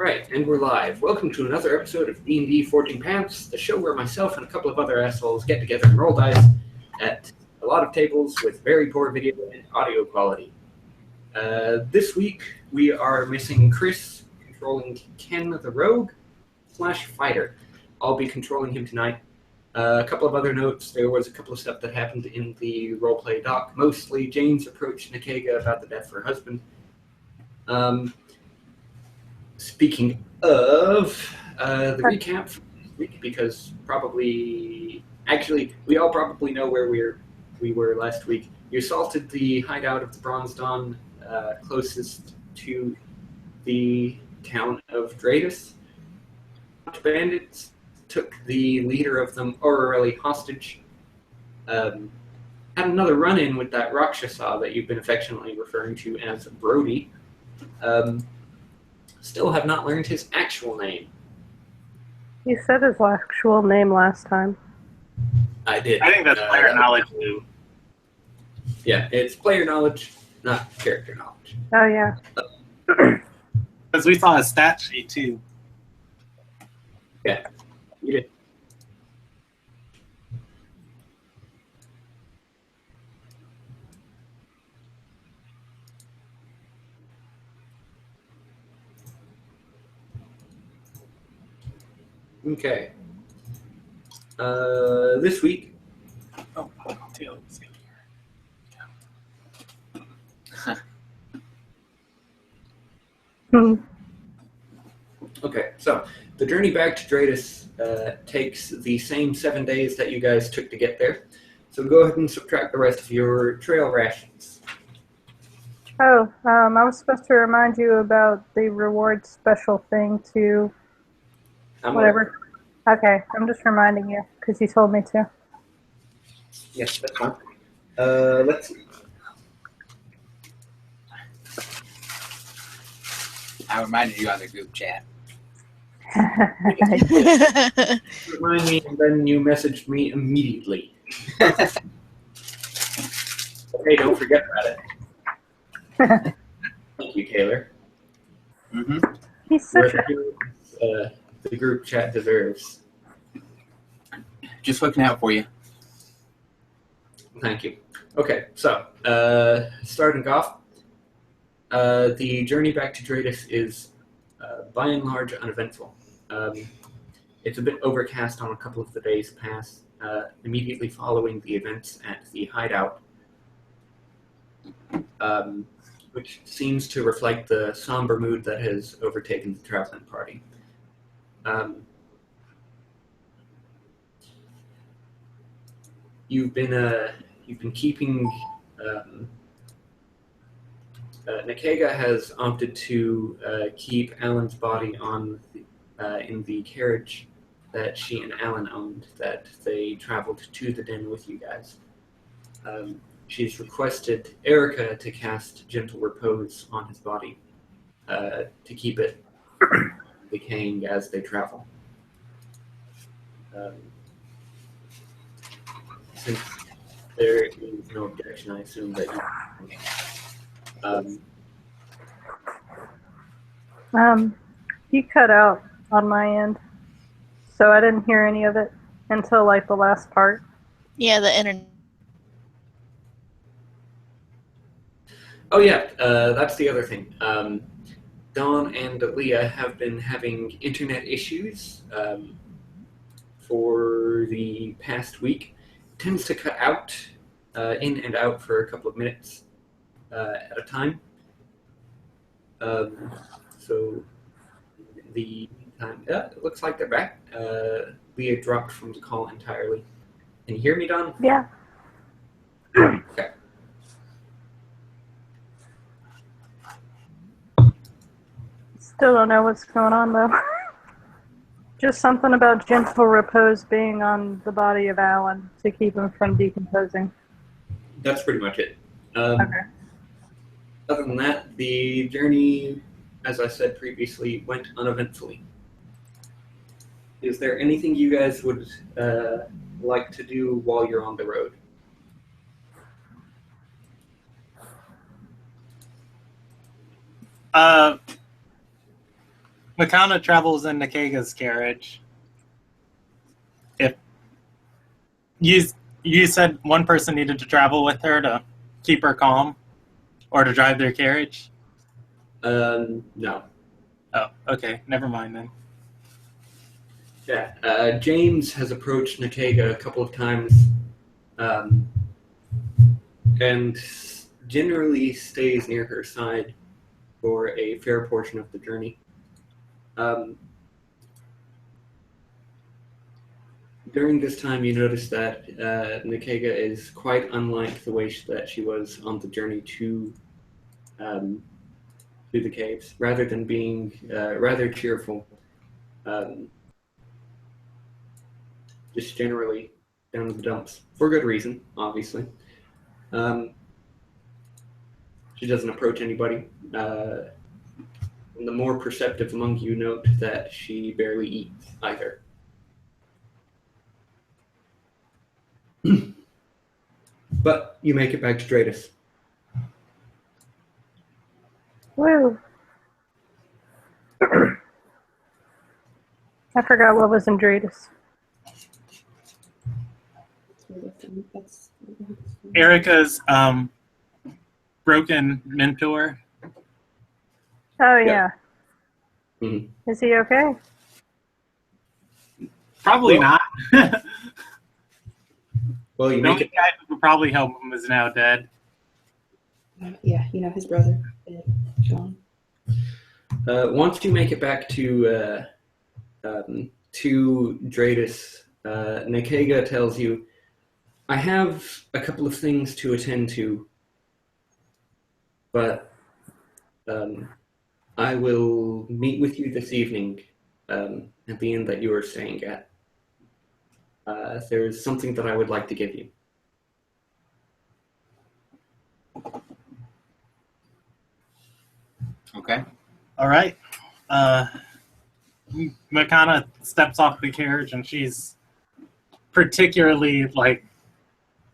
Alright, and we're live. Welcome to another episode of D&D Forging Paths, the show where myself and a couple of other assholes get together and roll dice at a lot of tables with very poor video and audio quality. This week, we are missing Chris, controlling Ken the Rogue / Fighter. I'll be controlling him tonight. A couple of other notes. There was a couple of stuff that happened in the roleplay doc. Mostly, Jane's approached Nikega about the death of her husband. Speaking of the recap for this week, because we all probably know where we were last week. You assaulted the hideout of the Bronze Dawn closest to the town of Dratus. Bandits took the leader of them orally hostage. Had another run-in with that Rakshasa that you've been affectionately referring to as Brody. Still have not learned his actual name. You said his actual name last time. I did. I think that's player knowledge too. Yeah, it's player knowledge, not character knowledge. Oh, yeah. Because we saw his stat sheet too. Yeah, you did. Okay. This week. Oh, tail. Okay, so the journey back to Dratus takes the same 7 days that you guys took to get there. So go ahead and subtract the rest of your trail rations. Oh, I was supposed to remind you about the reward special thing to whatever. Okay, I'm just reminding you because you told me to. Yes, that's fine. Let's see. I reminded you on the group chat. Remind me, and then you messaged me immediately. Okay, don't forget about it. Thank you, Taylor. Mm-hmm. He's such the group chat deserves. Just looking out for you. Thank you. Okay, so starting off, the journey back to Dratus is by and large uneventful. It's a bit overcast on a couple of the days past, immediately following the events at the hideout, which seems to reflect the somber mood that has overtaken the traveling party. You've been keeping. Nikega has opted to keep Allan's body in the carriage that she and Allan owned. That they traveled to the den with you guys. She's requested Erica to cast Gentle Repose on his body to keep it decaying as they travel. Since there is no objection, I assume that you cut out on my end, so I didn't hear any of it until like the last part. Yeah, the internet. Oh yeah, that's the other thing. Dawn and Leah have been having internet issues for the past week. It tends to cut out, in and out for a couple of minutes at a time. So the time, it looks like they're back. Leah dropped from the call entirely. Can you hear me, Dawn? Yeah. Okay. Still don't know what's going on though. Just something about Gentle Repose being on the body of Allan to keep him from decomposing. That's pretty much it. Okay. Other than that, the journey, as I said previously, went uneventfully. Is there anything you guys would like to do while you're on the road? Makana travels in Nikega's carriage. If you said one person needed to travel with her to keep her calm, or to drive their carriage. No. Oh, okay. Never mind then. Yeah. James has approached Nikega a couple of times, and generally stays near her side for a fair portion of the journey. During this time, you notice that Nikega is quite unlike the way that she was on the journey to the caves. Rather than being rather cheerful, just generally down in the dumps for good reason, obviously. She doesn't approach anybody. And the more perceptive among you note that she barely eats either. But you make it back to Dratus. Woo. I forgot what was in Dratus. Erica's broken mentor. Oh, yeah. Mm-hmm. Is he okay? Probably not. Well, you The make only it. guy who could probably help him is now dead. Yeah, his brother, Sean. Once you make it back to Dratus, Nikega tells you, "I have a couple of things to attend to, but I will meet with you this evening at the inn that you are staying at. There's something that I would like to give you." Okay. All right. Makana steps off the carriage, and she's particularly like,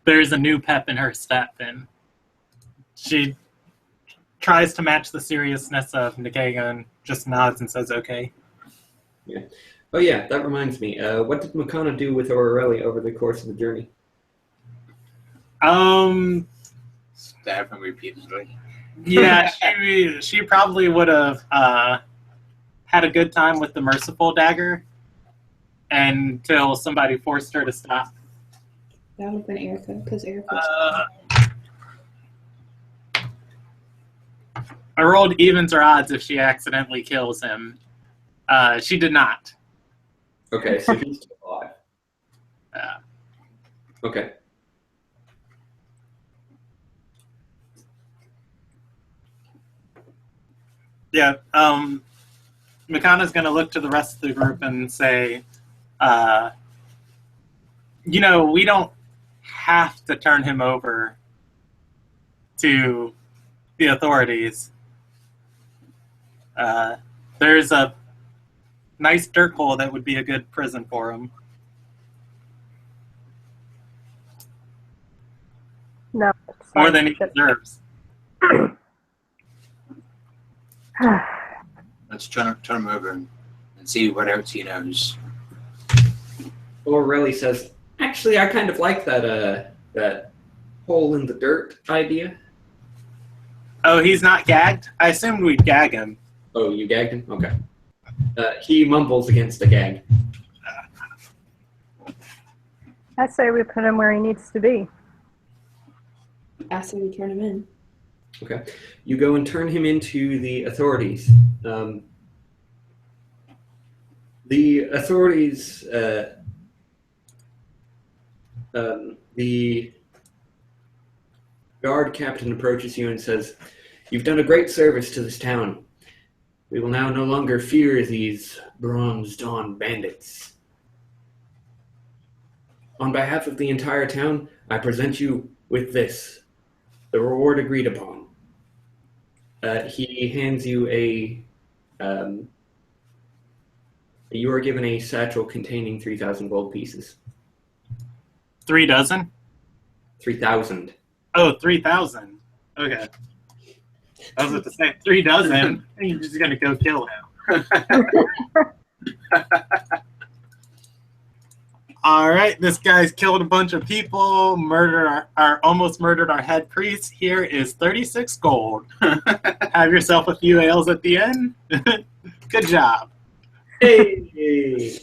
there's a new pep in her step, and she tries to match the seriousness of Nikega and just nods and says, "Okay." Yeah. Oh yeah, that reminds me. What did Makana do with Aureli over the course of the journey? Stab him repeatedly. Yeah, she probably would have had a good time with the merciful dagger until somebody forced her to stop. That would have been Erica, because Erica. I rolled evens or odds if she accidentally kills him. She did not. Okay, so he's still alive. Okay. Yeah. Makana's going to look to the rest of the group and say, we don't have to turn him over to the authorities. There's a nice dirt hole that would be a good prison for him. No. More than he deserves. Let's turn him over and see what else he knows. Aureli says, "Actually, I kind of like that hole in the dirt idea." Oh, he's not gagged? I assumed we'd gag him. Oh, you gagged him? Okay. He mumbles against the gag. I say we put him where he needs to be. I say we turn him in. Okay. You go and turn him into the authorities. The authorities, the guard captain approaches you and says, "You've done a great service to this town. We will now no longer fear these Bronze Dawn bandits. On behalf of the entire town, I present you with this, the reward agreed upon." He hands you you are given a satchel containing 3,000 gold pieces. 3 dozen? 3,000. Oh, 3,000. Okay. I was about to say 3 dozen. You're just gonna go kill him. All right, this guy's killed a bunch of people, almost murdered our head priest. Here is 36 gold. Have yourself a few ales at the end. Good job. Hey.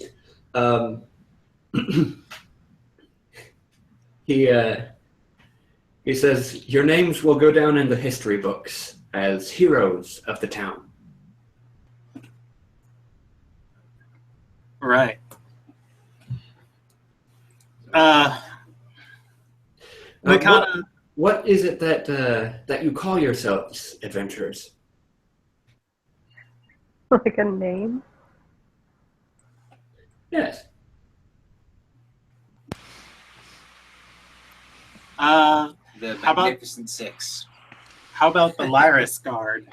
He says, your names will go down in the history books as heroes of the town. Right. What is it that you call yourselves, adventurers? Like a name? Yes. The How about- Magnificent Six. How about the Lyris Guard?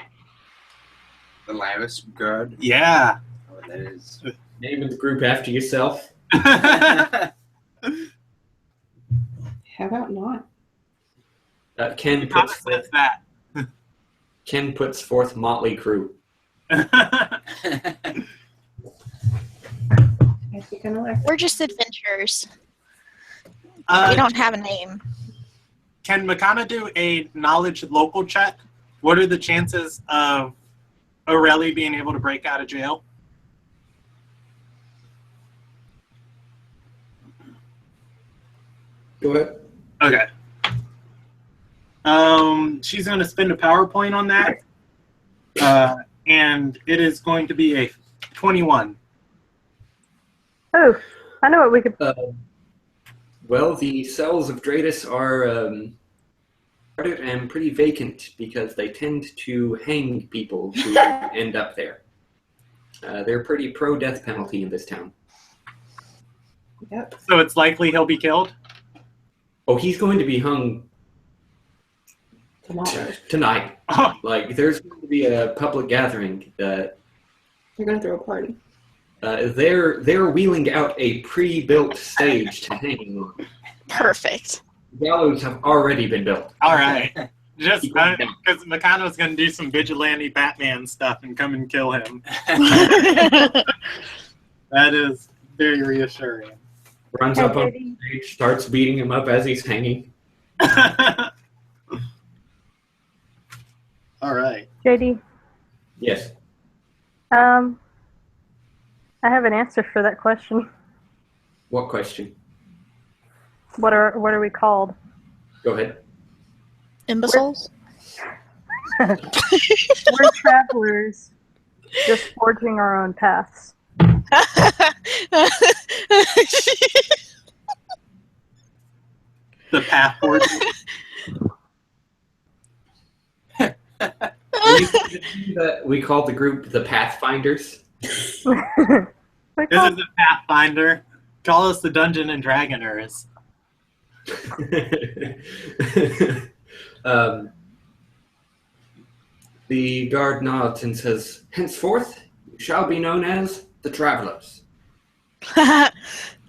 The Lyris Guard. Yeah. Oh, that is. Name of the group after yourself. How about not? Ken How puts says forth, that? Ken puts forth Motley Crew. I'd be kind of like We're just adventurers. We uh, don't have a name. can Makana do a knowledge local check? What are the chances of Aurelie being able to break out of jail? Go ahead. Okay. She's going to spend a PowerPoint on that. And it is going to be a 21. Oh, I know what we could. Well, the cells of Dratus are guarded and pretty vacant because they tend to hang people who end up there. They're pretty pro-death penalty in this town. Yep. So it's likely he'll be killed? Oh, he's going to be hung Tomorrow. tonight. Oh, Like, there's going to be a public gathering. They're gonna throw a party. They're wheeling out a pre-built stage to hang on. Perfect. Gallows have already been built. all right. Just Keep going down. because Makana's going to do some vigilante Batman stuff and come and kill him. That is very reassuring. Runs up on the stage, starts beating him up as he's hanging. All right. JD, Yes. I have an answer for that question. What question? What are we called? Go ahead. Imbeciles? We're travelers, just forging our own paths. The path forward. We call the group the Pathfinders. We This call- is a Pathfinder. Call us the Dungeon and Dragoners. The guard nods and says, henceforth, you shall be known as the Travelers.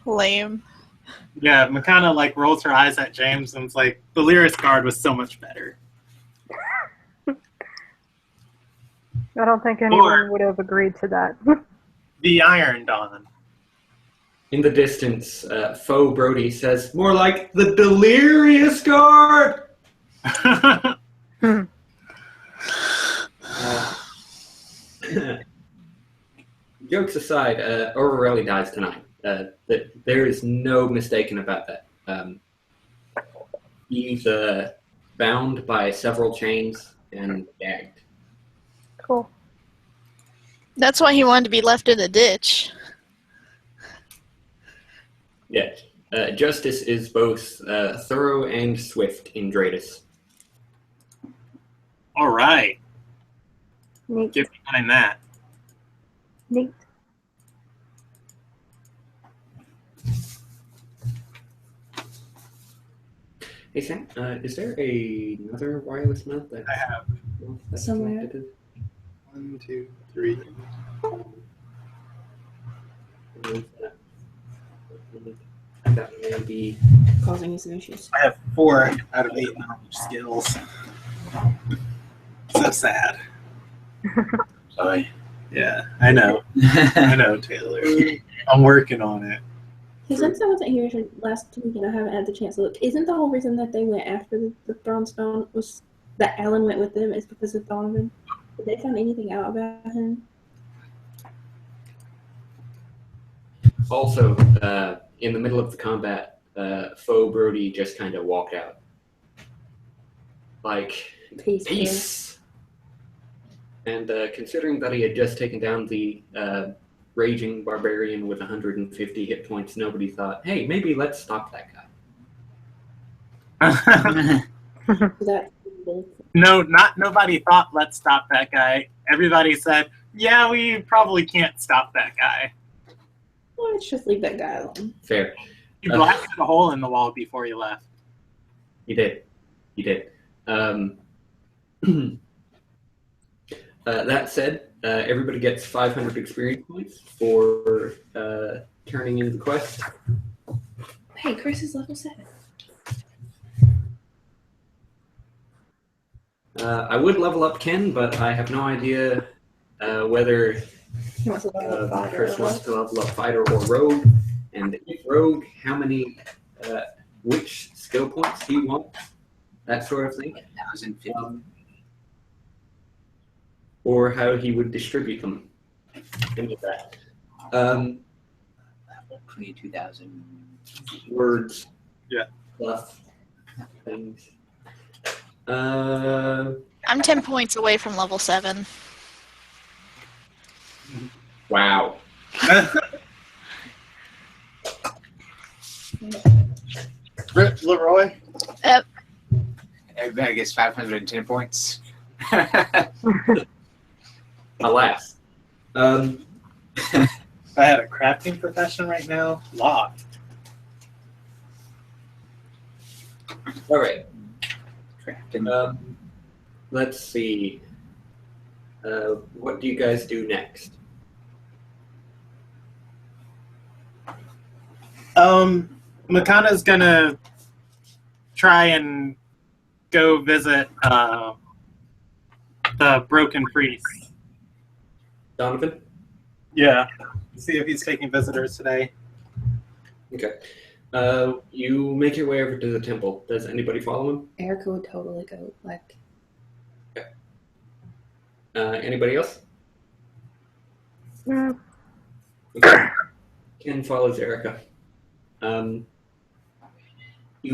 Lame. Yeah, Makana like rolls her eyes at James and is like, the Lyris Guard was so much better. I don't think anyone would have agreed to that. The Iron Dawn. In the distance, Foe Brody says, more like the Delirious Guard! Jokes aside, Aurelie dies tonight. There is no mistaking about that. He's bound by several chains and gagged. Cool. That's why he wanted to be left in the ditch. Yeah. Justice is both thorough and swift in Dratus. All right. Neat. Get behind that. Neat. Hey Sam, is there another wireless mount that I have that's Somewhere. connected 1, 2, 3. to? That may be. Causing you some issues. I have 4 out of 8 knowledge skills. So sad. Sorry. Yeah, I know. I know, Taylor. I'm working on it. Hey, since I wasn't here last week and I haven't had the chance to look, isn't the whole reason that they went after the Throne Stone was that Allan went with them is because of Donovan? Did they find anything out about him? Also, in the middle of the combat, Foe Brody just kind of walked out. Like, peace. And considering that he had just taken down the raging barbarian with 150 hit points, nobody thought, hey, maybe let's stop that guy. No, nobody thought let's stop that guy. Everybody said, yeah, we probably can't stop that guy. Well, let's just leave that guy alone. Fair. You blasted a hole in the wall before you left. You did. That said, everybody gets 500 experience points for turning in the quest. Hey, Chris is level 7. I would level up Ken, but I have no idea whether He wants to level up Fighter. Chris wants to level up Fighter or Rogue. And if Rogue, how many, which skill points he wants, that sort of thing. 1,050. Or how he would distribute them. Any of that. 22,000 Words. Yeah. Stuff. Things. I'm 10 points away from level 7. Wow. Leroy? Everybody gets 510 points. Alas. If I had a crafting profession right now, locked. All right. Crafting. Let's see. What do you guys do next? Makana's gonna try and go visit the broken priest. Donovan? Yeah. See if he's taking visitors today. Okay. You make your way over to the temple. Does anybody follow him? Erica would totally go, like... Anybody else? Mm. Okay. Ken follows Erica. You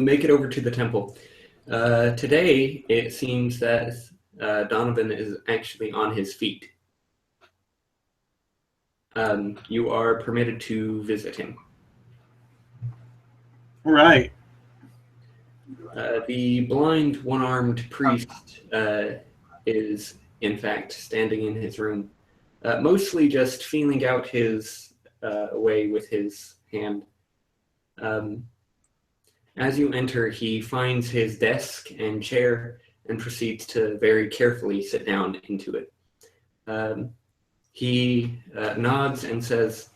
make it over to the temple. Today, it seems that Donovan is actually on his feet. You are permitted to visit him. Right. The blind, one-armed priest is, in fact, standing in his room, mostly just feeling out his way with his hand. As you enter, he finds his desk and chair and proceeds to very carefully sit down into it. He nods and says,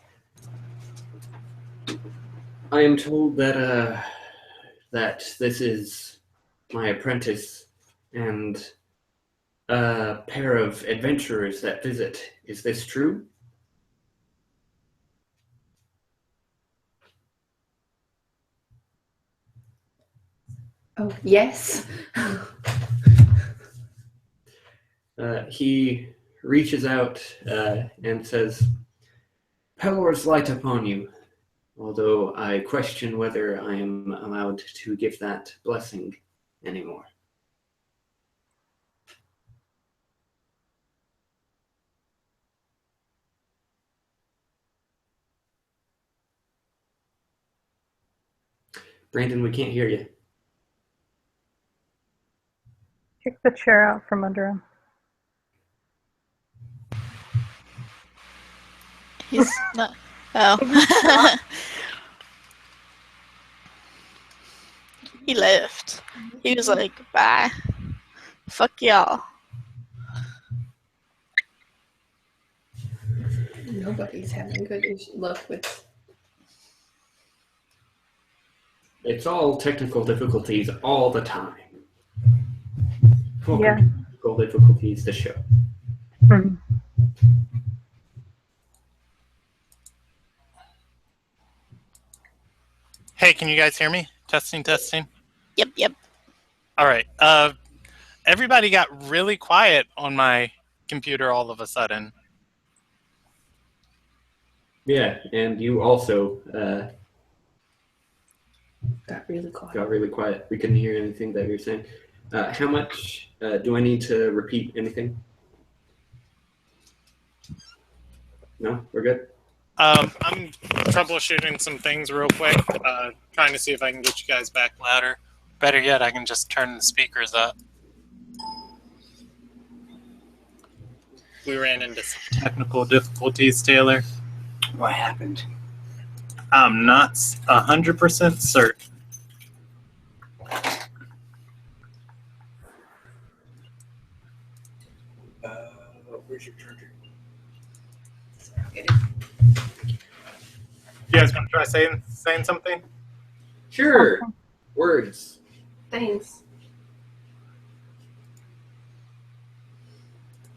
I am told that that this is my apprentice and a pair of adventurers that visit. Is this true? Oh, yes. He reaches out and says, Pelor's light upon you, although I question whether I am allowed to give that blessing anymore. Brandon, we can't hear you. Kick the chair out from under him. He's not. Oh. He left. He was like, bye. Fuck y'all. Nobody's having good luck with... It's all technical difficulties all the time. Welcome Yeah. to technical difficulties, the show. Mhm. Hey, can you guys hear me? Testing. Yep. All right. Everybody got really quiet on my computer all of a sudden. Yeah, and you also Got really quiet. got really quiet. We couldn't hear anything that you were saying. How much do I need to repeat anything? No, we're good. I'm troubleshooting some things real quick, trying to see if I can get you guys back louder. Better yet, I can just turn the speakers up. We ran into some technical difficulties, Taylor. What happened? I'm not 100% certain. Where's your charger? You guys want to try saying something? Sure. Words. Thanks.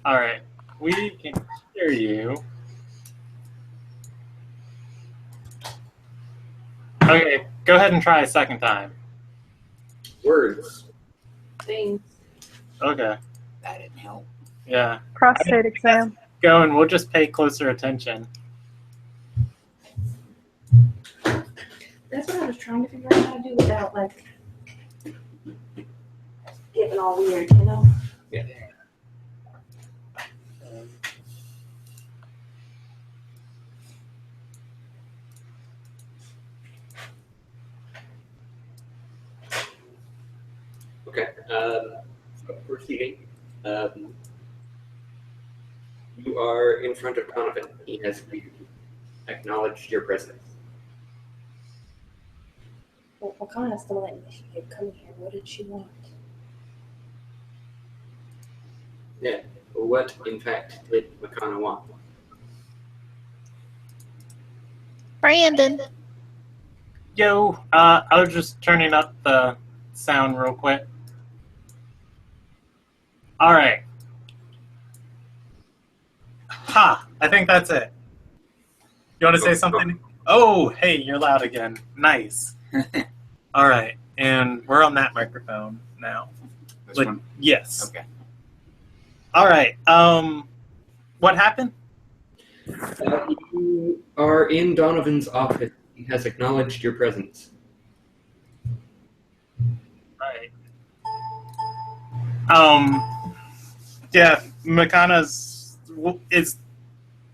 All right. We can hear you. Okay, go ahead and try a second time. Words. Thanks. Okay. That didn't help. Yeah. Prostate exam. Go and we'll just pay closer attention. That's what I was trying to figure out how to do without like getting all weird, you know? Yeah. Okay. Proceeding. You are in front of Donovan. He has acknowledged your presence. Well, Wakana's the one that she had come here. What did she want? Yeah. What, in fact, did Makana want? Brandon. Yo, I was just turning up the sound real quick. All right. Ha! I think that's it. You want to say something? Oh, hey, you're loud again. Nice. All right, and we're on that microphone now. This Like, one? yes. Okay. All right. What happened? You are in Donovan's office. He has acknowledged your presence. Right. Yeah, Makana's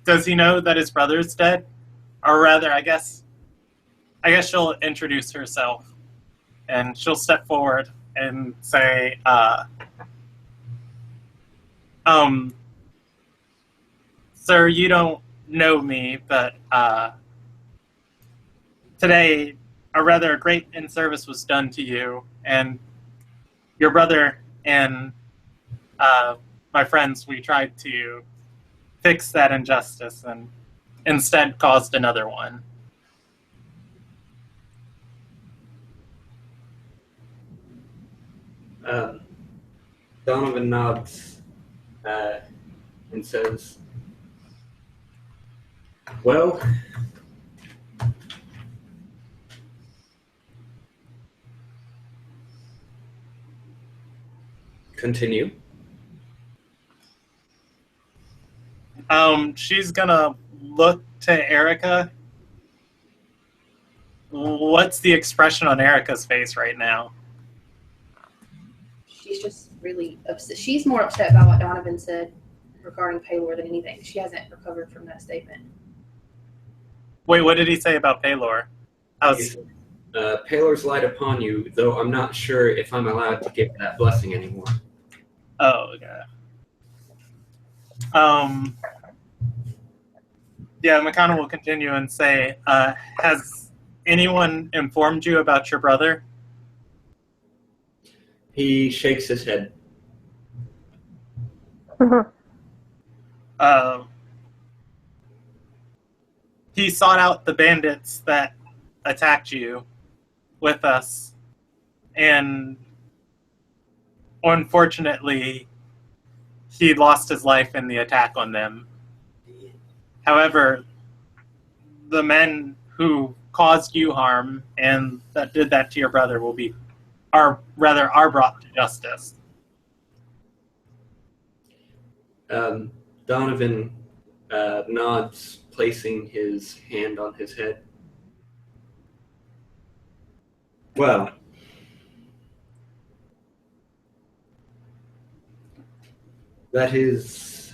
does he know that his brother is dead? Or rather, I guess she'll introduce herself and she'll step forward and say, sir, you don't know me, but today a rather great in-service was done to you, and your brother and my friends, we tried to fix that injustice and instead caused another one. Donovan nods and says, well, continue. She's gonna look to Erica. What's the expression on Erica's face right now? She's just really upset. She's more upset by what Donovan said regarding Paylor than anything. She hasn't recovered from that statement. Wait, what did he say about Paylor? Paylor's light upon you, though I'm not sure if I'm allowed to give that blessing anymore. Oh, okay. Yeah, Makana will continue and say, has anyone informed you about your brother? He shakes his head. He sought out the bandits that attacked you with us, and unfortunately, he lost his life in the attack on them. However, the men who caused you harm and that did that to your brother are brought to justice. Donovan nods, placing his hand on his head. Well, that is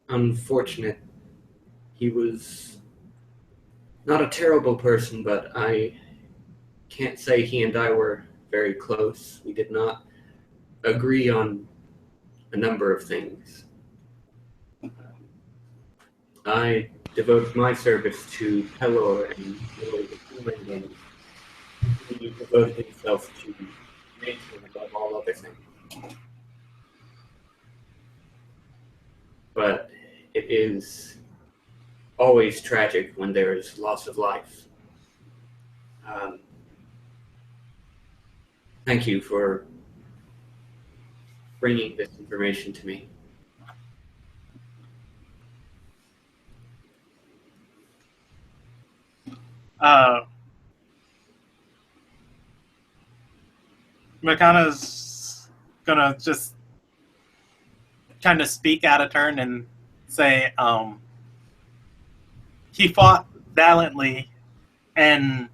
unfortunate. He was not a terrible person, but I can't say he and I were very close. We did not agree on a number of things. I devoted my service to Pelor and he devoted himself to nature above all other things. But it is always tragic when there is loss of life. Thank you for bringing this information to me. Makana's gonna just kind of speak out of turn and say, he fought valiantly and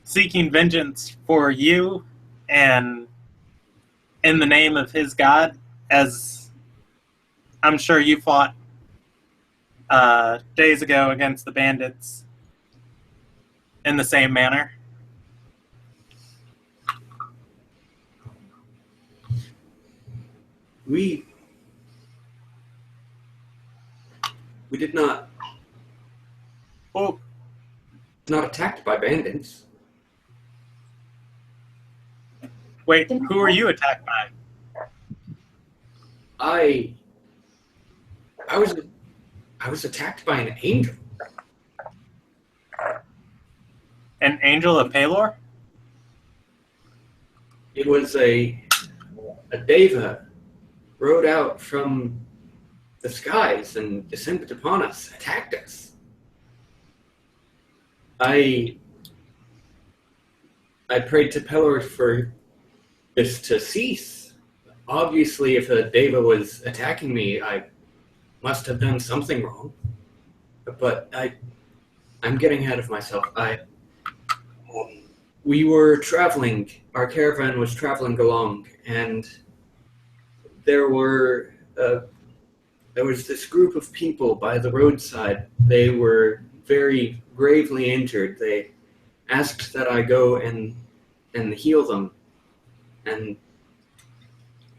seeking vengeance for you and in the name of his God, as I'm sure you fought days ago against the bandits in the same manner. We did not attacked by bandits. Wait, who are you attacked by? I was attacked by an angel. An angel of Pelor? It was a deva rode out from the skies and descended upon us, attacked us. I prayed to Pelor for this to cease. Obviously, if a deva was attacking me, I must have done something wrong. But I'm getting ahead of myself. We were traveling. Our caravan was traveling along, and there was this group of people by the roadside. They were very gravely injured. They asked that I go and heal them, and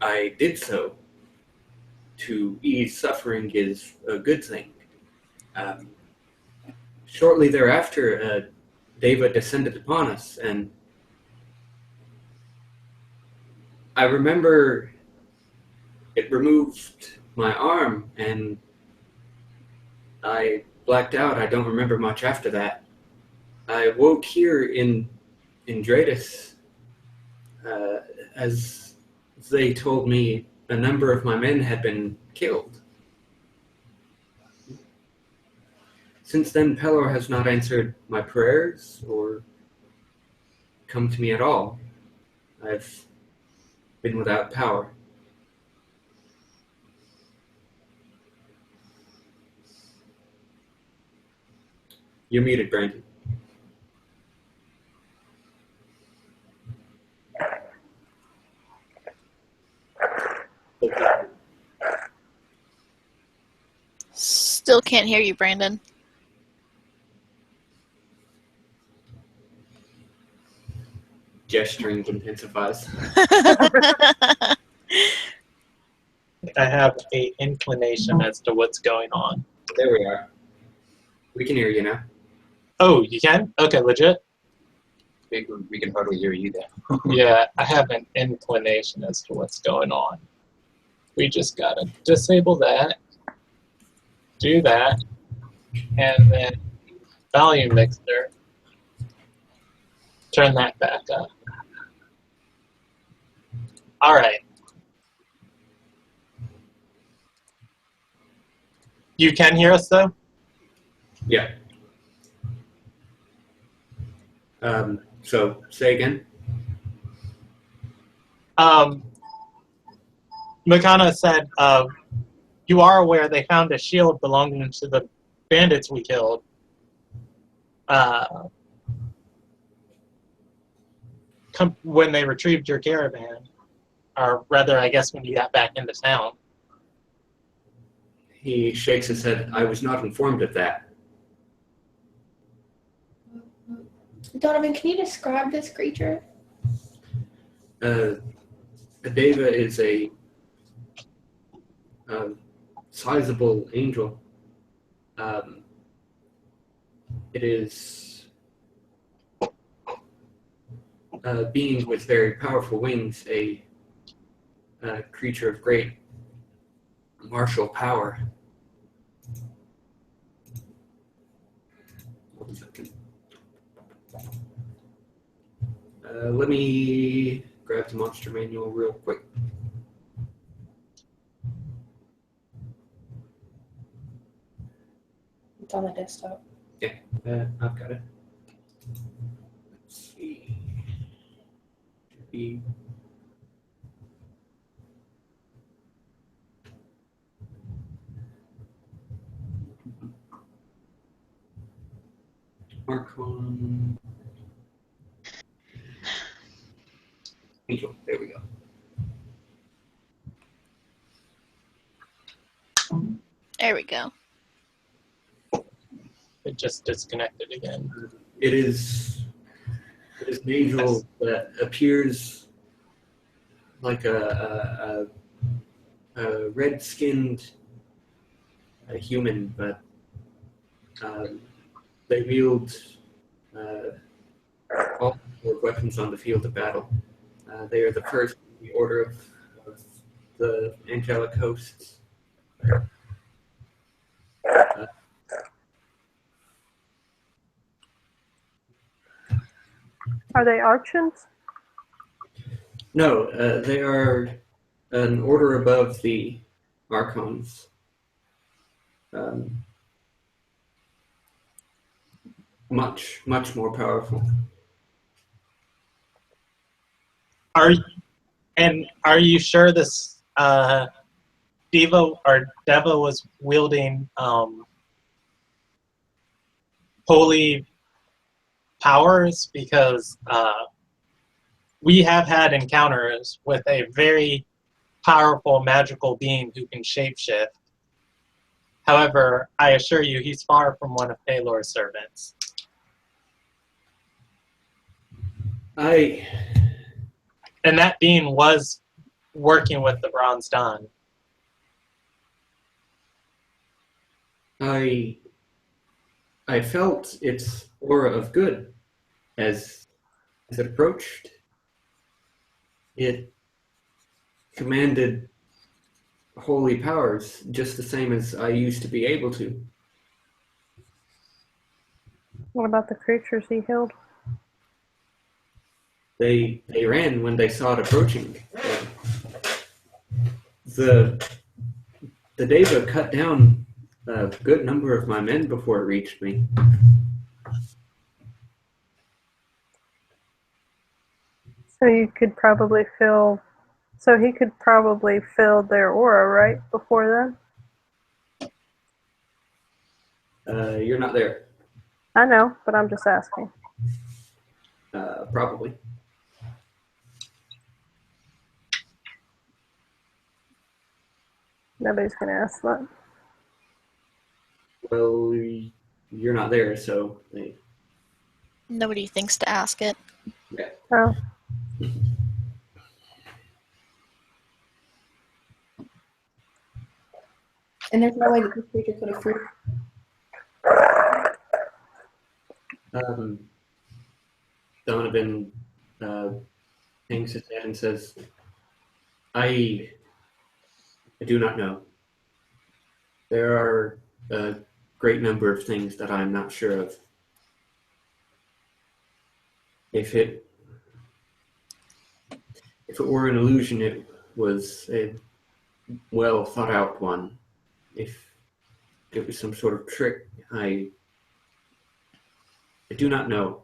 I did so. To ease suffering is a good thing. Shortly thereafter, Deva descended upon us, and I remember it removed my arm, and I blacked out. I don't remember much after that. I woke here in Dradus, as they told me a number of my men had been killed. Since then, Pelor has not answered my prayers or come to me at all. I've been without power. You're muted, Brandon. Still can't hear you, Brandon. Gesturing intensifies. I have an inclination as to what's going on. There we are. We can hear you now. Oh, you can? Okay, legit? We can hardly hear you then. Yeah, I have an inclination as to what's going on. We just gotta disable that, do that, and then volume mixer, turn that back up. All right. You can hear us though? Yeah. So, say again. Makana said, you are aware they found a shield belonging to the bandits we killed. When they retrieved your caravan. Or rather, I guess when you got back into town. He shakes his head. I was not informed of that. Donovan, can you describe this creature? A deva is a sizable angel. It is a being with very powerful wings, a creature of great martial power. 1 second. Let me grab the monster manual real quick. It's on the desktop. Yeah, I've got it. Let's see. Should be Archon. Angel. There we go. There we go. It just disconnected again. It is an angel that appears like a red-skinned human, but they wield all weapons on the field of battle. They are the first in the order of the angelic hosts. Are they archons? No, they are an order above the archons. Much more powerful. Are you sure this Deva was wielding holy powers? Because we have had encounters with a very powerful magical being who can shapeshift. However, I assure you, he's far from one of Palor's servants. And that being was working with the Bronze Dawn. I felt its aura of good as it approached. It commanded holy powers just the same as I used to be able to. What about the creatures he healed? They ran when they saw it approaching. The Deva cut down a good number of my men before it reached me. So he could probably feel their aura, right? Before then? You're not there. I know, but I'm just asking. Probably. Nobody's going to ask that. Well, you're not there, so... Nobody thinks to ask it. Yeah. Oh. And there's no way that this creature could have flew. Donovan hangs his head and says, I do not know. There are a great number of things that I'm not sure of. If it were an illusion, it was a well thought out one. If it was some sort of trick, I do not know.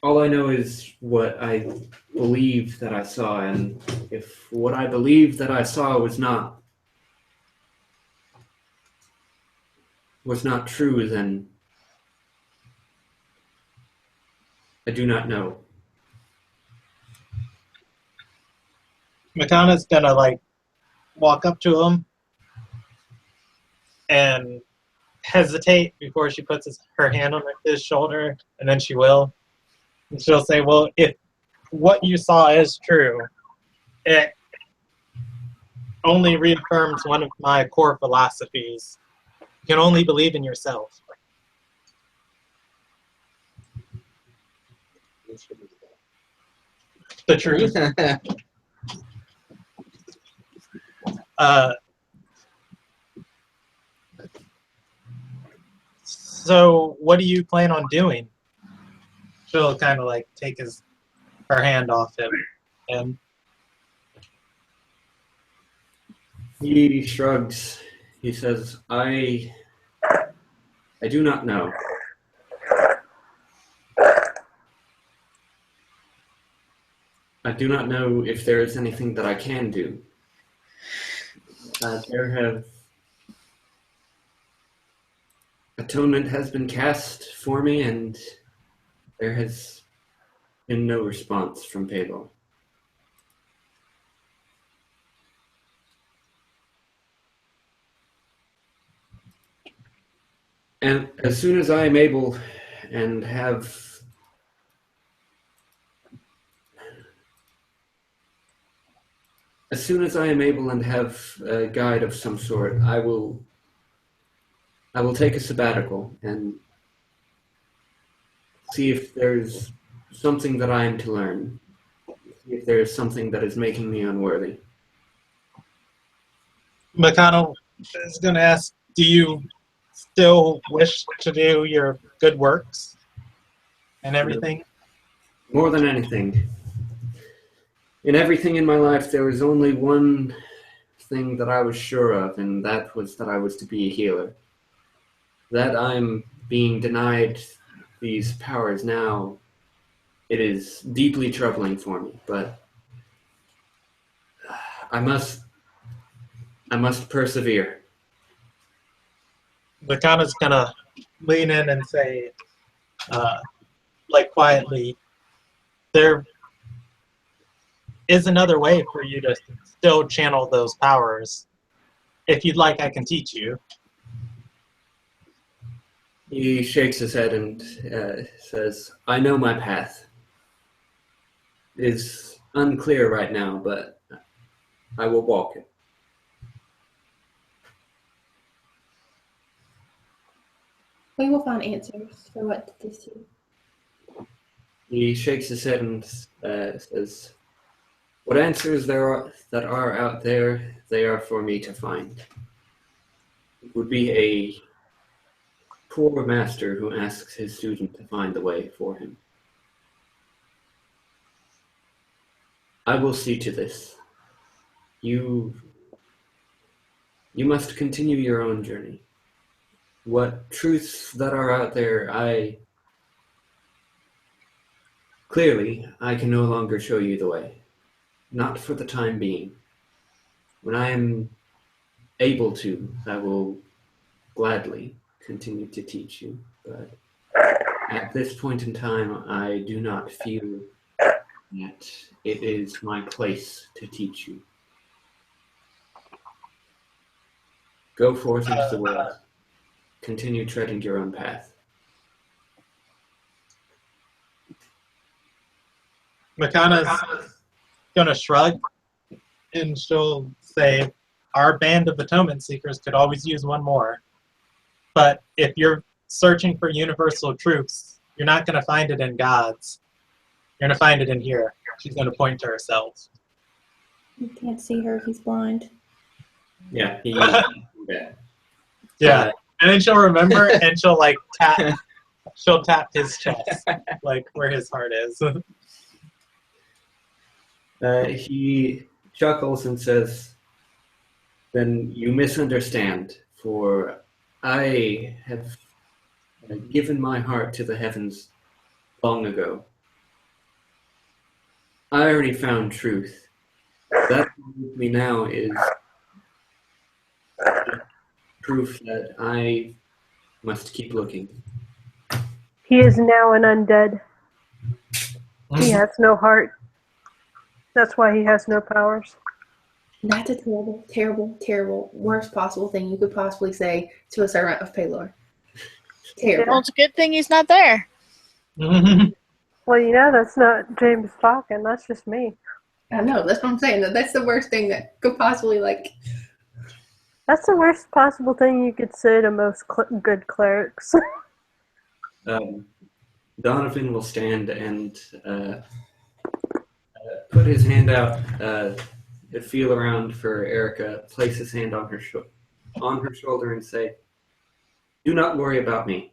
All I know is what I believe that I saw, and if what I believe that I saw was not true, then I do not know. Makana's gonna like walk up to him and hesitate before she puts her hand on his shoulder, and then she will. And she'll say, well, if what you saw is true, it only reaffirms one of my core philosophies. You can only believe in yourself. The truth. So what do you plan on doing? She'll kind of like take her hand off him, and He shrugs. He says, I do not know. I do not know if there is anything that I can do. Atonement has been cast for me, and there has been no response from Palo. And as soon as I am able and have a guide of some sort, I will take a sabbatical and see if there's something that I am to learn. See if there is something that is making me unworthy. McConnell is going to ask, do you still wish to do your good works and everything? More than anything. In everything in my life, there was only one thing that I was sure of, and that was that I was to be a healer. That I'm being denied these powers now, it is deeply troubling for me, but I must persevere. McConnell's going to lean in and say, like quietly, there is another way for you to still channel those powers. If you'd like, I can teach you. He shakes his head and says, I know my path. It is unclear right now, but I will walk it. We will find answers for what to do. He shakes his head and says, what answers that are out there, they are for me to find. It would be a poor master who asks his student to find the way for him. I will see to this. You must continue your own journey. What truths that are out there, I can no longer show you the way. Not for the time being. When I am able to, I will gladly continue to teach you. But at this point in time, I do not feel that it is my place to teach you. Go forth into the world. Continue treading your own path. McConaughey's gonna shrug, and she'll say, our band of atonement seekers could always use one more. But if you're searching for universal truths, you're not gonna find it in God's. You're gonna find it in here. She's gonna point to herself. You can't see her, he's blind. Yeah. Yeah. And then she'll remember, and she'll like tap. She'll tap his chest, like where his heart is. He chuckles and says, then you misunderstand, for I have given my heart to the heavens long ago. I already found truth. That with me now is proof that I must keep looking. He is now an undead. He has no heart. That's why he has no powers. That's a terrible, terrible, terrible, worst possible thing you could possibly say to a servant of Pelor. Terrible. Well, it's a good thing he's not there. Well, you know, that's not James talking. That's just me. I know, that's what I'm saying. That's the worst thing that could possibly, like... That's the worst possible thing you could say to most good clerics. Donovan will stand and put his hand out, feel around for Erica, place his hand on her shoulder and say, "Do not worry about me.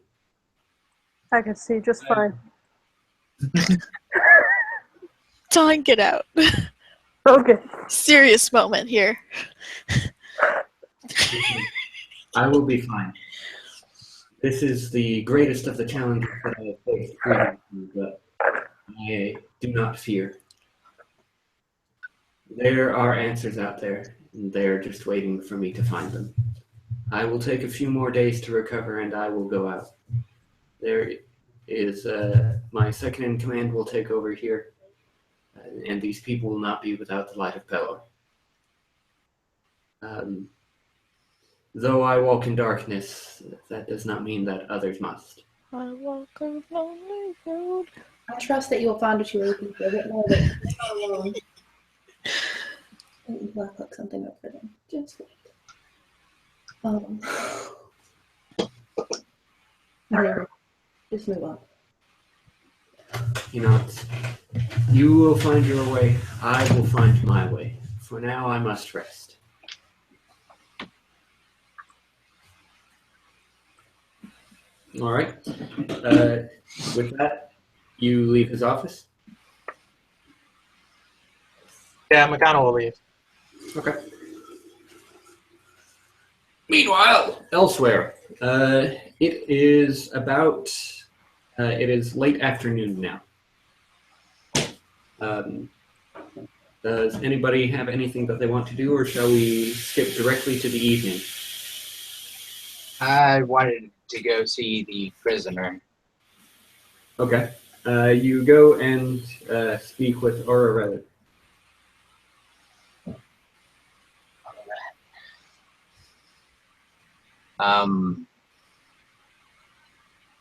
I can see just fine. Don, get out. Okay. Serious moment here. I will be fine. This is the greatest of the challenges that I have faced previously, but I do not fear. There are answers out there, and they're just waiting for me to find them. I will take a few more days to recover, and I will go out. There is my second in command will take over here, and these people will not be without the light of Pelor. Though I walk in darkness, that does not mean that others must. I walk a lonely road. I trust that you will find what you are looking for, but know that you're not alone. I'll look something up for them. Just wait. Whatever. Just move on. You know, you will find your way. I will find my way. For now, I must rest. All right. With that, you leave his office. Yeah, McConnell will leave. Okay. Meanwhile, elsewhere, it is about. It is late afternoon now. Does anybody have anything that they want to do, or shall we skip directly to the evening? I wanted to go see the prisoner. Okay. You go and speak with Aura.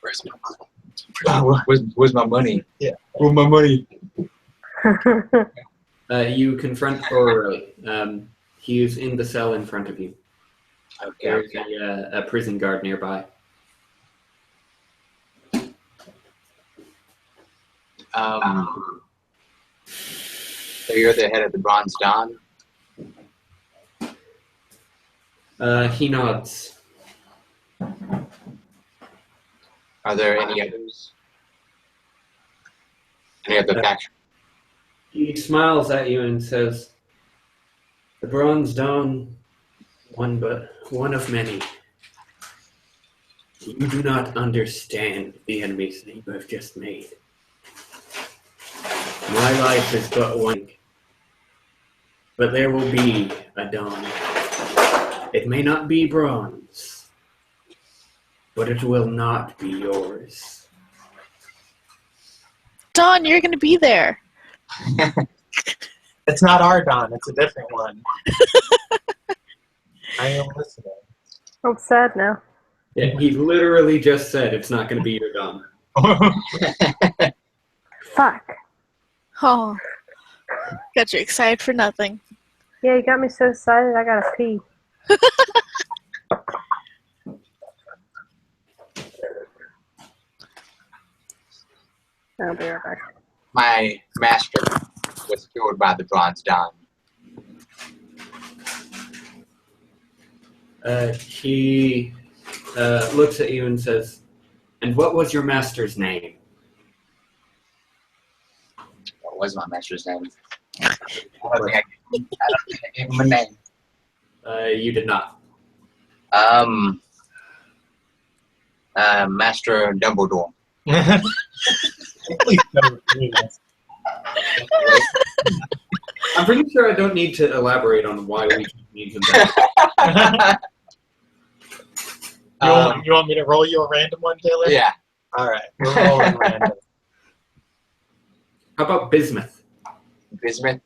Where's my money? Where's my money? Yeah. Where's my money? You confront Aura. He is in the cell in front of you. Okay. There's a prison guard nearby. So you're the head of the Bronze Dawn? He nods. Are there any others? Any other faction? He smiles at you and says, "The Bronze Dawn, one of many. You do not understand the enemies that you have just made. My life is but one, but there will be a dawn. It may not be bronze, but it will not be yours." Don, you're going to be there. It's not our Don, it's a different one. I am listening. I'm sad now. Yeah, he literally just said it's not going to be your dawn. Fuck. Oh. Got you excited for nothing. Yeah, you got me so excited I gotta pee. I'll be right back. My master was killed by the Bronze Dawn. He looks at you and says, "And what was your master's name?" What was my master's name? I don't think I gave him a name. You did not. Master Dumbledore. Please don't do this. I'm pretty sure I don't need to elaborate on why we need him back. You want me to roll you a random one, Taylor? Yeah. All right, we're rolling random. How about bismuth? Bismuth.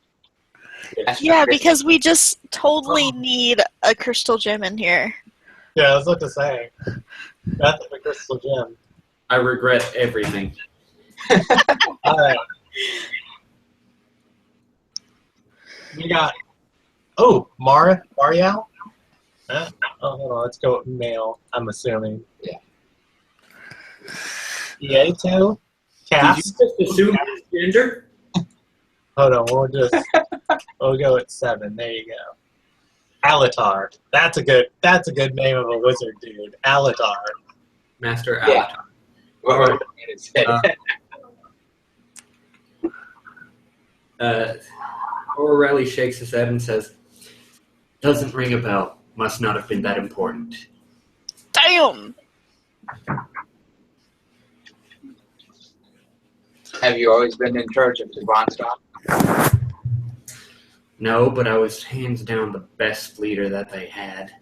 Yeah, because we just totally need a crystal gem in here. Yeah, I was about to say. That's the crystal gem. I regret everything. All right. We got. Oh, Marielle? Oh, hold on. Let's go with male, I'm assuming. Yeah. Yeto? Did Cass? you just assume his gender? Hold on, we'll go at 7. There you go. Alatar. That's a good name of a wizard, dude. Alatar. Master Yeah. Avatar. What were you going to say? O'Reilly shakes his head and says, "Doesn't ring a bell. Must not have been that important." Damn! Have you always been in charge of the Bronze Dawn? No, but I was hands down the best leader that they had.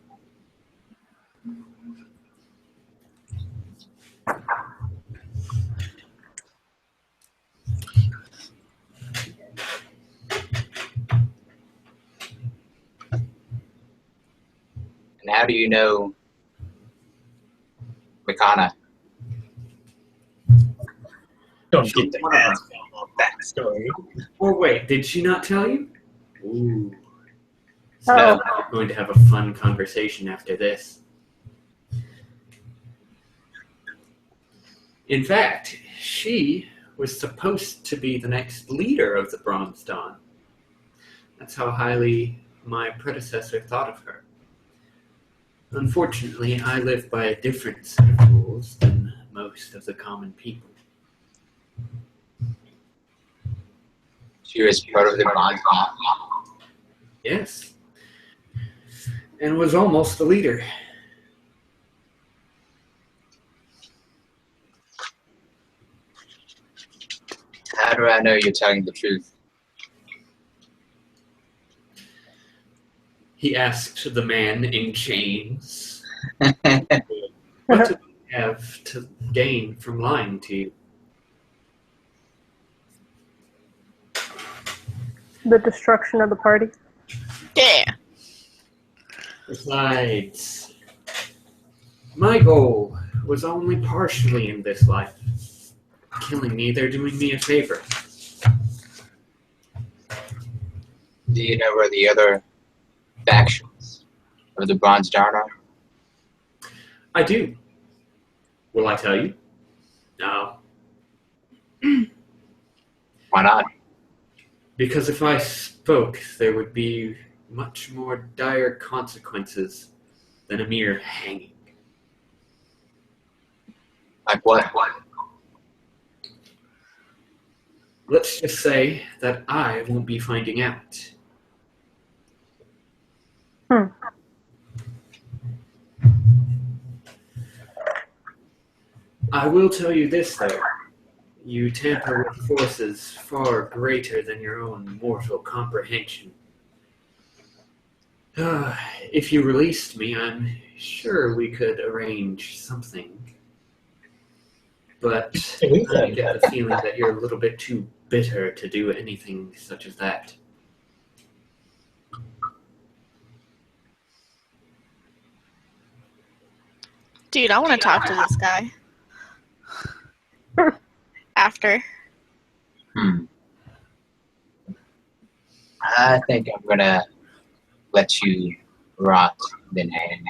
And how do you know Makana? Don't get the ass backstory. Oh, wait, did she not tell you? Ooh. So Oh. we're going to have a fun conversation after this. In fact, she was supposed to be the next leader of the Bronze Dawn. That's how highly my predecessor thought of her. Unfortunately, I live by a different set of rules than most of the common people. She was part of the Bronze Dawn. Yes. And was almost the leader. How do I know you're telling the truth? He asked the man in chains, "What do we have to gain from lying to you?" The destruction of the party. Yeah. Besides, my goal was only partially in this life. Killing me, they're doing me a favor. Do you know where the other factions of the Bronze Dawn are? I do. Will I tell you? No. Why not? Because if I spoke, there would be much more dire consequences than a mere hanging. Like what? Let's just say that I won't be finding out. I will tell you this, though. You tamper with forces far greater than your own mortal comprehension. If you released me, I'm sure we could arrange something. But I get the feeling that you're a little bit too bitter to do anything such as that. Dude, I want to talk to this guy. After. I think I'm gonna let you rot, then hang.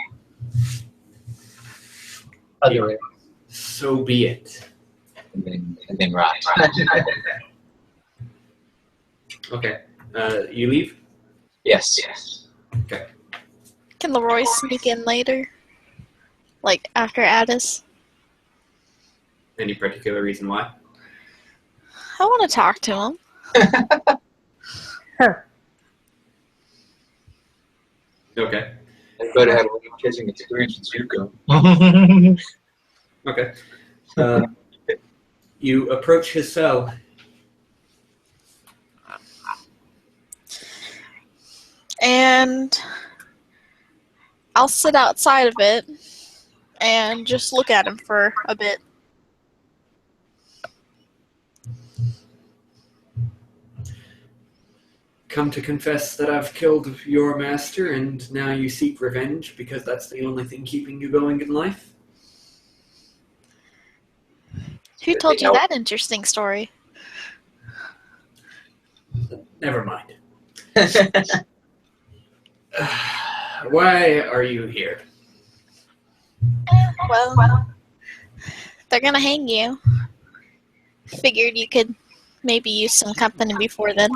Other way. So be it. And then rot. Okay. You leave? Yes. Can Leroy sneak in later? Like, after Addis? Any particular reason why? I want to talk to him. Okay. Everybody had a little kissing experience with Zuko. Okay. You approach his cell. And I'll sit outside of it and just look at him for a bit. Come to confess that I've killed your master, and now you seek revenge because that's the only thing keeping you going in life? Who told you that interesting story? Never mind. Why are you here? Well, they're gonna hang you. Figured you could maybe use some company before then.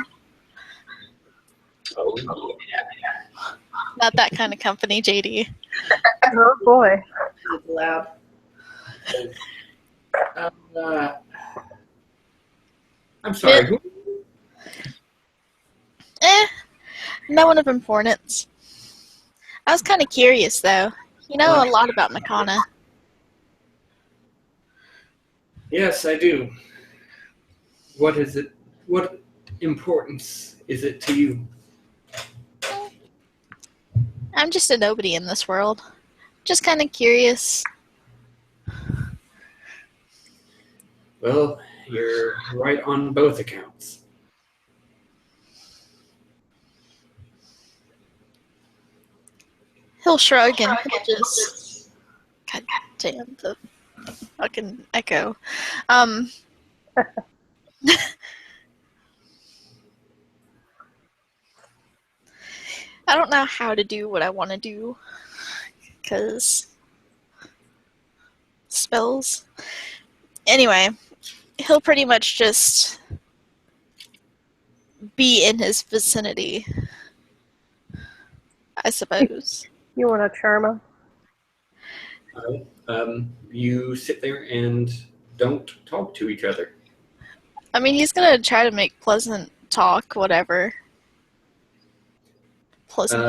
Oh, yeah. Not that kind of company, JD. Oh boy. It's loud. I'm sorry. Who? No one of importance. I was kind of curious, though. You know a lot about Makana. Yes, I do. What is it? What importance is it to you? I'm just a nobody in this world. Just kind of curious. Well, you're right on both accounts. He'll shrug and he'll just... God damn, the fucking echo. I don't know how to do what I want to do. Because... spells. Anyway, he'll pretty much just be in his vicinity, I suppose. You want to charm him? All right. You sit there and don't talk to each other. I mean, he's gonna try to make pleasant talk, whatever. Pleasant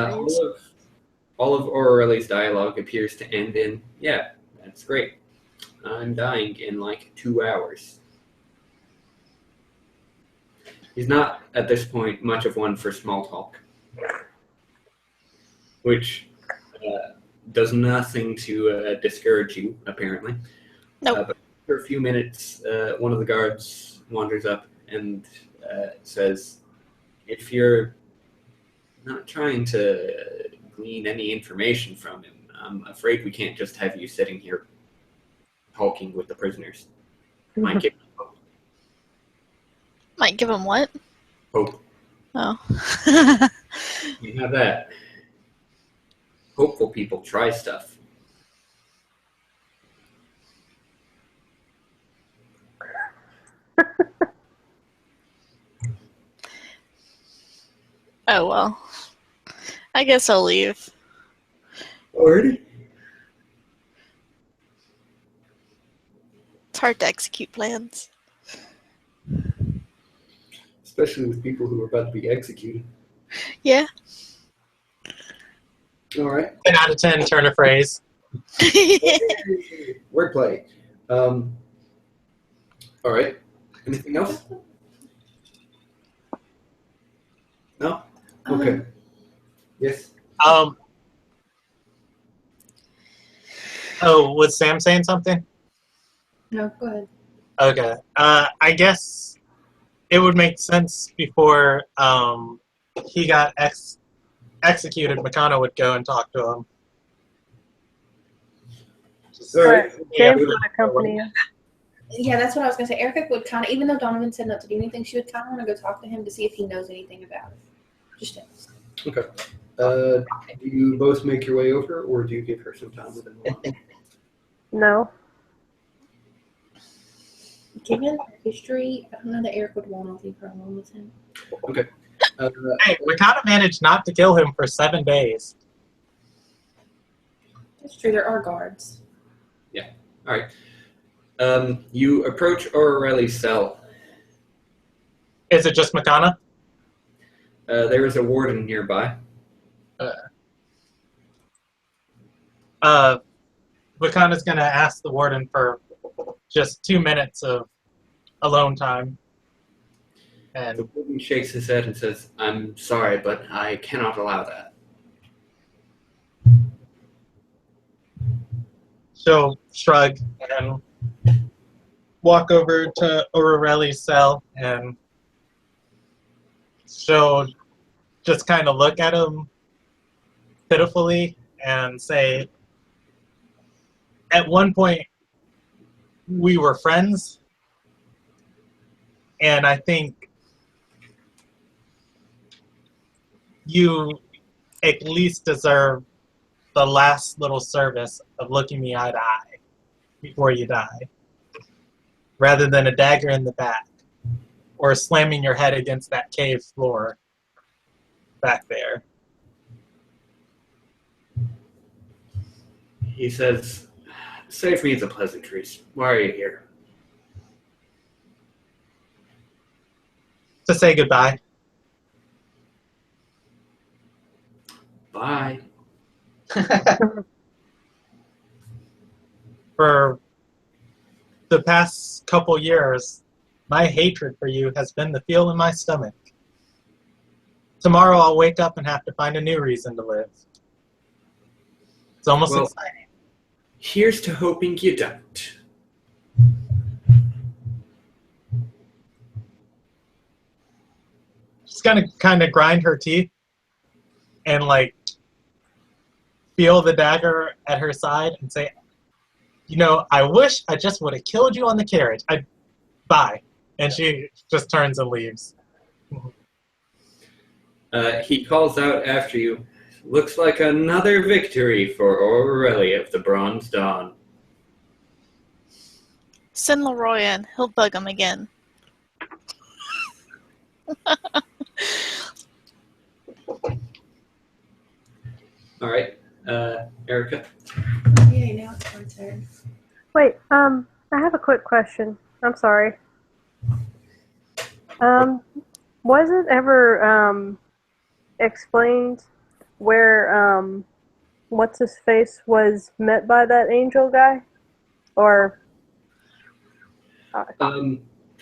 All of Aureli's dialogue appears to end in, yeah, that's great. I'm dying in like 2 hours. He's not, at this point, much of one for small talk. Which does nothing to discourage you, apparently. Nope. But for a few minutes, one of the guards wanders up and says, if you're not trying to glean any information from him, I'm afraid we can't just have you sitting here talking with the prisoners. Might give him hope. Might give him what? Hope. Oh. You have that. Hopeful people try stuff. Oh, well. I guess I'll leave. Already? It's hard to execute plans. Especially with people who are about to be executed. Yeah. All right. 10 out of 10, turn a phrase. Wordplay. All right. Anything else? No? Okay. Yes. Oh, was Sam saying something? No, go ahead. Okay. I guess it would make sense before he got executed, Makana would go and talk to him. All right. James would accompany you. Yeah, that's what I was gonna say. Erica would kind of, even though Donovan said not to do anything, she would kind of want to go talk to him to see if he knows anything about it. Just ask. Okay. Do you both make your way over, or do you give her some time within the line? No. Given her history, I don't know that Eric would want to leave her alone with him. Okay. Hey, Makana managed not to kill him for 7 days. That's true. There are guards. All right. You approach Aureli's cell. Is it just Makana? There is a warden nearby. Makana's going to ask the warden for just 2 minutes of alone time. And The woman shakes his head and says, "I'm sorry, but I cannot allow that." she'll shrug and walk over to Aureli's cell, and she'll just kind of look at him pitifully and say, at one point, we were friends, and I think you at least deserve the last little service of looking me eye to eye before you die, rather than a dagger in the back or slamming your head against that cave floor back there. He says, "Save me the pleasantries. Why are you here?" To say goodbye. Bye. For the past couple years, my hatred for you has been the feel in my stomach. Tomorrow I'll wake up and have to find a new reason to live. It's almost Well, exciting. here's to hoping you don't. She's gonna kind of grind her teeth and like feel the dagger at her side and say, I wish I just would have killed you on the carriage. Bye. And she just turns and leaves. He calls out after you. "Looks like another victory for Aurelia of the Bronze Dawn." Send Leroy in. He'll bug him again. All right, Erica. Okay, now it's my turn. Wait, I have a quick question. I'm sorry. Was it ever explained where what's his face was met by that angel guy, or?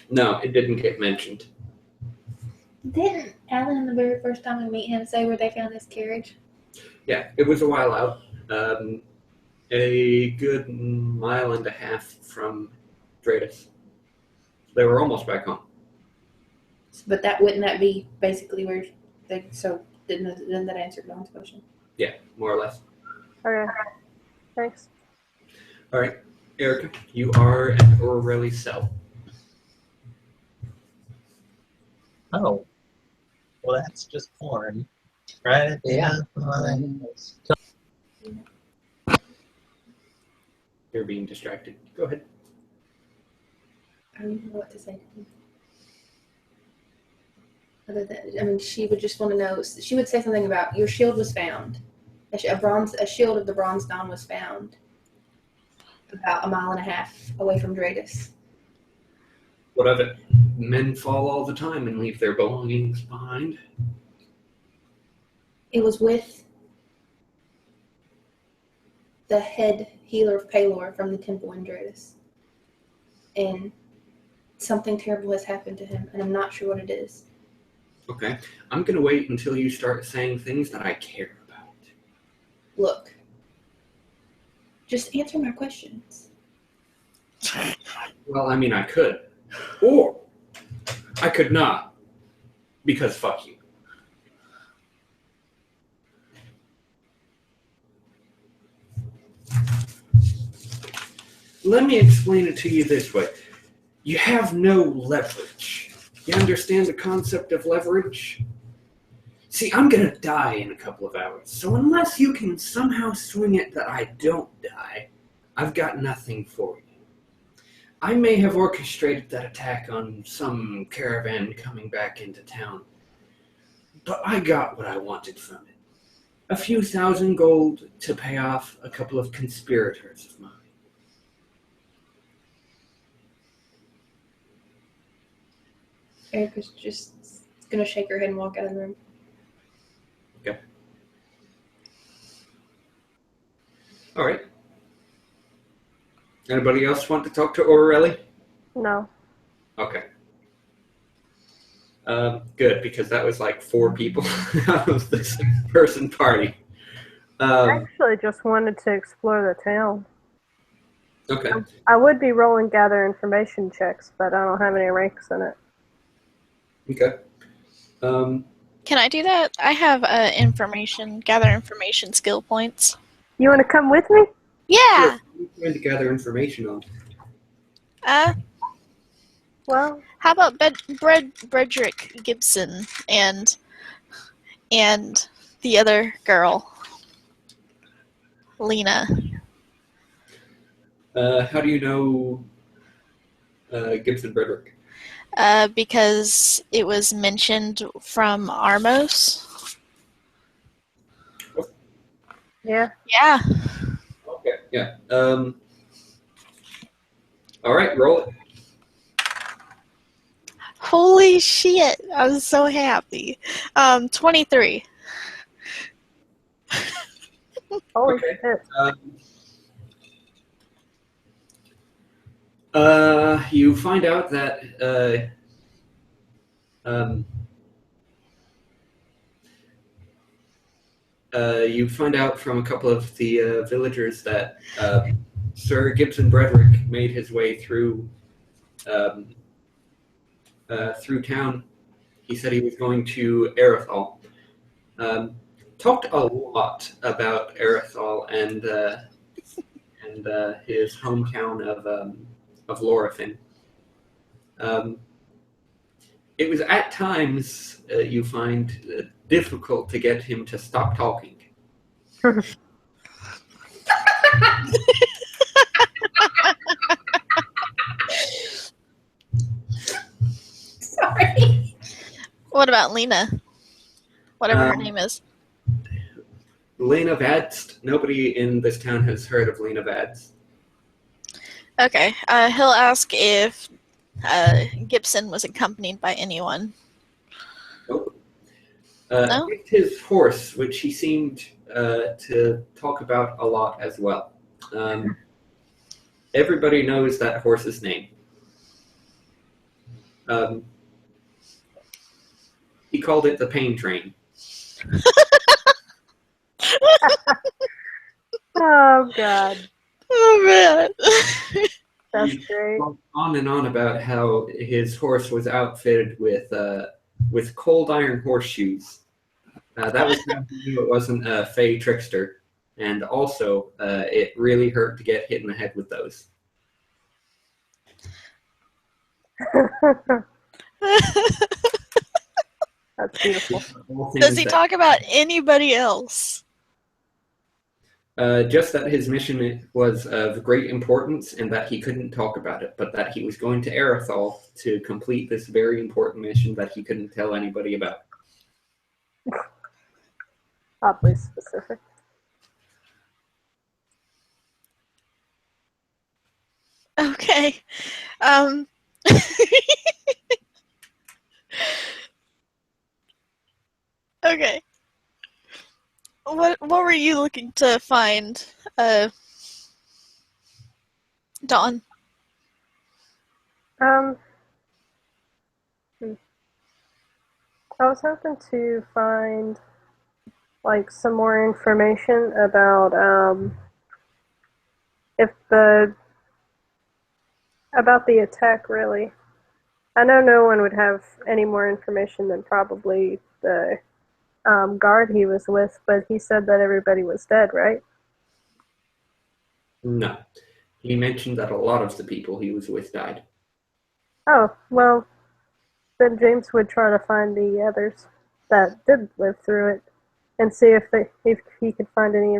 No, it didn't get mentioned. Didn't Alan, the very first time we meet him, say where they found his carriage? Yeah, it was a while out. A good mile and a half from Dratus. They were almost back home. But wouldn't that be basically where they? So didn't that answer Dawn's question? Yeah, more or less. Okay, thanks. All right, Erica, you are at Aureli's cell. Oh. Well, that's just porn. Right? Yeah. You're being distracted. Go ahead. I don't even know what to say to him. Other than, she would just want to know. She would say something about your shield was found. A shield of the Bronze Dawn was found about a mile and a half away from Dratus. What of it? Men fall all the time and leave their belongings behind. It was with the head healer of Palor from the temple in Dratus. And something terrible has happened to him, and I'm not sure what it is. Okay, I'm going to wait until you start saying things that I care about. Look, just answer my questions. Well, I mean, I could. Or I could not. Because fuck you. Let me explain it to you this way. You have no leverage. You understand the concept of leverage? See, I'm gonna die in a couple of hours, so unless you can somehow swing it that I don't die, I've got nothing for you. I may have orchestrated that attack on some caravan coming back into town, but I got what I wanted from it. A few thousand gold to pay off a couple of conspirators of mine. Erica's just gonna shake her head and walk out of the room. Okay. All right. Anybody else want to talk to Aureli? No. Okay. Good, because that was like 4 people out of the 6-person party. I actually just wanted to explore the town. Okay. I would be rolling gather information checks, but I don't have any ranks in it. Okay. Can I do that? I have gather information skill points. You want to come with me? Yeah. What are you trying to gather information on? Well, How about Bredrick Gibson and the other girl, Lena? How do you know Gibson Bredrick? Because it was mentioned from Armos. yeah. Yeah. Okay, yeah. All right, roll it. Holy shit! I was so happy. 23. Holy Okay. shit. You find out that you find out from a couple of the villagers that Sir Gibson Bredrick made his way through town. He said he was going to Erathol. Talked a lot about Erathol and his hometown of Lorifin. It was at times you find difficult to get him to stop talking. Sorry. What about Lena? Whatever her name is. Lena Vadst. Nobody in this town has heard of Lena Vadst. Okay. He'll ask if Gibson was accompanied by anyone. Nope. No? It's his horse, which he seemed to talk about a lot as well. Everybody knows that horse's name. He called it the pain train. Oh, God. Oh, man. That's He great. went on and on about how his horse was outfitted with cold iron horseshoes. That was how he knew it wasn't a fey trickster. And also, it really hurt to get hit in the head with those. That's beautiful. Does he talk about anybody else? Just that his mission was of great importance and that he couldn't talk about it, but that he was going to Erathol to complete this very important mission that he couldn't tell anybody about. Oddly specific. Okay. Okay. What were you looking to find, Dawn? I was hoping to find like some more information about about the attack, really. I know no one would have any more information than probably the guard he was with, but he said that everybody was dead, right? No. He mentioned that a lot of the people he was with died. Oh, well, then James would try to find the others that did live through it and see if he could find any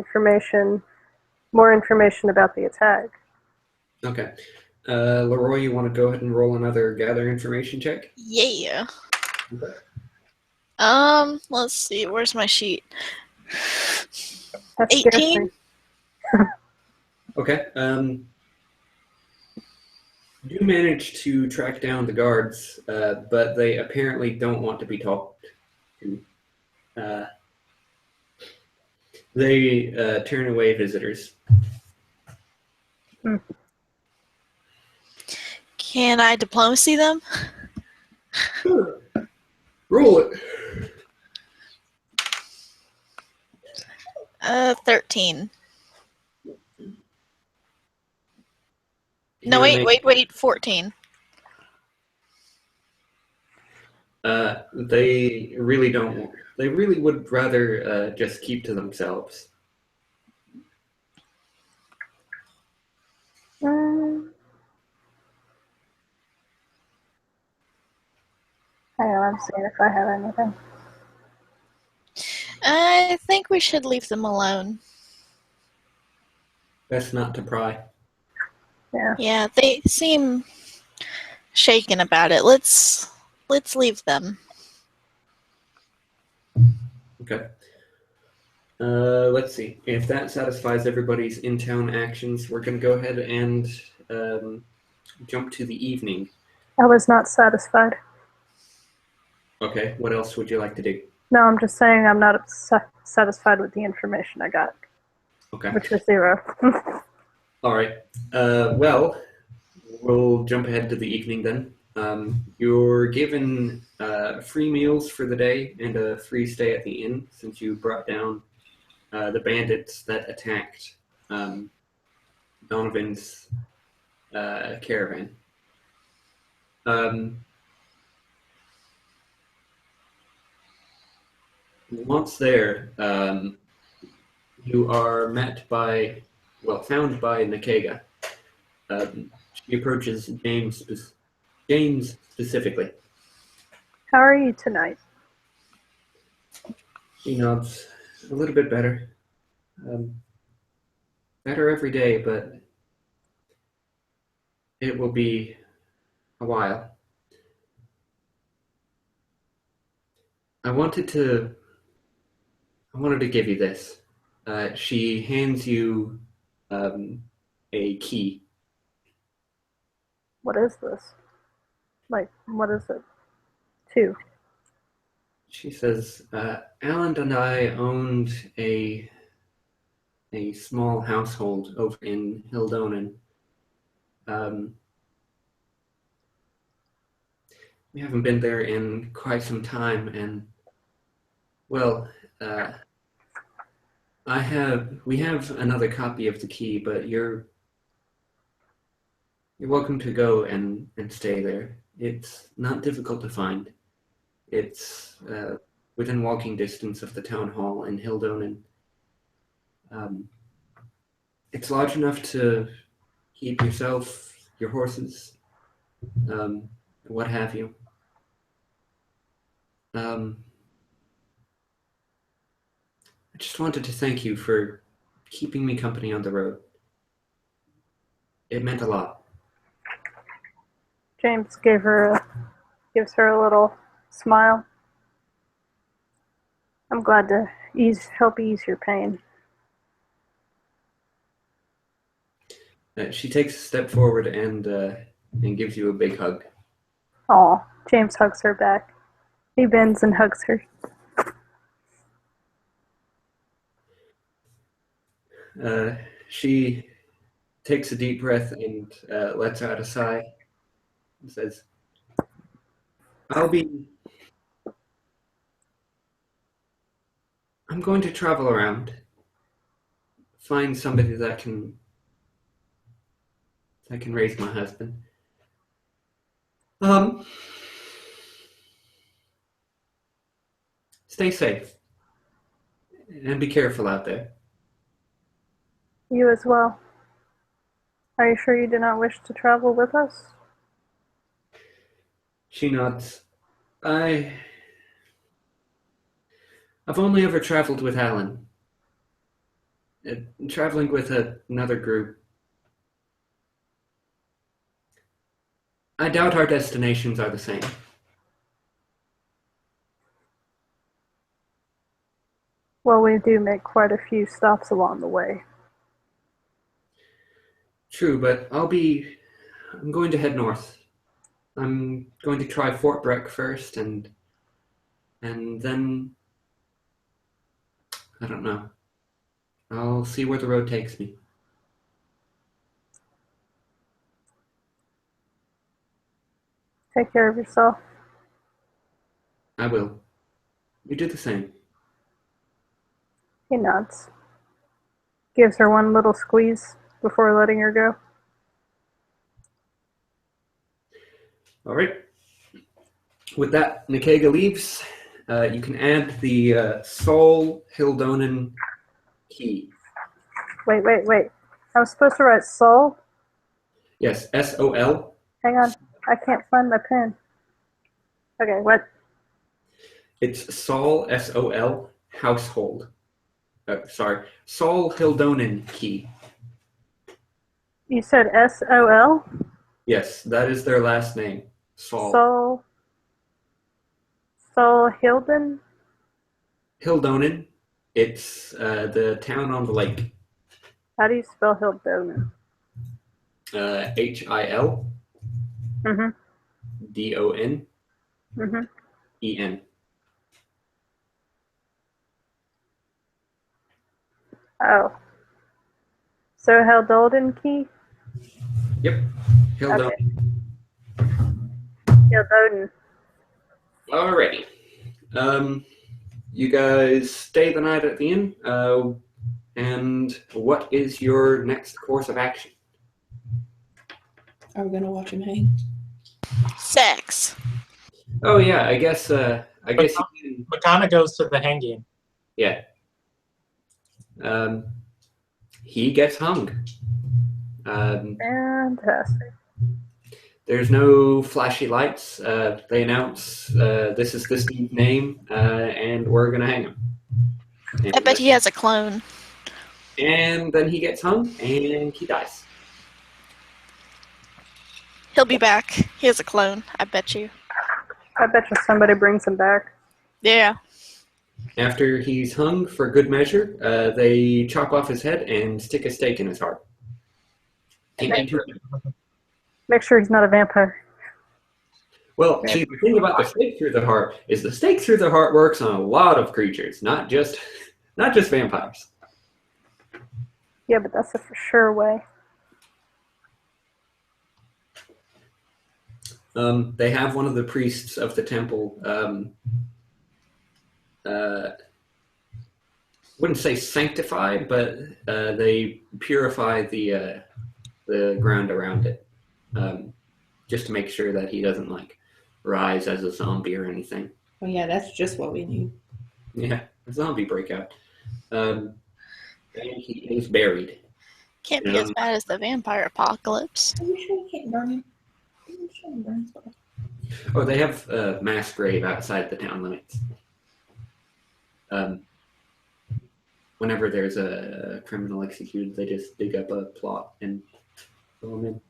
more information about the attack. Okay. Leroy, you want to go ahead and roll another gather information check? Yeah. Okay. Let's see. Where's my sheet? That scares 18. me. Okay. You manage to track down the guards, but they apparently don't want to be talked to. They turn away visitors. Can I diplomacy them? Roll it. 13. No, Here, wait, 14. They really don't. They really would rather just keep to themselves. Hang on, I'm seeing if I have anything. I think we should leave them alone. Best not to pry. Yeah. Yeah, they seem shaken about it. Let's leave them. Okay. Let's see. If that satisfies everybody's in-town actions, we're going to go ahead and jump to the evening. I was not satisfied. Okay. What else would you like to do? No, I'm just saying I'm not satisfied with the information I got, Okay. which was 0. All right. Well, we'll jump ahead to the evening then. You're given free meals for the day and a free stay at the inn since you brought down the bandits that attacked Donovan's caravan. Once there, you are found by Nakega. She approaches James specifically. How are you tonight? She nods. A little bit better. Better every day, but it will be a while. I wanted to give you this. She hands you a key. What is this? Like, what is it? 2. She says, Allan and I owned a small household over in Hildonen. We haven't been there in quite some time, and well, we have another copy of the key, but you're welcome to go and stay there. It's not difficult to find. It's within walking distance of the town hall in Hildonen. It's large enough to keep yourself, your horses, what have you. I just wanted to thank you for keeping me company on the road. It meant a lot. James gives her a little smile. I'm glad to help ease your pain. She takes a step forward and gives you a big hug. Aw, James hugs her back. He bends and hugs her. She takes a deep breath and lets out a sigh and says, I'm going to travel around, find somebody that can raise my husband. Stay safe and be careful out there. You as well. Are you sure you do not wish to travel with us? She nods. I've only ever traveled with Allan. Traveling with another group. I doubt our destinations are the same. Well, we do make quite a few stops along the way. True, but I'm going to head north. I'm going to try Fort Breck first, and then I don't know. I'll see where the road takes me. Take care of yourself. I will. You do the same. He nods. Gives her one little squeeze before letting her go. All right. With that, Nikega leaves. You can add the Sol Hildonen key. Wait. I'm supposed to write Sol? Yes, S-O-L. Hang on. I can't find my pen. Okay, what? It's Sol, S-O-L, household. Sol Hildonen key. You said S-O-L? Yes, that is their last name. Sol. Sol Hilden? Hildonen. It's the town on the lake. How do you spell Hildonen? H-I-L. Mm-hmm. D-O-N. Mm-hmm. E-N. Oh. So Hildoden key? Yep. Hildonen. Okay. Hildoden. Alrighty. You guys stay the night at the inn. And what is your next course of action? Are we gonna watch him hang? Sex. Oh yeah, I guess you can, Makana goes to the hanging. yeah. He gets hung. Fantastic. There's no flashy lights. They announce this is this dude's name, and we're gonna hang him. I bet he has a clone. And then he gets hung, and he dies. He'll be back. He has a clone, I bet you. I bet you somebody brings him back. Yeah. After he's hung for good measure, they chop off his head and stick a stake in his heart. Make sure he's not a vampire. Well, see, the thing about the stake through the heart is the stake through the heart works on a lot of creatures, not just vampires. Yeah, but that's a for sure way. They have one of the priests of the temple. Wouldn't say sanctify, but they purify the ground around it, just to make sure that he doesn't like rise as a zombie or anything. Oh yeah, that's just what we need. Yeah, a zombie breakout. And he is buried. Can't be as bad as the vampire apocalypse. Are you sure you can't burn him? Are you sure he burns well? Oh, they have a mass grave outside the town limits. Whenever there's a criminal executed, they just dig up a plot and throw them in.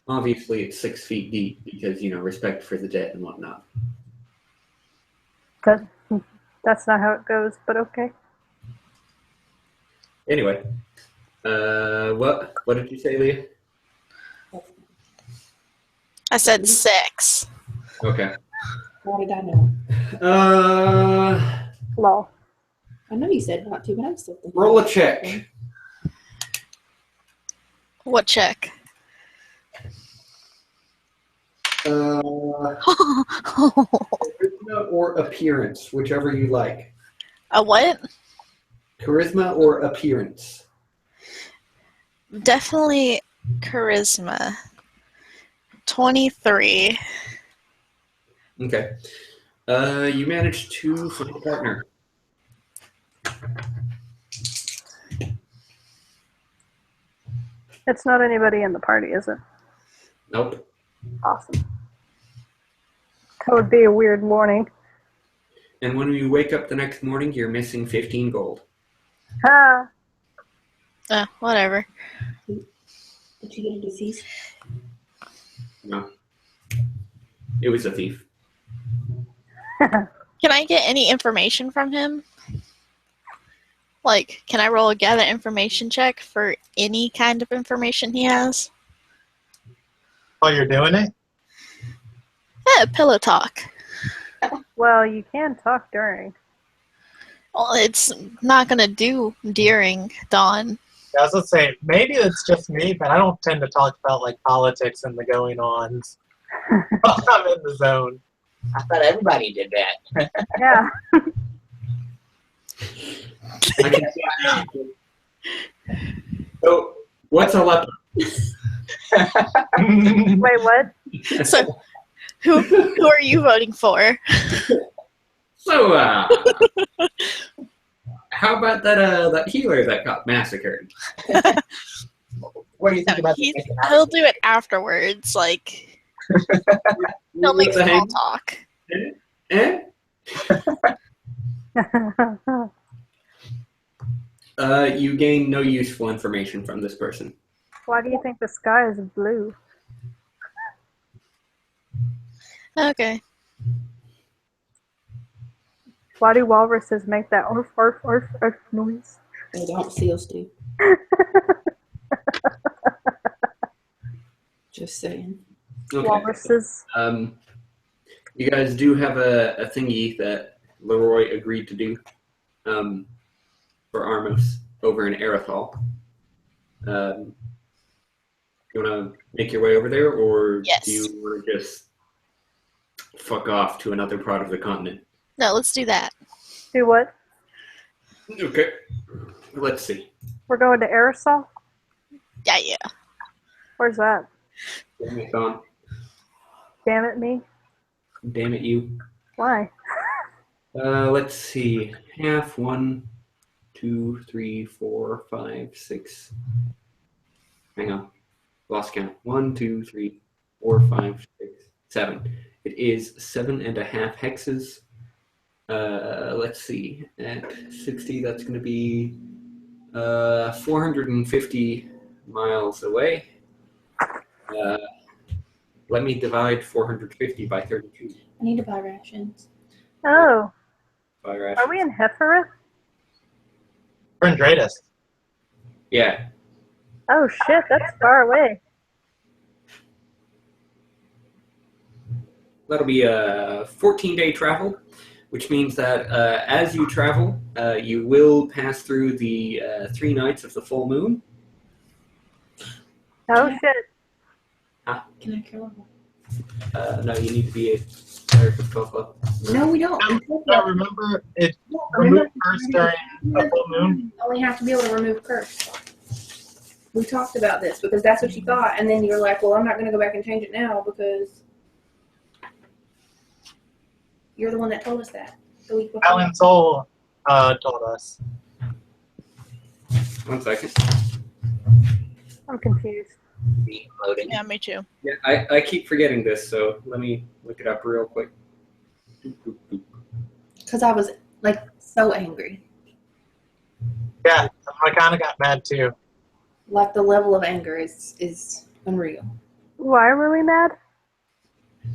Obviously, it's 6 feet deep because, respect for the dead and whatnot. That's not how it goes, but okay. Anyway, what did you say, Leah? I said sex. Okay. How did I know? Lol. I know you said not to, but I'm still thinking. Roll a check. What check? Charisma or appearance, whichever you like. A what? Charisma or appearance. Definitely charisma. 23. Okay. You managed to find a partner. It's not anybody in the party, is it? Nope. Awesome. That would be a weird morning. And when you wake up the next morning, you're missing 15 gold. Ha! Whatever. Did you get a disease? No. It was a thief. Can I get any information from him? Like, can I roll a gather information check for any kind of information he has? While you're doing it? Yeah, pillow talk. Well, you can talk during. Well, it's not going to do during dawn. I was going to say, maybe it's just me, but I don't tend to talk about, like, politics and the going-ons. I'm in the zone. I thought everybody did that. Yeah. I can see. So, what's a leper? Wait, what? So, who are you voting for? So, how about that healer that got massacred? What do you think No, about he'll do it afterwards. Like, he'll make What the small heck? talk. Eh? You gain no useful information from this person. Why do you think the sky is blue? Okay. Why do walruses make that orf, orf, orf, orf noise? They don't, seals do. Just saying. Okay. Walruses. You guys do have a thingy that Leroy agreed to do for Armos over in Erathol. You want to make your way over there, or Yes. do you want to just fuck off to another part of the continent? No, let's do that. Do what? Okay. Let's see. We're going to Aerosol? Yeah. Where's that? Damn it, Don. Damn it, me. Damn it, you. Why? Let's see. Half, 1, 2, 3, 4, 5, 6. Hang on. Lost count. 1, 2, 3, 4, 5, 6, 7. It is 7.5 hexes. Let's see. At 60, that's going to be 450 miles away. Let me divide 450 by 32. I need to buy rations. Oh, By rations. are we in Hefferith? We're in Dratus. Yeah. Oh shit, that's far away. That'll be a 14-day travel, which means that as you travel, you will pass through the 3 nights of the full moon. Oh shit. Can I kill him? No, you need to be a cleric of 12 level. No, we don't. I remember it removed curse during a full moon. You only have to be able to remove curse. We talked about this because that's what you thought, and then you're like, well, I'm not going to go back and change it now because you're the one that told us that the week before. Allan Sol told us. 1 second. I'm confused. Loading. Yeah, me too. Yeah, I keep forgetting this, so let me look it up real quick. Because I was like so angry. Yeah, I kind of got mad too. Like the level of anger is unreal. Why were we mad?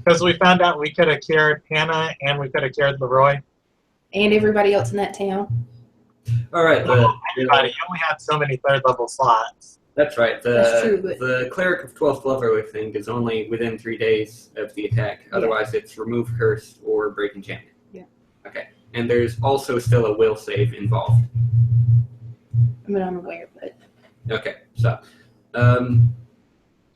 Because we found out we could have cured Hannah and we could have cured Leroy. And everybody else in that town. All right. Everybody, you only had so many 3rd level slots. That's right. That's true, but- The cleric of 12th level, I think, is only within 3 days of the attack. Otherwise, it's remove curse or break enchantment. Yeah. Okay. And there's also still a will save involved. I mean, I'm aware, but Okay. So, Well,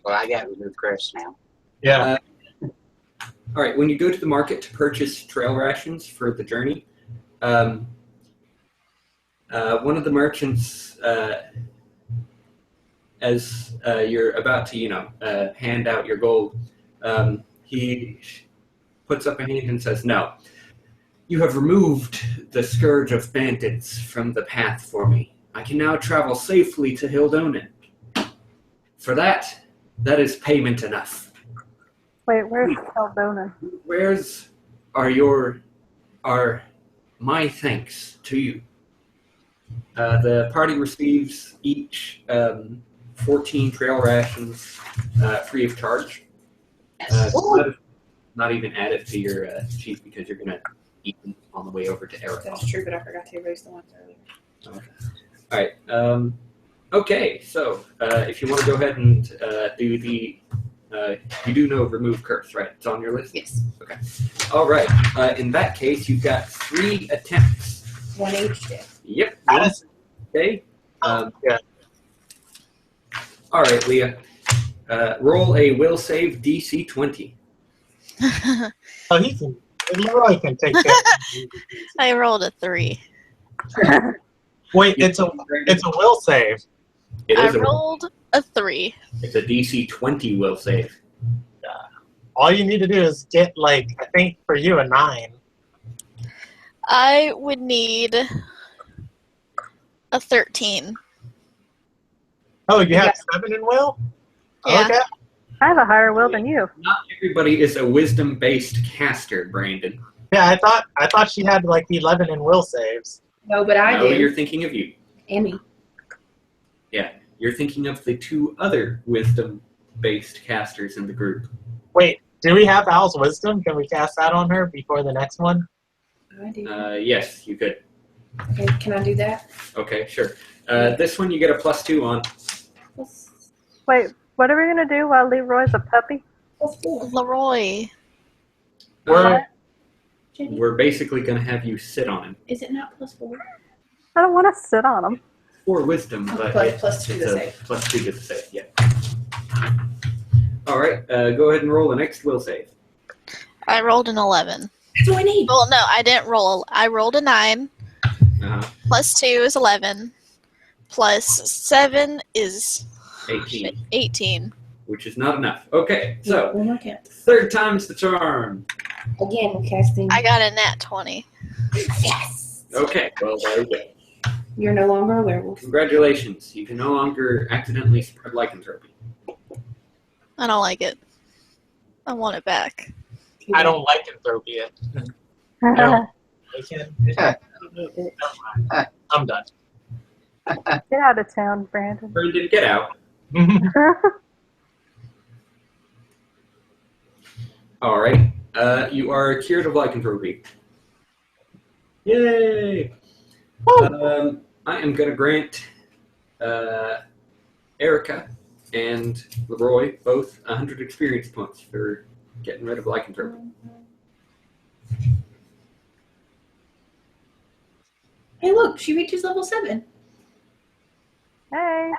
I got remove curse now. Yeah. all right. When you go to the market to purchase trail rations for the journey, one of the merchants, as you're about to, hand out your gold, he puts up a hand and says, "No, you have removed the scourge of bandits from the path for me. I can now travel safely to Hildonen. For that is payment enough. Wait, where's Heldona? Where's are my thanks to you?" The party receives each 14 trail rations free of charge. Not even added to your sheet because you're going to eat them on the way over to Erathol. that's true. But I forgot to erase the ones earlier. Okay. All right. Okay, so if you want to go ahead and do the, you do know remove curse, right? It's on your list? Yes. Okay. All right. In that case, you've got 3 attempts. 1 each day. Yep. Alice? Okay. Yeah. All right, Leah. Roll a will save DC 20. Oh, he can. Leroy can take care. I rolled a 3. Wait, it's a will save. It I is a, rolled a 3. it's a DC 20 will save. All you need to do is get I think for you a 9. I would need a 13. Oh, you have 7 in will? Yeah. Okay. I have a higher will than you. Not everybody is a wisdom-based caster, Brandon. Yeah, I thought she had 11 in will saves. No, but I No, do. you're thinking of you. And me. Yeah, you're thinking of the 2 other wisdom-based casters in the group. Wait, do we have Al's wisdom? Can we cast that on her before the next one? I do. Yes, you could. Okay, can I do that? Okay, sure. This one you get a +2 on. Wait, what are we gonna do while Leroy's a puppy? +4. Leroy. We're Jenny, We're basically going to have you sit on him. is it not +4? I don't want to sit on him. 4 wisdom, but Plus 2 it's to a save. +2 to the save, yeah. All right, go ahead and roll the next will save. I rolled an 11. That's what I need. Well, no, I didn't roll. I rolled a 9. Uh-huh. Plus 2 is 11. Plus 7 is 18, 18. which is not enough. Okay, so One more count. 3rd time's the charm. Again, we're casting. I got a nat 20. Yes! Okay, well, there you go. You're no longer a werewolf. Congratulations. You can no longer accidentally spread lycanthropy. I don't like it. I want it back. I don't like Entropia. No. I can. I'm done. Get out of town, Brandon. Brendan, get out. All right. You are cured of lycanthropy. Yay! I am going to grant Erica and Leroy both 100 experience points for getting rid of lycanthropy. Hey, look, she reaches level 7. Hey.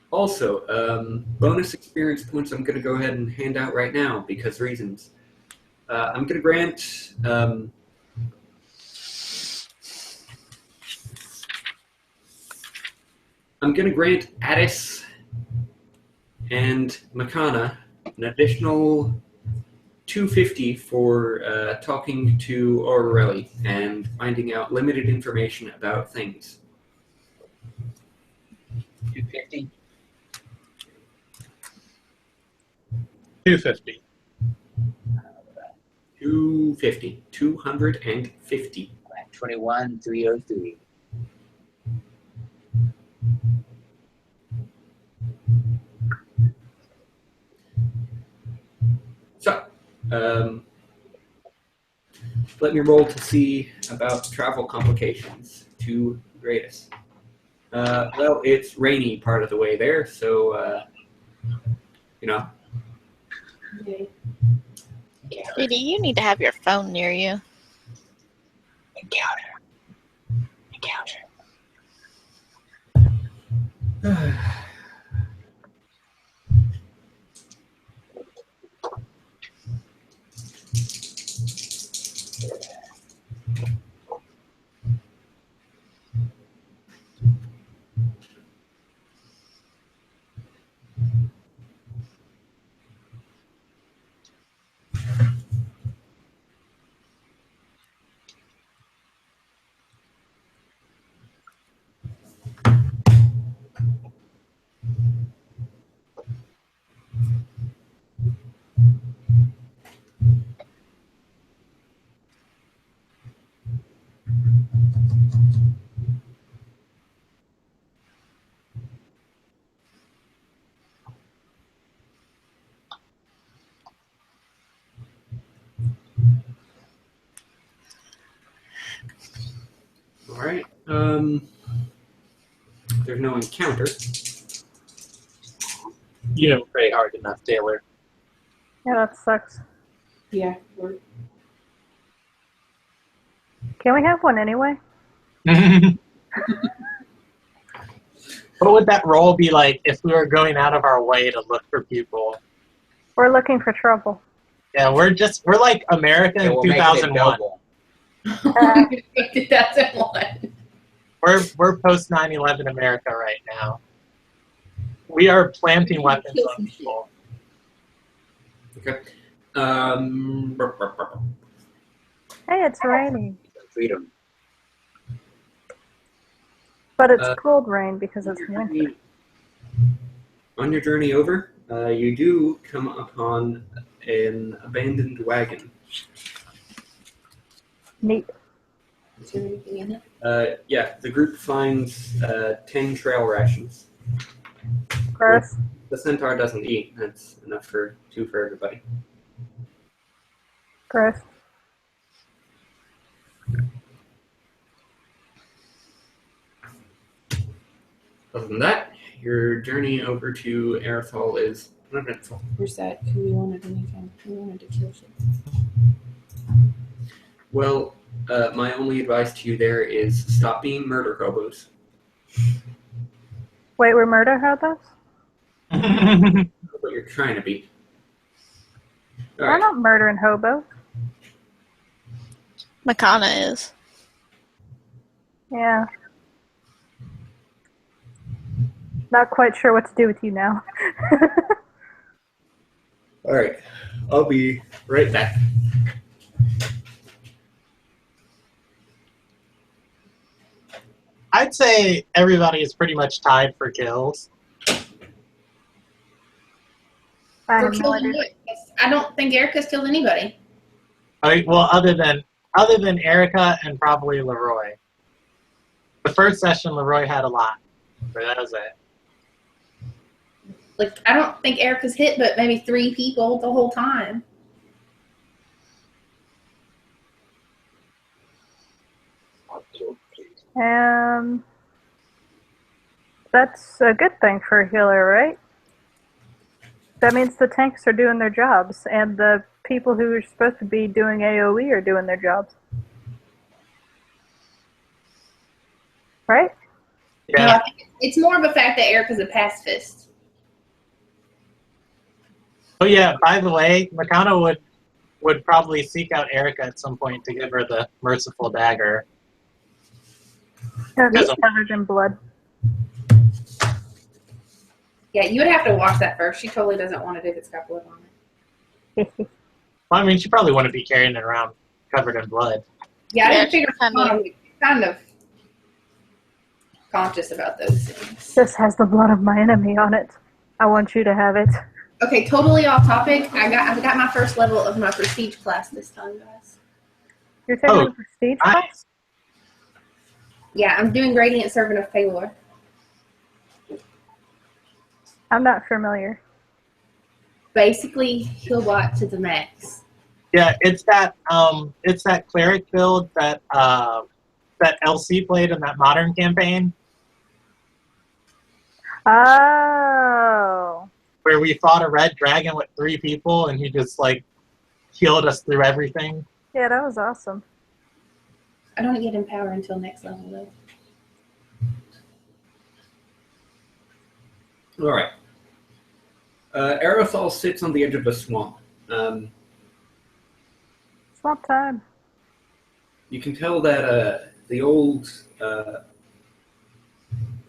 Also, bonus experience points I'm going to go ahead and hand out right now because reasons. I'm going to grant Addis and Makana an additional 250 for talking to Aureli and finding out limited information about things. 250. 250. 250. 250. 21,303. So, let me roll to see about travel complications to Greatest. Well, it's rainy part of the way there, so, you know. Okay. Sweetie, you need to have your phone near you. Encounter. All right. There's no encounter. You didn't pray hard enough, Taylor. Yeah, that sucks. Yeah, we're Can we have one anyway? What would that role be like if we were going out of our way to look for people? We're looking for trouble. Yeah, we're like America in we'll make it a 2001. double. 2001. We're post 9/11 America right now. We are planting weapons on people. Okay. Hey, it's raining. Freedom. But it's cold rain because it's winter. On your journey over, you do come upon an abandoned wagon. Neat. Is there anything in it? Yeah, the group finds 10 trail rations. Gross. The centaur doesn't eat. That's enough for 2 for everybody. Gross. Other than that, your journey over to Erathol is uneventful. Where's that? Who we wanted anything? We wanted to kill shit. Well, my only advice to you there is stop being murder hobos. Wait, we're murder hobos? What you're trying to be. All We're right. not murdering hobos. Makana is. Yeah. Not quite sure what to do with you now. All right. I'll be right back. I'd say everybody is pretty much tied for kills. I For have no killing idea. what? I don't think Erica's killed anybody. Well, other than Erica and probably Leroy. The first session, Leroy had a lot, but that was it. Like, I don't think Erica's hit but maybe 3 people the whole time. That's a good thing for a healer, right? That means the tanks are doing their jobs, and the people who are supposed to be doing AoE are doing their jobs. Right? No, Yeah. I think it's more of a fact that Erica's a pacifist. Oh yeah. By the way, Makana would probably seek out Erica at some point to give her the merciful dagger. Because Yes. it's covered in blood. Yeah, you would have to watch that first. She totally doesn't want it if it's got blood on it. Well, I mean, she probably wouldn't be carrying it around covered in blood. Yeah, I Yeah, didn't figure kind of. kind of conscious about those things. This has the blood of my enemy on it. I want you to have it. Okay, totally off topic. I got my first level of my prestige class this time, guys. You're taking Oh, a prestige class? Nice. Yeah, I'm doing Gradient Servant of Palor. I'm not familiar. Basically, Healbot to the max. Yeah, it's that cleric build that LC played in that modern campaign Oh. where we fought a red dragon with 3 people and he just like healed us through everything. Yeah, that was awesome. I don't get Empower until next level, though. All right. Erathol sits on the edge of a swamp. Swamp time. You can tell that the old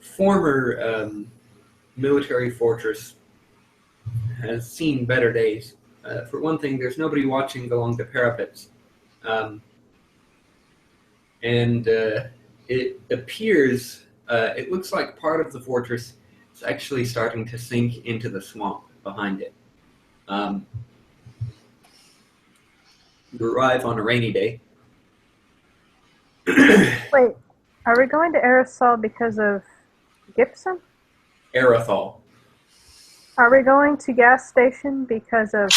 former military fortress has seen better days. For one thing, there's nobody watching along the parapets. And it appears, it looks like part of the fortress is actually starting to sink into the swamp behind it. You arrive on a rainy day. Wait, are we going to Aerosol because of Gibson? Erathol. Are we going to gas station because of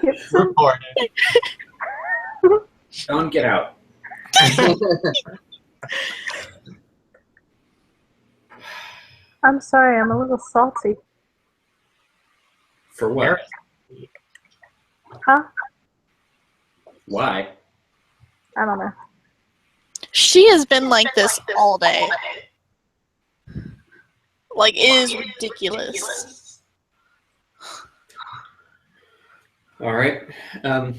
Gibson? Reported. Sean, get out. I'm sorry, I'm a little salty. For what? Huh? Why? I don't know. She has been like this all day. Like, it is ridiculous. All right. I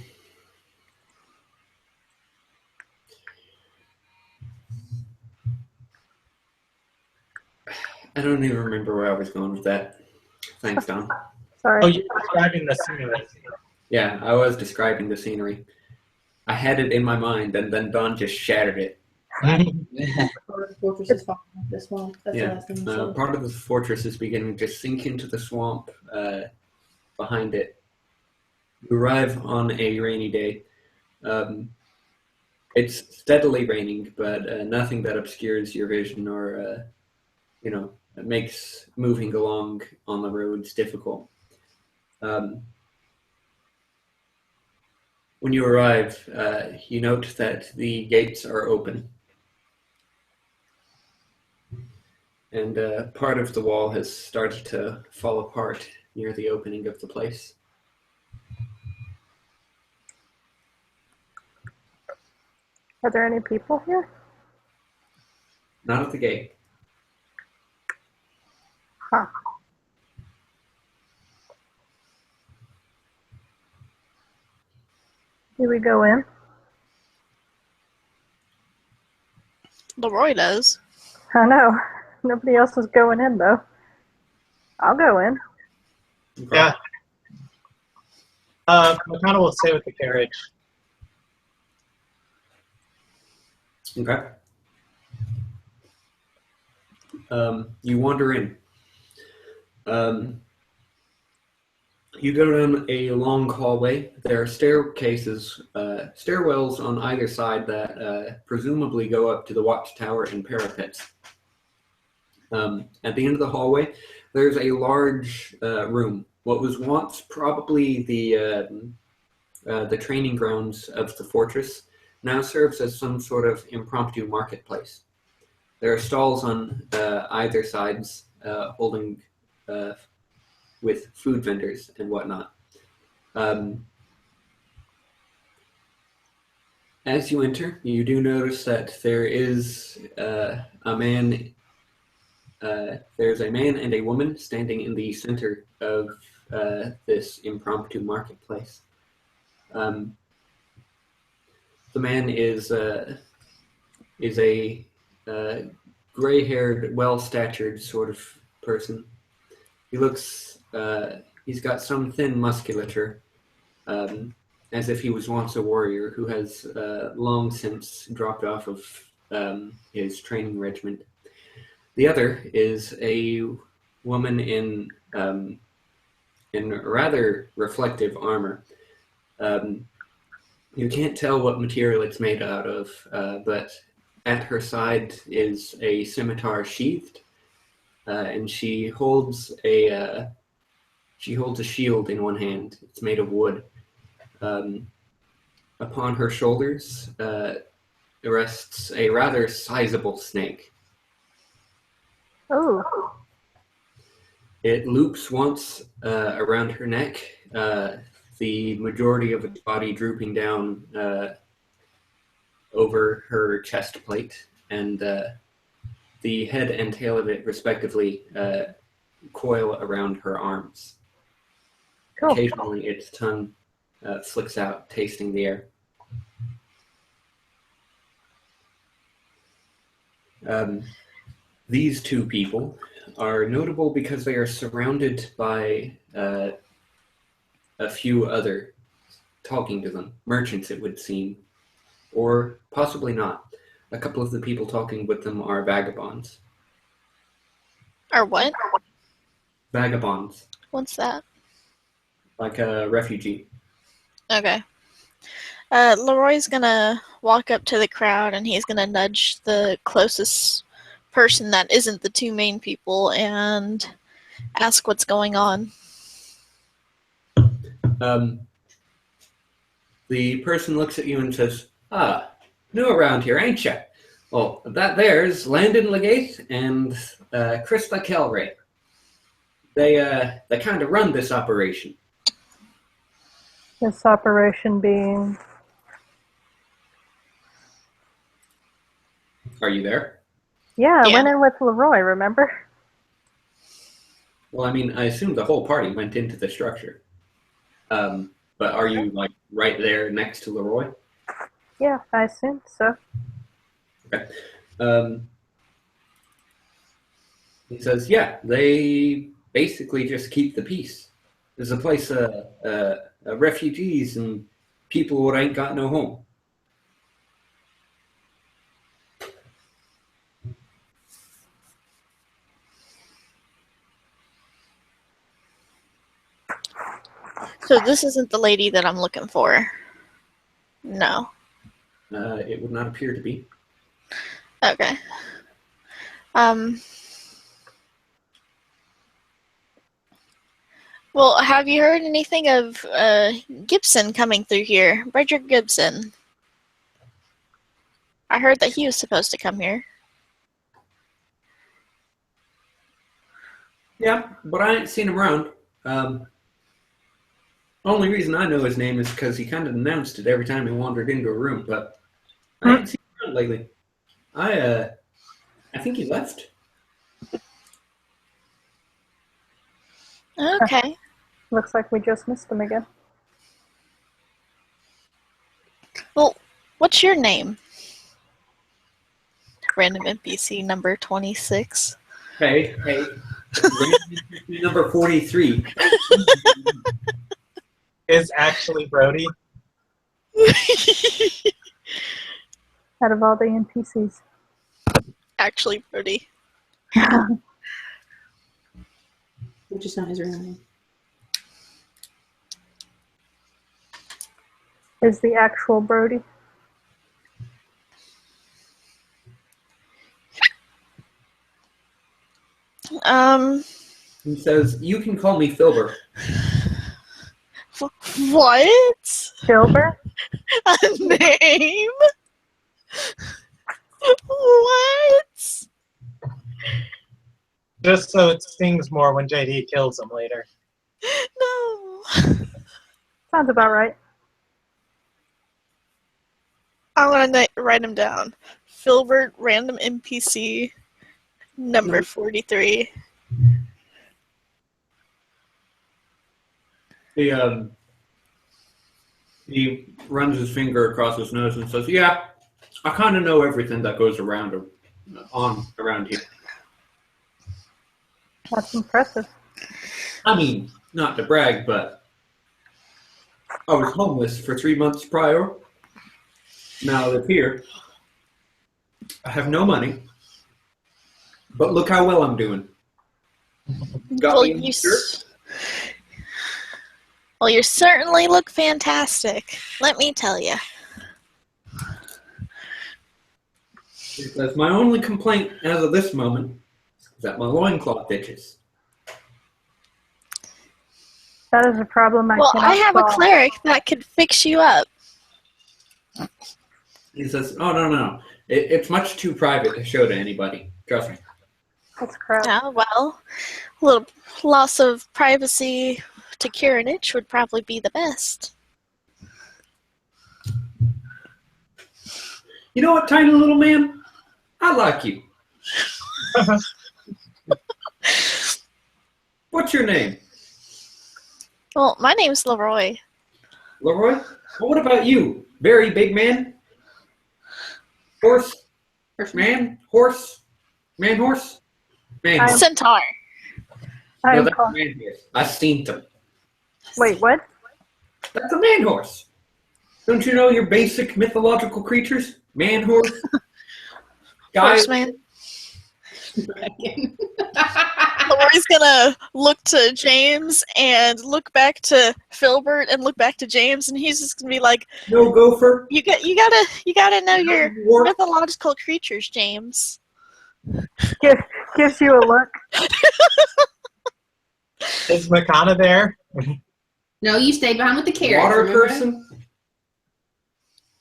don't even remember where I was going with that. Thanks, Don. Sorry. Oh, you're describing the scenery. Yeah, I was describing the scenery. I had it in my mind, and then Don just shattered it. Or the fortress is falling into the swamp. That's the Yeah, last thing you said. part of the fortress is beginning to sink into the swamp behind it. You arrive on a rainy day. It's steadily raining, but nothing that obscures your vision or, it makes moving along on the roads difficult. When you arrive, you note that the gates are open. And part of the wall has started to fall apart near the opening of the place. Are there any people here? Not at the gate. Huh. Do we go in? Leroy does. I know. Nobody else is going in, though. I'll go in. Okay. Yeah. McConnell will stay with the carriage. Okay. You wander in. You go down a long hallway. There are staircases, stairwells on either side that presumably go up to the watchtower and parapets. At the end of the hallway, there's a large room. What was once probably the training grounds of the fortress now serves as some sort of impromptu marketplace. There are stalls on either sides holding with food vendors and whatnot. As you enter, you do notice that there is a man. There's a man and a woman standing in the center of this impromptu marketplace. The man is a gray-haired, well-statured sort of person. He looks. He's got some thin musculature, as if he was once a warrior who has long since dropped off of his training regiment. The other is a woman in rather reflective armor. You can't tell what material it's made out of, but at her side is a scimitar sheathed, and she holds a shield in one hand. It's made of wood. Upon her shoulders rests a rather sizable snake. Oh. It loops once around her neck, the majority of its body drooping down over her chest plate, and the head and tail of it, respectively, coil around her arms. Cool. Occasionally, its tongue flicks out, tasting the air. These two people are notable because they are surrounded by a few other talking to them, merchants it would seem, or possibly not. A couple of the people talking with them are vagabonds. Or what? Vagabonds, What's that? like a refugee. Okay. Leroy's gonna walk up to the crowd and he's gonna nudge the closest person that isn't the two main people and ask what's going on. The person looks at you and says, new around here, ain't ya? Well, that there's Landon Legate and Krista Kelray. They kind of run this operation. This operation being... Are you there? Yeah, I Yeah. went in with Leroy, remember? Well, I mean, I assume the whole party went into the structure. But are you like right there next to Leroy? Yeah, I assume so. Okay. He says, yeah, they basically just keep the peace. There's a place refugees and people who ain't got no home. So this isn't the lady that I'm looking for. No. It would not appear to be. Okay. Well, have you heard anything of Gibson coming through here? Frederick Gibson. I heard that he was supposed to come here. Yeah, but I ain't seen him around. Only reason I know his name is because he kind of announced it every time he wandered into a room, but I haven't seen him around lately. I think he left. Okay. Looks like we just missed him again. Well, what's your name? Random NPC number 26. Hey. Number 43. Is actually Brody. Out of all the NPCs. Actually, Brody. Which is not his real name. Is the actual Brody? He says, you can call me Filbert. What? Silver? A name? What? Just so it stings more when JD kills him later. No. Sounds about right. I'm gonna write him down. Filbert, random NPC, number 43. He runs his finger across his nose and says, yeah, I kind of know everything that goes around here. That's impressive. I mean, not to brag, but I was homeless for 3 months prior. Now I live here. I have no money, but look how well I'm doing. Got Well, me a new shirt. Well, you certainly look fantastic. Let me tell you. That's my only complaint as of this moment, is that my loincloth itches. That is a problem I Well, cannot I have solve. a cleric that could fix you up. He says, oh, no. It's much too private to show to anybody. Trust me. That's crap. Yeah, well, a little loss of privacy to cure an itch would probably be the best. You know what, tiny little man? I like you. What's your name? Well, my name's Leroy. Leroy? Well, what about you? Very big man? Horse? Man? Horse? Man horse? Man horse. Centaur. I No, am that's a called. man horse. I seen them. Wait, what? That's a man horse. Don't you know your basic mythological creatures? Man horse? Guy? Horseman. Leroy's gonna look to James and look back to Filbert and look back to James, and he's just gonna be like, No gopher? "You gotta know your Wart? mythological creatures, James." Gives you a look. Is Makana there? No, you stayed behind with the carrots. Water remember? person?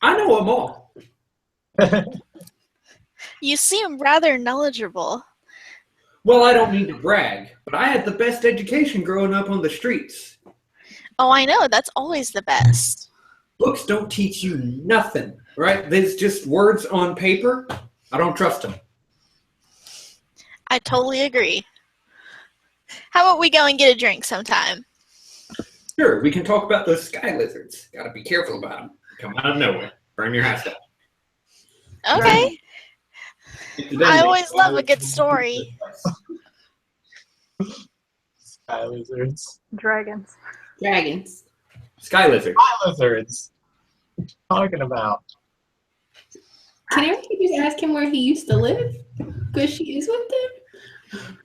I know them all. You seem rather knowledgeable. Well, I don't mean to brag, but I had the best education growing up on the streets. Oh, I know. That's always the best. Books don't teach you nothing, right? There's just words on paper. I don't trust them. I totally agree. How about we go and get a drink sometime? Sure, we can talk about those sky lizards. Gotta be careful about them. Come out of nowhere. Burn your house down. Okay. Incidentally, I always love a good story. Sky lizards. Dragons. Dragons. Sky lizard. Sky lizards. What are you talking about? Can everybody just ask him where he used to live? Because she is with them.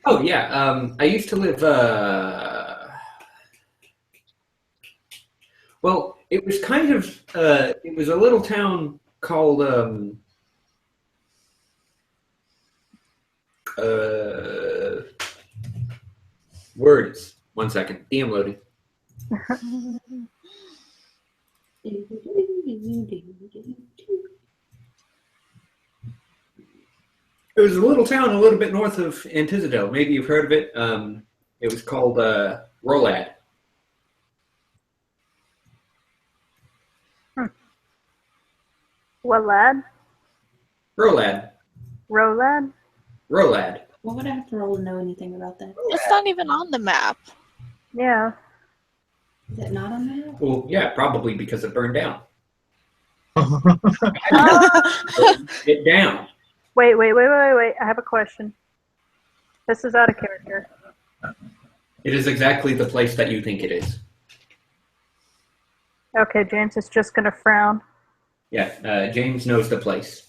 Oh yeah, I used to live. Well, it was kind of. It was a little town called. Words. 1 second. DM loading. It was a little town a little bit north of Antizadel. Maybe you've heard of it. It was called Rolad. What lad? Rolad. Rolad? Rolad. What would I have to roll to know anything about that? It's not even on the map. Yeah. Is it not on that? Well, yeah, probably because it burned down. It down. Wait. I have a question. This is out of character. It is exactly the place that you think it is. Okay, James is just going to frown. Yeah, James knows the place.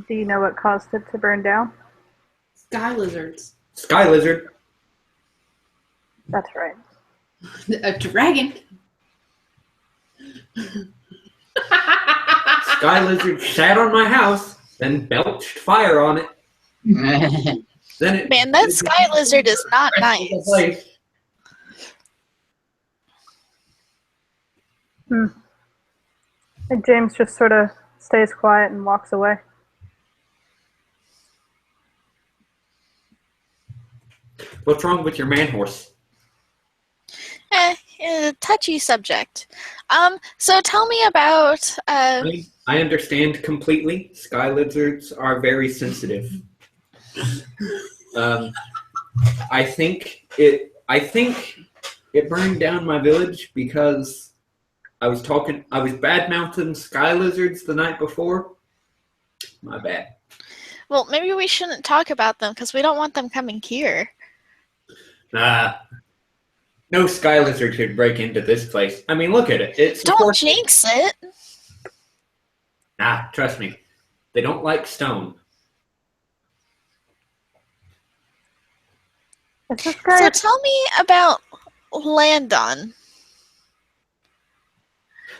Do you know what caused it to burn down? Sky lizards. Sky lizard. That's right. A dragon. Sky lizard sat on my house, then belched fire on it. Then it. Man, that sky lizard is not nice. And James just sort of stays quiet and walks away. What's wrong with your man horse? Touchy subject. So tell me about. I understand completely. Sky lizards are very sensitive. I think it burned down my village because I was bad mouthing sky lizards the night before. My bad. Well, maybe we shouldn't talk about them because we don't want them coming here. No sky lizard could break into this place. I mean, look at it. It's Don't jinx it. Nah, trust me. They don't like stone. Is this guy? So tell me about Landon.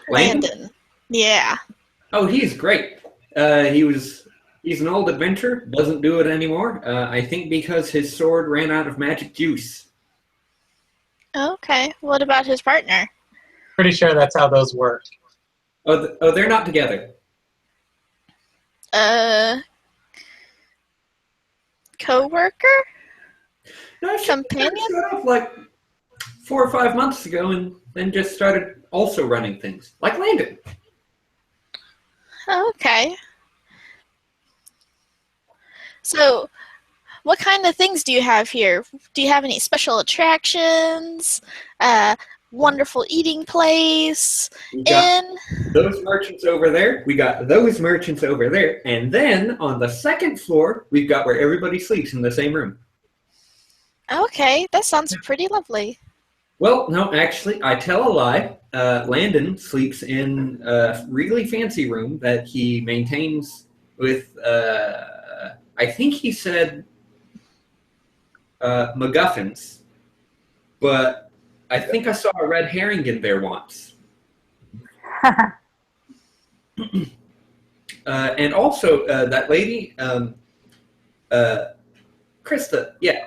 Landon. Yeah. Oh, he's great. He's an old adventurer. Doesn't do it anymore. I think because his sword ran out of magic juice. Okay. What about his partner? Pretty sure that's how those work. Oh, they're not together. Co-worker? No, she Companion? started off like 4 or 5 months ago, and then just started also running things like Landon. Okay. So, what kind of things do you have here? Do you have any special attractions? Wonderful eating place? We got Inn? those merchants over there. We got those merchants over there, and then on the second floor, we've got where everybody sleeps in the same room. Okay, that sounds pretty lovely. Well, no, actually, I tell a lie. Landon sleeps in a really fancy room that he maintains with, I think he said MacGuffins, but I think I saw a red herring in there once. And also, that lady, Krista, yeah,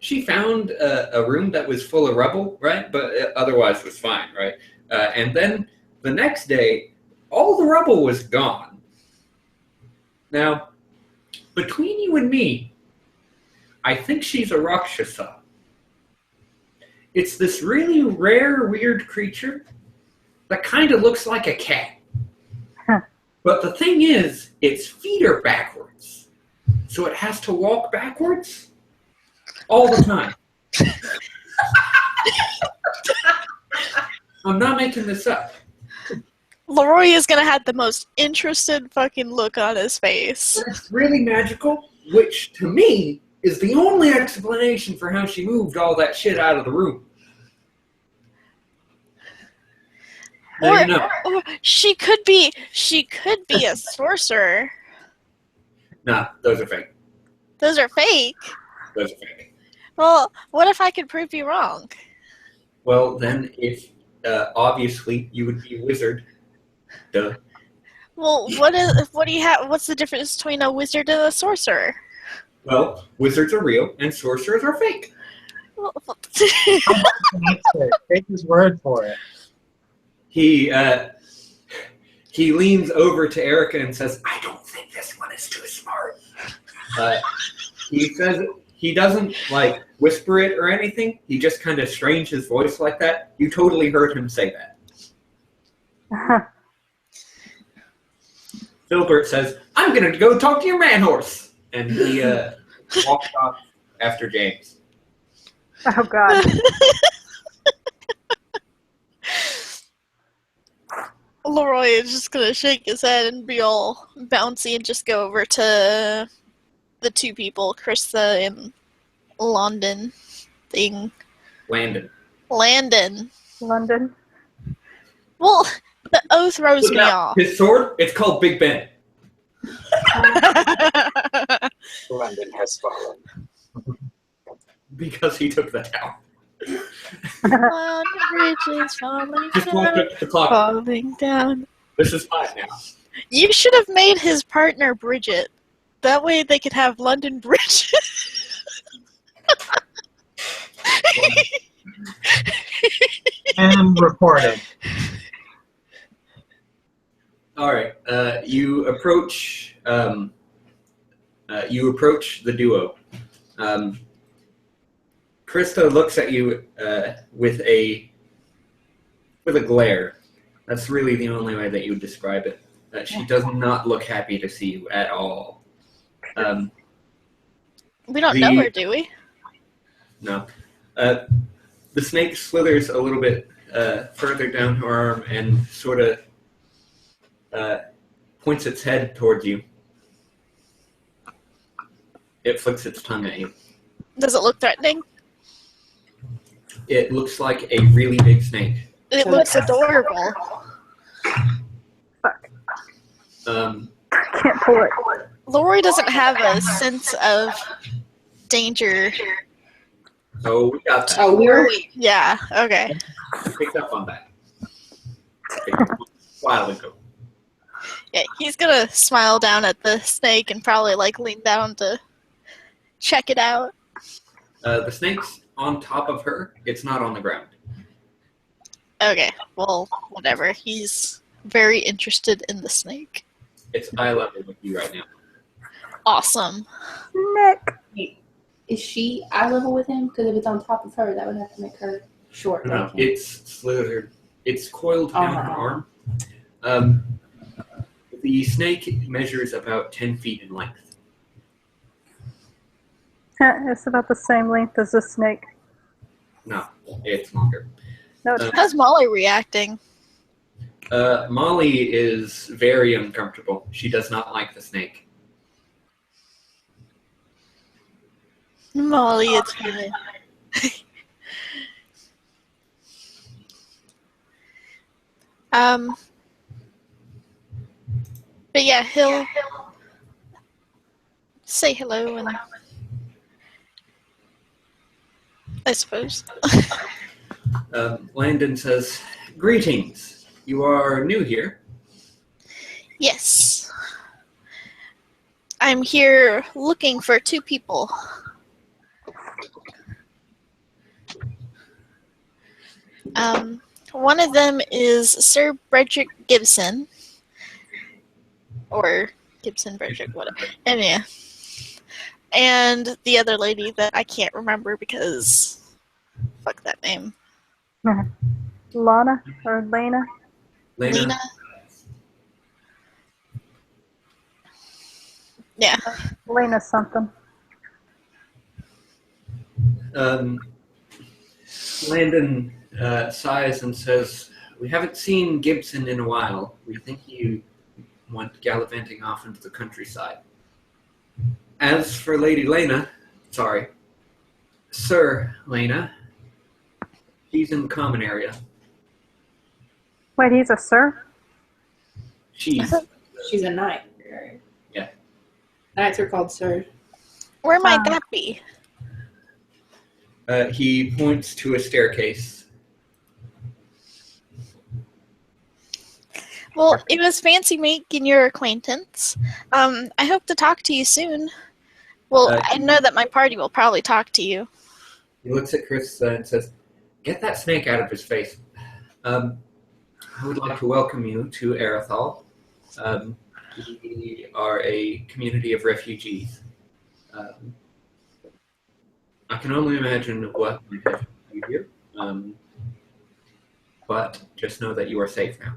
she found a room that was full of rubble, right? But otherwise was fine, right? And then the next day, all the rubble was gone. Now, between you and me, I think she's a Rakshasa. It's this really rare, weird creature that kind of looks like a cat. Huh. But the thing is, its feet are backwards. So it has to walk backwards all the time. I'm not making this up. Leroy is gonna have the most interested fucking look on his face. It's really magical, which to me is the only explanation for how she moved all that shit out of the room. Now you know. Or she could be a sorcerer. Nah, those are fake. Those are fake. Those are fake. Well, what if I could prove you wrong? Well, then, if obviously you would be a wizard. Duh. Well, what do you have? What's the difference between a wizard and a sorcerer? Well, wizards are real and sorcerers are fake. Well, Take his word for it. He leans over to Erica and says, "I don't think this one is too smart." He says he doesn't like whisper it or anything. He just kind of strains his voice like that. You totally heard him say that. Filbert says, "I'm gonna go talk to your man horse," and he walks off after James. Oh God. Leroy is just gonna shake his head and be all bouncy and just go over to the two people, Krista and London thing. Landon. Landon. London. Well, the O throws Look me out. off. His sword, it's called Big Ben. London has fallen. Because he took the town. On the bridges falling Just walked down, up to the clock. falling down. This is 5 now. You should have made his partner Bridget. That way they could have London Bridget. And reported. All right. You approach the duo. Krista looks at you with a glare. That's really the only way that you would describe it. She does not look happy to see you at all. We don't know her, do we? No. The snake slithers a little bit further down her arm and sort of points its head towards you. It flicks its tongue at you. Does it look threatening? It looks like a really big snake. It looks adorable. Fuck. Um, Can't pull it. Leroy doesn't have a sense of danger. so we got that. Oh, we're Yeah, okay. I picked up on that. A while ago. Yeah, he's gonna smile down at the snake and probably like lean down to check it out. The snake's on top of her. It's not on the ground. Okay, well, whatever. He's very interested in the snake. It's eye level with you right now. Awesome. Nick. Is she eye level with him? Because if it's on top of her, that would have to make her short. No, like him. it's slithered. It's coiled down her arm. The snake measures about 10 feet in length. It's about the same length as a snake. No, it's longer. No, it's How's Molly reacting? Molly is very uncomfortable. She does not like the snake. Molly, it's fine. But yeah, he'll say hello and I suppose. Landon says, "Greetings. You are new here." Yes. I'm here looking for two people. One of them is Sir Bredrick Gibson. Or Gibson Bredrick, whatever. And yeah. And the other lady that I can't remember because fuck that name. Lana or Lena. Lena. Yeah. Lena something. Landon sighs and says, "We haven't seen Gibson in a while. We think you went gallivanting off into the countryside. As for Lady Lena, sorry, Sir Lena, she's in the common area. Wait, he's a sir? She's She's a knight. Yeah. Knights are called sir. Where might that be? He points to a staircase. Well, it was fancy making your acquaintance. I hope to talk to you soon. Well, I know that my party will probably talk to you. He looks at Chris and says, "Get that snake out of his face. I would like to welcome you to Erathol. We are a community of refugees. I can only imagine what might have you here, but just know that you are safe now."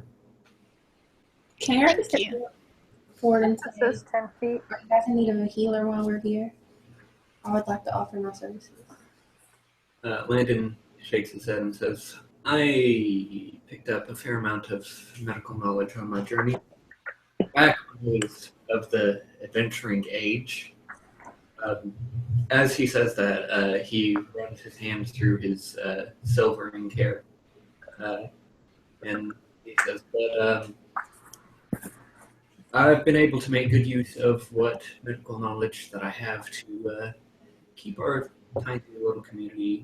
Can Eric Thank step you. forward and It say, says 10 feet. are you guys in need of a healer while we're here? I would like to offer my services. Landon shakes his head and says, "I picked up a fair amount of medical knowledge on my journey. Back when I was of the adventuring age." As he says that, he runs his hands through his silvering hair. And he says, "But I've been able to make good use of what medical knowledge that I have to keep our tiny little community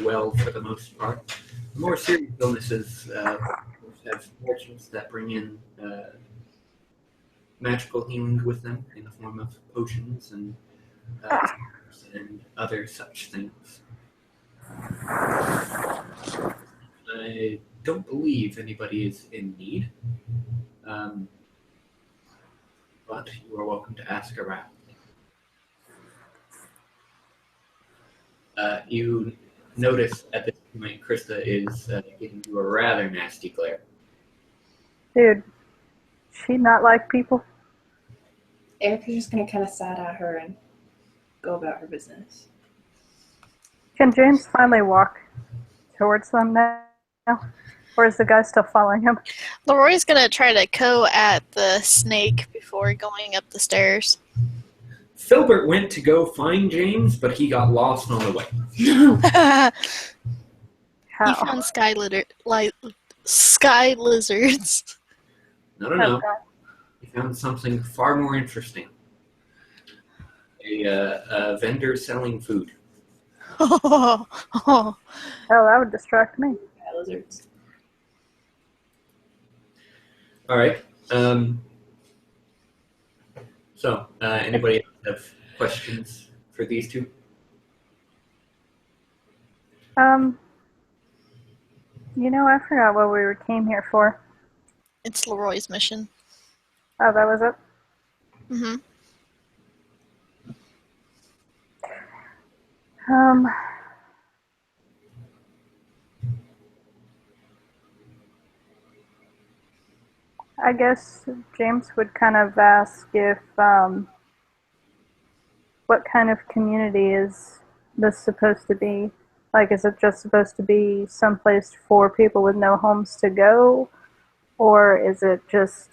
well for the most part. The more serious illnesses have fortunes that bring in magical healing with them in the form of potions and other such things. I don't believe anybody is in need, but you are welcome to ask around." You notice at this point Krista is giving you a rather nasty glare. Dude, she not like people? Erica's just going to kind of side-eye her and go about her business. Can James finally walk towards them now? Or is the guy still following him? Leroy's gonna try to at the snake before going up the stairs. Filbert went to go find James, but he got lost on the way. He How? found sky lizards. No. He found something far more interesting. A vendor selling food. Oh, Oh, that would distract me. Lizards. All right. So, anybody else have questions for these two? I forgot what we came here for. it's Leroy's mission. Oh, that was it? Mm-hmm. I guess James would kind of ask if, what kind of community is this supposed to be? Like, is it just supposed to be someplace for people with no homes to go? Or is it just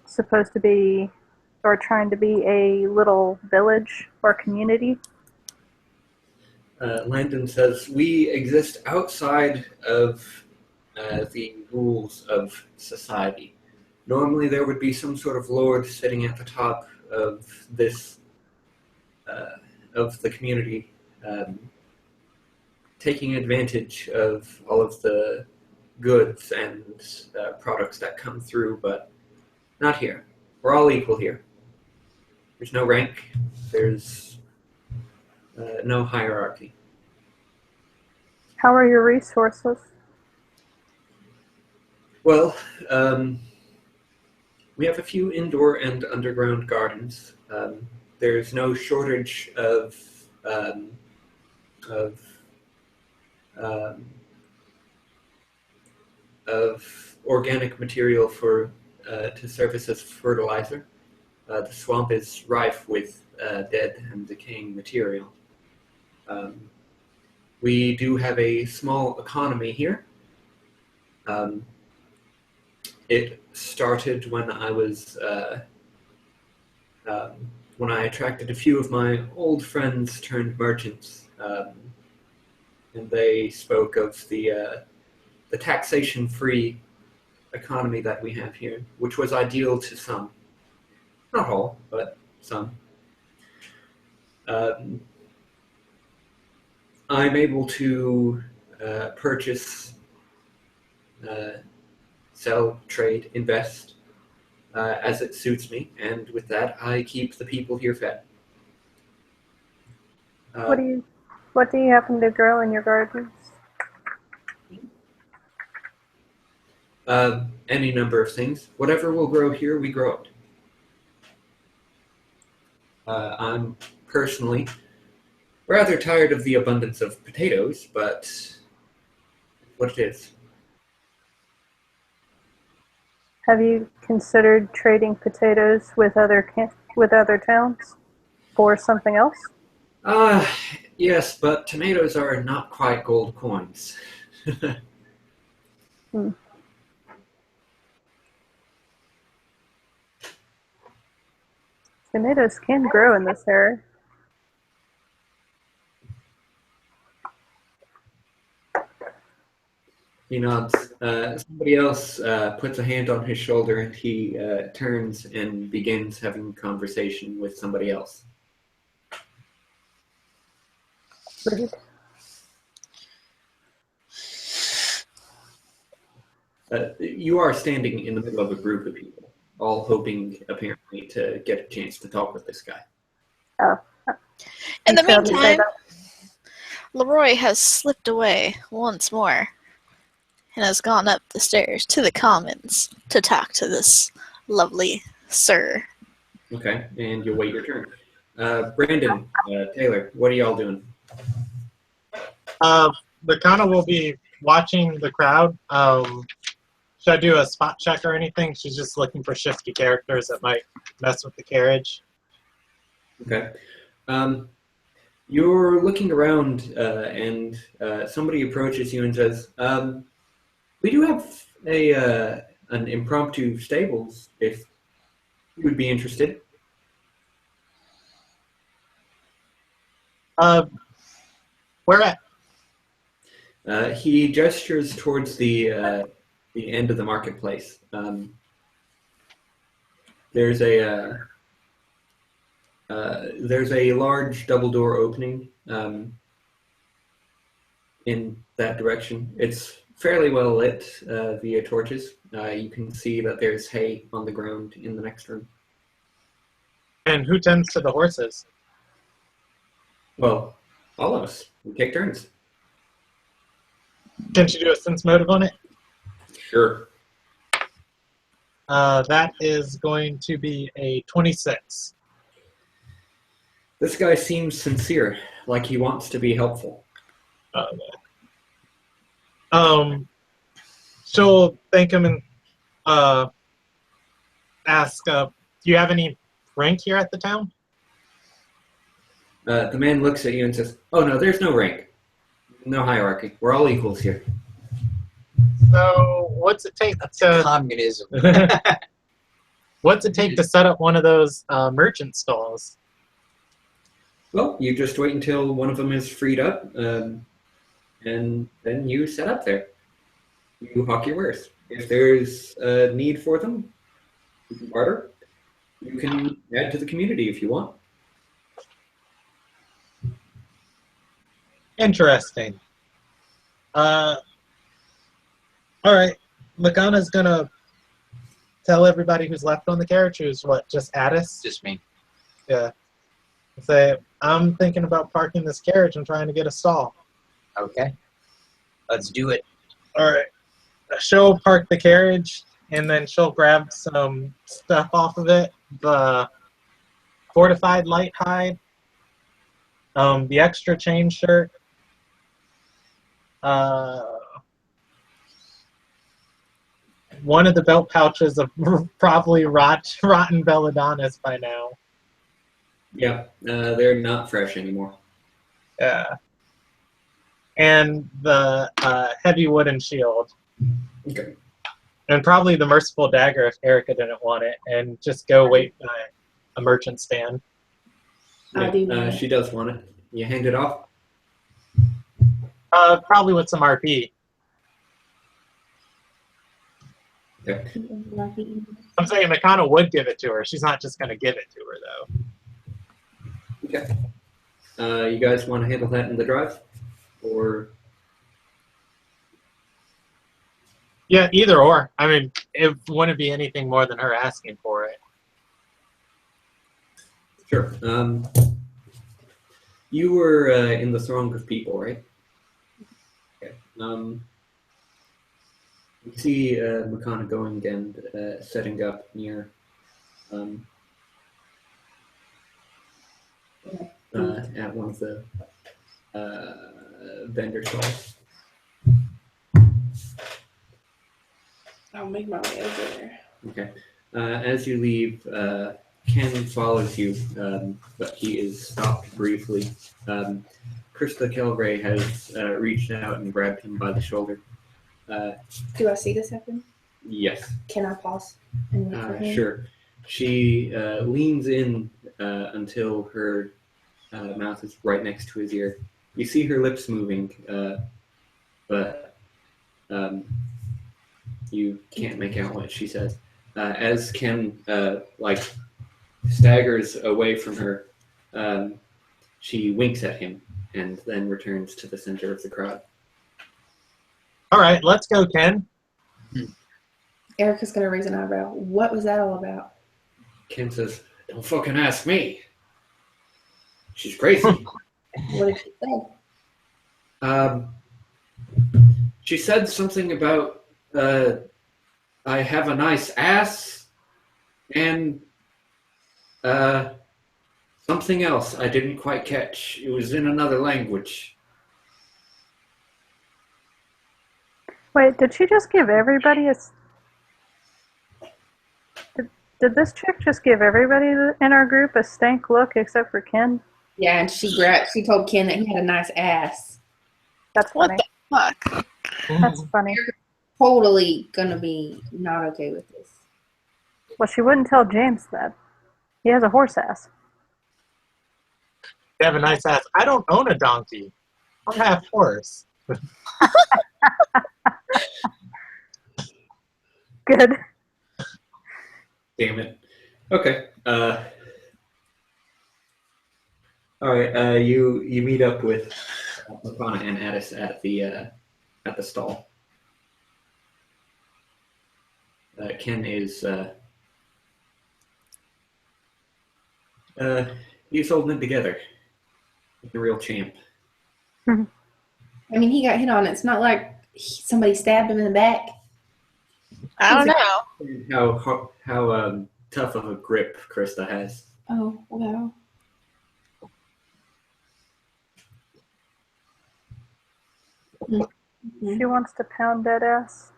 supposed to be, or trying to be a little village or community? Landon says, "We exist outside of the rules of society. Normally there would be some sort of lord sitting at the top of this, of the community, taking advantage of all of the goods and products that come through, but not here. We're all equal here. There's no rank. There's no hierarchy." How are your resources? Well, we have a few indoor and underground gardens. There's no shortage of of organic material for to service as fertilizer. The swamp is rife with dead and decaying material. We do have a small economy here. It started when I was when I attracted a few of my old friends turned merchants, and they spoke of the taxation-free economy that we have here, which was ideal to some, not all, but some. I'm able to purchase, sell, trade, invest as it suits me, and with that, I keep the people here fed. What do you happen to grow in your gardens? Any number of things. Whatever will grow here, we grow it. I'm personally rather tired of the abundance of potatoes, but what it is. Have you considered trading potatoes with other towns for something else? Yes, but tomatoes are not quite gold coins. Hmm. Tomatoes can grow in this area. He nods. Somebody else puts a hand on his shoulder, and he turns and begins having a conversation with somebody else. Rude. You are standing in the middle of a group of people, all hoping, apparently, to get a chance to talk with this guy. Oh. In the You failed to say meantime, that. Leroy has slipped away once more and has gone up the stairs to the commons to talk to this lovely sir. Okay, and you'll wait your turn. Brandon, Taylor, what are y'all doing? Lakana will be watching the crowd. Should I do a spot check or anything? She's just looking for shifty characters that might mess with the carriage. Okay. You're looking around, and somebody approaches you and says, we do have an impromptu stables, if you would be interested. Where at? He gestures towards the end of the marketplace. There's a large double door opening in that direction. It's fairly well lit via torches. You can see that there's hay on the ground in the next room. And who tends to the horses? Well, all of us. We take turns. Can she do a sense motive on it? Sure. That is going to be a 26. This guy seems sincere, like he wants to be helpful. She'll thank him and ask, do you have any rank here at the town? The man looks at you and says, oh no, there's no rank. No hierarchy. We're all equals here. So what's it take to Communism. what's it take to set up one of those merchant stalls? Well, you just wait until one of them is freed up, and then you set up there. You hawk your wares. If there's a need for them, you can barter. You can add to the community if you want. Interesting. All right. Lagana's gonna tell everybody who's left on the carriage, who's what, just Addis? Just me. Yeah. Say, I'm thinking about parking this carriage and trying to get a stall. Okay. Let's do it. All right. She'll park the carriage, and then she'll grab some stuff off of it. The fortified light hide, the extra chain shirt, one of the belt pouches of probably rotten belladonnas by now. Yeah, they're not fresh anymore. Yeah. And the heavy wooden shield. Okay. And probably the merciful dagger if Erica didn't want it, and just go wait by a merchant stand. I do want it. She does want it. You hand it off? Probably with some RP. Okay. I'm saying Makana would give it to her. She's not just going to give it to her, though. Okay. You guys want to handle that in the drive? Or... Yeah, either or. I mean, it wouldn't be anything more than her asking for it. Sure. You were in the throng of people, right? Okay. You see Makana going and setting up near at one of the vendor stalls. I'll make my way over there. Okay. As you leave, Ken follows you, but he is stopped briefly. Krista Kelray has reached out and grabbed him by the shoulder. Do I see this happen? Yes. Can I pause and wait for him? Sure. She leans in until her mouth is right next to his ear. You see her lips moving, but you can't make out what she says. As Ken staggers away from her, she winks at him and then returns to the center of the crowd. All right, let's go, Ken. Erica's gonna raise an eyebrow. What was that all about? Ken says, "Don't fucking ask me. She's crazy." What did she say? She said something about I have a nice ass and something else I didn't quite catch. It was in another language. Wait, did she just give everybody a... Did this chick just give everybody in our group a stank look except for Ken? Yeah, and she told Ken that he had a nice ass. That's What funny. the fuck? That's funny. Totally gonna be not okay with this. Well, she wouldn't tell James that. He has a horse ass. You have a nice ass. I don't own a donkey. I'm half horse. Good. Damn it. Okay. All right. You meet up with Makana and Addis at the stall. Ken is he's holding it together. Like a real champ. I mean, he got hit on. It's not like somebody stabbed him in the back. I don't know. How tough of a grip Krista has. Oh, wow. She wants to pound that ass.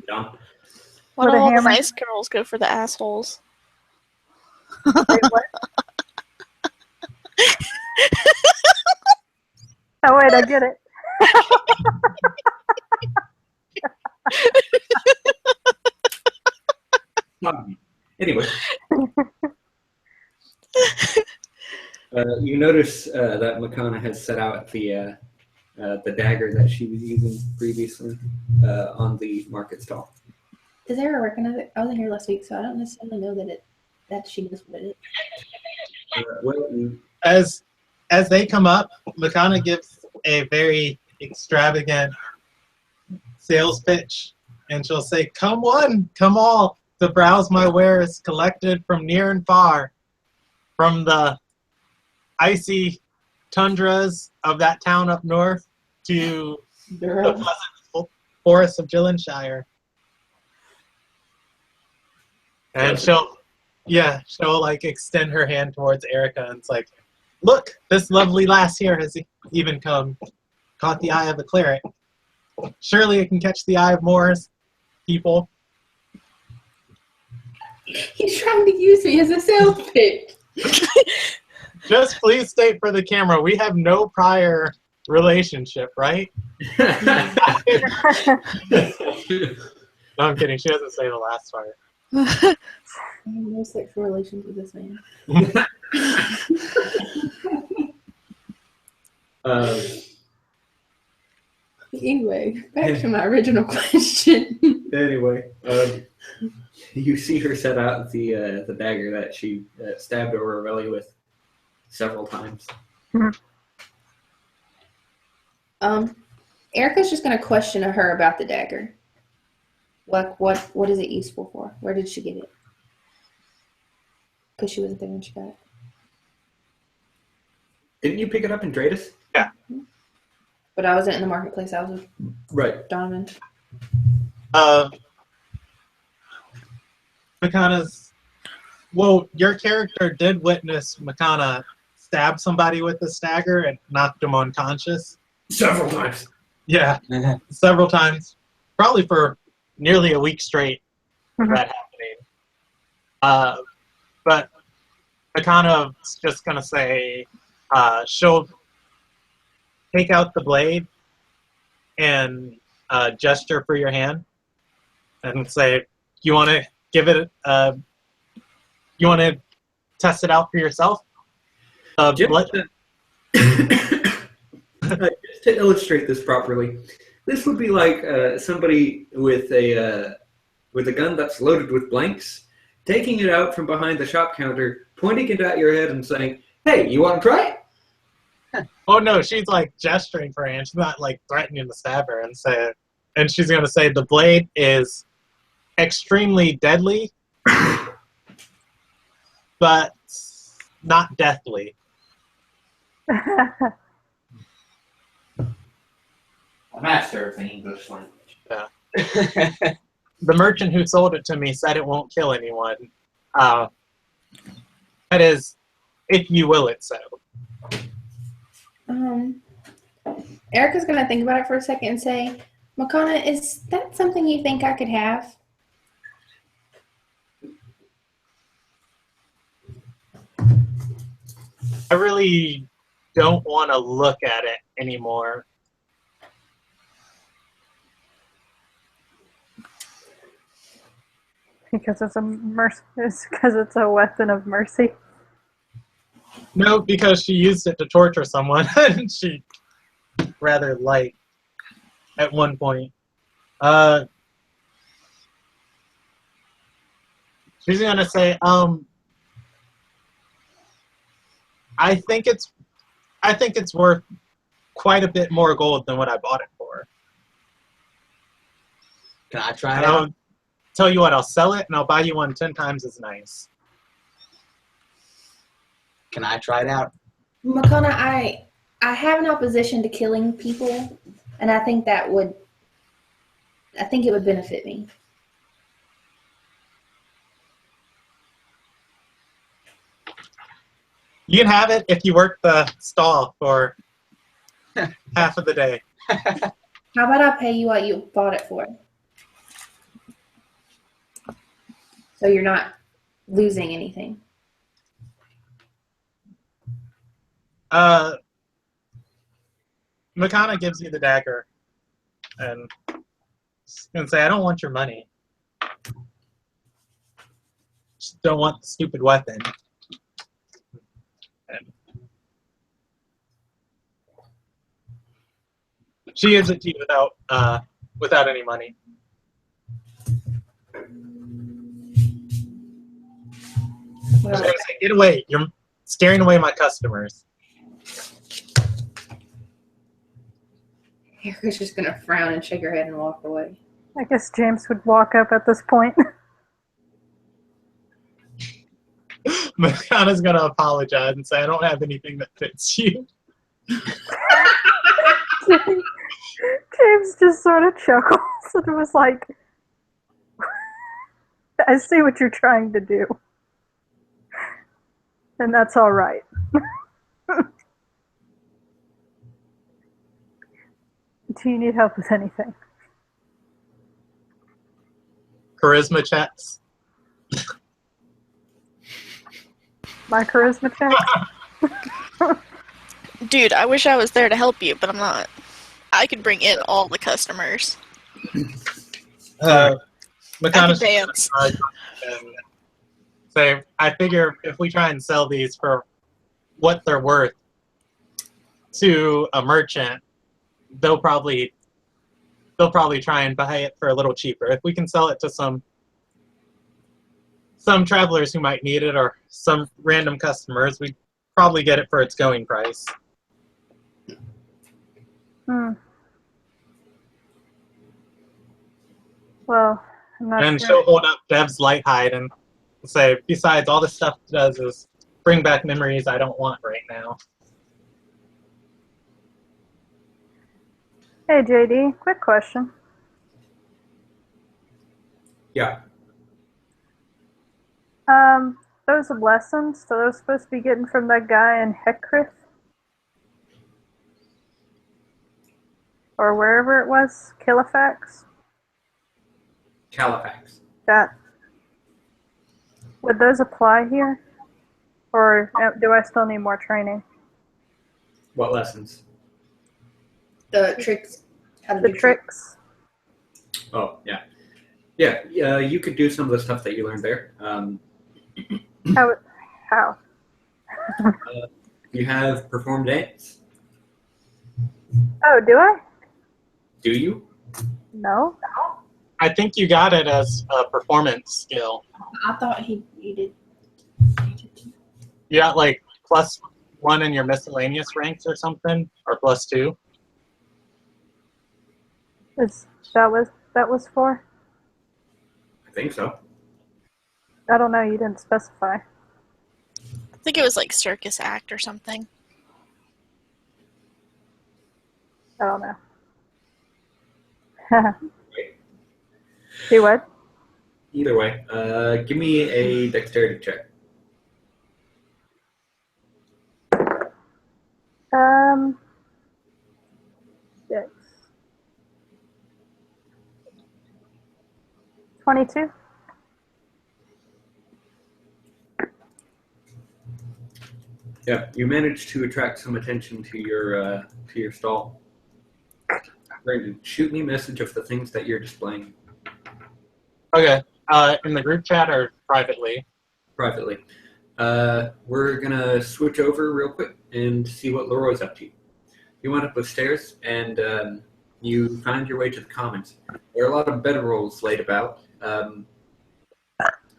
Done. Why With do a all the hammer? nice girls go for the assholes? Wait, what? Oh, wait, I get it. Anyway. You notice that Makana has set out the dagger that she was using previously on the market stall. Does Erica recognize it? I wasn't here last week, so I don't necessarily know that she knows what it is. As they come up, Makana gives a very extravagant sales pitch, and she'll say, "Come one, come all, to browse my wares collected from near and far, from the icy tundras of that town up north to the pleasant forests of Gillenshire." And she'll like extend her hand towards Erica, and it's like, "Look, this lovely lass here has even caught the eye of a cleric." Surely it can catch the eye of more people. He's trying to use me as a sales pitch. Just please state for the camera, we have no prior relationship, right? No, I'm kidding. She doesn't say the last part. I have no sexual relations with this man. Anyway, back to my original question. Anyway, you see her set out the dagger that she stabbed Aureli with several times. Erica's just gonna question her about the dagger. What is it useful for? Where did she get it? Because she wasn't there when she got it. Didn't you pick it up in Dratus? Yeah. But I wasn't in the marketplace. I was with Right. Donovan. Makana's. Well, your character did witness Makana stab somebody with the dagger and knocked him unconscious. Several times. Yeah, several times. Probably for nearly a week straight. That happening. But Makana's just gonna say she'll take out the blade and gesture for your hand and say, "You want to give it? You want to test it out for yourself?" Just to illustrate this properly, this would be like somebody with a gun that's loaded with blanks, taking it out from behind the shop counter, pointing it at your head, and saying, "Hey, you want to try it?" Oh no, she's like gesturing for her hand. She's not like threatening to stab her and she's gonna say the blade is extremely deadly, but not deathly. A master of the English language. Yeah. The merchant who sold it to me said it won't kill anyone. That is, if you will it so. Erica's gonna think about it for a second and say, "Makana, is that something you think I could have?" I really don't want to look at it anymore. Because it's a weapon of mercy. No, because she used it to torture someone, and she rather light at one point. She's gonna say, I think it's worth quite a bit more gold than what I bought it for. Can I try it And out? I'll tell you what, I'll sell it and I'll buy you one 10 times as nice. Can I try it out? Makana, I have an opposition to killing people, and I think it would benefit me. You can have it if you work the stall for half of the day. How about I pay you what you bought it for? So you're not losing anything. Makana gives you the dagger and she's gonna say, I don't want your money. Just don't want the stupid weapon. And she gives it to you without any money. She's Well, gonna say, get away. You're scaring away my customers. Erica's just gonna frown and shake her head and walk away. I guess James would walk up at this point. Makana's gonna apologize and say, I don't have anything that fits you. James just sort of chuckles and was like, I see what you're trying to do. And that's all right. Do you need help with anything? Charisma checks. My charisma check? Dude, I wish I was there to help you, but I'm not. I could bring in all the customers. I Makana's could dance. Say, I figure if we try and sell these for what they're worth to a merchant, they'll probably try and buy it for a little cheaper. If we can sell it to some travelers who might need it or some random customers, we'd probably get it for its going price. Well, I'm not And sure. she'll hold up Dev's light hide and say, besides, all this stuff it does is bring back memories I don't want right now. Hey, JD, quick question. Yeah. Those lessons, so those supposed to be getting from that guy in Hecrith? Or wherever it was? Califax? Califax. That. Would those apply here? Or do I still need more training? What lessons? The tricks. How to The do tricks. tricks? Oh, yeah. Yeah, you could do some of the stuff that you learned there. How? You have performed dance. Oh, do I? Do you? No. I think you got it as a performance skill. I thought you did. You got like +1 in your miscellaneous ranks or something, or +2. That was for? I think so. I don't know, you didn't specify. I think it was like circus act or something. I don't know. Do what? Either way, give me a dexterity check. Six. 22. Yeah, you managed to attract some attention to your stall. Brandon, shoot me a message of the things that you're displaying Okay. In the group chat or privately? privately. We're gonna switch over real quick and see what Leroy's up to. You went up the stairs and you find your way to the commons. There are a lot of bedrolls laid about. In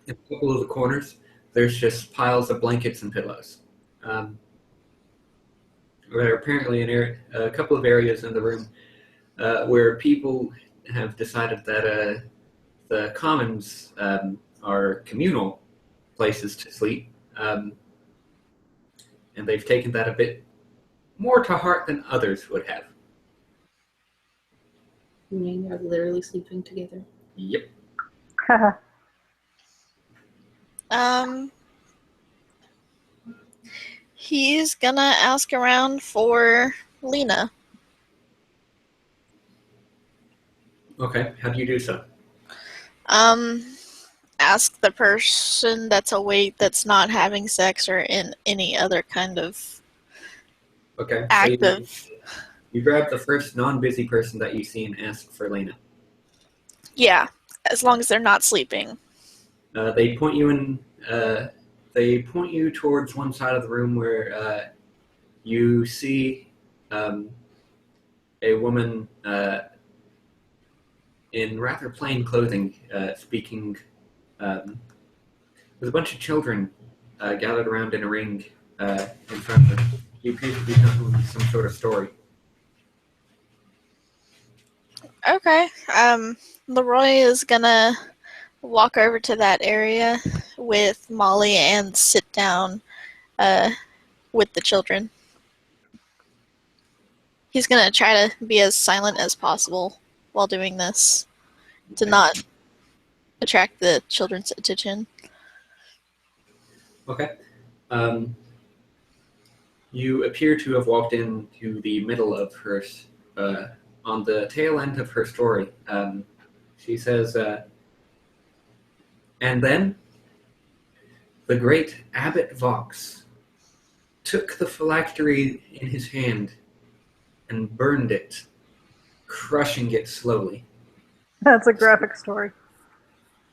a couple of the corners, there's just piles of blankets and pillows. There are apparently a couple of areas in the room where people have decided that the commons are communal places to sleep, and they've taken that a bit more to heart than others would have. You mean they're literally sleeping together? Yep. He's gonna ask around for Lena. Okay, how do you do so? Ask the person that's awake that's not having sex or in any other kind of Okay. active. So you grab the first non-busy person that you see and ask for Lena. Yeah, as long as they're not sleeping. They point you in. They point you towards one side of the room where you see a woman in rather plain clothing, speaking with a bunch of children gathered around in a ring in front of her. She appears to be telling some sort of story. Okay. Leroy is gonna walk over to that area with Molly and sit down with the children. He's gonna try to be as silent as possible while doing this to not attract the children's attention. Okay. You appear to have walked into the middle of her on the tail end of her story. She says, and then the great Abbot Vox took the phylactery in his hand and burned it, crushing it slowly, That's a graphic story.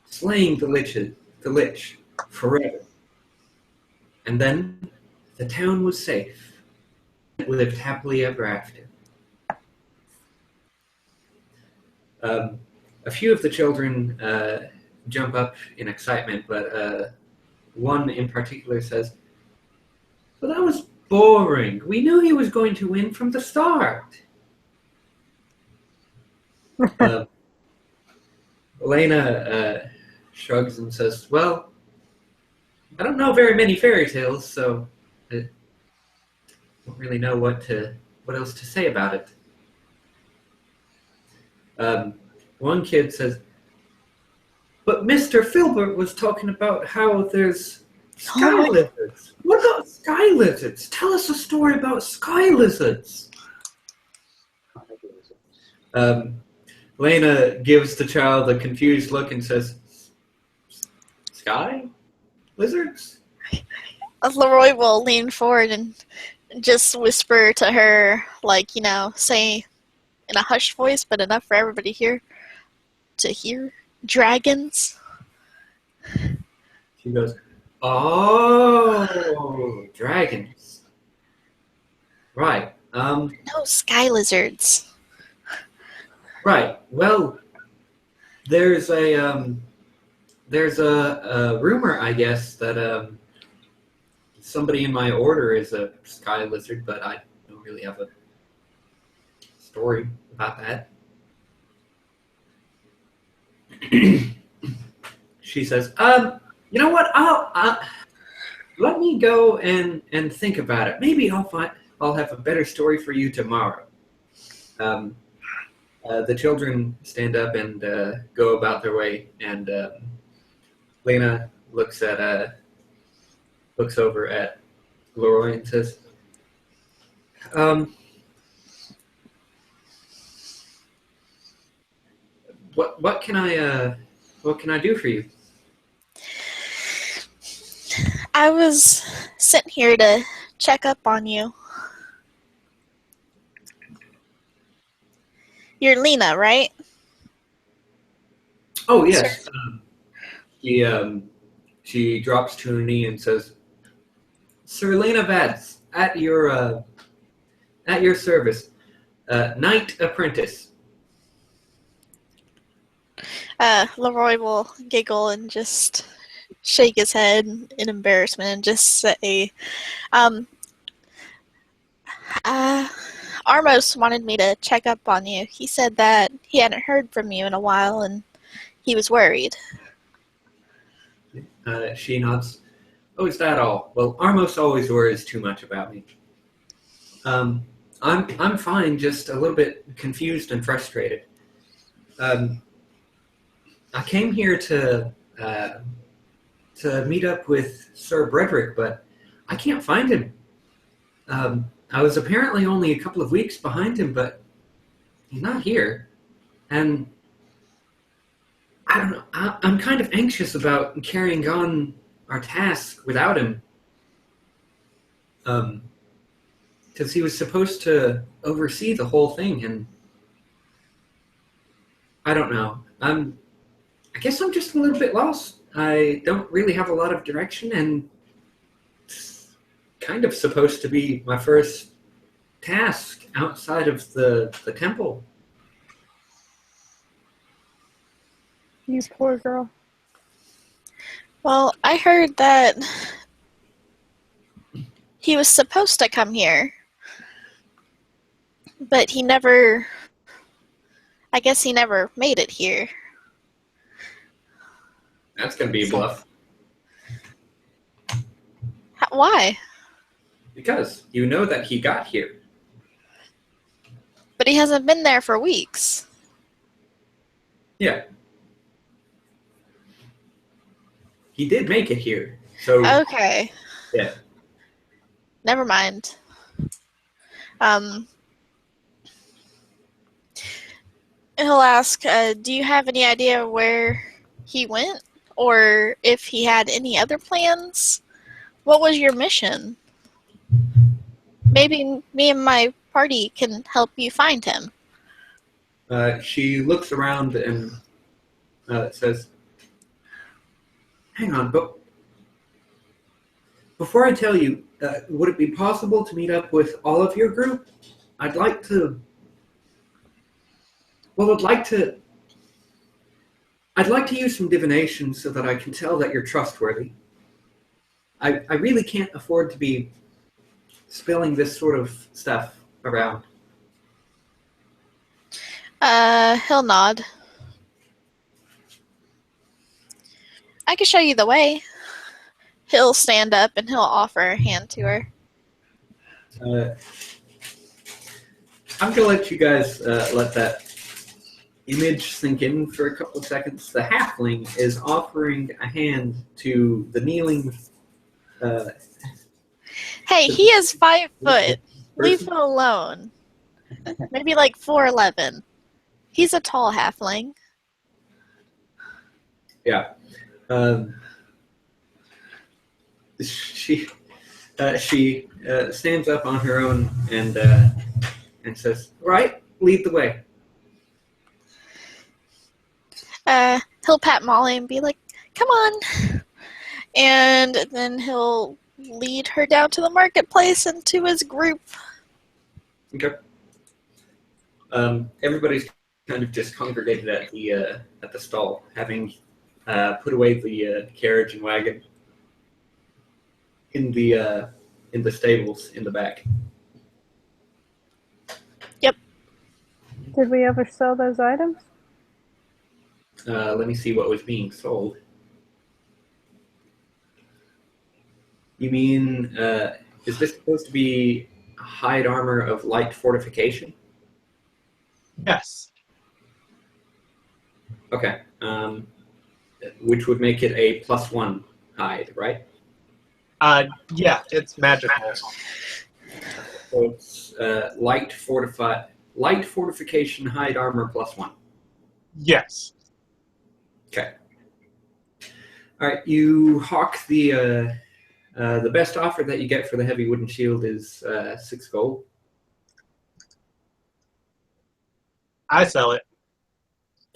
slaying the lich forever. And then the town was safe. It lived happily ever after. A few of the children jump up in excitement, but one in particular says, "Well, that was boring. We knew he was going to win from the start." Elena shrugs and says, "Well, I don't know very many fairy tales, so I don't really know what else to say about it." One kid says, "But Mr. Filbert was talking about how there's sky lizards. What about sky lizards? Tell us a story about sky lizards." Lena gives the child a confused look and says, "Sky lizards?" Leroy will lean forward and just whisper to her, like, say in a hushed voice, but enough for everybody here to hear, "Dragons." She goes, "Oh, dragons. Right. No, sky lizards. Right. Well, there's a rumor, I guess, that somebody in my order is a sky lizard, but I don't really have a story about that." She says, "You know what? I'll let me go and think about it. Maybe I'll have a better story for you tomorrow." The children stand up and go about their way, and Lena looks over at Leroy and says, "What can I do for you?" I was sent here to check up on you. You're Lena, right? Oh yes. She drops to her knee and says, "Sir Lena Vance, at your service, knight apprentice." Leroy will giggle and just shake his head in embarrassment and just say, Armos wanted me to check up on you. He said that he hadn't heard from you in a while and he was worried." She nods. "Oh, is that all? Well, Armos always worries too much about me. I'm fine, just a little bit confused and frustrated. I came here to meet up with Sir Brederick, but I can't find him. I was apparently only a couple of weeks behind him, but he's not here. And I don't know, I'm kind of anxious about carrying on our task without him. Because he was supposed to oversee the whole thing, and I don't know. I guess I'm just a little bit lost. I don't really have a lot of direction, and it's kind of supposed to be my first task outside of the temple." You poor girl. Well, I heard that he was supposed to come here, but I guess he never made it here. That's going to be a bluff. Why? Because you know that he got here. But he hasn't been there for weeks. Yeah. He did make it here. So Okay. yeah. Never mind. He'll ask, do you have any idea where he went? Or if he had any other plans? What was your mission? Maybe me and my party can help you find him. She looks around and says, "Hang on, but before I tell you, would it be possible to meet up with all of your group? I'd like to. Well, I'd like to use some divination so that I can tell that you're trustworthy. I really can't afford to be spilling this sort of stuff around." He'll nod. I can show you the way. He'll stand up and he'll offer a hand to her. I'm going to let you guys let that image sink in for a couple of seconds. The halfling is offering a hand to the kneeling. Hey, he is 5 foot. Leave him alone. Maybe like 4'11". He's a tall halfling. Yeah. She stands up on her own and says, "Right, lead the way." He'll pat Molly and be like, "Come on." And then he'll lead her down to the marketplace and to his group. Okay. Everybody's kind of just congregated at the stall, having put away the carriage and wagon in the stables in the back. Yep. Did we ever sell those items? Let me see what was being sold. You mean, is this supposed to be hide armor of light fortification? Yes. Okay. Which would make it a +1 hide, right? Yeah, it's magical. So it's light fortification hide armor +1. Yes. Okay. All right. You hawk the best offer that you get for the heavy wooden shield is 6 gold. I sell it.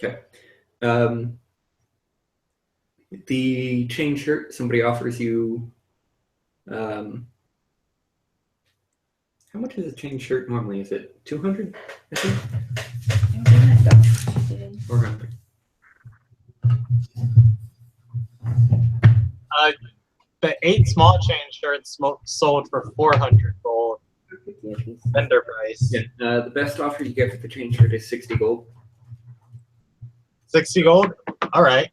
Okay. The chain shirt, somebody offers you. How much is a chain shirt normally? Is it 200? I think. 400. The 8 small chain shirts sold for 400 gold. Vendor price. Yeah. The best offer you get for the chain shirt is 60 gold. 60 gold? All right.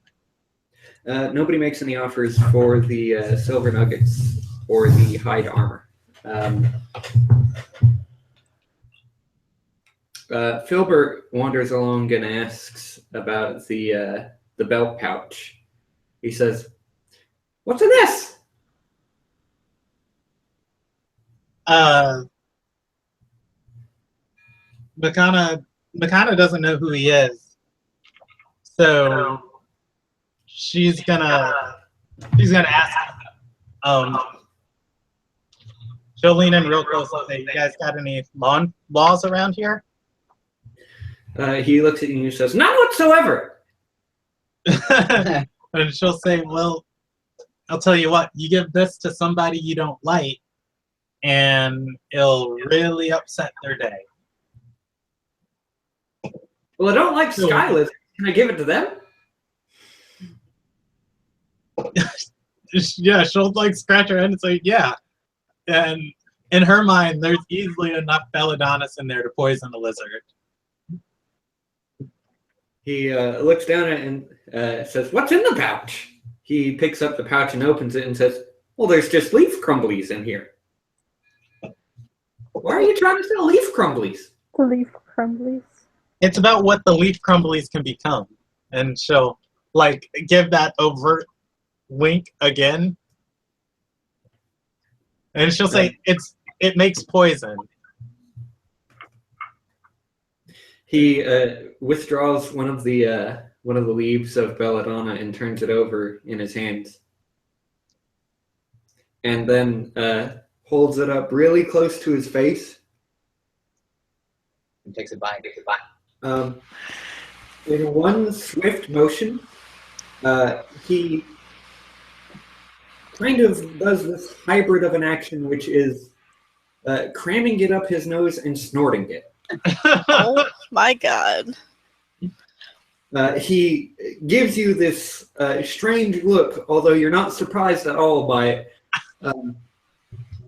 Nobody makes any offers for the silver nuggets or the hide armor. Filbert wanders along and asks about the belt pouch. He says, "What's in this?" Makana doesn't know who he is, so she's gonna ask. She'll lean in real close and say, "You guys got any laws around here?" He looks at you and says, "None whatsoever." And she'll say, "Well, I'll tell you what. You give this to somebody you don't like, and it'll really upset their day." Well, I don't like Skyless. Can I give it to them? Yeah, she'll like scratch her head and say, "Yeah." And in her mind, there's easily enough belladonna's in there to poison a lizard. He looks down at it and says, "What's in the pouch?" He picks up the pouch and opens it and says, "Well, there's just leaf crumblies in here." Why are you trying to sell leaf crumblies? The leaf crumblies. It's about what the leaf crumblies can become. And she'll like give that overt wink again. And she'll say, it makes poison. He withdraws one of the leaves of belladonna and turns it over in his hands, and then holds it up really close to his face. And takes a bite. In one swift motion, he kind of does this hybrid of an action, which is cramming it up his nose and snorting it. Oh my god. He gives you this strange look, although you're not surprised at all by it.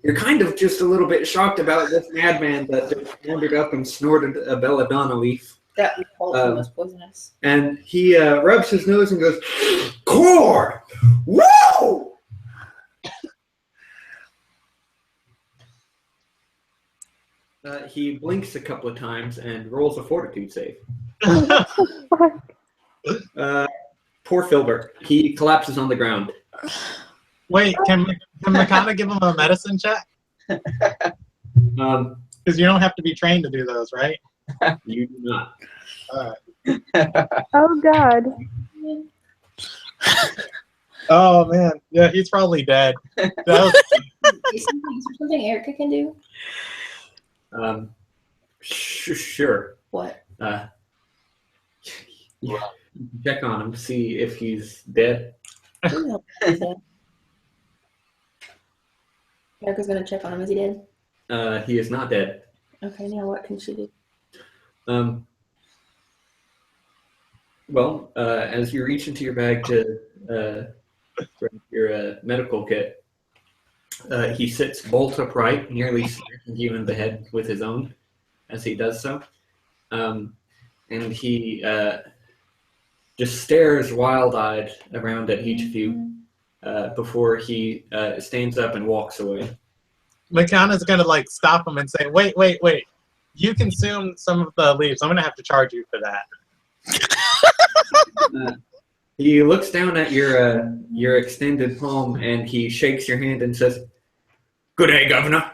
You're kind of just a little bit shocked about this madman that just wandered up and snorted a belladonna leaf. That was poisonous. And he rubs his nose and goes, "Core! Whoa!" He blinks a couple of times and rolls a fortitude save. Poor Filbert. He collapses on the ground. Wait, can Makana give him a medicine check? Because you don't have to be trained to do those, right? You do not. Oh God. Oh man, yeah, he's probably dead. That was, Is there something Erica can do? Sure. What? Yeah. Check on him, see if he's dead. Erica's gonna check on him. Is he dead? He is not dead. Okay, now what can she do? Well, as you reach into your bag to grab your medical kit, he sits bolt upright, nearly smacking you in the head with his own as he does so. And he just stares wild-eyed around at each of you before he stands up and walks away. Makana's gonna like stop him and say, "Wait! You consumed some of the leaves. I'm gonna have to charge you for that." He looks down at your extended palm and he shakes your hand and says, "Good day, Governor."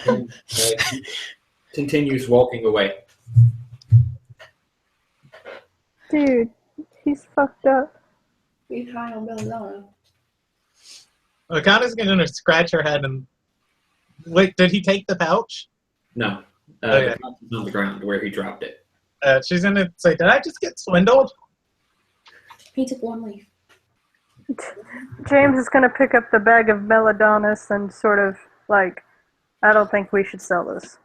And, he continues walking away. Dude, he's fucked up. He's high on belladonna. Makana's gonna scratch her head and wait. Did he take the pouch? No, Okay. the pouch is on the ground where he dropped it. She's gonna say, "Did I just get swindled?" He took one leaf. James is going to pick up the bag of belladonnas and sort of like, I don't think we should sell this.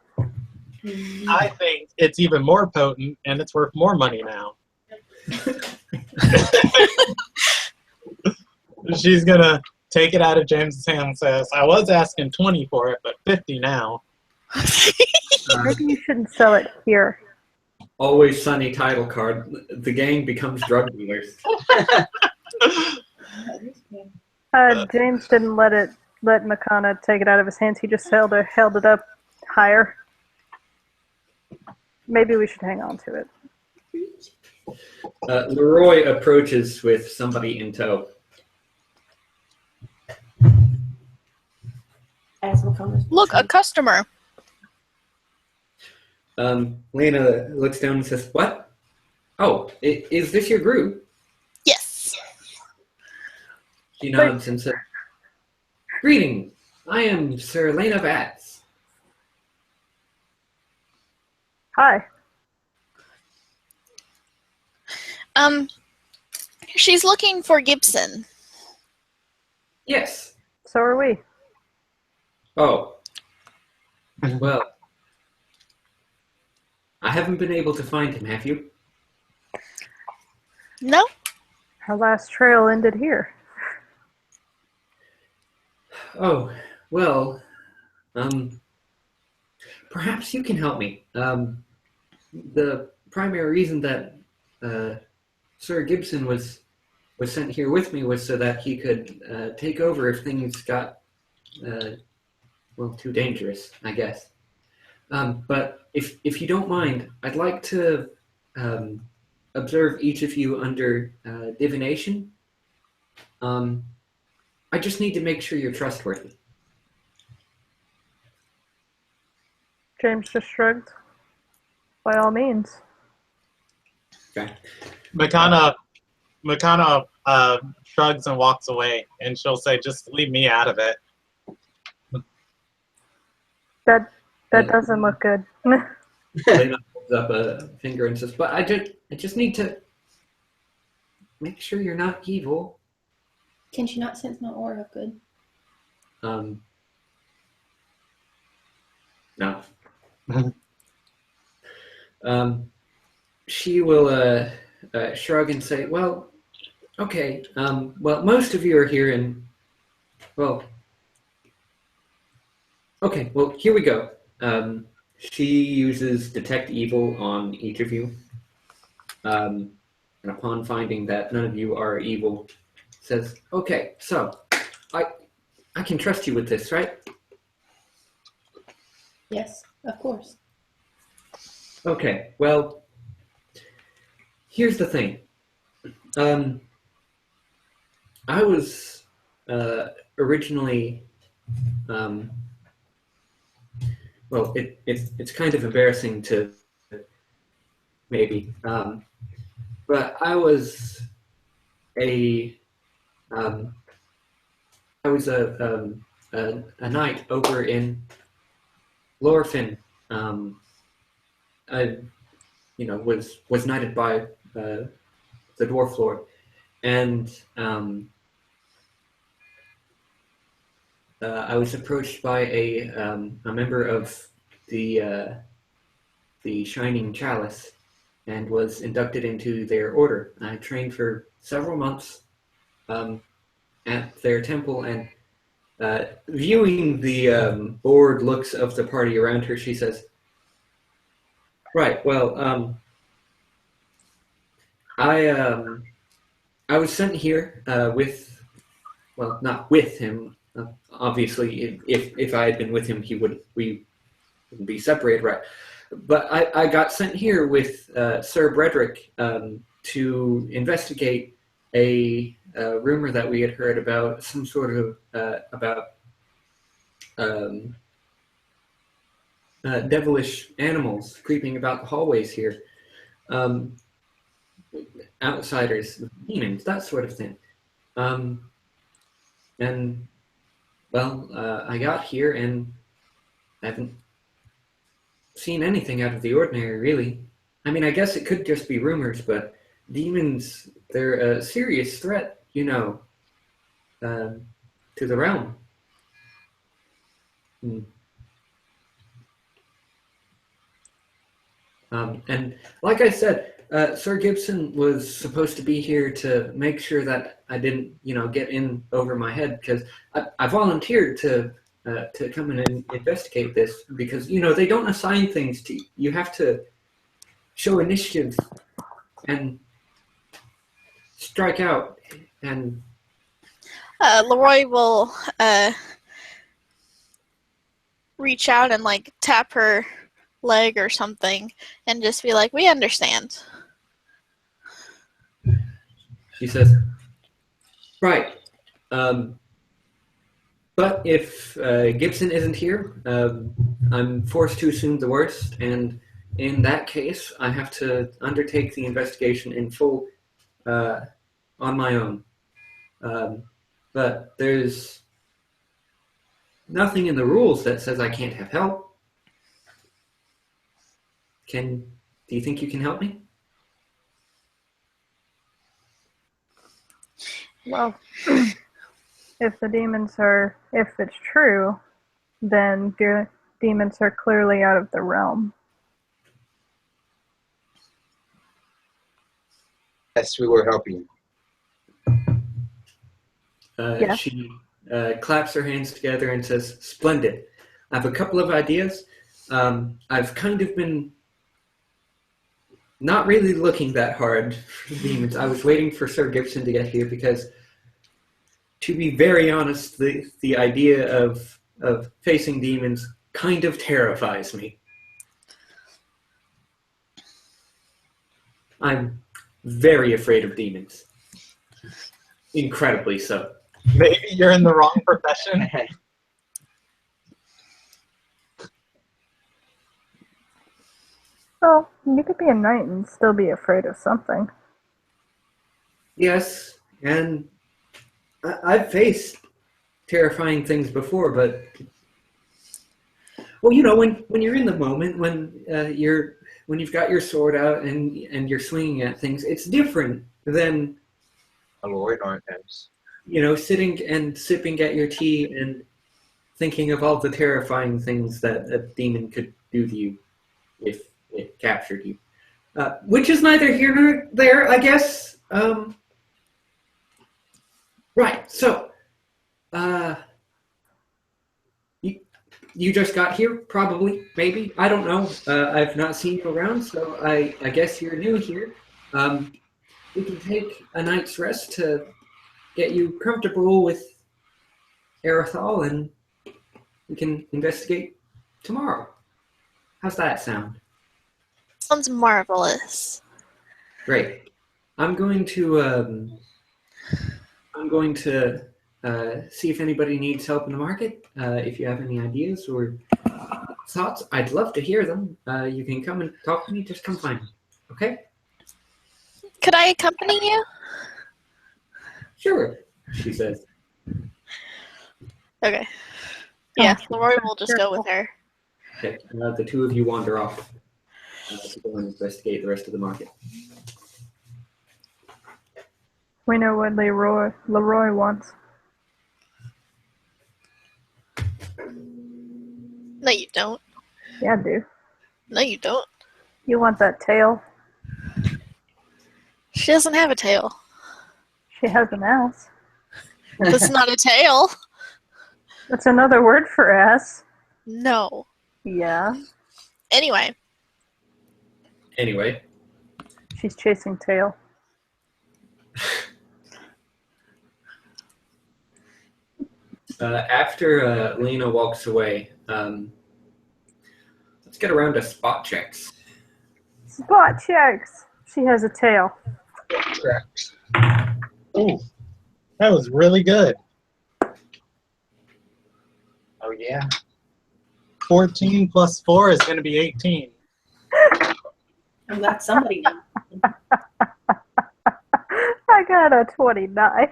I think it's even more potent and it's worth more money now. She's gonna take it out of James's hand and says, "I was asking 20 for it, but 50 now." Maybe you shouldn't sell it here. Always Sunny title card. The gang becomes drug dealers. James didn't let Makana take it out of his hands. He just held it up higher. Maybe we should hang on to it. Leroy approaches with somebody in tow. Look, a customer. Lena looks down and says, "What? Oh, is this your group?" Yes. She nods and says, "Greetings. I am Sir Lena Vats." Hi. She's looking for Gibson. Yes. So are we. Oh. Well, I haven't been able to find him, have you? No? Our last trail ended here. Oh, well, perhaps you can help me. The primary reason that Sir Gibson was sent here with me was so that he could take over if things got, too dangerous, I guess. But if you don't mind, I'd like to observe each of you under divination. I just need to make sure you're trustworthy. James just shrugged. by all means. Okay. Makana shrugs and walks away, and she'll say, "Just leave me out of it." That doesn't look good. Lena holds up a finger and says, "But I just need to make sure you're not evil." Can she not sense my aura good? No. She will shrug and say, "Well, okay. Well, most of you are here, and well, okay. Well, here we go." She uses detect evil on each of you, and upon finding that none of you are evil, says, "Okay, so I can trust you with this, right?" Yes, of course. Okay, well, here's the thing. I was originally, well, it's kind of embarrassing to maybe, but I was a knight over in Lorfin. I, was knighted by the Dwarf Lord, and I was approached by a member of the Shining Chalice, and was inducted into their order. I trained for several months at their temple, and viewing the bored looks of the party around her, she says, "Right, well, I was sent here with, well, not with him. Obviously, if I had been with him, we wouldn't be separated, right? But I got sent here with Sir Brederick to investigate a rumor that we had heard about some sort of devilish animals creeping about the hallways here. Outsiders, demons, that sort of thing. And, well, I got here and I haven't seen anything out of the ordinary, really. I mean, I guess it could just be rumors, but demons, they're a serious threat, to the realm. And like I said, Sir Gibson was supposed to be here to make sure that I didn't, get in over my head, because I volunteered to come in and investigate this, because, they don't assign things to you. You have to show initiative and strike out. And Leroy will reach out and tap her leg or something and just be like, "We understand." She says, "Right. But if Gibson isn't here, I'm forced to assume the worst, and in that case, I have to undertake the investigation in full on my own. But there's nothing in the rules that says I can't have help. Do you think you can help me?" Well, if it's true, then demons are clearly out of the realm. Yes, we were helping. Yeah. She claps her hands together and says, "Splendid. I have a couple of ideas. I've kind of been not really looking that hard for demons. I was waiting for Sir Gibson to get here because, to be very honest, the idea of facing demons kind of terrifies me. I'm very afraid of demons. Incredibly so." Maybe you're in the wrong profession. Well, you could be a knight and still be afraid of something. Yes, and I've faced terrifying things before, but well, when you're in the moment, when you've got your sword out and you're swinging at things, it's different than sitting and sipping at your tea and thinking of all the terrifying things that a demon could do to you if it captured you. Which is neither here nor there, I guess. Right, so, you just got here, probably, maybe. I don't know. I've not seen you around, so I guess you're new here. We can take a night's rest to get you comfortable with Erathol, and we can investigate tomorrow. How's that sound? Sounds marvelous. Great. I'm going to see if anybody needs help in the market. If you have any ideas or thoughts, I'd love to hear them. You can come and talk to me. Just come find me. Okay? Could I accompany you? Sure, she says. Okay. Yeah, Leroy will just go with her. Okay. The two of you wander off to go and investigate the rest of the market. We know what Leroy wants. No, you don't. Yeah, I do. No, you don't. You want that tail? She doesn't have a tail. She has an ass. That's not a tail. That's another word for ass. No. Yeah. Anyway. She's chasing tail. After Lena walks away, let's get around to spot checks. Spot checks. She has a tail. Correct. Ooh, that was really good. Oh, yeah. 14 plus 4 is going to be 18. I'm glad somebody knows. I got a 29.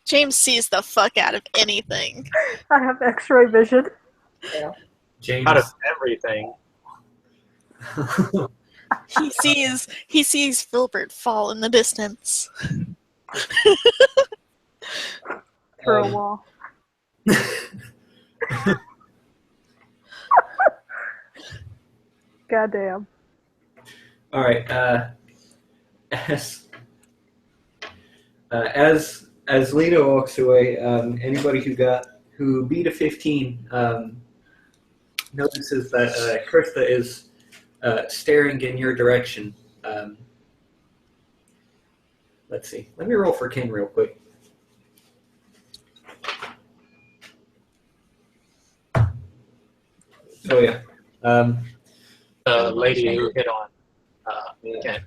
James sees the fuck out of anything. I have X-ray vision. James. Out of everything. He sees Filbert fall in the distance. Through a wall. Goddamn. All right. As Lena walks away, anybody who beat a 15 notices that Krista is staring in your direction. Let's see. Let me roll for Ken real quick. Oh yeah. The lady who hit on Ken.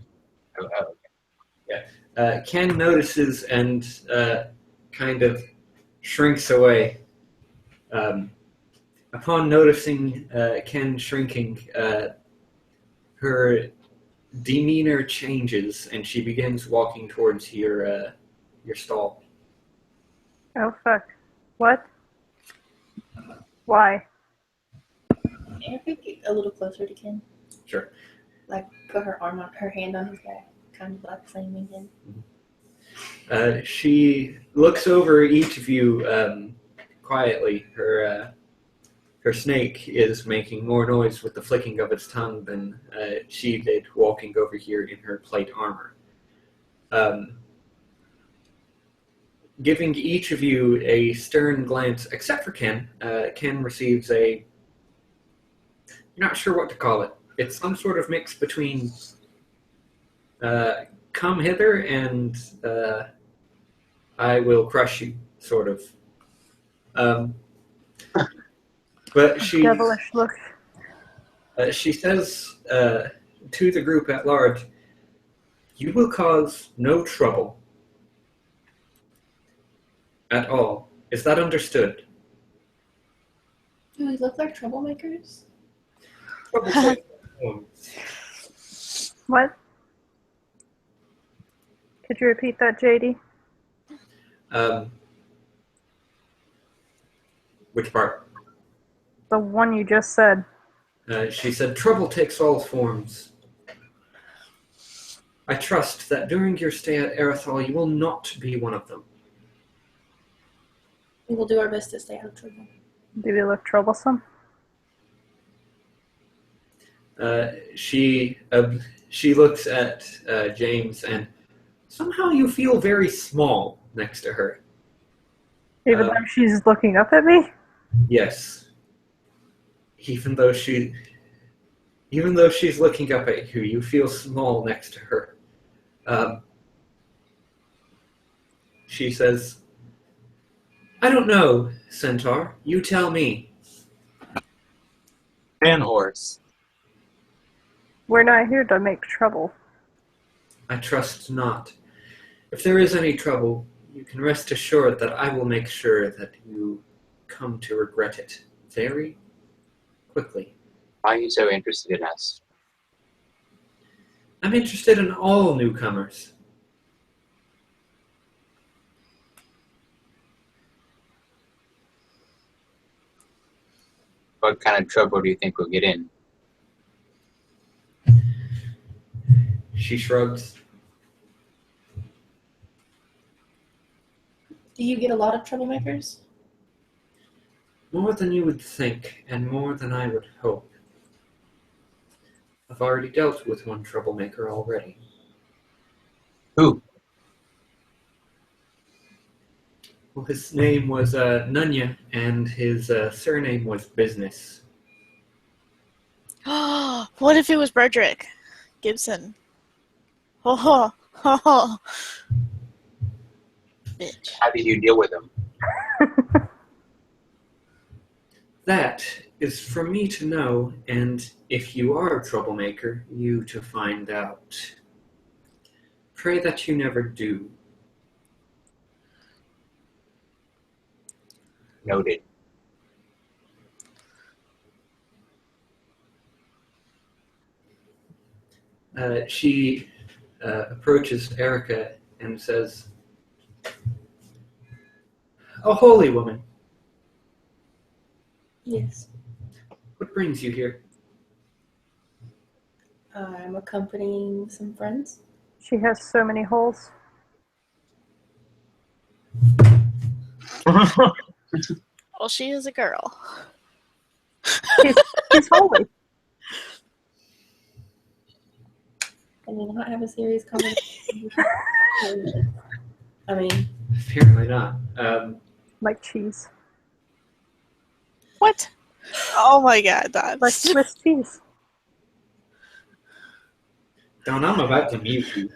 Ken notices and kind of shrinks away. Upon noticing Ken shrinking, her demeanor changes and she begins walking towards your stall. Oh, fuck. What? Why? Can you get a little closer to Ken? Sure. Like put her hand on his back, kind of like flaming him. She looks over each of you quietly. Her snake is making more noise with the flicking of its tongue than she did walking over here in her plate armor. Giving each of you a stern glance, except for Ken. Ken receives a... You're not sure what to call it. It's some sort of mix between come hither and I will crush you, sort of. But she... Devilish look. She says to the group at large, "You will cause no trouble at all. Is that understood?" Do we look like troublemakers? Trouble takes all forms. What? Could you repeat that, JD? Which part? The one you just said. She said, trouble takes all forms. I trust that during your stay at Erathol, you will not be one of them. We will do our best to stay out of trouble. Do they look troublesome? She looks at James, and somehow you feel very small next to her. Even though she's looking up at me? Yes. Even though she's looking up at you, you feel small next to her. She says, I don't know, Centaur. You tell me. Man horse. We're not here to make trouble. I trust not. If there is any trouble, you can rest assured that I will make sure that you come to regret it very quickly. Why are you so interested in us? I'm interested in all newcomers. What kind of trouble do you think we'll get in? She shrugs. Do you get a lot of troublemakers? More than you would think, and more than I would hope. I've already dealt with one troublemaker already. Who? Well, his name was Nunya, and his surname was Business. What if it was Broderick Gibson? Oh, bitch. How did you deal with him? That is for me to know, and if you are a troublemaker, you to find out. Pray that you never do. Noted. She approaches Erica and says, "A holy woman, Yes. what brings you here?" I'm accompanying some friends. She has so many holes. Well, she is a girl. She's holy. Can we not have a serious conversation? I mean, Apparently not. Like cheese. What? Oh my god, that's... Like Swiss cheese. Don, I'm about to mute you.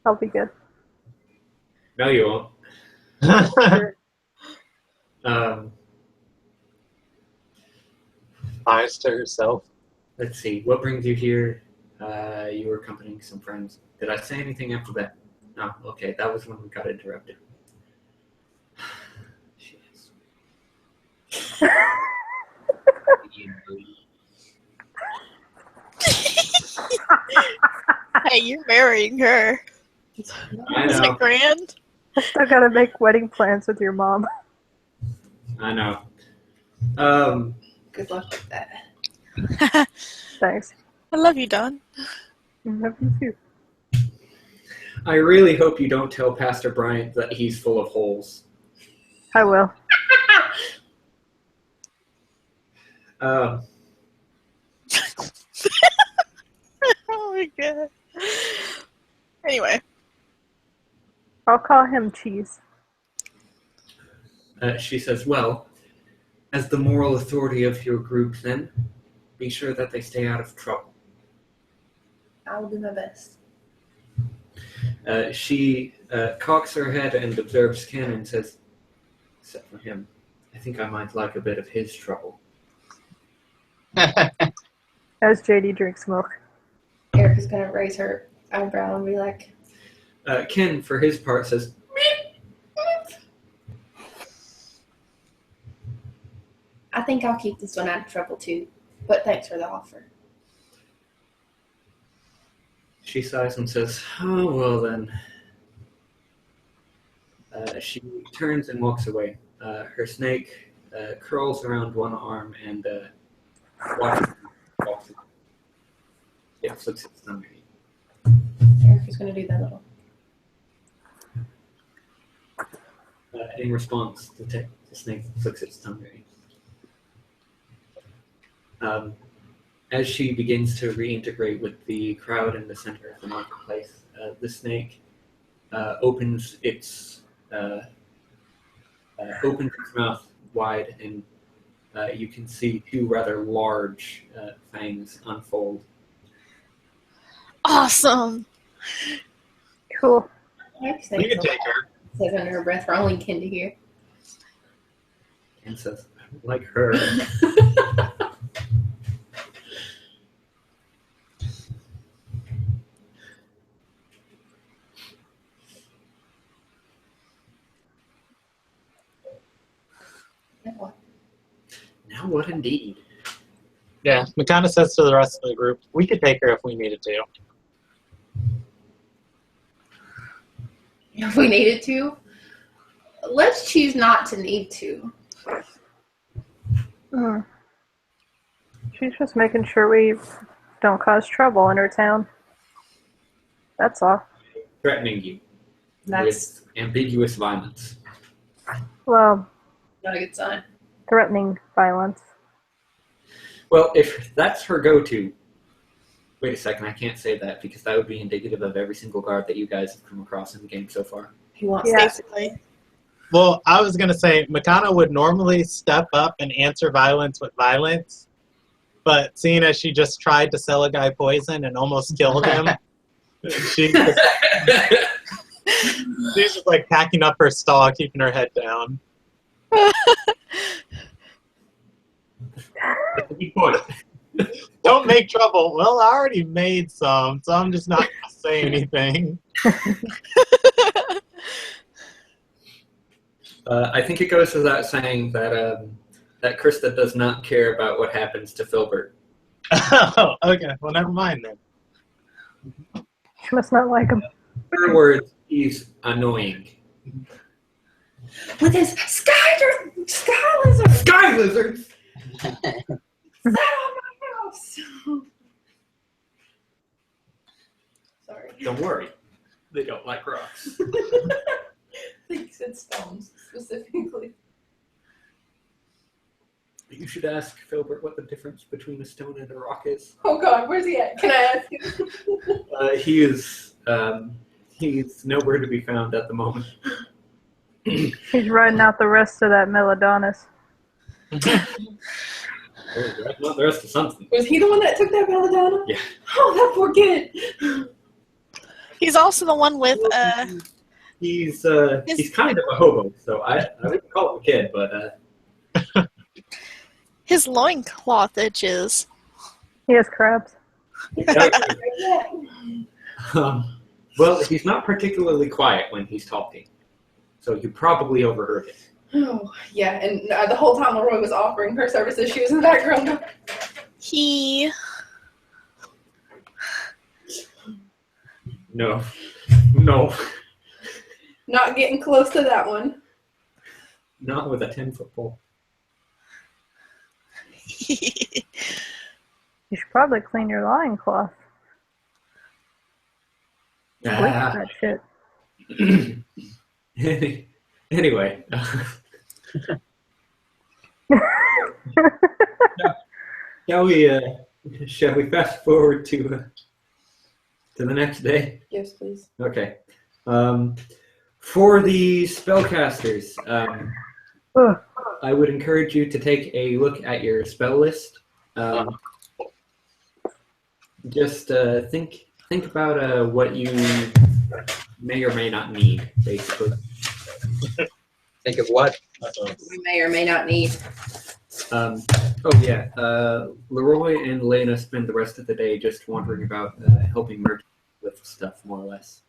I'll be good. No, you won't. Eyes to herself. Let's see. What brings you here? You were accompanying some friends. Did I say anything after that? No. Okay, that was when we got interrupted. Jeez. Hey, you're marrying her. I Is know. it grand? I still gotta make wedding plans with your mom. I know. good luck with that. Thanks. I love you, Don. Love you too. I really hope you don't tell Pastor Bryant that he's full of holes. I will. Um, Oh my god. Anyway. I'll call him cheese. she says, well, as the moral authority of your group, then, be sure that they stay out of trouble. I will do my best. She cocks her head and observes Ken and says, except for him, I think I might like a bit of his trouble. As JD drinks milk. Erica's gonna raise her eyebrow and be like, Ken, for his part, says, I think I'll keep this one out of trouble too. But thanks for the offer. She sighs and says, "Oh, well then." She turns and walks away. Her snake curls around one arm and watches walks. Yeah, flicks its tongue. Erica's going to do that little. In response, the snake flicks its tongue. As she begins to reintegrate with the crowd in the center of the marketplace, the snake opens its mouth wide, and you can see two rather large fangs unfold. Awesome. Cool. We can take her. Says under her breath for only Ken to hear. And says, "I don't like her." Now what indeed? Yeah, Makana says to the rest of the group, we could take her if we needed to. If we needed to, let's choose not to need to. She's just making sure we don't cause trouble in her town. That's all. Threatening you That's with ambiguous violence. Well, not a good sign. threatening violence. Well, if that's her go-to, wait a second, I can't say that because that would be indicative of every single guard that you guys have come across in the game so far. He wants Yeah. Basically. Well, I was going to say, Makana would normally step up and answer violence with violence, but seeing as she just tried to sell a guy poison and almost killed him, she's just like packing up her stall, keeping her head down. Good point. Don't make trouble. Well, I already made some, so I'm just not going to say anything. I think it goes without saying that that Krista does not care about what happens to Filbert. Oh, okay. Well, never mind then. She must not like him. In other words, he's annoying. with his sky lizard. Sky lizards! Sat on my house. Sorry. Don't worry. They don't like rocks. I think you said stones specifically. You should ask Filbert what the difference between a stone and a rock is. Oh God, where's he at? Can I ask him? He's nowhere to be found at the moment. He's riding out the rest of that Melodonus. Not the rest of something. Was he the one that took that belladonna? Yeah. Oh, that poor kid. He's also the one with He's kind of a hobo, so I wouldn't call him a kid, but his loincloth itches. He has crabs. Well, he's not particularly quiet when he's talking, so you probably overheard it. Oh, yeah, and the whole time Leroy was offering her services, she was in the background. He No. Not getting close to that one. Not with a 10-foot pole. You should probably clean your loincloth. Bleach that shit. Anyway. Shall we fast forward to the next day? Yes, please. Okay. For the spellcasters, I would encourage you to take a look at your spell list. Just think about what you may or may not need, basically. Think of what? We may or may not need. Leroy and Lena spend the rest of the day just wandering about, helping merchants with stuff, more or less.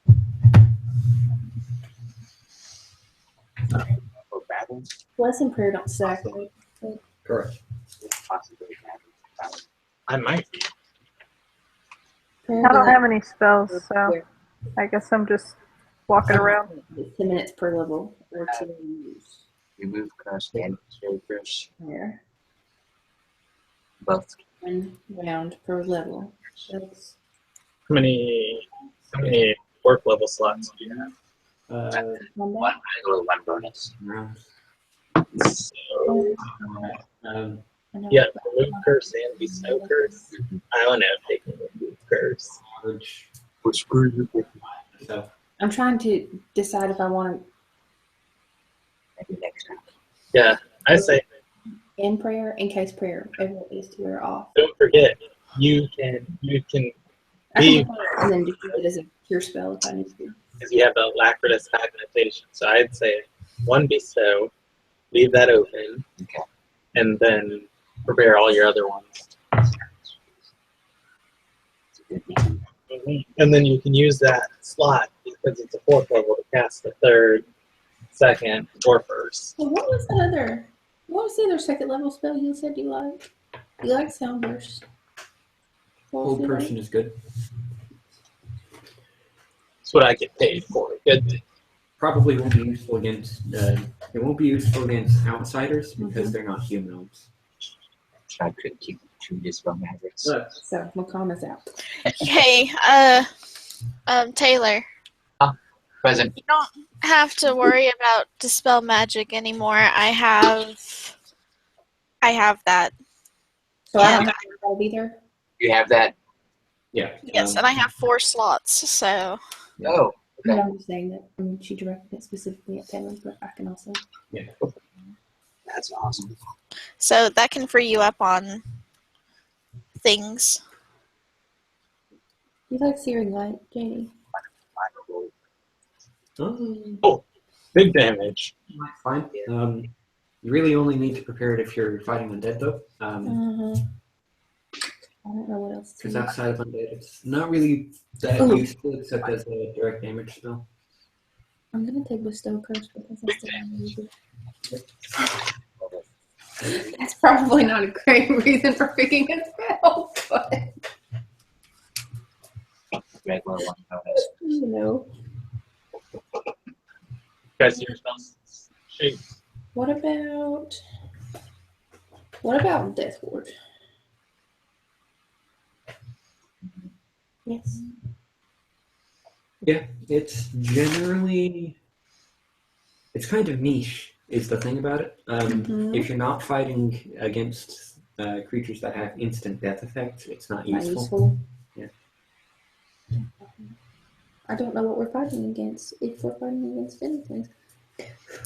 For battle? Bless and prayer don't stack. Correct. Correct. Possibly. I might be. I don't have any spells, so I guess I'm just walking around. 10 minutes per level, or to use. Remove curse and curse. There. Both. 1 round per level. That's How many work level slots do you have? One regular, one bonus. Rounds. So, Yeah, remove curse and bestow curse. I want to take remove curse. which so I'm trying to decide if I want Maybe next time. Yeah, I say in prayer, in case prayer ever is to wear off. don't forget you can I leave can and then just use it as a cure spell if I need to. because you have the Lacridus augmentation. So I'd say one bestow, leave that open, Okay. and then prepare all your other ones. And then you can use that slot because it's a 4th level to cast the 3rd, 2nd, or 1st. So what was the other second level spell you said you like? You like sound burst. What was Hold the other person is good. That's what I get paid for. Good. Probably won't be useful against. It won't be useful against outsiders because they're not humanoids. I could keep two dispel magics. one? So Makana's out. Hey, Taylor, Present. you don't have to worry about dispel magic anymore. I have that. So I don't have to involve either. You have that? Yeah. Yes, and I have 4 slots, so Oh. No, I'm just saying that she directed it specifically at Taylor, but I can also. Yeah. That's awesome. that can free you up on things. You like Searing Light, Janie? Big damage. Fine. You really only need to prepare it if you're fighting undead, though. I don't know what else to Because do. outside of undead, it's not really that Ooh. useful except as a direct damage spell. I'm gonna take Bestow Curse because I still want to use it. That's probably not a great reason for picking a spell, but Regular one bonus. you know. Guys, your spells. Shoot. What about Death Ward? Yes. Yeah, it's generally. It's kind of niche, is the thing about it. If you're not fighting against creatures that have instant death effects, it's not Not useful. useful. Yeah. I don't know what we're fighting against. If we're fighting against anything.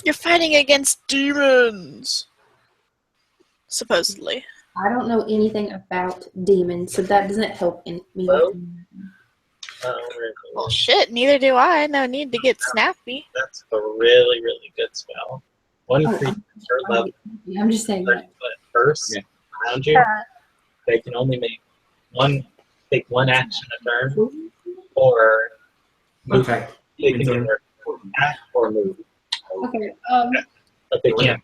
You're fighting against demons, supposedly. I don't know anything about demons, so that doesn't help me. Well, Well, shit, neither do I. No need to get snappy. that's a really, really good spell. One Oh, creature per level, I'm just saying 30 that. foot burst around you. They can only take one action a turn, or move. Okay. They can either attack or move, Okay. but they can't.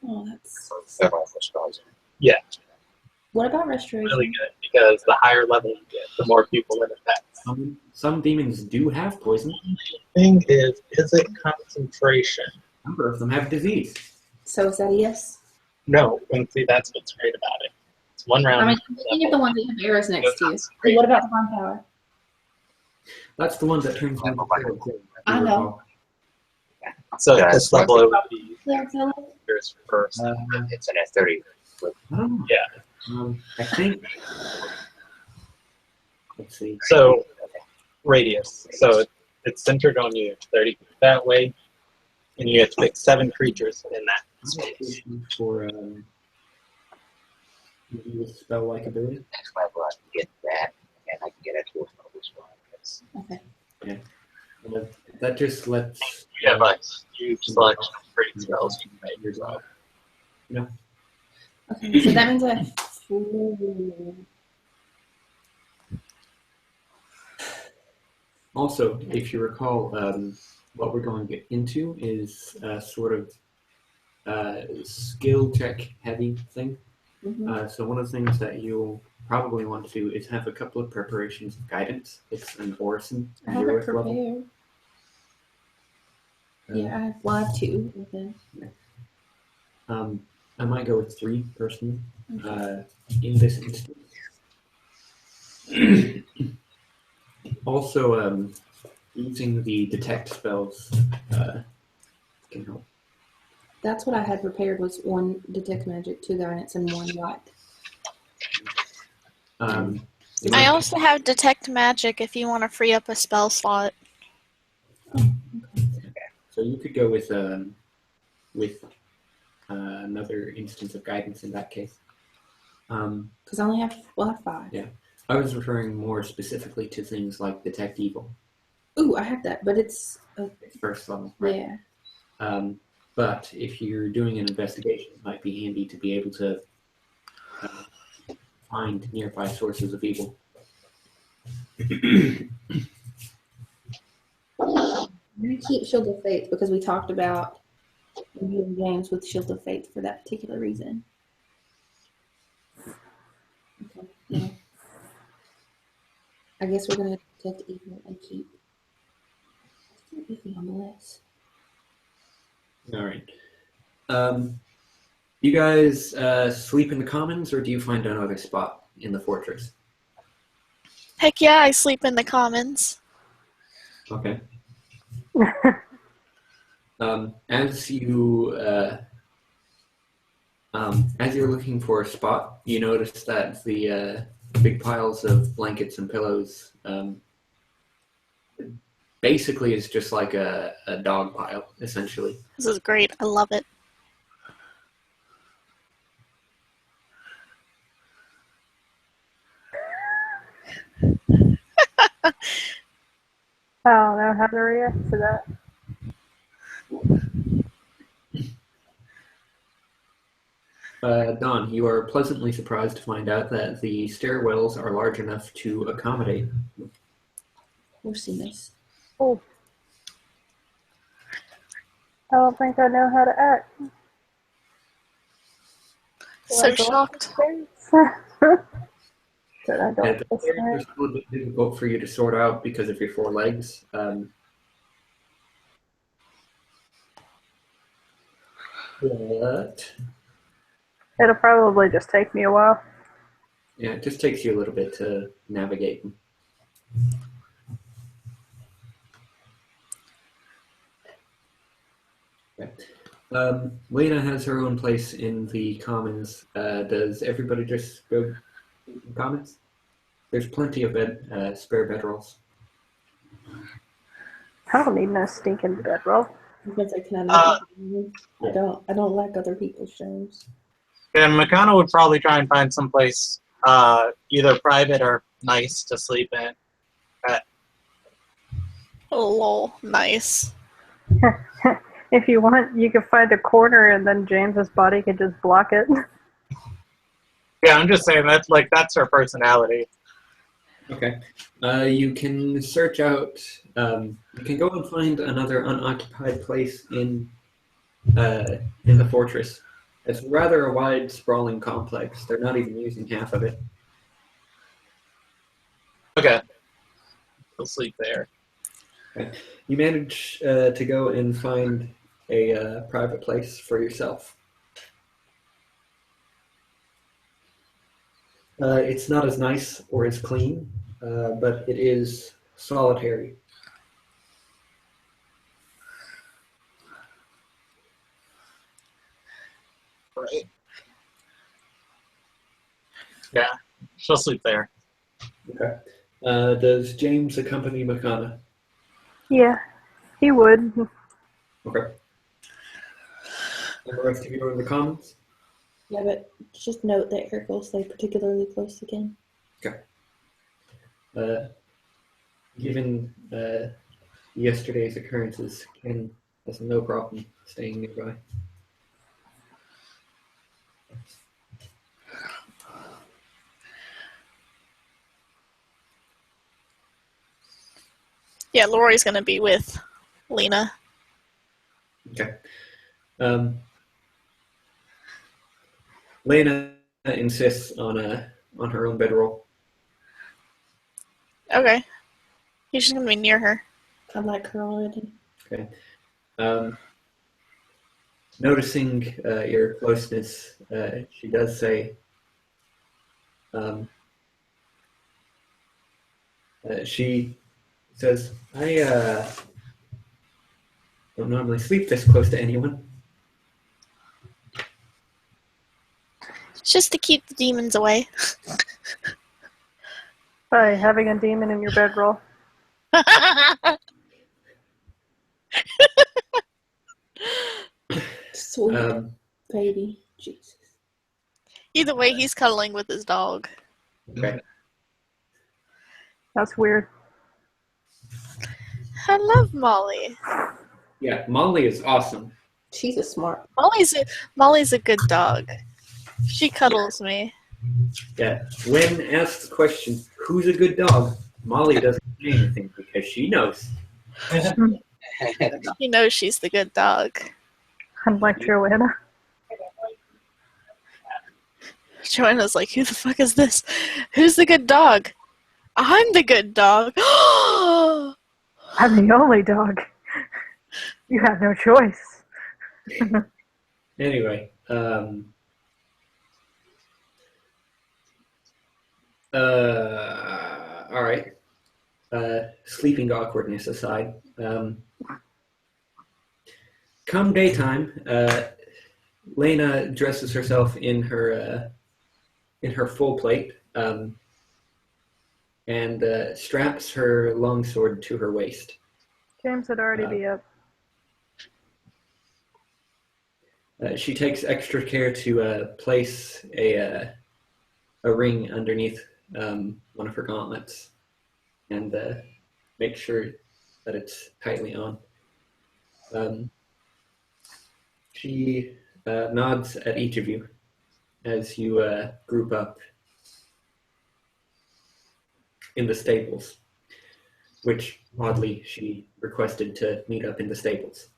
Oh, that's. Several spells. Yeah, What about restoration? really good because the higher level you get, the more people it affects. Some demons do have poison. Thing is it concentration? A number of them have disease. So is that a yes? No, and see that's what's great about it. It's one round. I mean, you get the ones that have arrows next to you. And what about divine power? That's the one that turns into cold. I know. So Yeah, this it's like level would be Claire, tell us. yours first. It's an F30. I don't know. Yeah. I think. Let's see. So radius. So it's centered on you, 30 feet that way, and you have to pick 7 creatures in that space. For spell-like ability. Next level, I can get that, and I can get a 4th level spell. Okay. That just lets. You have a huge selection of great spells you can make yourself. Okay, so that means I have 4. Also, if you recall, what we're going to get into is sort of skill check heavy thing. Mhm. So one of the things that you'll probably want to do is have a couple of preparations of guidance. It's an Orison I have it 0th level. prepared. Yeah, I have two with him. I might go with 3 personally Okay. in this instance. Also, using the detect spells can help. That's what I had prepared was 1 detect magic, 2 guidance, and 1 light. It I might- also have detect magic if you want to free up a spell slot. So you could go with another instance of guidance in that case. Because I only have 5. Yeah. I was referring more specifically to things like detect evil. Ooh, I have that, but it's It's first level, right? yeah. But if you're doing an investigation, it might be handy to be able to find nearby sources of evil. I'm gonna keep Shield of Faith because we talked about viewing games with Shield of Faith for that particular reason. Okay. Yeah. I guess we're gonna detect evil and keep iffy on the list. All right. You guys sleep in the commons, or do you find another spot in the fortress? Heck yeah, I sleep in the commons. Okay. As you're looking for a spot, you notice that the big piles of blankets and pillows basically is just like a dog pile, essentially. This is great. I love it. I don't know how to react to that. Don, you are pleasantly surprised to find out that the stairwells are large enough to accommodate. Horsiness. Oh. I don't think I know how to act. So shocked. Should I go And the this stairs way? are still a bit difficult for you to sort out because of your 4 legs. But It'll probably just take me a while. yeah, it just takes you a little bit to navigate them. Okay. Lena has her own place in the commons. Does everybody just go in the commons? There's plenty of spare bedrolls. I don't need no stinking bedroll. Because I cannot. I don't like other people's shows. And Makana would probably try and find someplace either private or nice to sleep in. Oh, lol. Nice. If you want, you can find a corner and then James's body could just block it. Yeah, I'm just saying that's her personality. Okay. You can search out. You can go and find another unoccupied place in the fortress. It's rather a wide, sprawling complex. They're not even using half of it. Okay. We'll sleep there. Okay. You manage to go and find a private place for yourself. It's not as nice or as clean, but it is solitary. Right. Yeah, she'll sleep there. Okay. Does James accompany Makana? Yeah, he would. Okay. And the rest of you are in the commons? Yeah, but just note that Eric will stay particularly close to Ken. Okay. Given yesterday's occurrences, Ken has no problem staying nearby. Yeah, Lori's gonna be with Lena. Okay. Lena insists on her own bedroll. Okay. He's just gonna be near her. I like her already. Okay. Noticing your closeness, she does say, she says, I don't normally sleep this close to anyone. It's just to keep the demons away. By having a demon in your bedroll. Sweet baby Jesus. Either way, he's cuddling with his dog. Okay. That's weird. I love Molly. Yeah, Molly is awesome. She's a smart. Molly's a good dog. She cuddles me. Yeah. When asked the question, who's a good dog? Molly doesn't say anything because she knows. She knows she's the good dog. Unlike Joanna. Joanna's like, who the fuck is this? Who's the good dog? I'm the good dog. I'm the only dog. You have no choice. Anyway, all right. Sleeping awkwardness aside, come daytime, Lena dresses herself in her full plate, and straps her longsword to her waist. James would already be up. She takes extra care to place a ring underneath one of her gauntlets and make sure that it's tightly on. She nods at each of you as you group up in the stables, which oddly she requested to meet up in the stables.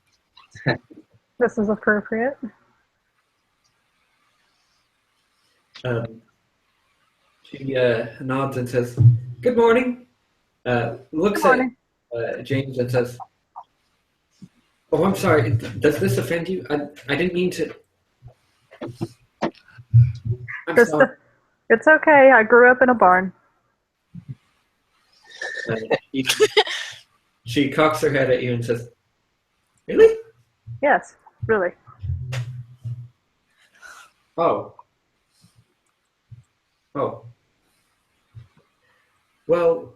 This is appropriate. She nods and says, "Good morning." Looks Good morning. at James and says, "Oh, I'm sorry. Does this offend you? I didn't mean to." I'm sorry. It's okay. I grew up in a barn. She cocks her head at you and says, "Really? Yes, really. Oh. Oh. Well,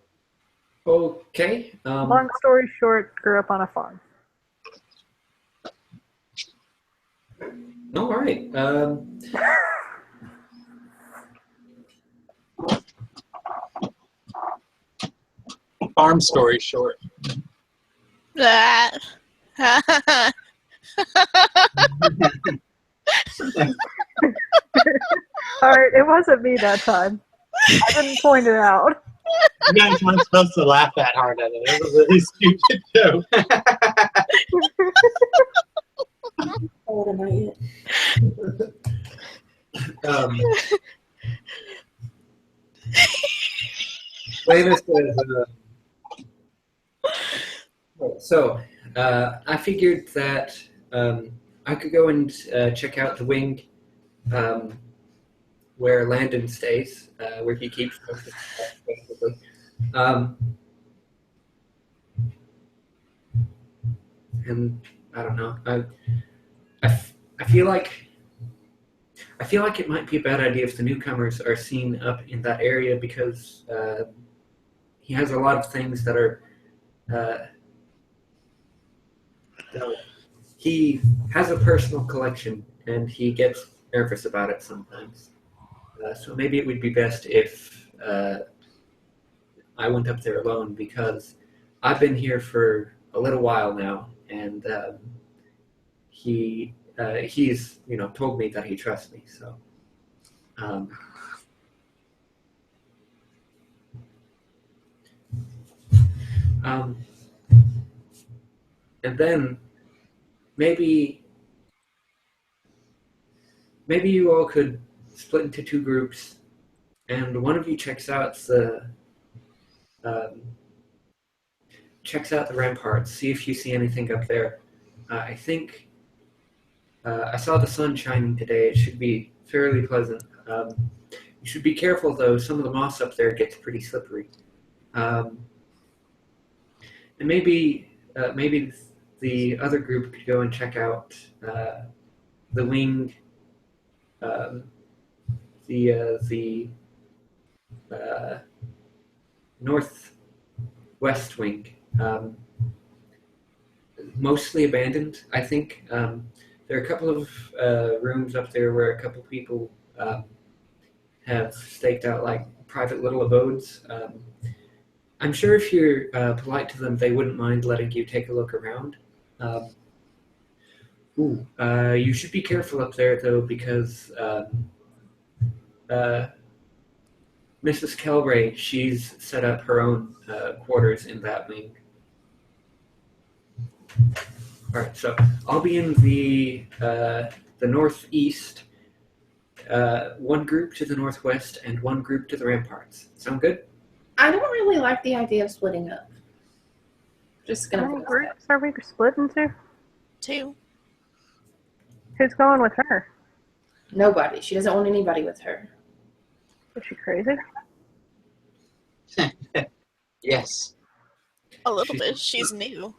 okay. Long story short, grew up on a farm. All right. Farm story short. That. Alright, it wasn't me that time. I didn't point it out. You guys weren't supposed to laugh that hard at it. It was a really stupid joke. Oh, not yet. Lena says, I figured that I could go and check out the wing where Landon stays, where he keeps most of his stuff, basically. And I don't know. I feel like it might be a bad idea if the newcomers are seen up in that area because he has a lot of things that are. He has a personal collection, and he gets nervous about it sometimes. So maybe it would be best if I went up there alone, because I've been here for a little while now, and he's told me that he trusts me. So. And then maybe you all could split into two groups, and one of you checks out the ramparts, see if you see anything up there. I think I saw the sun shining today. It should be fairly pleasant. You should be careful, though. Some of the moss up there gets pretty slippery. And maybe the other group could go and check out the wing, the northwest wing. Mostly abandoned, I think. There are a couple of rooms up there where a couple people have staked out like private little abodes. I'm sure if you're polite to them, they wouldn't mind letting you take a look around. You should be careful up there, though, because Mrs. Kelray, she's set up her own quarters in that wing. All right, so I'll be in the northeast, one group to the northwest, and one group to the ramparts. Sound good? I don't really like the idea of splitting up. Just How gonna many voice groups are we split into? 2. Who's going with her? that. Nobody. She doesn't want anybody with her. Is she crazy? Yes. A little bit. She's new.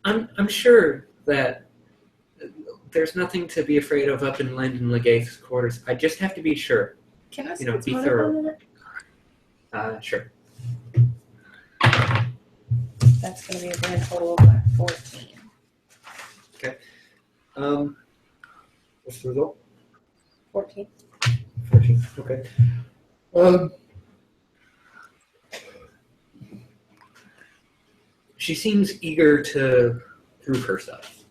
I'm sure that there's nothing to be afraid of up in Landon Legate's quarters. I just have to be sure. Can I You know, spend be some thorough. on that? Sure. That's gonna be a grand total of like 14. What's the result? 14. 14. Okay. She seems eager to prove herself.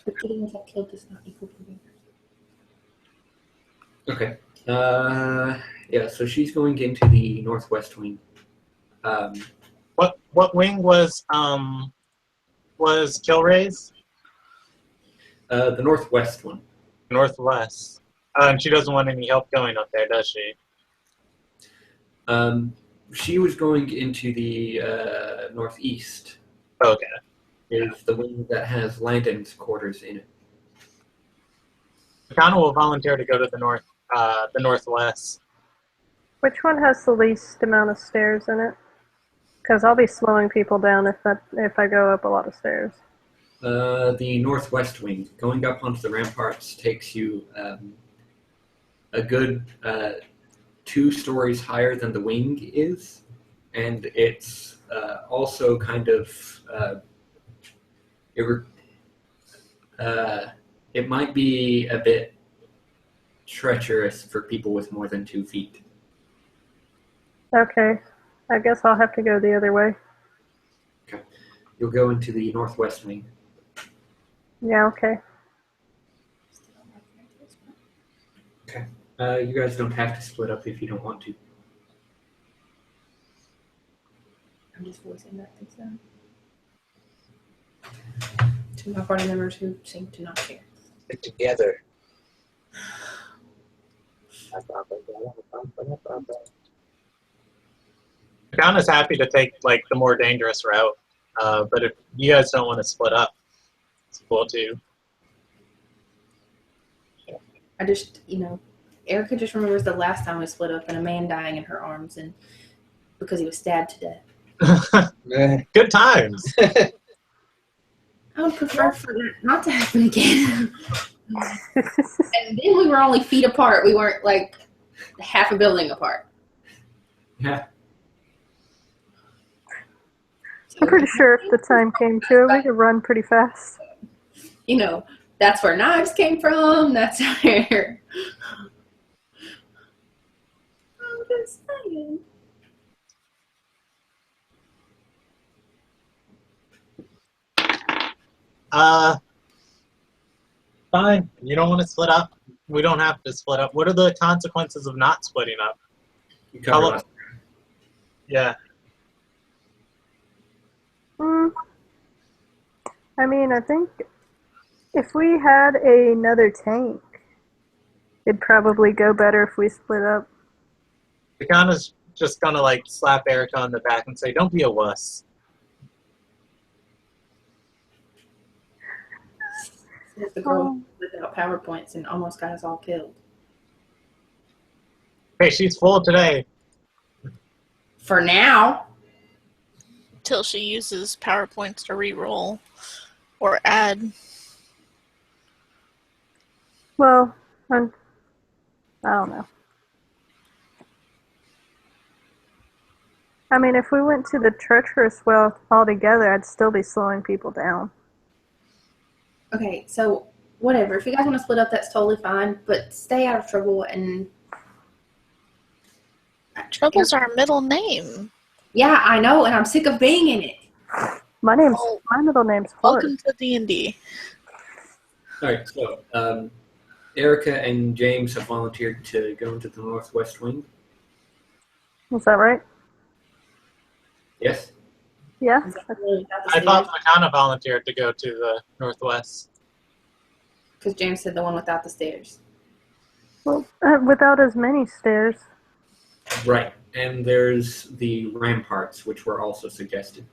But getting yourself killed does not equal proving. Okay. Yeah, so she's going into the northwest wing. What wing was Kilray's? The northwest one. Northwest. And she doesn't want any help going up there, does she? She was going into the northeast. Okay. Is the wing that has Landon's quarters in it. Connor will volunteer to go to the northwest. Which one has the least amount of stairs in it? Because I'll be slowing people down if I go up a lot of stairs. The northwest wing, going up onto the ramparts, takes you a good 2 stories higher than the wing is, and it's also kind of it might be a bit treacherous for people with more than 2 feet. Okay. I guess I'll have to go the other way. Okay, you'll go into the northwest wing. Yeah, okay. Okay. You guys don't have to split up if you don't want to. I'm just voicing that concern to my party members who seem to not care. Stick together. Connor's happy to take like the more dangerous route, but if you guys don't want to split up, it's cool too. I just, Erica just remembers the last time we split up and a man dying in her arms and because he was stabbed to death. Good times. I would prefer for that not to happen again. And then we were only feet apart. We weren't like half a building apart. Yeah. I'm pretty sure if the time came to, we could run pretty fast. That's where knives came from. That's where. I'm just saying. Fine. You don't want to split up? We don't have to split up. What are the consequences of not splitting up? You covered last. Yeah. I mean, I think If we had another tank, it'd probably go better if we split up. Takana's just gonna like slap Erica on the back and say, "Don't be a wuss." Says the girl without PowerPoints and almost got us all killed. Hey, she's full today. For now. Till she uses PowerPoints to re-roll or add. Well, I don't know. I mean, if we went to the treacherous well altogether, I'd still be slowing people down. Okay, so whatever. If you guys want to split up, that's totally fine. But stay out of trouble and. Trouble's our middle name. Yeah, I know, and I'm sick of being in it. My middle name's Horde. Welcome to D&D. All right, so Erica and James have volunteered to go into the northwest wing. Is that right? Yes? Yeah? I thought Takana volunteered to go to the northwest. Because James said the one without the stairs. Well, without as many stairs. Right, and there's the ramparts, which were also suggested.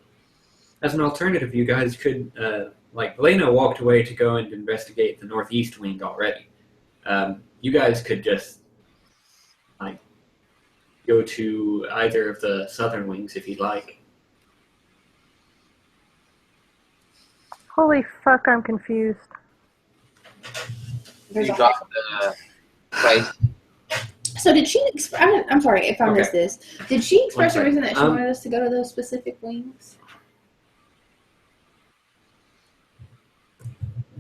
As an alternative, you guys could, Lena walked away to go and investigate the northeast wing already. You guys could just, go to either of the southern wings if you'd like. Holy fuck, I'm confused. There's You a dropped the price. So did she? I'm sorry if I missed this. Did she express a One reason that she second. wanted us to go to those specific wings?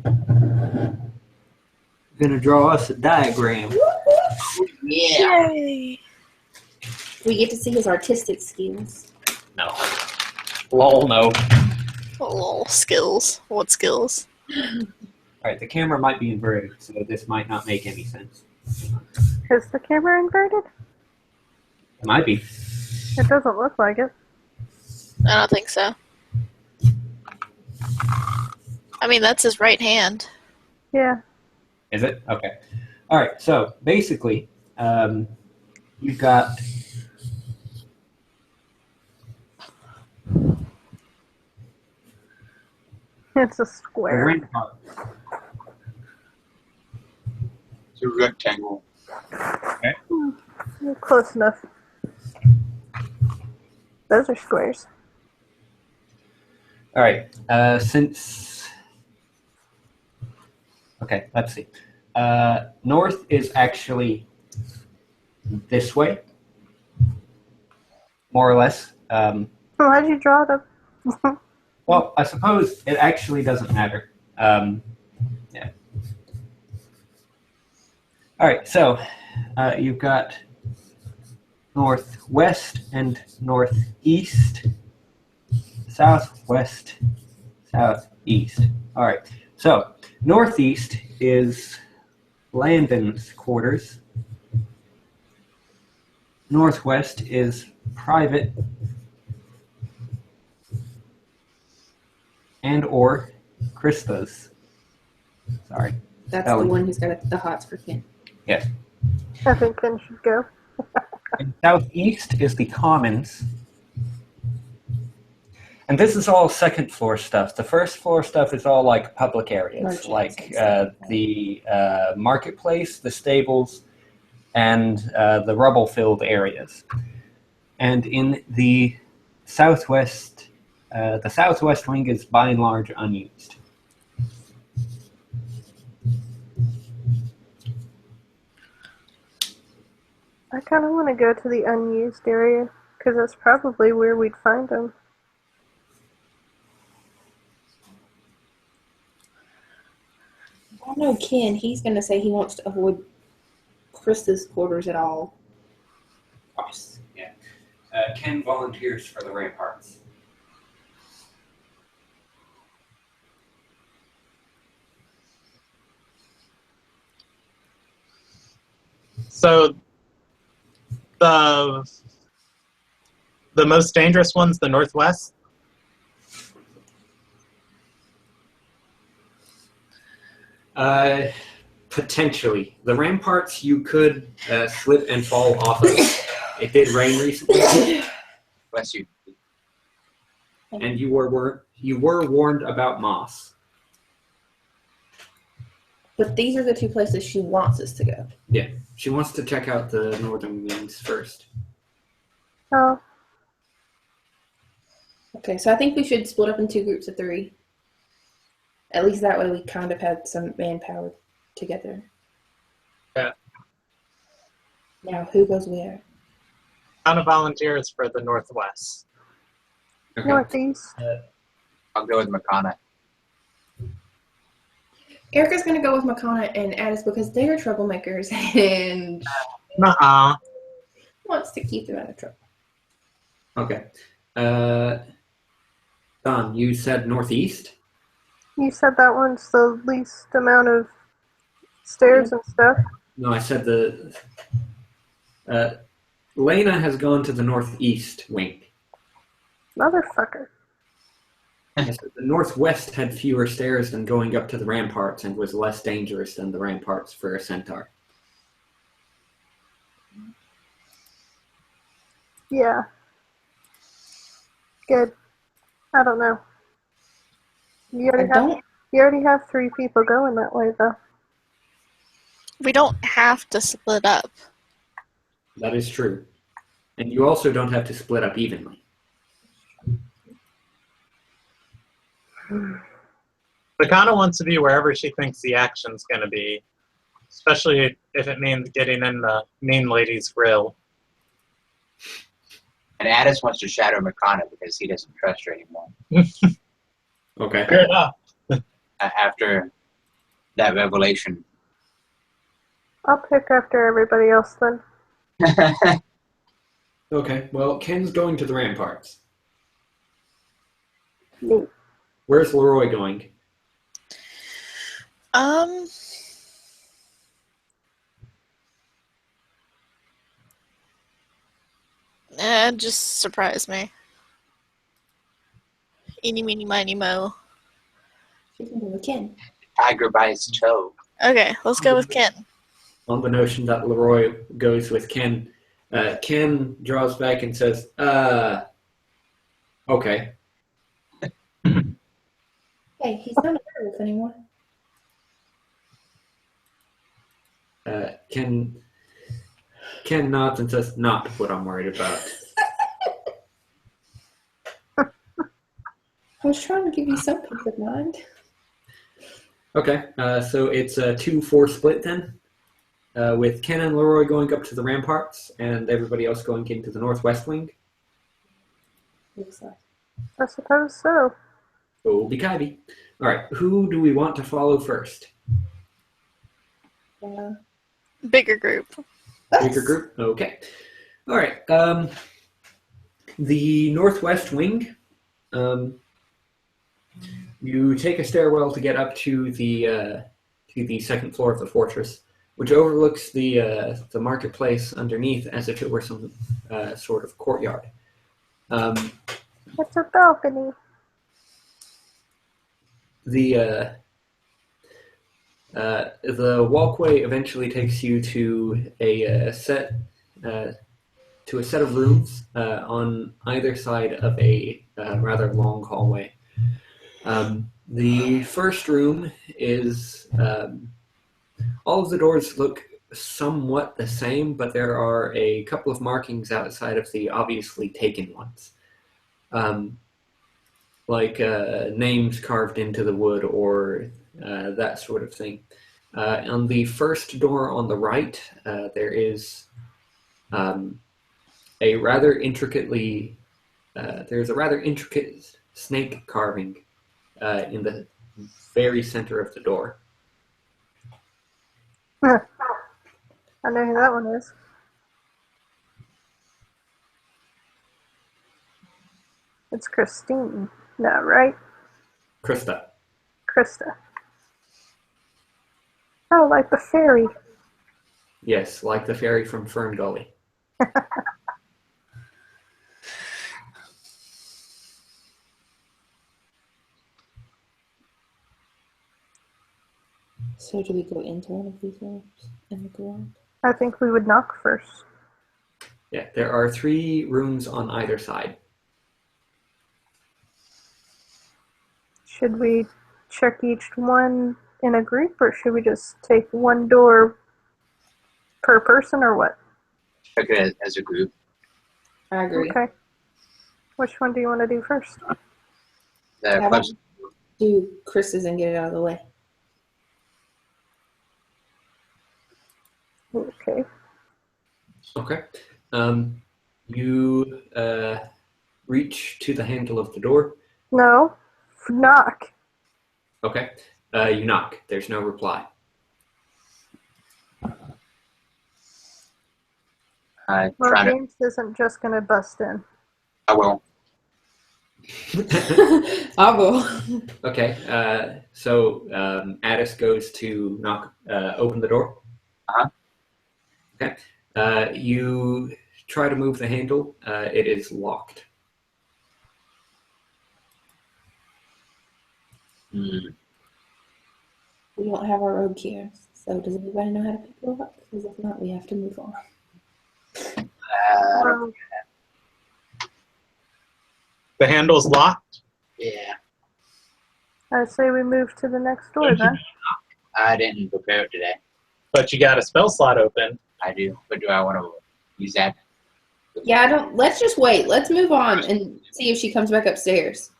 I'm going to draw us a diagram. Yeah. Yay! We get to see his artistic skills. No. Lol, no. Oh, skills. What skills? Alright, the camera might be inverted, so this might not make any sense. Is the camera inverted? It might be. It doesn't look like it. I don't think so. I mean, that's his right hand. Yeah. Is it? Okay. Alright, so basically, you've got It's a a square. rampart. It's a rectangle. Close enough. Those are squares. Alright, okay, let's see. North is actually this way, more or less. Why'd you draw them? Well, I suppose it actually doesn't matter. Yeah. Alright, so you've got northwest and northeast, southwest, southeast. Alright, so northeast is Landon's quarters. Northwest is private and or Krista's. Sorry. That's Ellen. the one who's got the hots for Ken. Yes. I think Ken should go. And southeast is the commons. And this is all second floor stuff. The first floor stuff is all like public areas, Merchants like and stuff like that. the marketplace, the stables, and the rubble-filled areas. And in the southwest wing is by and large unused. I kind of want to go to the unused area, because that's probably where we'd find them. I know Ken. He's going to say he wants to avoid Krista's quarters at all. Course, yeah. Ken volunteers for the ramparts. So the most dangerous one's the northwest. Potentially. The ramparts you could slip and fall off of. It did rain recently, Bless you. and you were warned about moss. But these are the two places she wants us to go. Yeah, she wants to check out the northern wings first. Oh, Okay, so I think we should split up in 2 groups of 3. At least that way we kind of had some manpower together. Yeah. Now, who goes where? Count of volunteers for the Northwest. Okay. northeast. I'll go with Makana. Erica's going to go with Makana and Addis because they're troublemakers and Nuh-uh. wants to keep them out of trouble. Okay. Don, you said northeast? You said that one's the least amount of stairs and stuff. No, I said the... Lena has gone to the northeast wing. Motherfucker. I said the northwest had fewer stairs than going up to the ramparts and was less dangerous than the ramparts for a centaur. Yeah. Good. I don't know. You already have 3 people going that way, though. We don't have to split up. That is true. And you also don't have to split up evenly. Makana wants to be wherever she thinks the action's going to be, especially if it means getting in the mean lady's grill. And Addis wants to shadow Makana because he doesn't trust her anymore. Okay. Fair enough. After that revelation. I'll pick after everybody else then. Okay, well, Ken's going to the ramparts. Neat. Where's Leroy going? Just surprise me. Eeny, meeny, miny, mo. She's going to go with Ken. Tiger by his toe. Okay, let's go with Ken. On the notion that Leroy goes with Ken, Ken draws back and says, okay. Hey, he's not a werewolf anymore. Ken nods and says, not what I'm worried about. I was trying to give you some peace of mind. Okay, so it's a 2-4 split then, with Ken and Leroy going up to the ramparts and everybody else going into the northwest wing. Looks like. I suppose so. Oldie-kitey. All right, who do we want to follow first? Bigger group. Bigger group? Okay. All right. The northwest wing, you take a stairwell to get up to the second floor of the fortress, which overlooks the marketplace underneath as if it were some sort of courtyard. It's a balcony. The walkway eventually takes you to a set of rooms on either side of a rather long hallway. The first room is all of the doors look somewhat the same, but there are a couple of markings outside of the obviously taken ones. Like names carved into the wood or that sort of thing. On the first door on the right, there is a rather intricate snake carving in the very center of the door. I know who that one is. It's Christine. No, right? Krista. Krista. Oh, like the fairy. Yes, like the fairy from Fern Gully. So do we go into one of these rooms and look around? I think we would knock first. Yeah, there are 3 rooms on either side. Should we check each one in a group, or should we just take one door per person, or what? Check it as a group. I agree. Okay. Which one do you want to do first? The How about closest. do Chris's and get it out of the way? Okay. Okay. You reach to the handle of the door. No. Knock. Okay. You knock. There's no reply. I Well, try to. James isn't just going to bust in. I will. I'll go. Okay. So Addis goes to knock, open the door. Uh-huh. Okay. You try to move the handle. It is locked. Hmm. We don't have our rogue here, so does anybody know how to pick it up? Because if not, we have to move on. Well, The handle's locked. Yeah, I say we move to the next door then. I didn't prepare it today. But you got a spell slot open. I do, but do I want to use that? Yeah, I don't. Let's just wait. Let's move on and see if she comes back upstairs.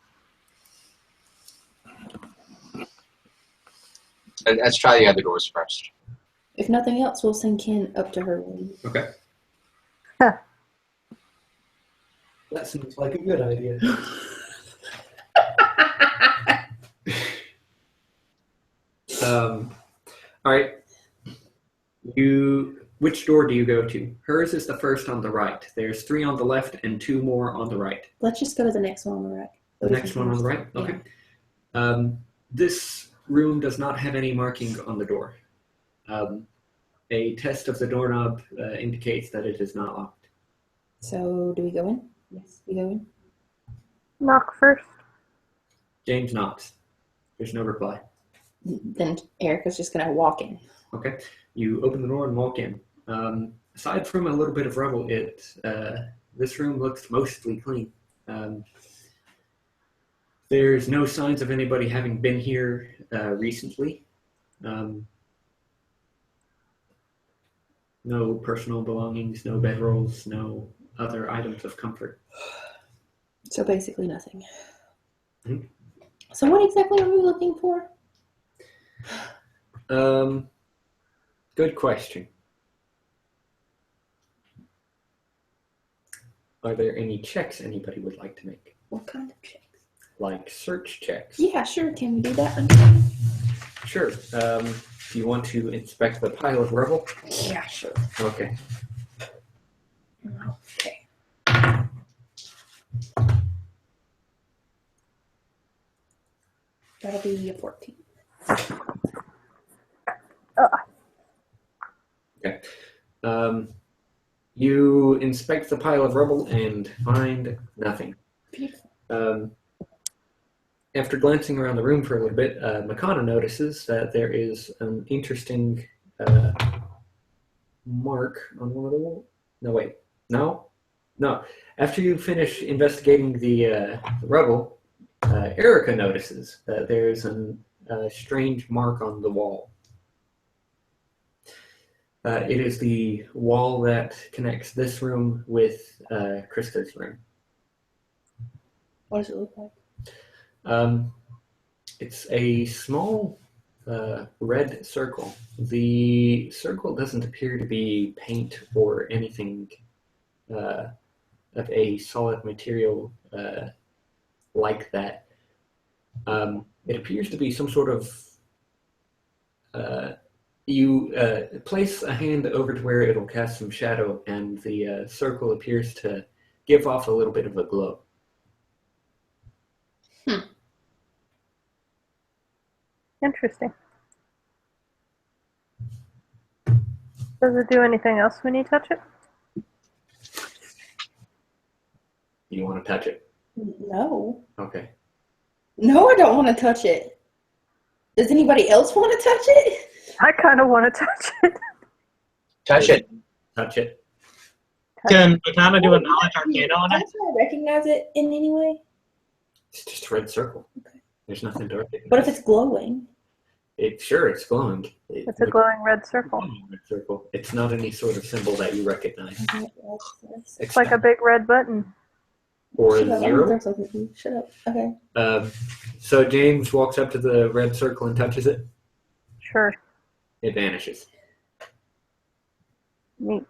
Let's try the other doors first. If nothing else, we'll send Ken up to her room. Okay. Huh. That seems like a good idea. All right. Which door do you go to? Hers is the first on the right. There's 3 on the left and 2 more on the right. Let's just go to the next one on the right. The next one on the right? Okay. This room does not have any marking on the door. A test of the doorknob indicates that it is not locked. So, do we go in? Yes, we go in. Knock first. James knocks. There's no reply. Then Erica's just gonna walk in. Okay. You open the door and walk in. Aside from a little bit of rubble, this room looks mostly clean. There's no signs of anybody having been here recently. No personal belongings, no bedrolls, no other items of comfort. So basically nothing. Mhm. So what exactly are we looking for? Good question. Are there any checks anybody would like to make? What kind of checks? Like search checks? Yeah, sure. Can we do that one? Sure. Do you want to inspect the pile of rubble? Yeah, sure. Okay. Okay. That'll be a 14. Okay. You inspect the pile of rubble and find nothing. Beautiful. After glancing around the room for a little bit, Makana notices that there is an interesting mark on one of the walls. No, wait. No. After you finish investigating the rubble, Erica notices that there's a strange mark on the wall. It is the wall that connects this room with Krista's room. What does it look like? It's a small red circle. The circle doesn't appear to be paint or anything of a solid material like that. It appears to be some sort of... you place a hand over to where it'll cast some shadow, and the circle appears to give off a little bit of a glow. Interesting. Does it do anything else when you touch it? You want to touch it? No. Okay. No, I don't want to touch it. Does anybody else want to touch it? I kind of want to touch it. Touch it. Touch it. Can Makana do a knowledge arcana on it? Can I recognize it in any way? It's just a red circle. Okay. There's nothing to recognize. What if it's glowing? It's glowing. It's a glowing red circle. Red circle. It's not any sort of symbol that you recognize. It's like a big red button. Or Shut up, zero. I'm talking to you. Shut up. Okay. So James walks up to the red circle and touches it. Sure. It vanishes. Neat.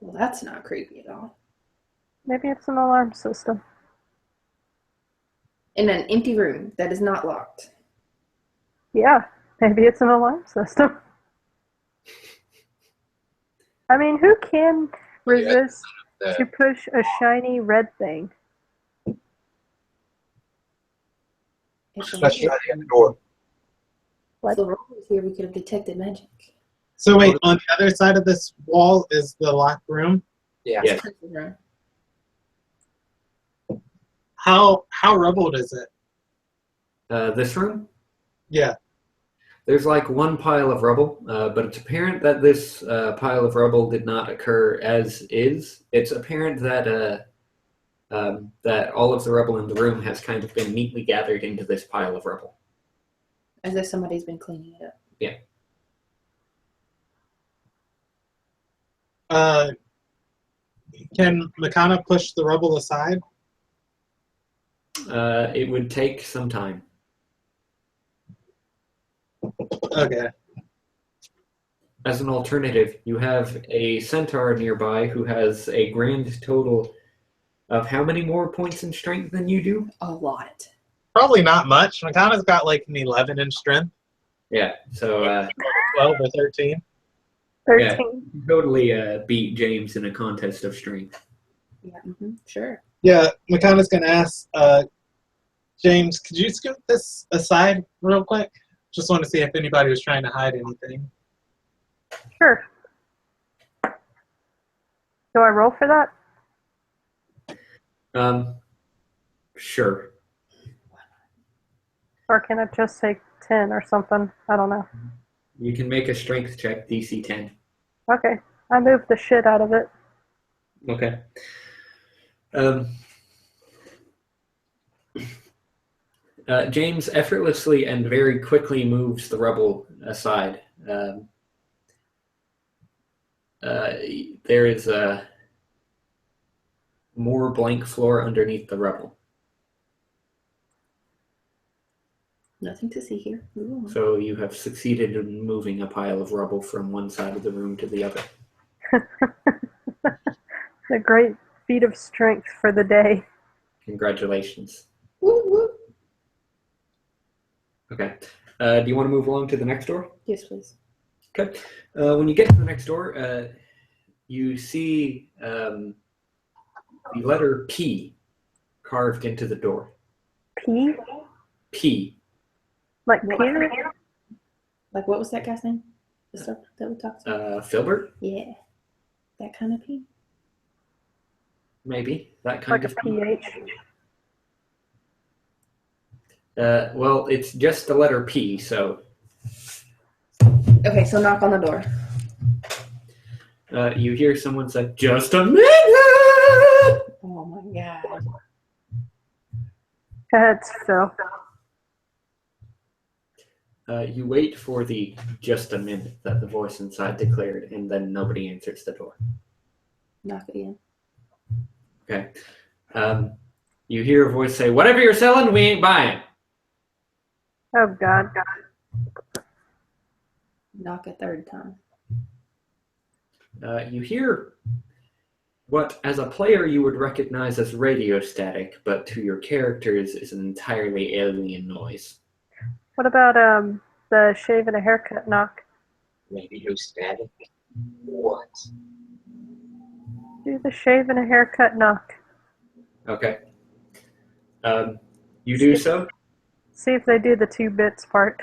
Well, that's not creepy at all. Maybe it's an alarm system. In an empty room that is not locked. Yeah, maybe it's an alarm system. I mean, who can resist to push a shiny red thing? Let's try the other door. What? If the roll was here, we could have detected magic. So wait, on the other side of this wall is the locked room. Yeah. Yeah. Room. How rubbled is it? This room? Yeah. There's like one pile of rubble, but it's apparent that this pile of rubble did not occur as is. It's apparent that that all of the rubble in the room has kind of been neatly gathered into this pile of rubble. As if somebody's been cleaning it up. Yeah. Can Makana push the rubble aside? It would take some time. Okay. As an alternative, you have a centaur nearby who has a grand total of how many more points in strength than you do? A lot. Probably not much. Makana's got like an 11 in strength. Yeah, so 12 or 13. 13. Yeah. you totally beat James in a contest of strength. Yeah, sure. Yeah, Makana's going to ask, James, could you scoot this aside real quick? Just want to see if anybody was trying to hide anything. Sure. Do I roll for that? Sure. Or can it just say 10 or something? I don't know. You can make a strength check, DC 10. Okay. I moved the shit out of it. Okay. James effortlessly and very quickly moves the rubble aside. There is more blank floor underneath the rubble. Nothing to see here. Ooh. So you have succeeded in moving a pile of rubble from one side of the room to the other. The great feat of strength for the day. Congratulations. Woo, woo. Okay. Do you want to move along to the next door? Yes, please. Okay. When you get to the next door, you see the letter P carved into the door. P? P. Like Peter? Like, what was that guy's name? The stuff that we talked about? Filbert? Yeah. That kind of P? Maybe. That kind Like of a PH? Well, it's just the letter P, so Okay, so knock on the door. you hear someone say, "Just a minute!" Oh my god. Go ahead, Phil. You wait for the "just a minute" that the voice inside declared, and then nobody answers the door. Knock again. Okay. You hear a voice say, "Whatever you're selling, we ain't buying." Oh, God. Knock a third time. You hear what, as a player, you would recognize as radio static, but to your characters is an entirely alien noise. What about the shave and a haircut knock? Radio static. What? Do the shave and a haircut knock. Okay. You do so. See if they do the 2 bits part.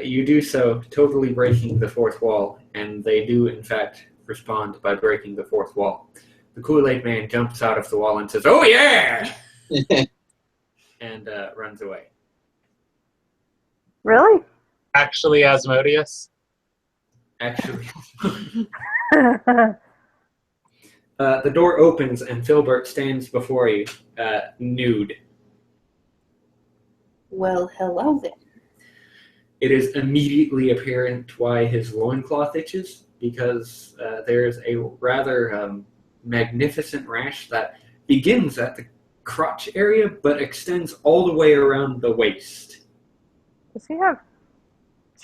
You do so, totally breaking the fourth wall, and they do, in fact, respond by breaking the fourth wall. The Kool-Aid Man jumps out of the wall and says, "Oh, yeah!" and runs away. Really? Actually, Asmodeus. Actually. The door opens and Filbert stands before you, nude. Well, hello then. It is immediately apparent why his loincloth itches, because there's a rather magnificent rash that begins at the crotch area but extends all the way around the waist. Does he have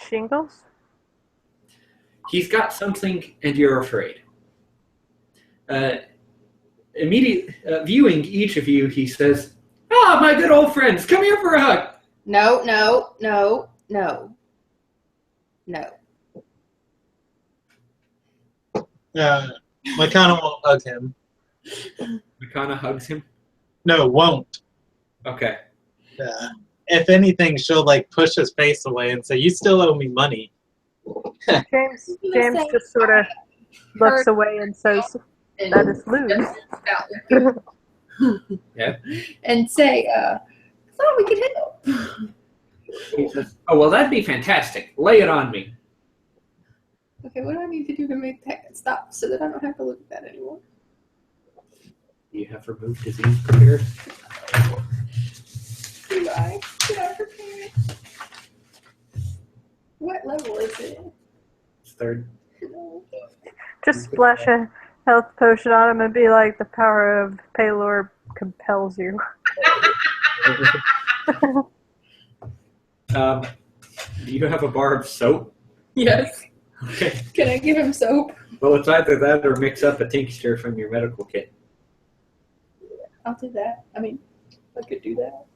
shingles? He's got something, and you're afraid. Viewing each of you, he says, "Ah, my good old friends, come here for a hug." No. Makana won't hug him. Makana hugs him. No, won't. Okay. If anything, she'll like push his face away and say, "You still owe me money." James just sort of looks away and says, "That is lewd." Yeah. And say, thought we could help. He says, "Oh, well, that'd be fantastic. Lay it on me." Okay, what do I need to do to make that stop so that I don't have to look at that anymore? You have removed disease prepared. Do I? Did I prepare it? What level is it? It's third. No. Just splash a health potion on him and be like, "The power of Palor compels you." Do you have a bar of soap? Yes. Okay. Can I give him soap? Well, it's either that or mix up a tincture from your medical kit. I'll do that. I mean, I could do that.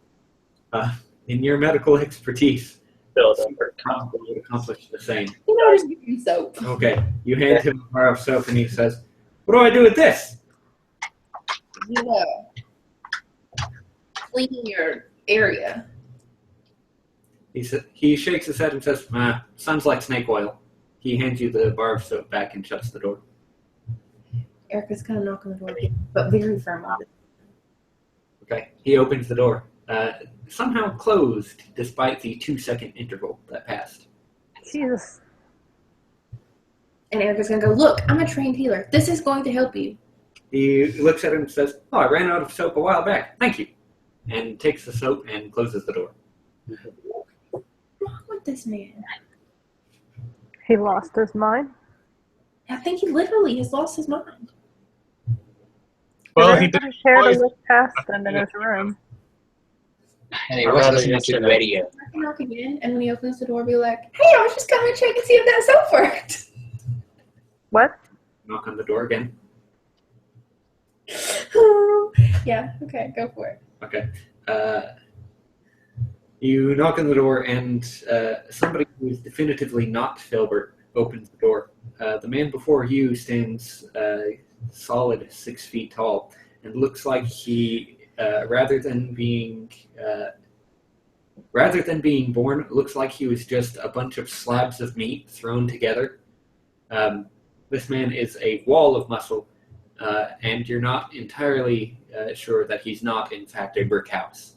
In your medical expertise, Build would accomplish the same. You know, just give him soap. Okay. You hand him a bar of soap and he says, "What do I do with this?" You know, clean your area. He shakes his head and says, "Sounds like snake oil." He hands you the bar of soap back and shuts the door. Erica's gonna knock on the door again, but very firm on it. Okay. He opens the door. Somehow closed despite the 2-second interval that passed. Jesus. And Erica's gonna go, "Look, I'm a trained healer. This is going to help you." He looks at him and says, "Oh, I ran out of soap a while back. Thank you." And takes the soap and closes the door. What's wrong with this man? He lost his mind. I think he literally has lost his mind. Well, Did he did. everybody care to look past him in his room? And he was listening to the radio. I can knock again, and when he opens the door, be like, "Hey, I was just coming to check and see if that soap worked." What? Knock on the door again. Yeah, okay, go for it. Okay. You knock on the door, and somebody who is definitively not Filbert opens the door. The man before you stands solid 6 feet tall, and looks like he, rather than being born, it looks like he was just a bunch of slabs of meat thrown together. This man is a wall of muscle, and you're not entirely sure that he's not, in fact, a brick house.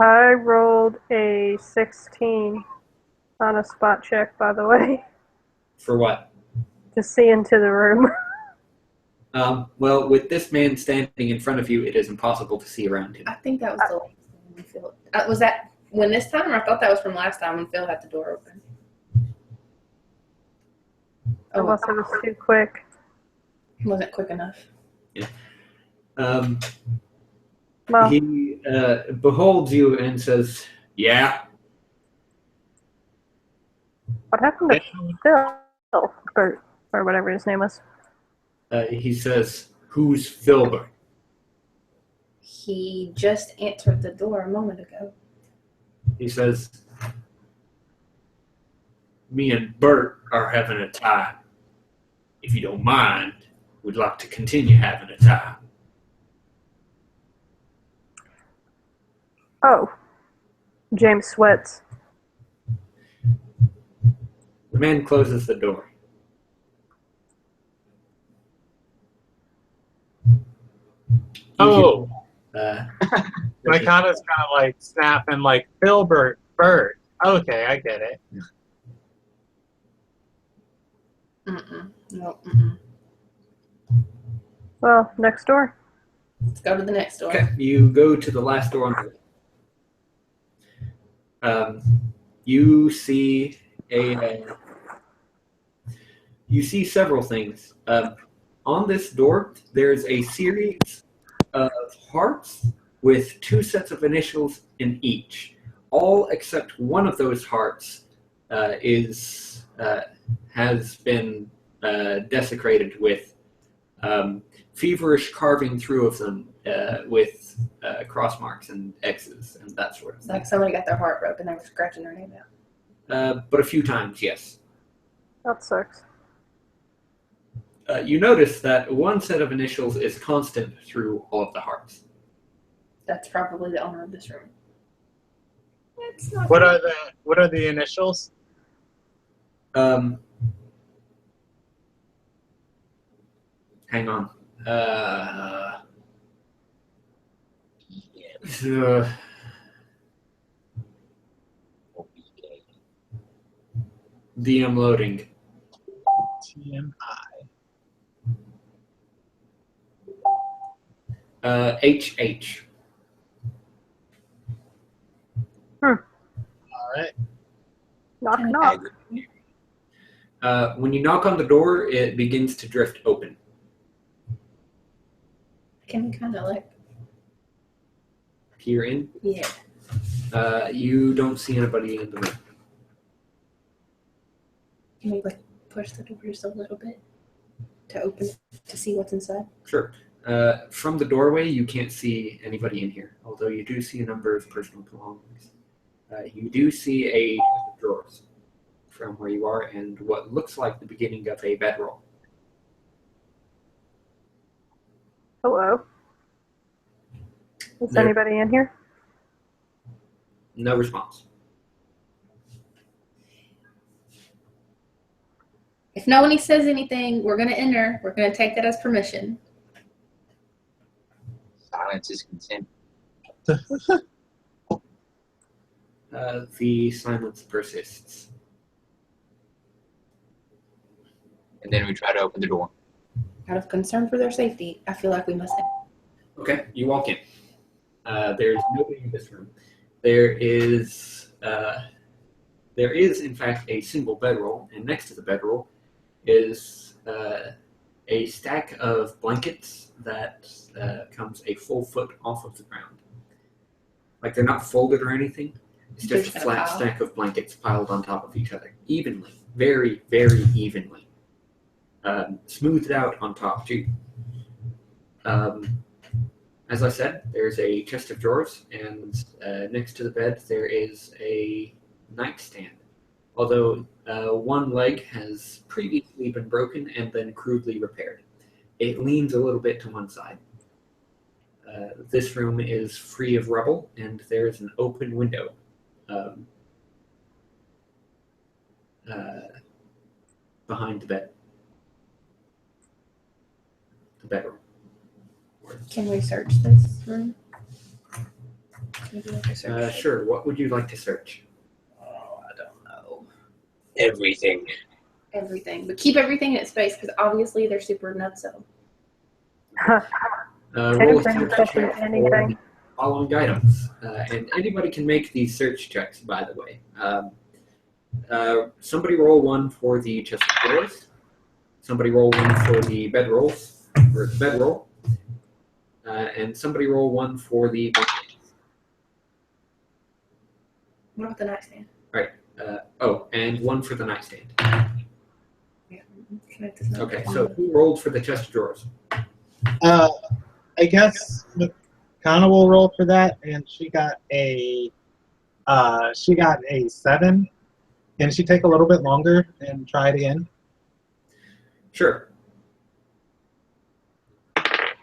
I rolled a 16 on a spot check, by the way, For what? to see into the room. Well, with this man standing in front of you, it is impossible to see around him. I think that was the last time when Phil. Was that when this time, or I thought that was from last time when Phil had the door open? Oh, Unless it was too quick. it wasn't quick enough. Well, He beholds you and says, "Yeah." what happened to Phil? Or whatever his name was. He says, "Who's Filbert?" He just answered the door a moment ago. He says, "Me and Bert are having a time. If you don't mind, we'd like to continue having a time." Oh. James sweats. The man closes the door. Oh, Uh, Makana's kind of like snapping, like, "Filbert, bird. Okay, I get it. No. Well, next door. Let's go to the next door. Okay, you go to the last door on the you see you see several things. On this door, there's a series of hearts with 2 sets of initials in each. All except one of those hearts has been desecrated with feverish carving through of them with cross marks and X's and that sort of It's thing. like somebody got their heart broken. They were scratching their name out. But a few times, yes. That sucks. You notice that one set of initials is constant through all of the hearts. That's probably the owner of this room. It's not. What are the initials? Hang on. DM loading. TMI. HH. All right. Knock, knock. When you knock on the door, it begins to drift open. Can we kind of like? Peer in. Yeah. You don't see anybody in the room. Can we like push the door just a little bit to open it, to see what's inside? Sure. From the doorway, you can't see anybody in here, although you do see a number of personal belongings. You do see a chest of drawers from where you are and what looks like the beginning of a bedroll. Hello. Is There- anybody in here? No response. If nobody says anything, we're gonna enter. We're gonna take that as permission. Silence is consent. The silence persists. And then we try to open the door. Out of concern for their safety, I feel like we must. Okay, you walk in. There's nobody in this room. There is, in fact, a single bedroll, and next to the bedroll is a stack of blankets that comes a full foot off of the ground. Like they're not folded or anything. It's They're just a just flat kinda piled. stack of blankets piled on top of each other, evenly, very, very evenly, smoothed out on top too. As I said, there's a chest of drawers, and next to the bed there is a nightstand. Although one leg has previously been broken and then crudely repaired. It leans a little bit to one side. This room is free of rubble, and there is an open window behind the bed. The bedroom. Can we search this room? Can we do like a search? Sure. What would you like to search? Oh, I don't know. Everything. Everything, but keep everything in its space because obviously they're super nutso. Roll a Anything, search touching check for anything. following items. And anybody can make these search checks, by the way. Somebody roll one for the chest of drawers. Somebody roll one for the bedroll. And somebody roll one for the blankets. What about the nightstand? And one for the nightstand. Yeah. Can I just note Okay, that so one? who rolled for the chest of drawers? I guess McConnell will roll for that, and she got a 7. Can she take a little bit longer and try it again? Sure.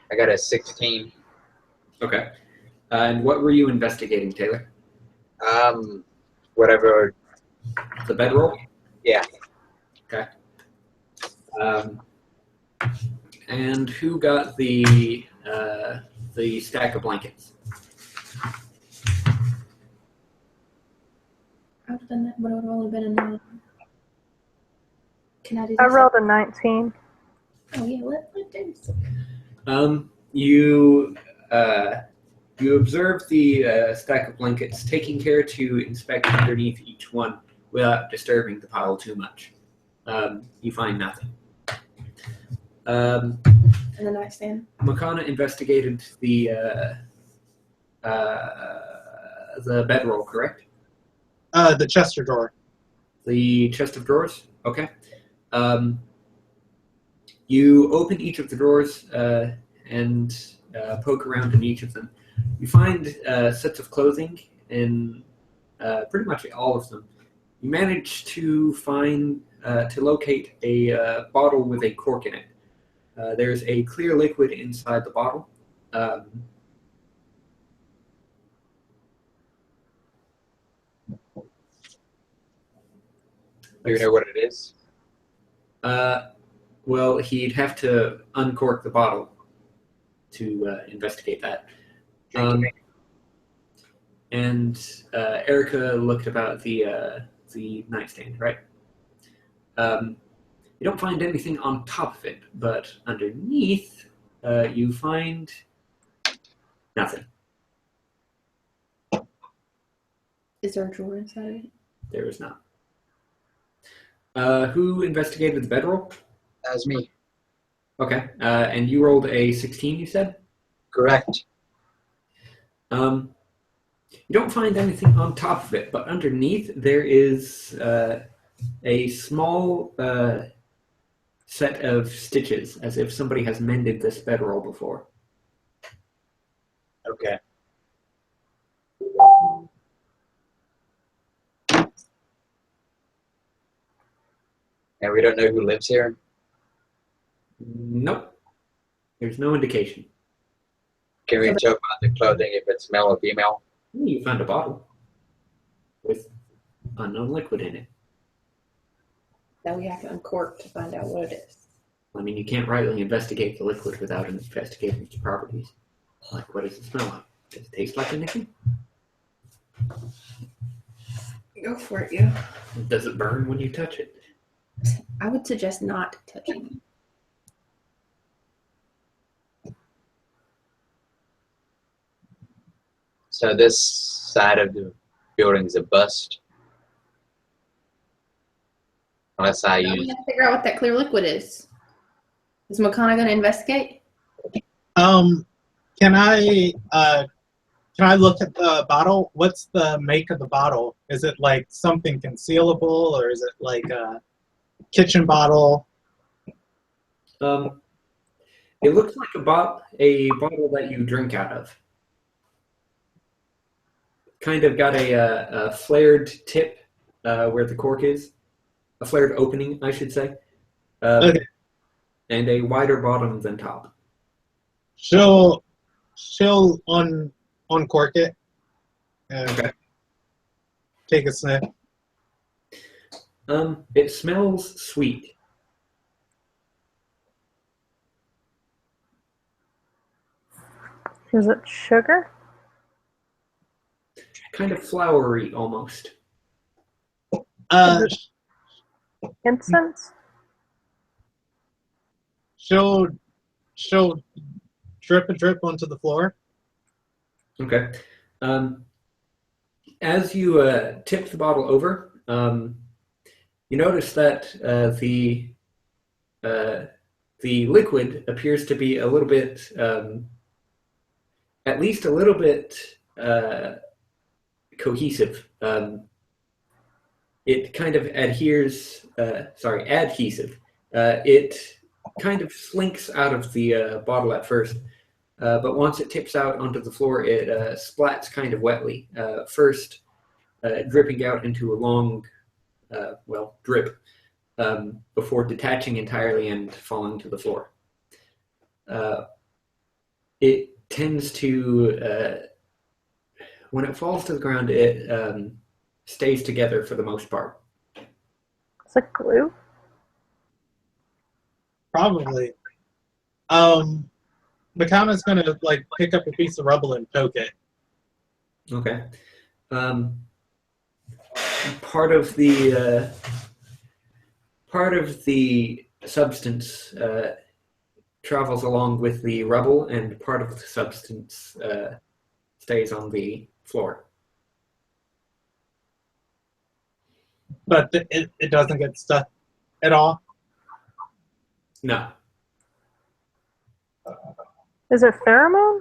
I got a 16. Okay. And what were you investigating, Taylor? Whatever. The bedroll? Yeah. Okay. And who got the stack of blankets? I would have done that, but it would have only been a 9. Can I do this? I rolled a 19. Oh, yeah, let James. You observe the stack of blankets, taking care to inspect underneath each one without disturbing the pile too much. You find nothing. And the nightstand. Makana investigated the bedroll, correct? The Chester drawer. The chest of drawers? Okay. You open each of the drawers and poke around in each of them. You find sets of clothing in pretty much all of them. You manage to locate a bottle with a cork in it. There's a clear liquid inside the bottle. Do you know what it is? Well, he'd have to uncork the bottle to investigate that. And Erica looked about the nightstand, right? You don't find anything on top of it, but underneath you find nothing. Is there a drawer inside of it? There is not. Who investigated the bedroll? That was me. Okay. And you rolled a 16, you said? Correct. You don't find anything on top of it, but underneath there is a small set of stitches, as if somebody has mended this bedroll before. Okay. And we don't know who lives here? Nope. There's no indication. Can we check on the clothing if it's male or female? You found a bottle with unknown liquid in it. Now we have to uncork to find out what it is. I mean, you can't rightly investigate the liquid without investigating its properties. Like, what does it smell like? Does it taste like anything? Go for it, yeah. Does it burn when you touch it? I would suggest not touching it. So this side of the building is a bust. Unless I Now we use... have to figure out what that clear liquid is. Is Makana going to investigate? Can I look at the bottle? What's the make of the bottle? Is it like something concealable, or is it like a kitchen bottle? It looks like a bottle that you drink out of. Kind of got a flared tip where the cork is. A flared opening, I should say. Okay. And a wider bottom than top. She'll uncork it and Okay. take a sniff. It smells sweet. Is it sugar? Kind of flowery, almost. Incense? She'll drip a drip onto the floor. Okay. As you tip the bottle over, you notice that the liquid appears to be a little bit, at least a little bit cohesive. It kind of adheres, adhesive. It kind of slinks out of the bottle at first, but once it tips out onto the floor, it splats kind of wetly, first dripping out into a long, drip, before detaching entirely and falling to the floor. It tends to, when it falls to the ground, it stays together for the most part. Is it glue? Probably. Makana's gonna pick up a piece of rubble and poke it. Okay. part of the substance travels along with the rubble, and part of the substance stays on the floor. But it doesn't get stuck at all. No. Is it pheromone?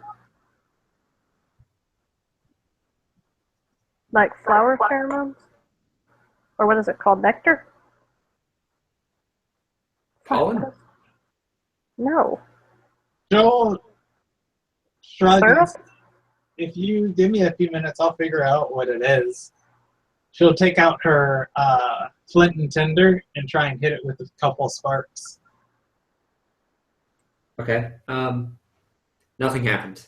Like flower pheromones? Or what is it called? Nectar? Pollen? No. Joel shrugs. Syrup? If you give me a few minutes, I'll figure out what it is. She'll take out her flint and tinder and try and hit it with a couple sparks. Okay. Nothing happens.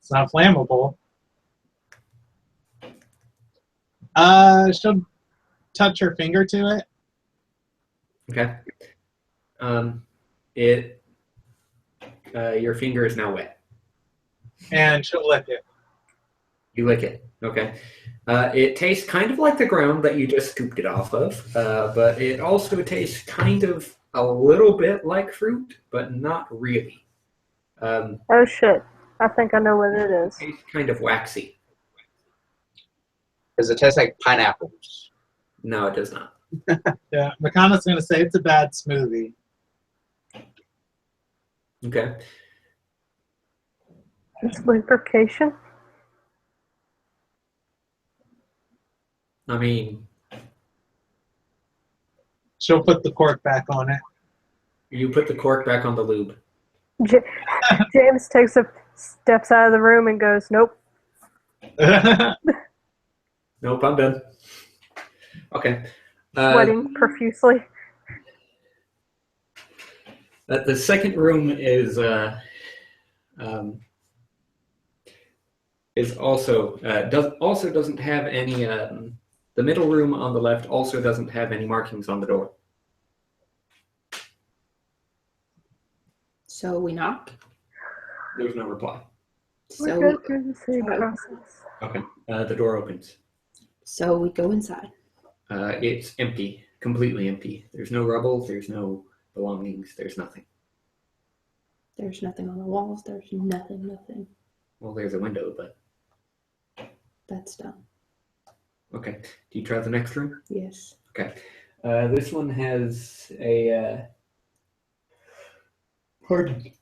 It's not flammable. She'll touch her finger to it. Okay. Your finger is now wet. And she'll lick it. You lick it. Okay. It tastes kind of like the ground that you just scooped it off of, but it also tastes kind of a little bit like fruit, but not really. Oh shit. I think I know what it is. It tastes kind of waxy. Does it taste like pineapples? No, it does not. Yeah, Makana's going to say it's a bad smoothie. Okay. It's lubrication. I mean, She'll put the cork back on it. you put the cork back on the lube. James steps out of the room and goes, nope. Nope, I'm done. Okay. Sweating profusely. The second room is also doesn't have any. The middle room on the left also doesn't have any markings on the door. So we knock. There's no reply. So We go through the same process. Okay. The door opens. so we go inside. It's empty, completely empty. There's no rubble. There's no belongings. There's nothing. There's nothing on the walls. There's nothing. Well, there's a window, but That's done. okay. Do you try the next room? Yes. Okay. This one has a. Pardon.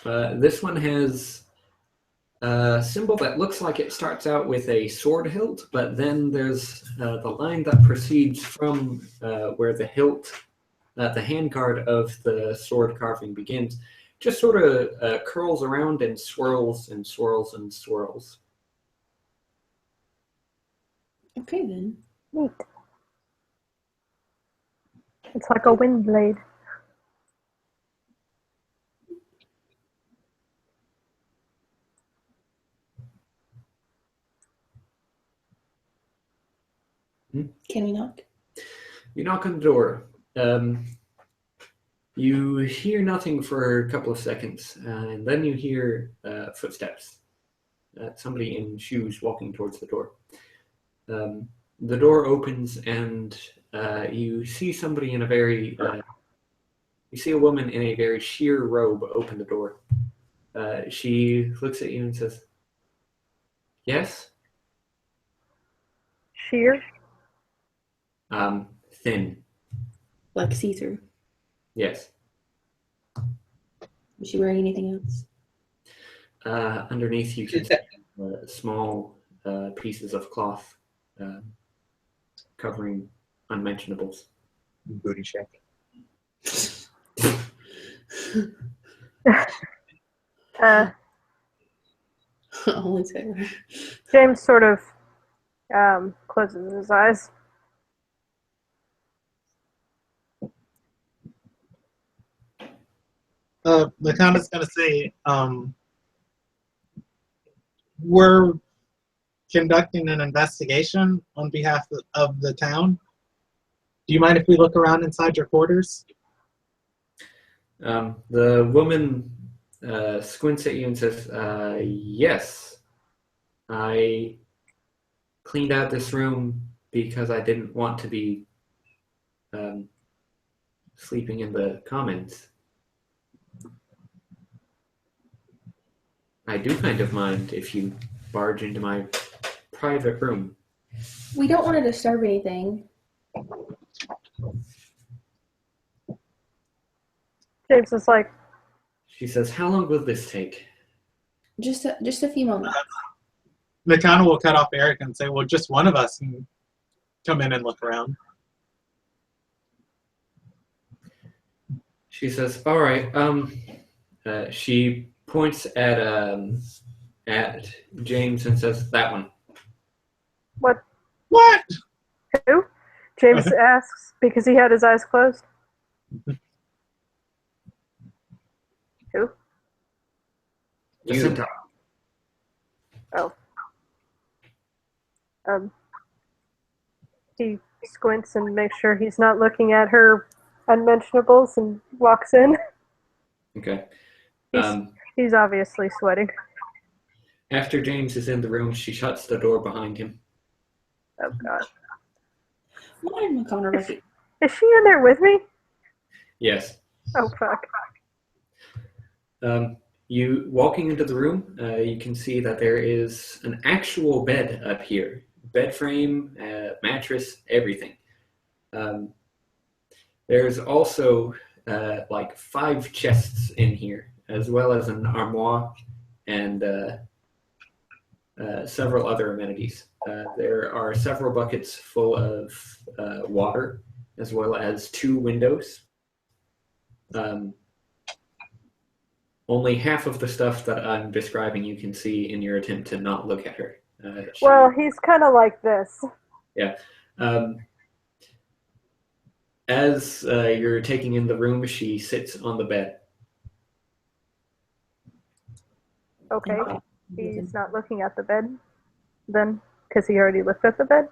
This one has a symbol that looks like it starts out with a sword hilt, but then there's the line that proceeds from where the hilt, the handguard of the sword carving begins, just sort of curls around and swirls and swirls and swirls. Okay then. Neat. It's like a wind blade. Can we knock? You knock on the door. You hear nothing for a couple of seconds, and then you hear footsteps. Somebody in shoes walking towards the door. The door opens, and you see somebody in a very... you see a woman in a very sheer robe open the door. She looks at you and says, "Yes?" Sheer? Thin. Like see-through. Yes. Is she wearing anything else? Underneath you can see small pieces of cloth covering unmentionables. Booty check. Only Taylor. James sort of closes his eyes. The comments going to say, we're conducting an investigation on behalf of the town. Do you mind if we look around inside your quarters? The woman squints at you and says, "Yes. I cleaned out this room because I didn't want to be sleeping in the commons. I do kind of mind if you barge into my private room. We don't want to disturb anything. James is like, She says, how long will this take? Just a few moments. Mikana will cut off Eric and say, well, just one of us can come in and look around. She says, all right. She points at James and says, that one. what? What? Who? James asks because he had his eyes closed. Who? The You. centaur. Oh. He squints and makes sure he's not looking at her unmentionables and walks in. Okay. He's obviously sweating. After James is in the room, she shuts the door behind him. Oh god. Why did McConnor look at Is she in there with me? Yes. Oh fuck. You walking into the room, you can see that there is an actual bed up here. Bed frame, mattress, everything. There's also like 5 chests in here, as well as an armoire and several other amenities. There are several buckets full of water, as well as 2 windows. Only half of the stuff that I'm describing you can see in your attempt to not look at her. Well, he's kind of like this. Yeah. As you're taking in the room, she sits on the bed. Okay. He's not looking at the bed then, because he already looked at the bed.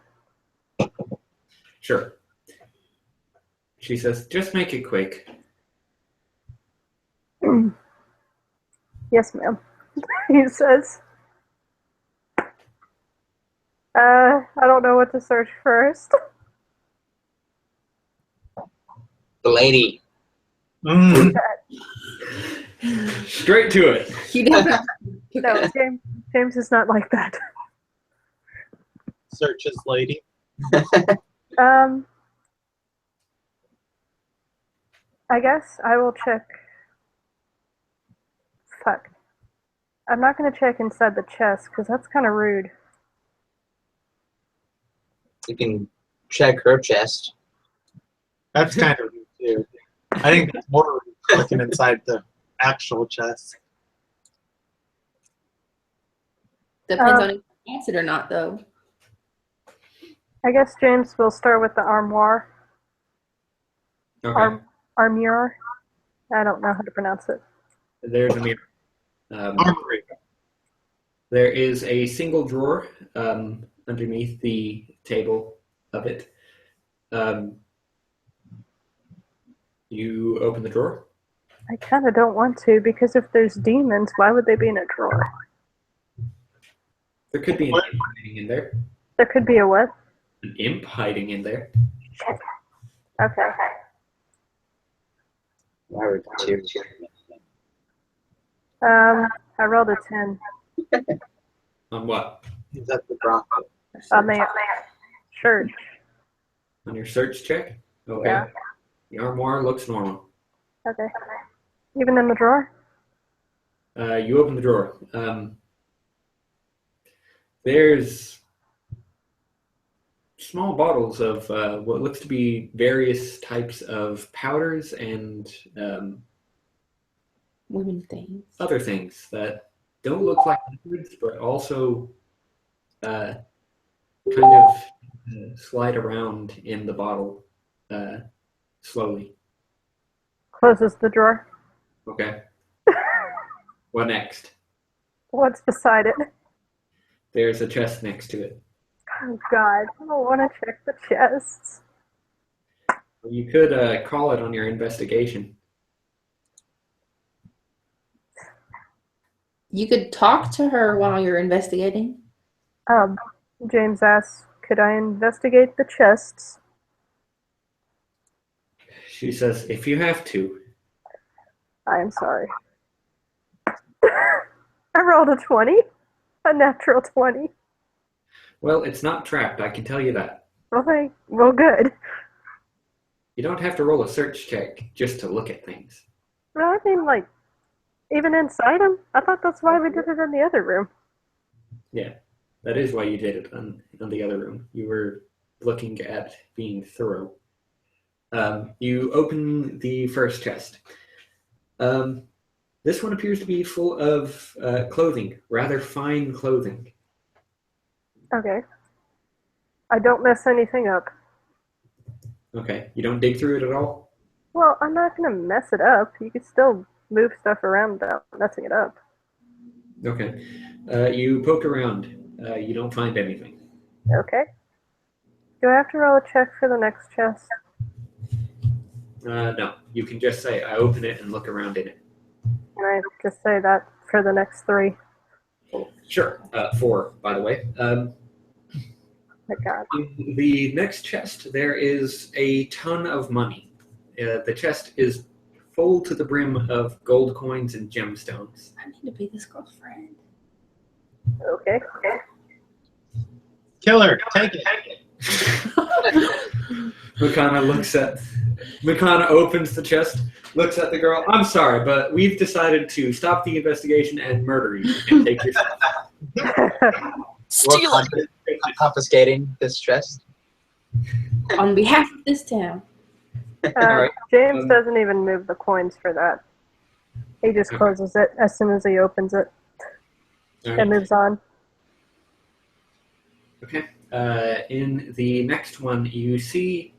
Sure. She says, just make it quick. Yes, ma'am. He says. I don't know what to search first. The lady. Mm. Straight to it. you don't No, James is not like that. Search his lady. I guess I will check. Fuck. I'm not going to check inside the chest because that's kind of rude. You can check her chest. That's kind of rude, too. I think that's more rude looking inside the actual chest. Depends on if you answered or not, though. I guess James will start with the armoire. Okay. Armure. I don't know how to pronounce it. There's a mirror. Armory. There is a single drawer underneath the table of it. You open the drawer. I kind of don't want to because if there's demons, why would they be in a drawer? There could be an imp hiding in there. There could be a what? An imp hiding in there. Shit. Okay. I would too. I rolled a 10 On what? Is that the Bronco? on the church. On your search check? Okay. Yeah. The armoire looks normal. Okay. Even in the drawer? You open the drawer. There's small bottles of what looks to be various types of powders and Women things. other things that don't look like liquids, but also kind of slide around in the bottle slowly. Closes the drawer. Okay. What next? What's beside it? There's a chest next to it. Oh god, I don't want to check the chests. You could call it on your investigation. You could talk to her while you're investigating. James asks, could I investigate the chests? She says, if you have to. I am sorry. I rolled a 20. A natural 20. Well, it's not trapped, I can tell you that. Okay, well, good. You don't have to roll a search check just to look at things. Well, I mean, like, even inside them? I thought that's why we did it in the other room. Yeah, that is why you did it in the other room. You were looking at being thorough. You open the first chest. This one appears to be full of clothing, rather fine clothing. Okay. I don't mess anything up. Okay, you don't dig through it at all? Well, I'm not going to mess it up. You can still move stuff around without messing it up. Okay. You poke around. You don't find anything. Okay. Do I have to roll a check for the next chest? No, you can just say, I open it and look around in it. Can I just say that for the next 3? Oh, sure. 4, by the way. My God. In the next chest, there is a ton of money. The chest is full to the brim of gold coins and gemstones. I need to be this girl's friend. Okay. Killer, take it. Makana opens the chest, looks at the girl. I'm sorry, but we've decided to stop the investigation and murder you and take your stuff. Steal it. Confiscating this chest. On behalf of this town. Alright, James doesn't even move the coins for that. He just closes it as soon as he opens it and moves on. Okay. In the next one, you see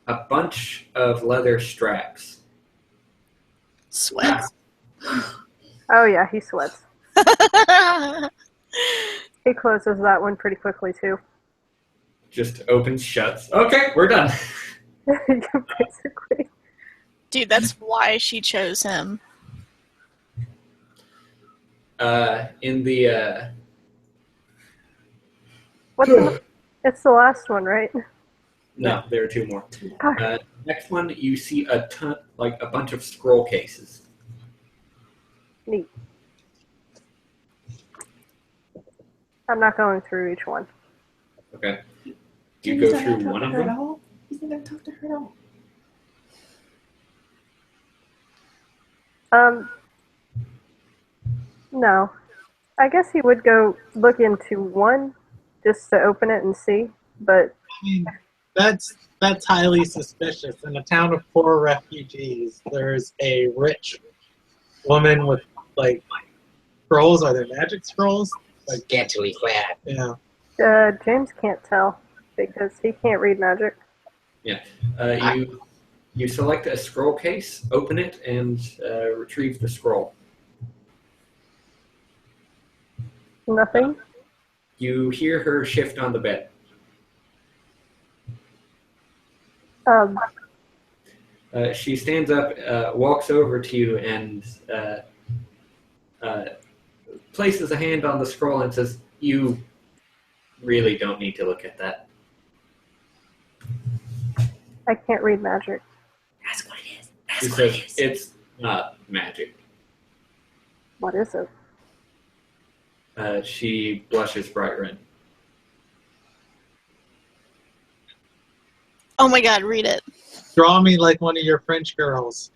a bunch of leather straps. Sweat. Oh yeah, he sweats. He closes that one pretty quickly too. Just opens, shuts. Okay, we're done. Basically. Dude, that's why she chose him. In the It's the last one, right? no, there are 2 more. God. Next one, you see a ton, like a bunch of scroll cases. Neat. I'm not going through each one. Okay. Do you go through one of them? He's not going to talk to her at all. No. I guess he would go look into one just to open it and see, but I mean, that's highly suspicious. In a town of poor refugees, there's a rich woman with like scrolls. Are they magic scrolls? Like, Scantily clad. yeah. James can't tell because he can't read magic. You select a scroll case, open it, and retrieve the scroll. Nothing? You hear her shift on the bed. She stands up, walks over to you, and places a hand on the scroll and says, "You really don't need to look at that." I can't read magic. Ask what it is. She Ask what says, it is. "It's not magic." What is it? She blushes bright red. Oh my god, read it. Draw me like one of your French girls.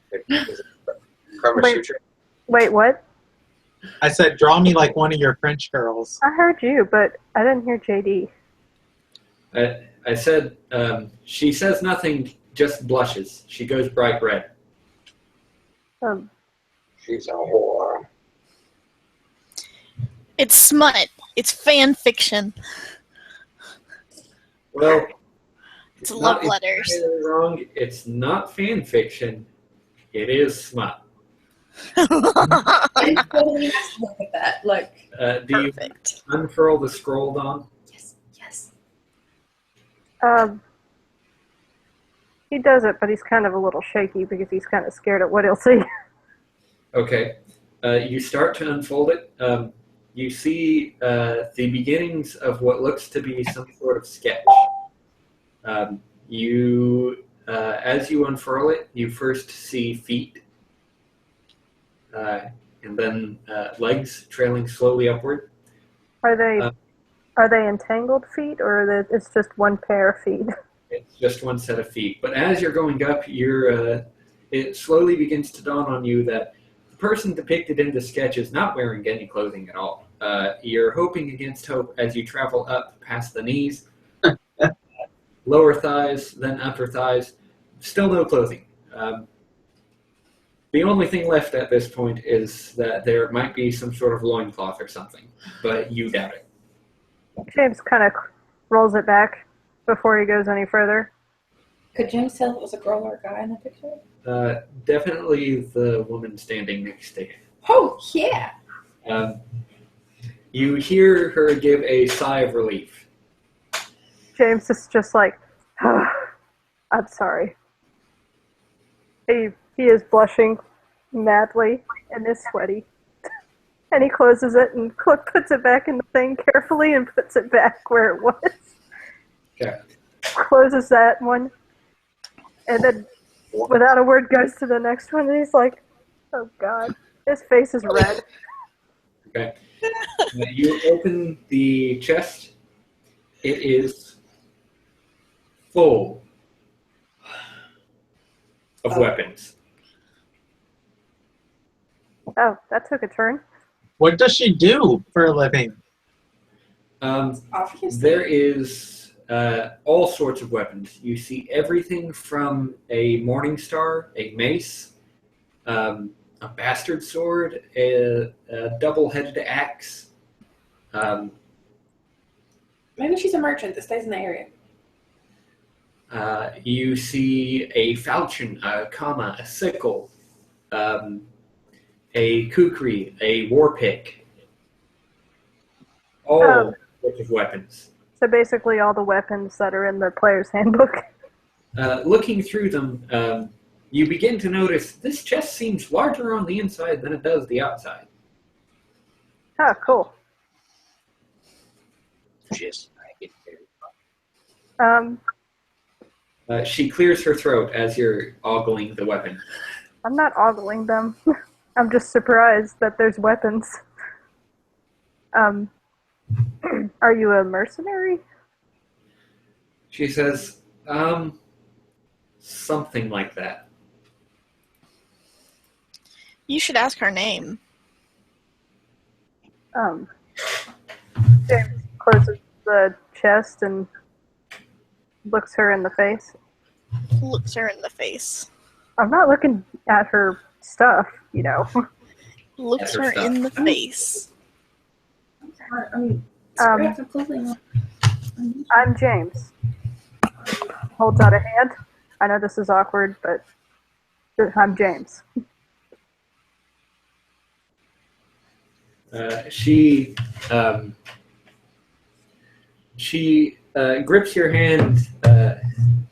Karma Wait. Sutra. Wait, what? I said, draw me like one of your French girls. I heard you, but I didn't hear JD. I said, she says nothing, just blushes. She goes bright red. She's a whore. It's smut. It's fan fiction. Well, It's love not letters. entirely wrong. It's not fan fiction. It is smut. I totally has to look at that. Like, Do you Perfect. unfurl the scroll, Dawn? yes, yes. He does it, but he's kind of a little shaky because he's kind of scared at what he'll see. Okay. You start to unfold it. you see the beginnings of what looks to be some sort of sketch. As you unfurl it, you first see feet, and then legs trailing slowly upward. Are they entangled feet, or it's just one pair of feet? It's just one set of feet. But as you're going up, it slowly begins to dawn on you that the person depicted in the sketch is not wearing any clothing at all. You're hoping against hope as you travel up past the knees, lower thighs, then upper thighs. Still no clothing. The only thing left at this point is that there might be some sort of loincloth or something, but you doubt it. James kind of rolls it back before he goes any further. Could James tell if it was a girl or a guy in the picture? Definitely the woman standing next to him. Oh, yeah. You hear her give a sigh of relief. James is just like, oh, I'm sorry. He is blushing madly and is sweaty. And he closes it and puts it back in the thing carefully and puts it back where it was. Okay. Closes that one. And then, without a word, goes to the next one. And he's like, oh, God. His face is red. Okay. You open the chest. It is full of weapons. Oh, that took a turn. What does she do for a living? Obviously. There is all sorts of weapons. You see everything from a morning star, a mace, a bastard sword, a double-headed axe. Maybe she's a merchant that stays in the area. You see a falchion, a comma, a sickle, a kukri, a war pick. All sorts of weapons. So basically all the weapons that are in the player's handbook. Looking through them, you begin to notice this chest seems larger on the inside than it does the outside. Oh, cool. Just, I get there. She clears her throat as you're ogling the weapon. I'm not ogling them. I'm just surprised that there's weapons. Are you a mercenary? She says, something like that. You should ask her name. James closes the chest and looks her in the face. Looks her in the face. I'm not looking at her stuff, you know. Looks her stuff. in the face. Scraps of clothing. I'm James. Holds out a hand. I know this is awkward, but I'm James. She grips your hand,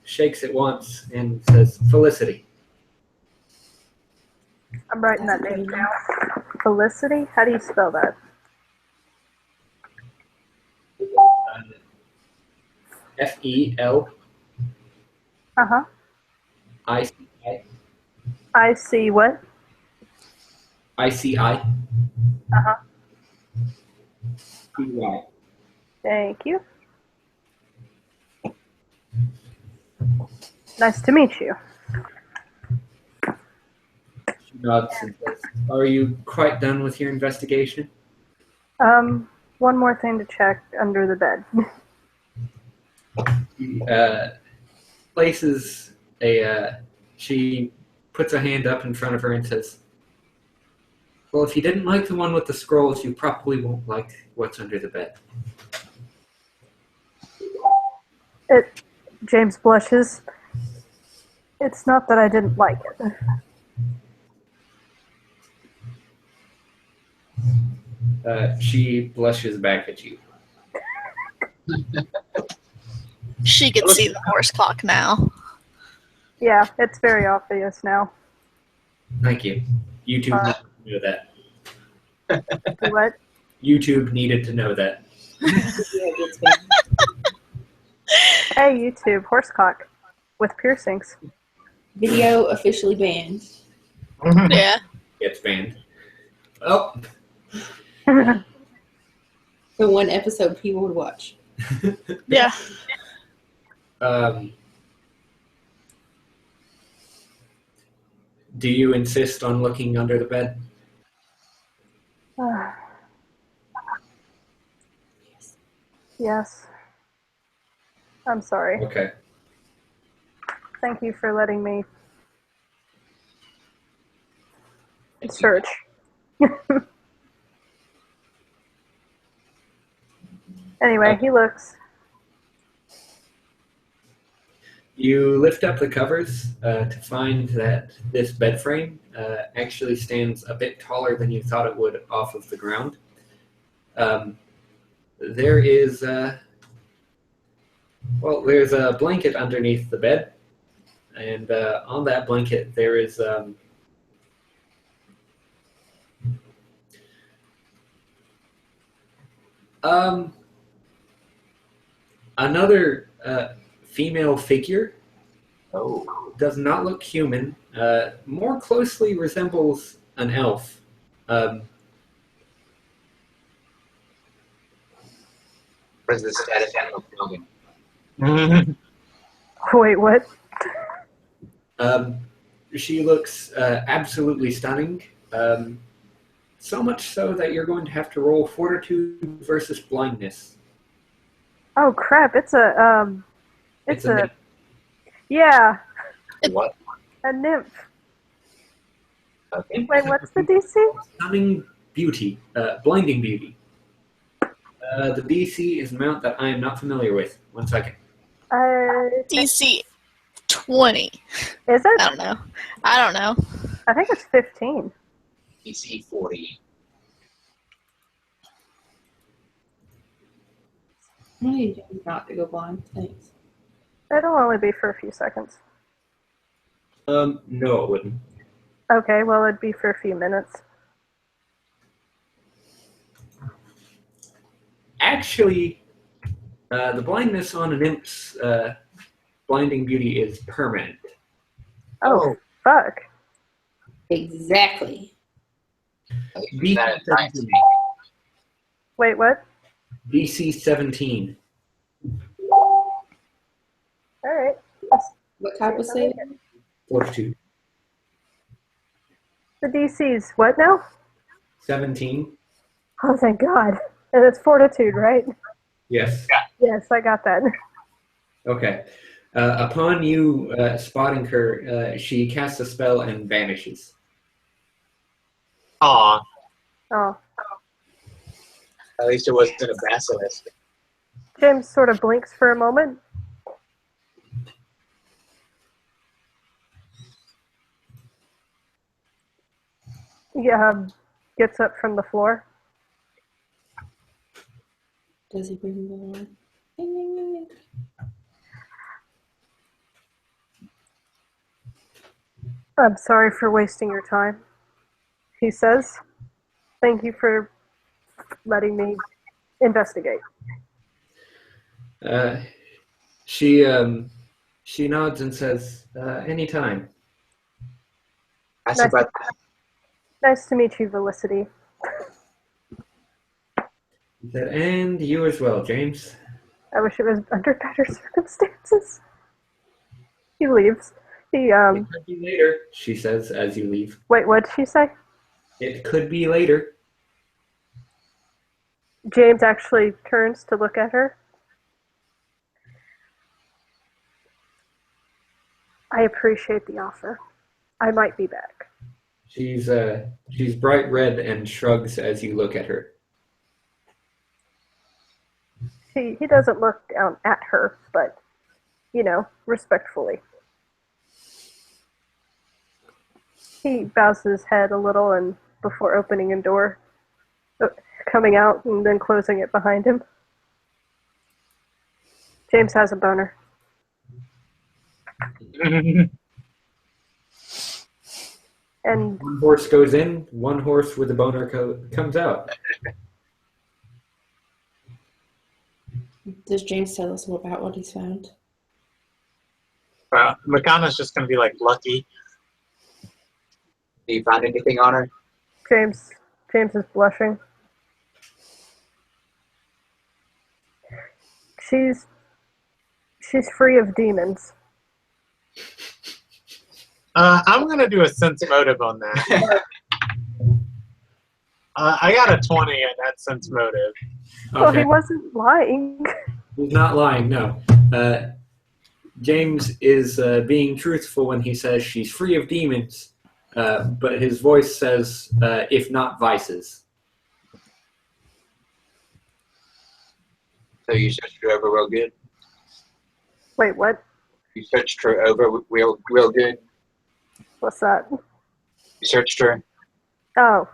shakes it once, and says, Felicity. I'm writing that name down. Felicity? How do you spell that? F-E-L. Uh-huh. I-C-I. I see what? I-C-I. Uh-huh. P-Y. Thank you. Nice to meet you. She nods and says, are you quite done with your investigation? One more thing to check under the bed. She puts a hand up in front of her and says, well, if you didn't like the one with the scrolls, you probably won't like what's under the bed. James blushes. It's not that I didn't like it. She blushes back at you. She can see the Morse clock now. Yeah, it's very obvious now. Thank you. You two know that. What? YouTube needed to know that. Yeah, it gets bad. Hey, YouTube, horsecock with piercings. Video officially banned. Yeah. Gets banned. Oh, The one episode people would watch. Yeah. Do you insist on looking under the bed? Yes. I'm sorry. Okay. Thank you for letting me search. Anyway, he looks. You lift up the covers to find that this bed frame actually stands a bit taller than you thought it would off of the ground. There is, there's a blanket underneath the bed, and on that blanket there is another female figure. Oh. Does not look human. More closely resembles an elf. What is the status of Logan? Wait, what? She looks absolutely stunning. So much so that you're going to have to roll fortitude versus blindness. Oh crap! It's a It's a nymph. yeah, What? a nymph. Okay. Wait, what's the DC? Stunning beauty, blinding beauty. The DC is an amount that I am not familiar with. 1 second. DC 20. Is it? I don't know. I don't know. I think it's 15. DC 40. I need you not to go blind. Thanks. It'll only be for a few seconds. No, it wouldn't. Okay, well, it'd be for a few minutes. Actually, the blindness on a nymph's blinding beauty is permanent. Oh, fuck. Exactly. DC That is fine. 17. Wait, what? DC 17. Alright. What type of save? Fortitude. The DC's what now? 17. Oh, thank God. And it's fortitude, right? Yes. Yes, I got that. Okay. Upon you spotting her, she casts a spell and vanishes. Aw, Oh. at least it wasn't a basilisk. James sort of blinks for a moment. Yeah, gets up from the floor. Does he bring the line? Ding, ding, ding, ding. I'm sorry for wasting your time, he says. Thank you for letting me investigate. She nods and says, anytime. I said, but Nice to meet you, Felicity. He said, and you as well, James. I wish it was under better circumstances. He leaves. He, It could be later, she says as you leave. wait, what'd she say? It could be later. James actually turns to look at her. I appreciate the offer. I might be back. She's bright red and shrugs as you look at her. He doesn't look down at her, but, you know, respectfully. He bows his head a little and before opening a door, coming out and then closing it behind him. James has a boner. And One horse goes in, one horse with a boner comes out. Does James tell us about what he's found? Makana's just gonna be like lucky. Do you find anything on her? James is blushing. She's free of demons. I'm gonna do a sense motive on that. I got a 20 in that sense motive. Well, Okay. he wasn't lying. He's not lying, no. James is being truthful when he says she's free of demons, but his voice says, if not vices. So you searched her over real good? Wait, what? You searched her over real good? What's that? You searched her? Oh,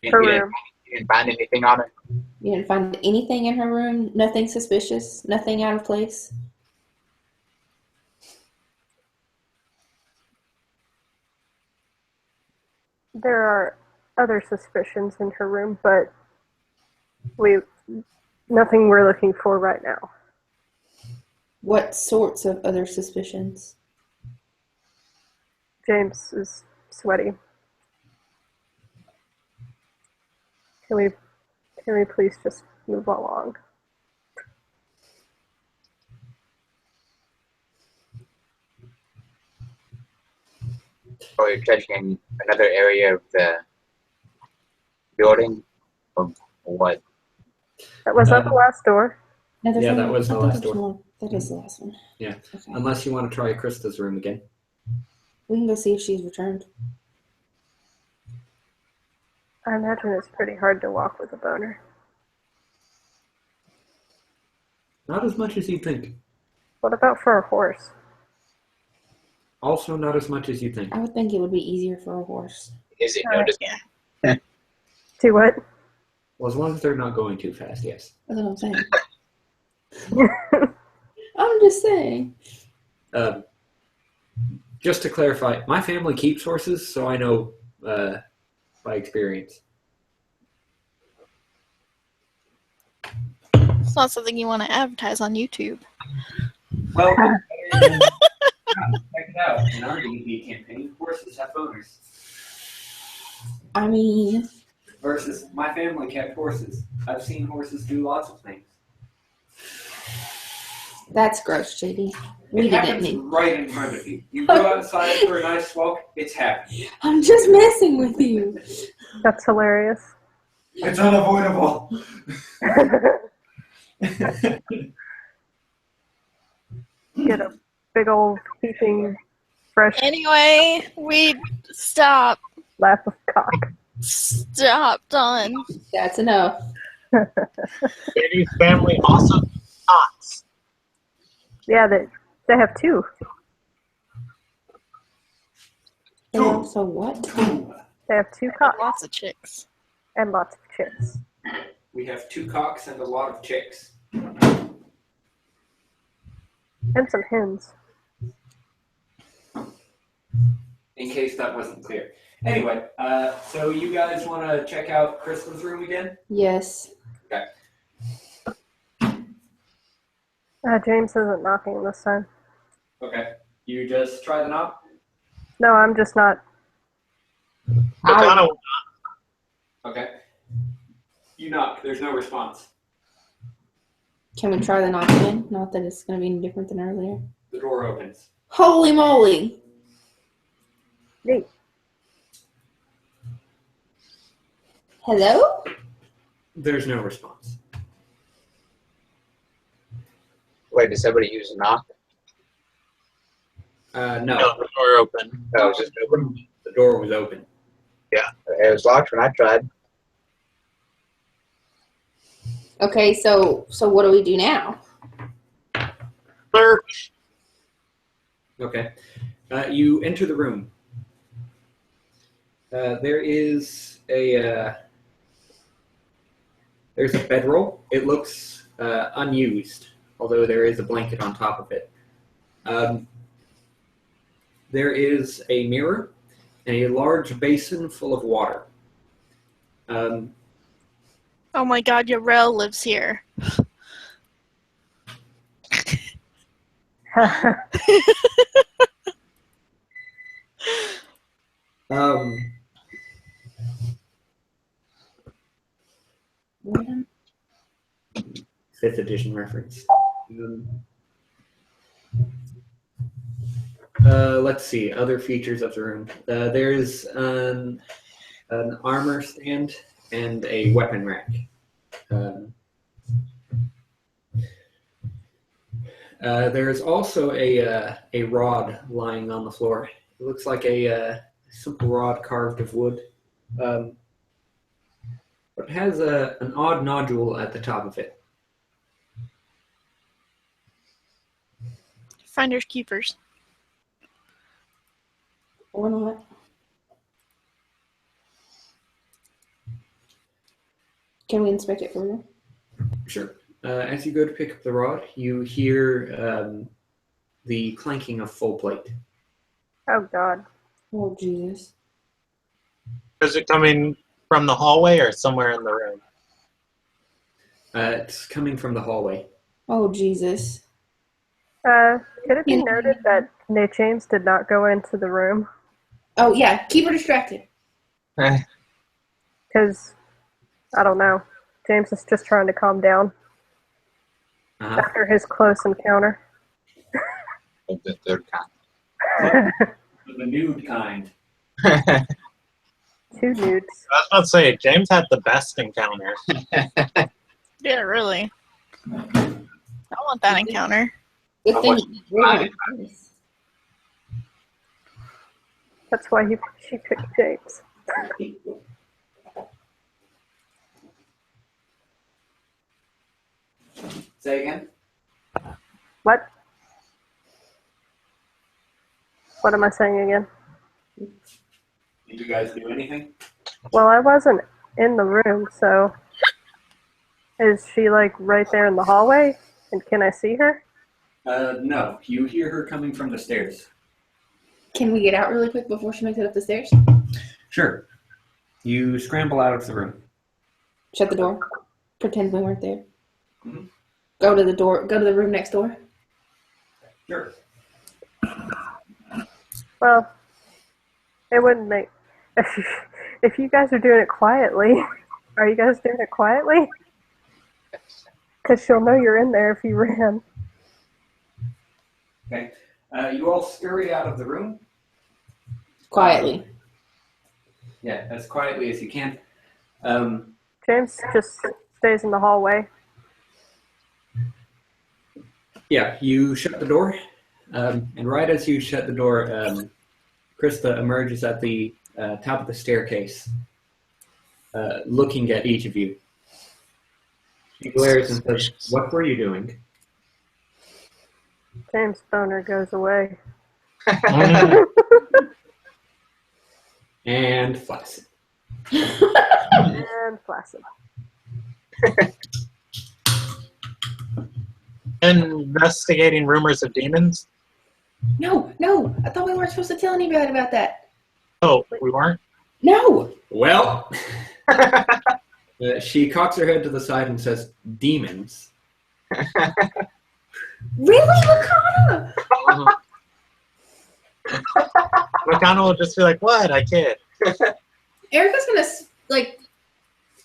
You, her you didn't, room. you didn't find anything on her? You didn't find anything in her room? Nothing suspicious? Nothing out of place? There are other suspicions in her room, but nothing we're looking for right now. What sorts of other suspicions? James is sweaty. Can we please just move along? Or you're checking another area of the building? Or what? Was that the last door? No, there's Yeah, one- that was the I think last there's door. more. That is the last one. Yeah. Okay. Unless you want to try Krista's room again. We can go see if she's returned. I imagine it's pretty hard to walk with a boner. Not as much as you'd think. What about for a horse? Also not as much as you think. I would think it would be easier for a horse. Is it Alright. noticed? Do what? Well, as long as they're not going too fast, yes. That's what I'm saying. I'm just saying. Just to clarify, my family keeps horses, so I know by experience. It's not something you want to advertise on YouTube. Well, check it out. In our D&D campaign, horses have boners. I mean, Versus my family kept horses. I've seen horses do lots of things. that's gross, JD. We It didn't happens need. right in front of you. You go outside for a nice walk, it's happening. I'm just messing with you. That's hilarious. It's unavoidable. Get a big old heaping fresh Anyway, we stop. lap of cock. Stop, done. That's enough. Katie's family also cocks. Yeah, they have two. And also what? They have two cocks Lots of chicks. and lots of chicks. We have 2 cocks and a lot of chicks. And some hens. In case that wasn't clear. Anyway, so you guys want to check out Krista's room again? Yes. Okay. James isn't knocking this time. Okay. You just try the knob? No, I'm just not. Makana, Okay. You knock. There's no response. Can we try the knock again? Not that it's going to be any different than earlier. The door opens. Holy moly! Neat. Hello? There's no response. Wait, did somebody use a knock? No. no, the door open. Oh, it was just open? The door was open. It was locked when I tried. Okay, so what do we do now? Search. Okay. You enter the room. There is a there's a bedroll. It looks unused, although there is a blanket on top of it. There is a mirror and a large basin full of water. Oh my god, Yarel lives here. Random. 5th edition reference. Let's see, other features of the room. There's an armor stand and a weapon rack. There's also a rod lying on the floor. It looks like a simple rod carved of wood. But it has an odd nodule at the top of it. Finders keepers. Or not. Can we inspect it further? Sure. As you go to pick up the rod, you hear the clanking of full plate. Oh God. Oh, Jesus. Is it coming from the hallway or somewhere in the room? It's coming from the hallway. Oh, Jesus. Could it be noted that Nate James did not go into the room? Oh, yeah. Keep her distracted. Because, I don't know, James is just trying to calm down after his close encounter. The third kind. The nude kind. 2 nudes. I was about to say, James had the best encounter. Yeah, really. I want that encounter. Good thing. Right. That's why she picked James. Say again? What? What am I saying again? Did you guys do anything? Well, I wasn't in the room, so is she like right there in the hallway? And can I see her? No. You hear her coming from the stairs. Can we get out really quick before she makes it up the stairs? Sure. You scramble out of the room. Shut the door. Pretend we weren't there. Mhm. Go to the door. Go to the room next door. Sure. Well, it wouldn't make... If you guys are doing it quietly, are you guys doing it quietly? Because she'll know you're in there if you ran. Okay. You all scurry out of the room. Quietly. Yeah, as quietly as you can. James just stays in the hallway. Yeah, you shut the door. And right as you shut the door, Krista emerges at the top of the staircase, looking at each of you. She glares and says, "What were you doing?" James' boner goes away. And flaccid. And flaccid. Investigating rumors of demons? No. I thought we weren't supposed to tell anybody about that. Oh, we weren't? No. Well, she cocks her head to the side and says, "Demons." Really, Lakana? Makana will just be like, what? I kid. Erica's gonna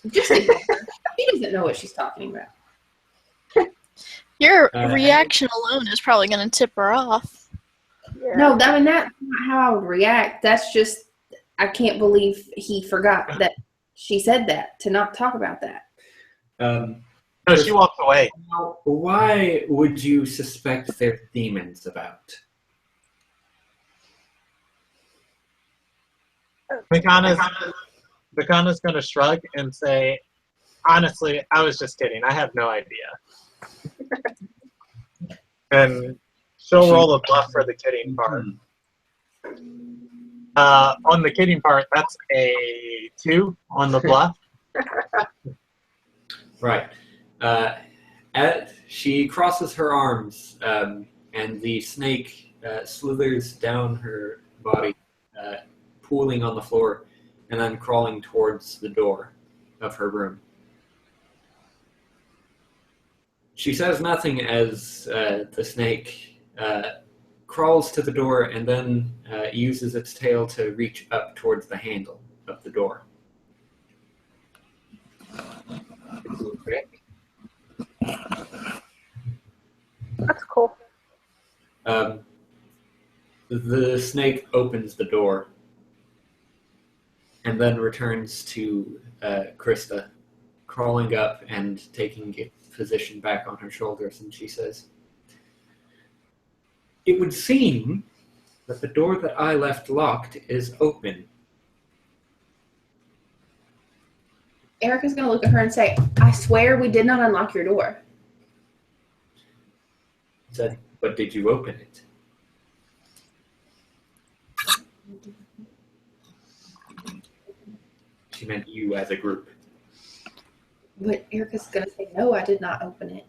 just ignore her. She doesn't know what she's talking about. Your reaction alone is probably going to tip her off. Yeah. No, I mean that's not how I would react. That's just I can't believe he forgot that she said that to not talk about that. No, she walked away. Why would you suspect there's demons about? Makana's going to shrug and say, honestly, I was just kidding. I have no idea. And she'll roll a bluff for the kidding part. On the kidding part, that's a 2 on the bluff. Right. She crosses her arms, and the snake slithers down her body, pooling on the floor, and then crawling towards the door of her room. She says nothing as the snake crawls to the door and then uses its tail to reach up towards the handle of the door. That's cool. The snake opens the door and then returns to Krista, crawling up and taking position back on her shoulders, and she says, "It would seem that the door that I left locked is open." Erica's going to look at her and say, I swear we did not unlock your door. Said, "But did you open it?" She meant you as a group. But Erica's going to say, no, I did not open it.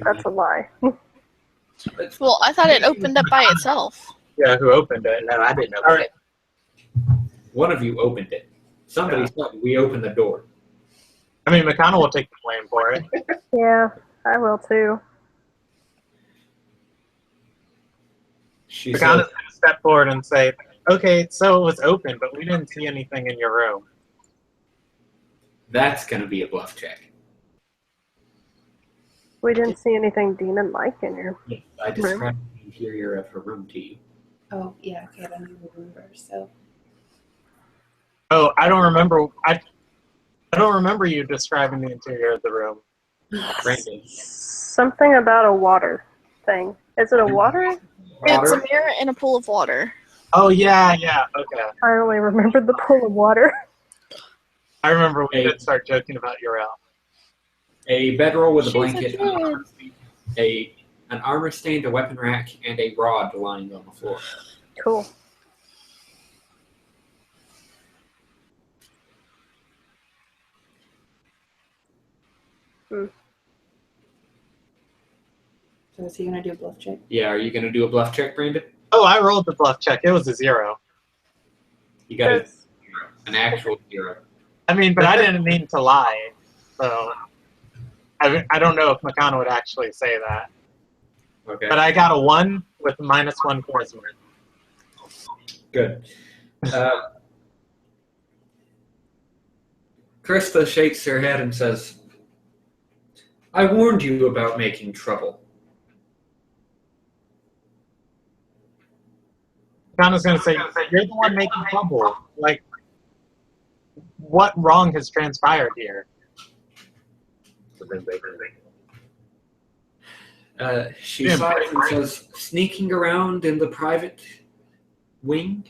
That's a lie. Well, I thought it opened up by itself. Yeah, who opened it? No, I didn't open it. One of you opened it. Somebody said we opened the door. I mean, McConnell will take the blame for it. Yeah, I will too. She McConnell's said, going to step forward and say, okay, so it was open, but we didn't see anything in your room. "That's going to be a bluff check." We didn't see anything demon-like in here. Yes, I described the interior of her room to you. Oh, yeah, okay, I don't even remember, so. Oh, I don't remember. I don't remember you describing the interior of the room. Brandon. Something about a water thing. Is it a water? It's a Water? mirror in a pool of water. Oh, yeah, okay. I only remembered the pool of water. I remember we Hey. did start joking about Urel. A bedroll with a She's a blanket, kid. an armor stand, a weapon rack, and a rod lying on the floor. Cool. So is he going to do a bluff check? Yeah, are you going to do a bluff check, Brandon? Oh, I rolled the bluff check. It was a 0. You got Yes. an actual 0. I mean, but I didn't mean to lie. So I don't know if McConnell would actually say that. Okay, But I got a 1 with -1 charisma. good. Krista shakes her head and says, "I warned you about making trouble." McConnell's going to say, you're the one making trouble. Like, what wrong has transpired here? She Yeah, sighs and says, "Sneaking around in the private wing?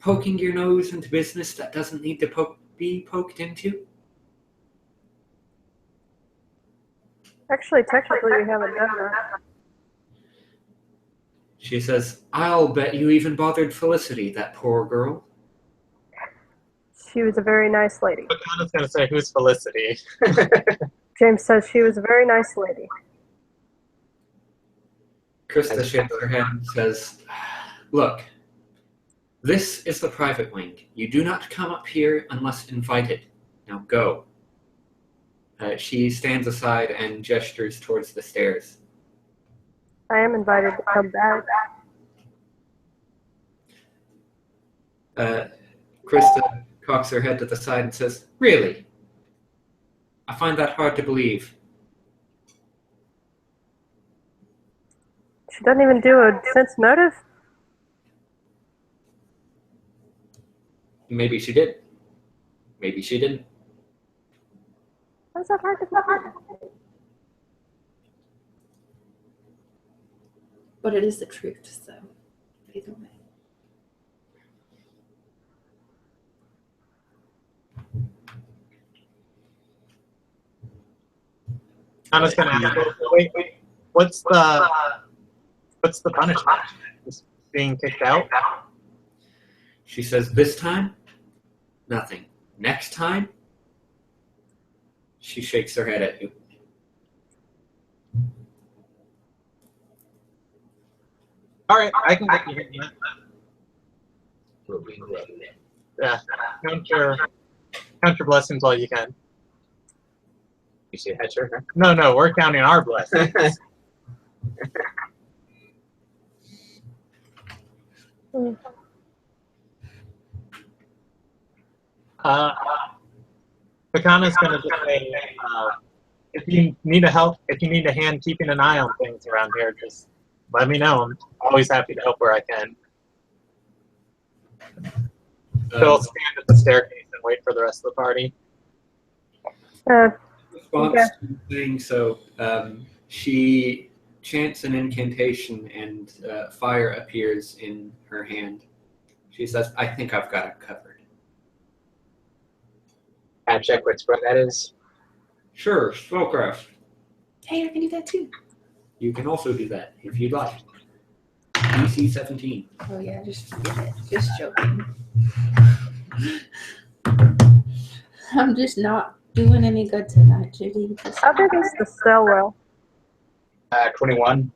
Poking your nose into business that doesn't need to be poked into?" Actually, technically, we haven't done that. She says, "I'll bet you even bothered Felicity, that poor girl." She was a very nice lady. McConnell's going to say, who's Felicity? James says she was a very nice lady. Krista shakes her head and says, "Look, this is the private wing. You do not come up here unless invited. Now go." She stands aside and gestures towards the stairs. I am invited to come back. Krista cocks her head to the side and says, "Really? I find that hard to believe." She doesn't even do a sense motive. Maybe she did. Maybe she didn't. How's that hard to believe? But it is the truth, so either way. McConnell's going to ask, wait, what's the punishment? Just being kicked out? She says, "This time, nothing. Next time," she shakes her head at you. All right, I can get you here. Yeah, count your blessings while you can. You see that, sure? No, we're counting our blessings. Pakana's gonna just say, if you need a hand keeping an eye on things around here, just let me know. I'm always happy to help where I can. She'll stand at the staircase and wait for the rest of the party. Response to the thing, so she chants an incantation and fire appears in her hand. She says, I think I've got it covered. Check what spread that is. Sure, spellcraft. Hey, I can do that too. You can also do that if you'd like. DC 17. Oh yeah, just forget it. Just joking. I'm just not doing any good tonight, Judy. How big is the cell well? 21.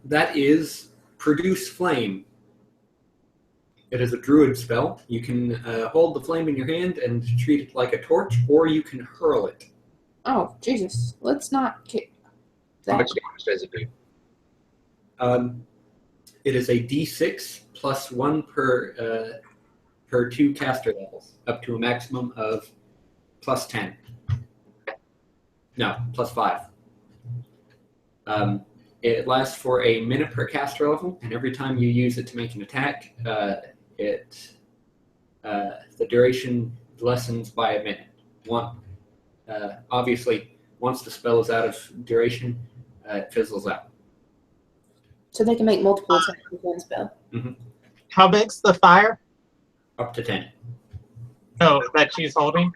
That is Produce Flame. It is a druid spell. You can hold the flame in your hand and treat it like a torch, or you can hurl it. Oh, Jesus. Let's not kick How that. much damage does it do? It is a D6 plus 1 per 2 caster levels, up to a maximum of plus 10. No, plus 5. It lasts for a minute per caster level, and every time you use it to make an attack, the duration lessens by a minute. Obviously, once the spell is out of duration, it fizzles out. So they can make multiple attacks with one spell. How big's the fire? Up to 10. No, that she's holding?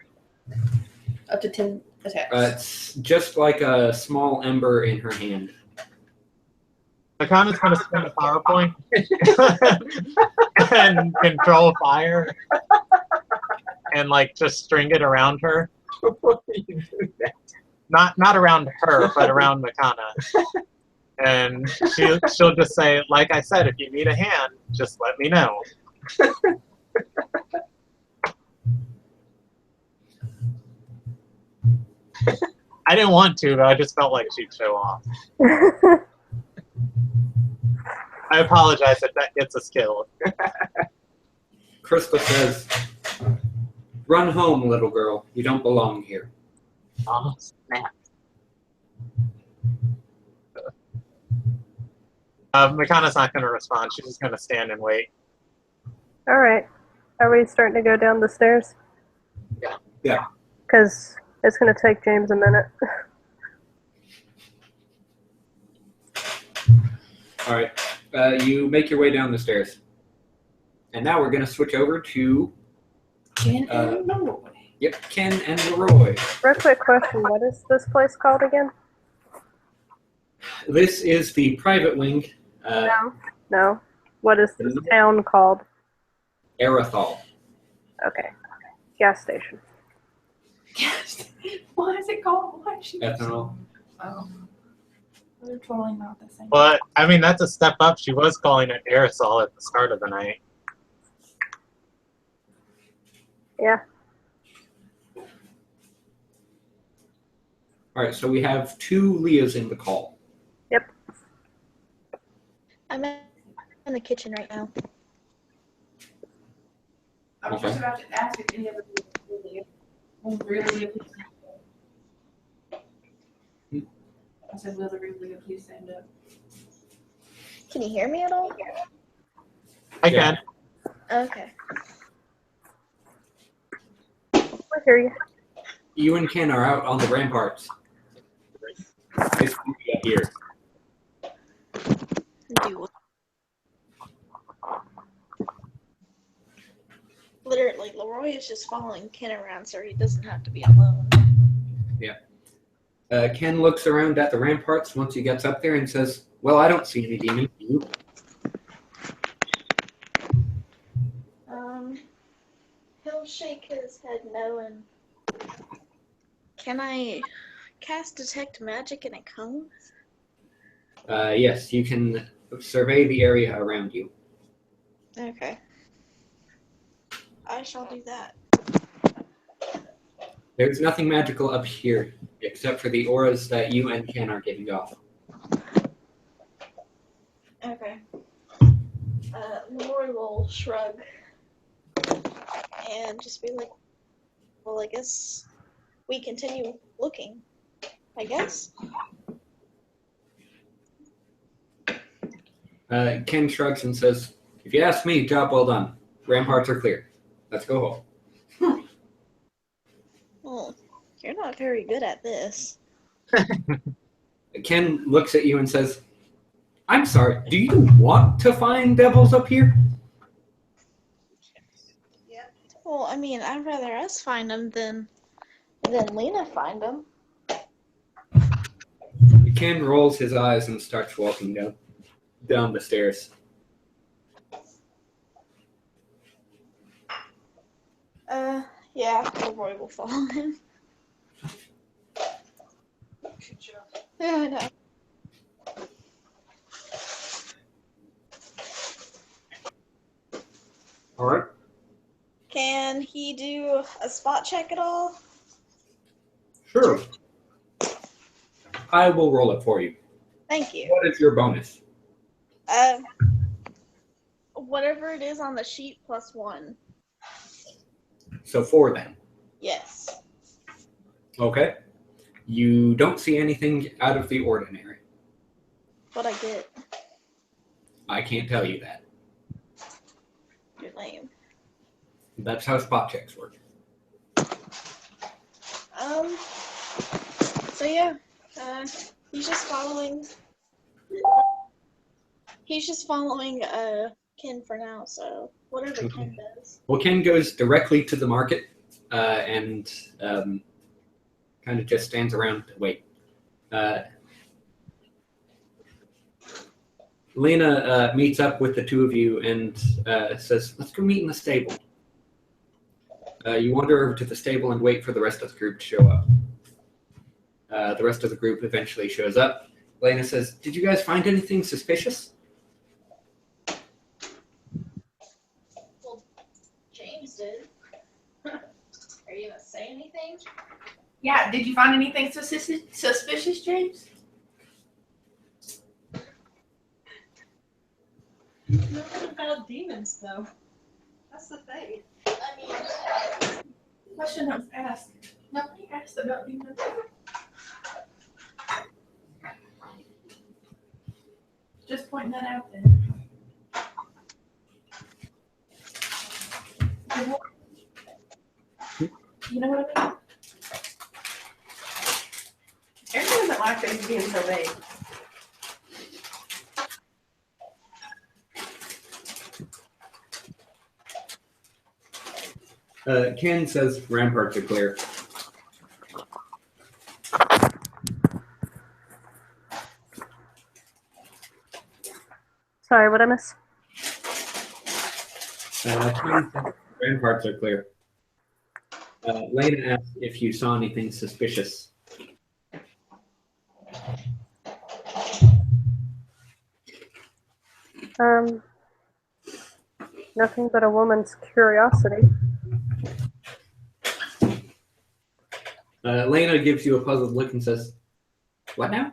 Up to 10 attacks. It's just like a small ember in her hand. Akana's gonna spend a PowerPoint and control fire and like just string it around her. Not around her, but around Makana. And she'll just say, like I said, if you need a hand, just let me know. I didn't want to, but I just felt like she'd show off. I apologize if that gets us killed. Krista says, run home, little girl. You don't belong here. Oh, snap. Makana's not going to respond. She's just going to stand and wait. All right. Are we starting to go down the stairs? Yeah. Yeah. Because it's going to take James a minute. All right. You make your way down the stairs. And now we're going to switch over to Ken and Leroy. Yep, Ken and Leroy. Real quick question. What is this place called again? This is the private wing, No. What is this town called? Erathol. Okay. Gas station. Yes. Why is it called? Why is she? Ethanol. Oh. They're totally not the same. But, I mean, that's a step up. She was calling it aerosol at the start of the night. Yeah. All right, so we have 2 Leahs in the call. Yep. I'm in the kitchen right now. I was just about to ask if any of them really. I said, will the Leah please stand up? Can you hear me at all? I can. Okay. I hear you. You and Ken are out on the ramparts. It's up here. Literally, Leroy is just following Ken around so he doesn't have to be alone. Yeah. Ken looks around at the ramparts once he gets up there and says, well, I don't see any demons. You? He'll shake his head no and... Can I cast Detect Magic in a cone? Yes, you can survey the area around you. Okay. I shall do that. There's nothing magical up here except for the auras that you and Ken are giving off. Okay. Lori will shrug and just be like, well, I guess we continue looking. I guess. Ken shrugs and says, if you ask me, job well done. Ramparts are clear. Let's go home. Well, you're not very good at this. Ken looks at you and says, I'm sorry, do you want to find devils up here? Well, I mean, I'd rather us find them than Lena find them. Ken rolls his eyes and starts walking down the stairs. Yeah, Leroy will follow him. Yeah, I know. All right. Can he do a spot check at all? Sure. I will roll it for you. Thank you. What is your bonus? Whatever it is on the sheet +1. So 4 then. Yes. Okay. You don't see anything out of the ordinary. What I get. I can't tell you that. You're lame. That's how spot checks work. So yeah, he's just following Ken for now, so whatever Ken does. Well, Ken goes directly to the market and kind of just stands around to wait. Lena meets up with the two of you and says, let's go meet in the stable. You wander over to the stable and wait for the rest of the group to show up. The rest of the group eventually shows up. Lena says, did you guys find anything suspicious? Well, James did. Are you gonna say anything? Yeah, did you find anything suspicious, James? Nothing about demons, though. That's the thing. I mean, Question that was asked. Nobody asked about demons. Just pointing that out there. You know what I mean? Aaron doesn't like things being so vague. Ken says ramparts are clear. Sorry, what I miss? Ken says ramparts are clear. Lena asked if you saw anything suspicious. Nothing but a woman's curiosity. Lena gives you a puzzled look and says, what now?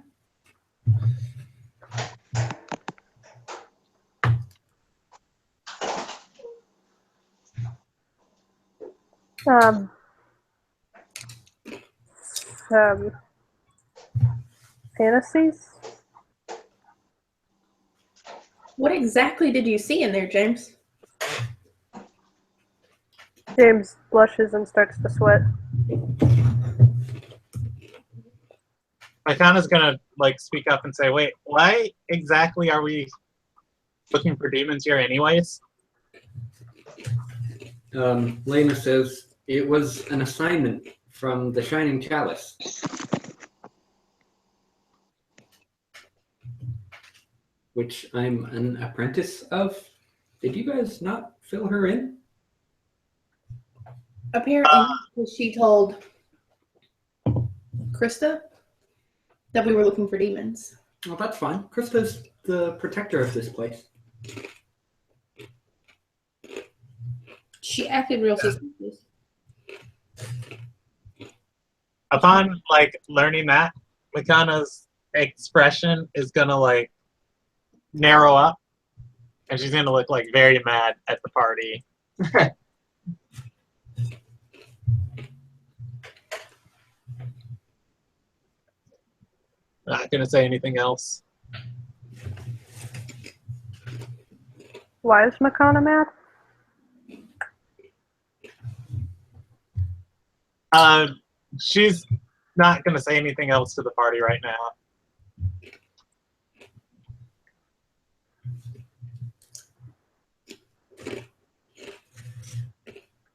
Fantasies? What exactly did you see in there, James? James blushes and starts to sweat. Ikana's gonna speak up and say, wait, why exactly are we looking for demons here anyways? Lena says, it was an assignment from the Shining Chalice. Which I'm an apprentice of. Did you guys not fill her in? Apparently, she told Krista that we were looking for demons. Well, that's fine. Krista's the protector of this place. She acted real suspicious. Upon like learning that, Makana's expression is gonna like narrow up, and she's gonna look like very mad at the party. Not gonna say anything else. Why is Makana mad? She's not gonna say anything else to the party right now.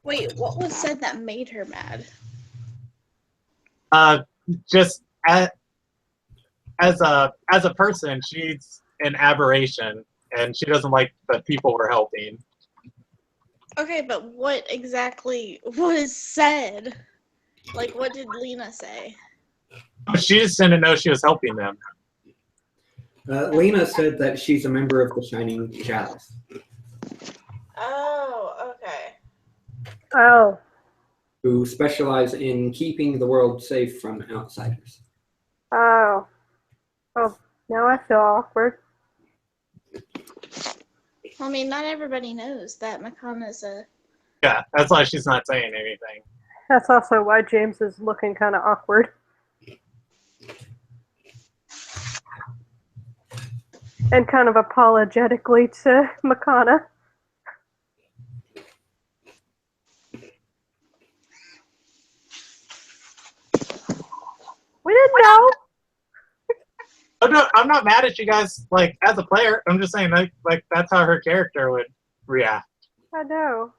Wait, what was said that made her mad? Just as a person, she's an aberration, and she doesn't like that people were helping. Okay, but what exactly was said? Like, what did Lena say? She just didn't know she was helping them. Lena said that she's a member of the Shining Chalice. Oh, okay. Oh, Who specialize in keeping the world safe from outsiders. oh. Oh, now I feel awkward. I mean, not everybody knows that Makana's a... Yeah, that's why she's not saying anything. That's also why James is looking kind of awkward. And kind of apologetically to Makana. We didn't know. Oh, no, I'm not mad at you guys, like, as a player. I'm just saying, like that's how her character would react. I know.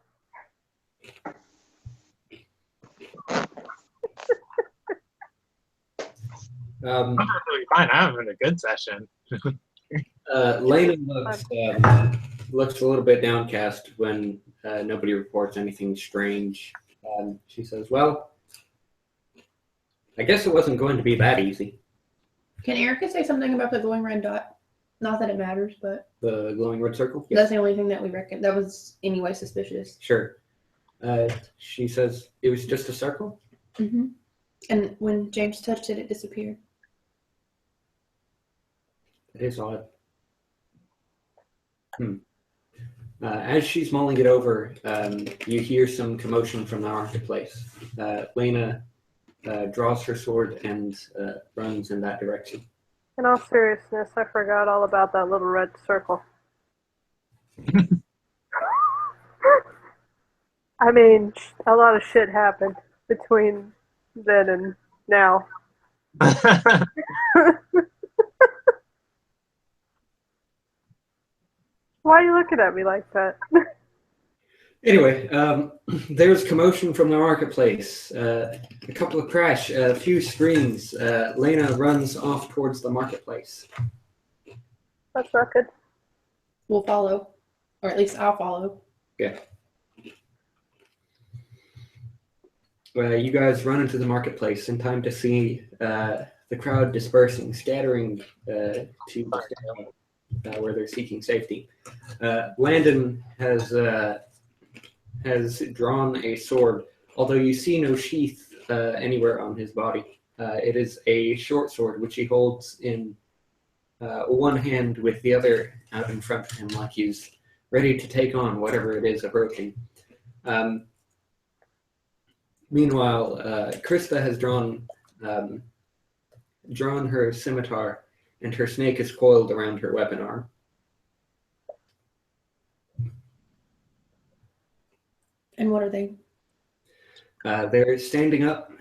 I'm perfectly fine. I'm having a good session. Lena looks a little bit downcast when nobody reports anything strange. She says, well, I guess it wasn't going to be that easy. Can Erica say something about the glowing red dot? Not that it matters, but The glowing red circle? that's the only thing that we reckon. That was anyway suspicious. Sure. She says, it was just a circle? Mm-hmm. And when James touched it, it disappeared. It is odd. As she's mulling it over, you hear some commotion from the marketplace. Lena draws her sword and runs in that direction. In all seriousness, I forgot all about that little red circle. I mean, a lot of shit happened between then and now. Why are you looking at me like that? Anyway, there's commotion from the marketplace. A couple of crash, a few screams. Lena runs off towards the marketplace. That's not good. We'll follow. Or at least I'll follow. Yeah. You guys run into the marketplace in time to see the crowd dispersing, scattering to where they're seeking safety. Landon has drawn a sword, although you see no sheath anywhere on his body. It is a short sword, which he holds in one hand with the other out in front of him, like he's ready to take on whatever it is approaching. Meanwhile, Krista has drawn her scimitar, and her snake is coiled around her weapon arm. And what are they? They're standing up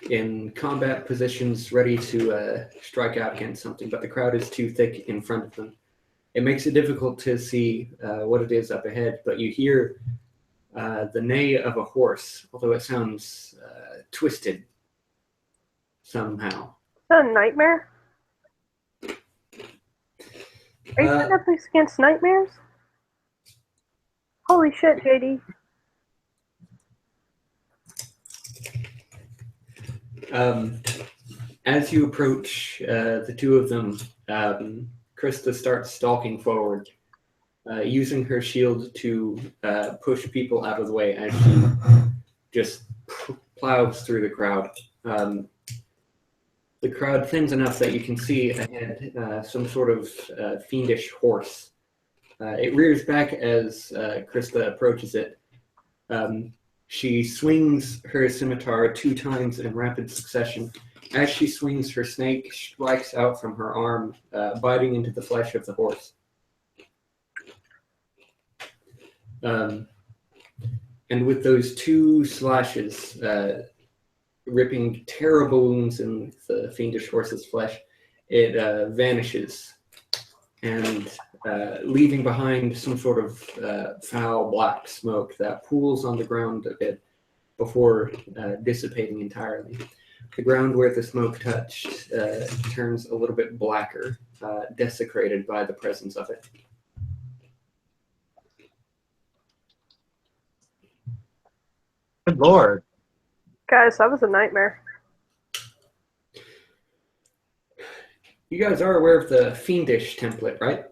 in combat positions, ready to strike out against something, but the crowd is too thick in front of them. It makes it difficult to see what it is up ahead, but you hear the neigh of a horse, although it sounds twisted somehow. Is that a nightmare? Are you putting up against nightmares? Holy shit, JD. As you approach the two of them, Krista starts stalking forward. using her shield to push people out of the way as she just plows through the crowd. The crowd thins enough that you can see ahead some sort of fiendish horse. It rears back as Krista approaches it. She swings her scimitar 2 times in rapid succession. As she swings, her snake strikes out from her arm, biting into the flesh of the horse. And with those 2 slashes, ripping terrible wounds in the fiendish horse's flesh, it vanishes, and leaving behind some sort of foul black smoke that pools on the ground a bit before dissipating entirely. The ground where the smoke touched turns a little bit blacker, desecrated by the presence of it. Good lord. Guys, that was a nightmare. You guys are aware of the fiendish template, right?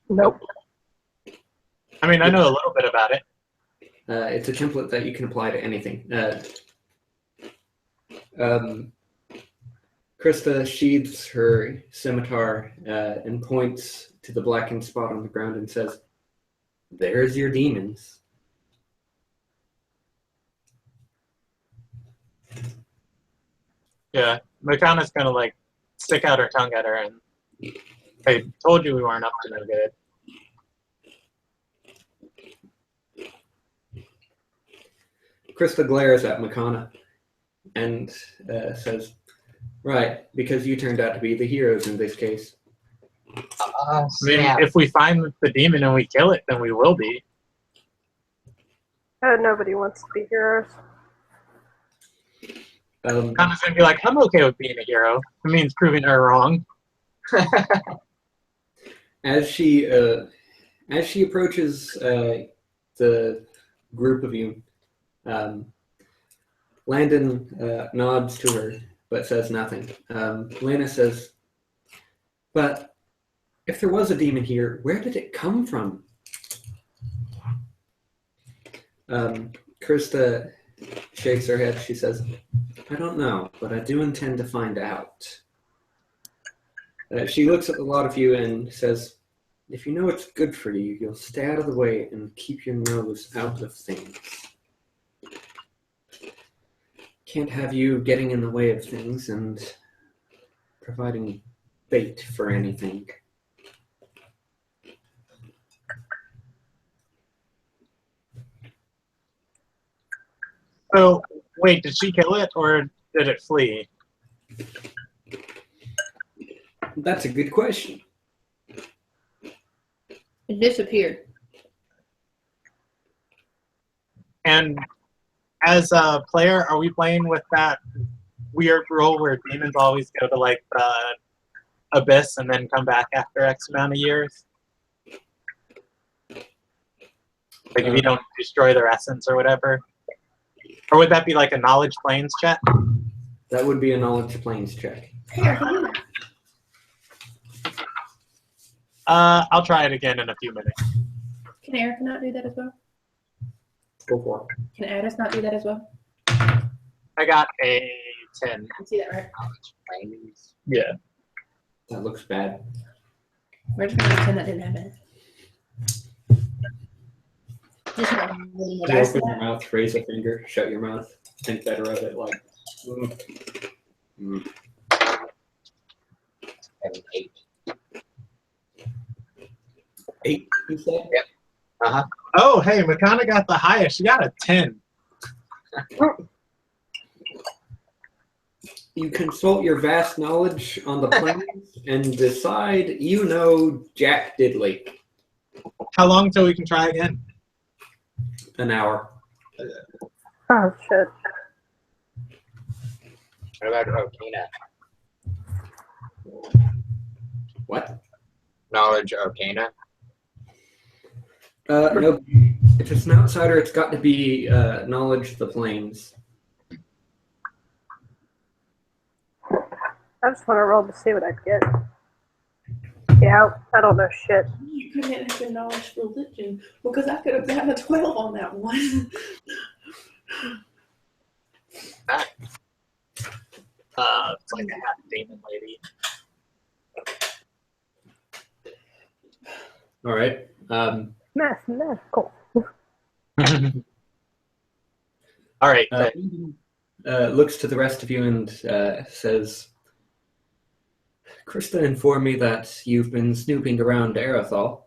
Nope. I mean, I know a little bit about it. It's a template that you can apply to anything. Krista sheathes her scimitar and points to the blackened spot on the ground and says, "There's your demons." Yeah, Makana's gonna like stick out her tongue at her and I told you we weren't up to no good. Krista glares at Makana and says, "Right, because you turned out to be the heroes in this case." I mean, if we find the demon and we kill it, then we will be. Nobody wants to be heroes. Makana's gonna be like, I'm okay with being a hero. It means proving her wrong. As she approaches the group of you, Landon nods to her but says nothing. Lena says, "But if there was a demon here, where did it come from?" Krista shakes her head. She says, "I don't know, but I do intend to find out." She looks at a lot of you and says, "If you know what's good for you, you'll stay out of the way and keep your nose out of things. Can't have you getting in the way of things and providing bait for anything." So, wait, did she kill it or did it flee? That's a good question. It disappeared. And as a player, are we playing with that weird rule where demons always go to like the abyss and then come back after X amount of years? Like if you don't destroy their essence or whatever? Or would that be like a knowledge planes check? That would be a knowledge planes check. I'll try it again in a few minutes. Can Erica not do that as well? Go for it. Can Addis not do that as well? I got a 10. I see that, right? Yeah. That looks bad. We're just going to pretend that didn't happen. Just You what open I said. your mouth, raise a finger, shut your mouth, think better of it, like, mm. 8. 8, you said? Yep. Oh, hey, Makana got the highest. She got a 10. You consult your vast knowledge on the planes and decide you know Jack Diddley. How long till we can try again? An hour. Oh, shit. What about Arcana? What? Knowledge Arcana? No. If it's an outsider, it's got to be knowledge of the planes. I just want to roll to see what I get. Yeah, I don't know shit. You couldn't have been knowledge for religion because I could have gotten a 12 on that one. It's like a half demon lady. All right. Mathematical. All right. Looks to the rest of you and says, Krista informed me that you've been snooping around Erathol.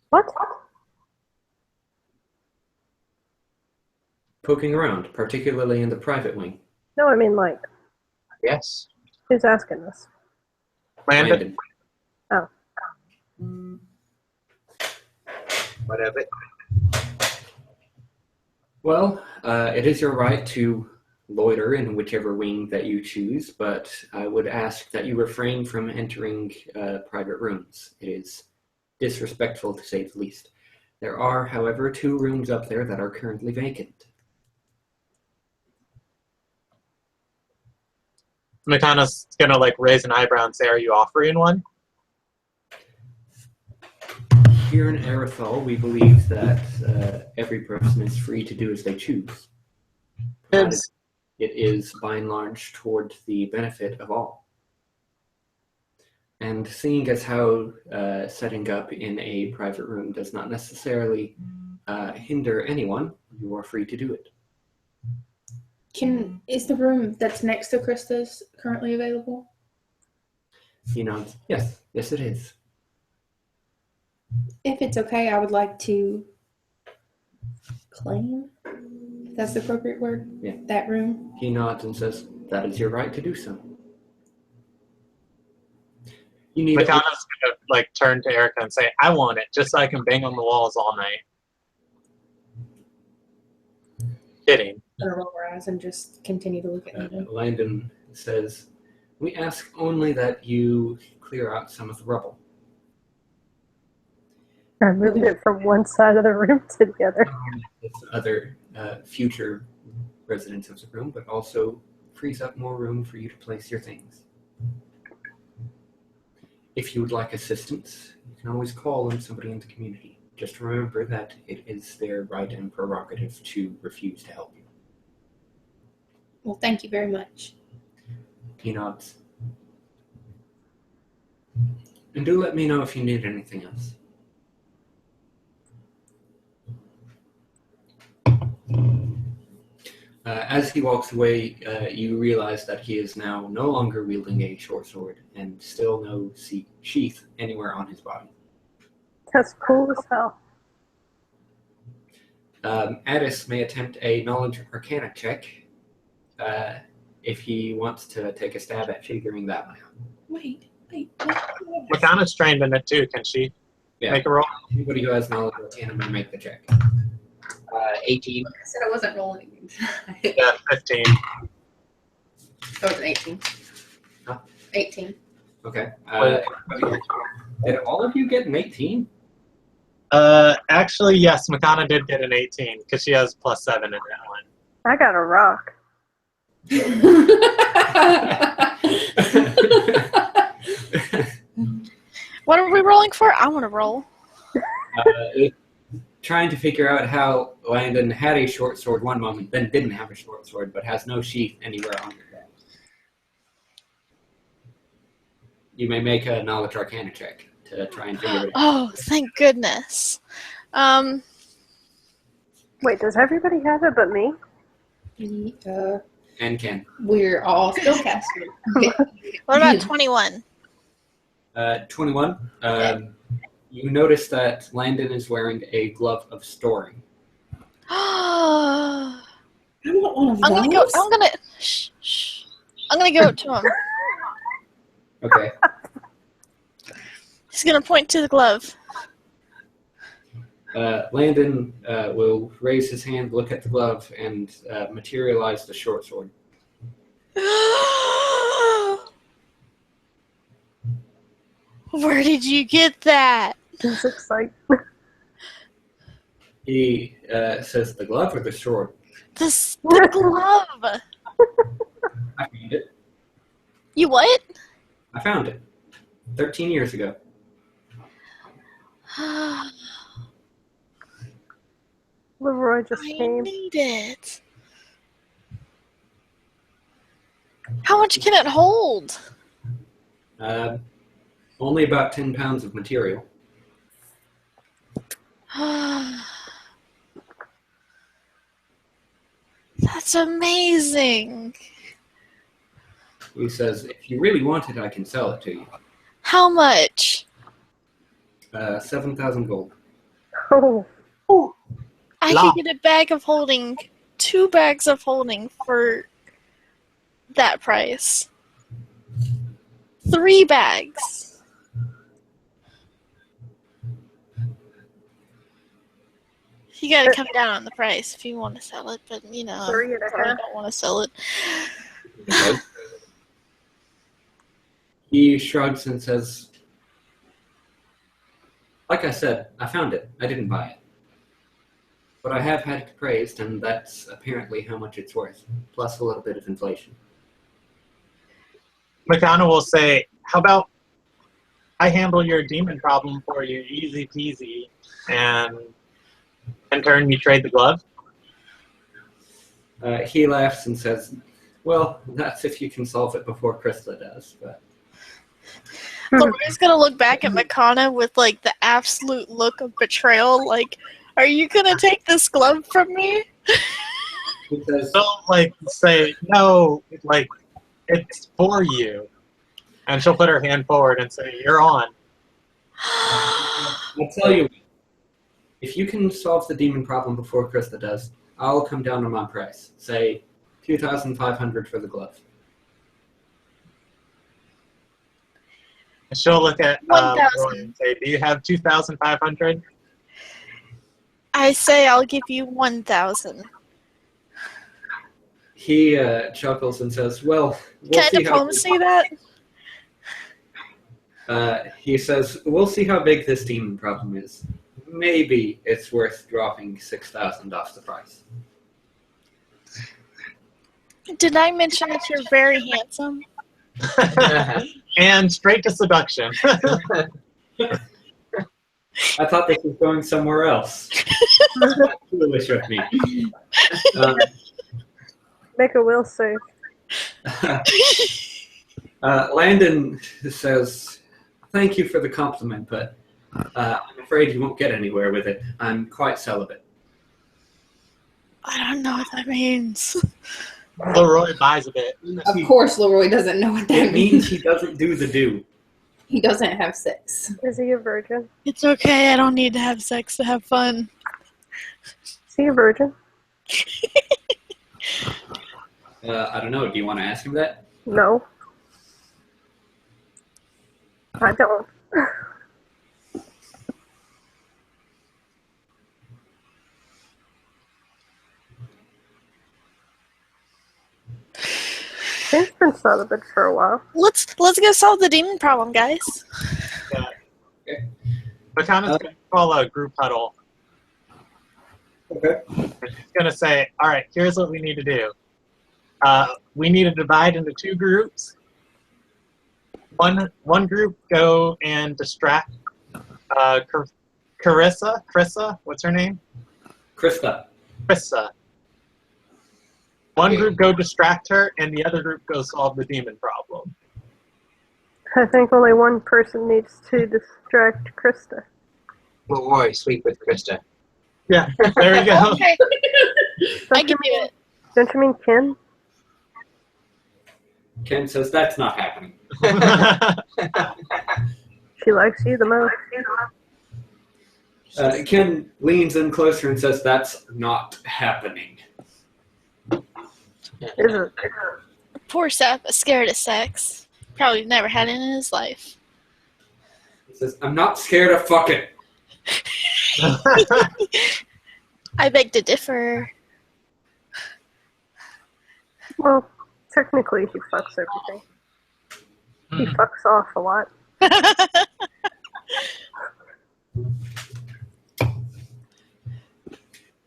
What? Poking around, particularly in the private wing. No, I mean, like, Yes. who's asking this? Landon. Oh. Whatever. Well, it is your right to loiter in whichever wing that you choose, but I would ask that you refrain from entering private rooms. It is disrespectful, to say the least. There are, however, 2 rooms up there that are currently vacant. Makana's gonna like raise an eyebrow and say, "Are you offering one?" Here in Erathol, we believe that every person is free to do as they choose. Provided it is, by and large, toward the benefit of all. And seeing as how setting up in a private room does not necessarily hinder anyone, you are free to do it. Is the room that's next to Krista's currently available? He nods. Yes, yes it is. If it's okay, I would like to claim, if that's the appropriate word, that room. He nods and says, that is your right to do so. You need Makana's gonna like turn to Erica and say, "I want it, just so I can bang on the walls all night." Kidding. Or roll our eyes and just continue to look at me. Landon says, we ask only that you clear out some of the rubble. I moved it from one side of the room to the other. With other future residents of the room, but also frees up more room for you to place your things. If you would like assistance, you can always call on somebody in the community. Just remember that it is their right and prerogative to refuse to help you. Well, thank you very much. He nods. And do let me know if you need anything else. As he walks away, you realize that he is now no longer wielding a short sword and still no sheath anywhere on his body. That's cool as hell. Addis may attempt a knowledge arcana check if he wants to take a stab at figuring that one out. Wait. Makana's trained in it too. Can she make a roll? Anybody who has knowledge arcana may make the check. 18. I said I wasn't rolling. Yeah, 15. Oh, it's an 18. Huh? 18. Okay. Did all of you get an 18? Actually, yes, Makana did get an 18 because she has +7 in that one. I got a rock. What are we rolling for? I want to roll. Trying to figure out how Landon had a short sword one moment, then didn't have a short sword, but has no sheath anywhere on his back. You may make a knowledge arcana check to try and figure it out. Oh, thank goodness. Wait, does everybody have it but me? And Ken. We're all spellcasters. What about 21? 21. You notice that Landon is wearing a glove of storing. I'm I want one of gonna those. go. I'm gonna go up to him. Okay. He's gonna point to the glove. Landon will raise his hand, look at the glove, and materialize the short sword. Where did you get that? This looks like He says, the glove or the sword? The glove. I found it. You what? I found it 13 years ago. Leroy just I came. need it. How much can it hold? Only about 10 pounds of material. That's amazing. He says, if you really want it, I can sell it to you. How much? 7,000 gold. Oh, I Lot. could get a bag of holding, 2 bags of holding for that price. 3 bags. You gotta come down on the price if you want to sell it, but you know, 3.5. I don't want to sell it. He shrugs and says, like I said, I found it. I didn't buy it. But I have had it appraised, and that's apparently how much it's worth, plus a little bit of inflation. Makana will say, how about I handle your demon problem for you, easy peasy, and in turn you trade the glove? He laughs and says, well, that's if you can solve it before Krista does. But Laura's gonna look back at Makana with like the absolute look of betrayal, like, are you gonna take this glove from me? he says, She'll like say, no, like it's for you. And she'll put her hand forward and say, you're on. I'll tell you, if you can solve the demon problem before Krista does, I'll come down on my price. Say 2,500 for the glove. And she'll look at 1,000. Roy and say, do you have 2,500? I say I'll give you 1,000. He chuckles and says, well, we'll Can I see how... diplomacy that? He says, we'll see how big this demon problem is. Maybe it's worth dropping 6,000 off the price. Did I mention that you're very handsome? And straight to seduction. I thought this was going somewhere else. Foolish of me. make a will save. Landon says, thank you for the compliment, but I'm afraid you won't get anywhere with it. I'm quite celibate. I don't know what that means. Leroy buys a bit. Of course, Leroy doesn't know what that It means means. he doesn't do the do. He doesn't have sex. Is he a virgin? It's okay, I don't need to have sex to have fun. Is he a virgin? I don't know. Do you want to ask him that? No. I don't. He's been celibate for a while. Let's go solve the demon problem, guys. Makana's going to call a group huddle. Okay. She's going to say, all right, here's what we need to do. We need to divide into 2 groups. One group go and distract Krissa, what's her name? Krista. Krissa. One group go distract her, and the other group go solve the demon problem. I think only one person needs to distract Krista. Leroy, sleep with Krista. Yeah, there we go. Okay, I can do it. Don't you mean Ken? Ken says, that's not happening. She likes you the most. Ken leans in closer and says, that's not happening. Is it? Poor Seth is scared of sex. Probably never had it in his life. He says, I'm not scared of fucking. I beg to differ. Well, technically he fucks everything. He fucks off a lot.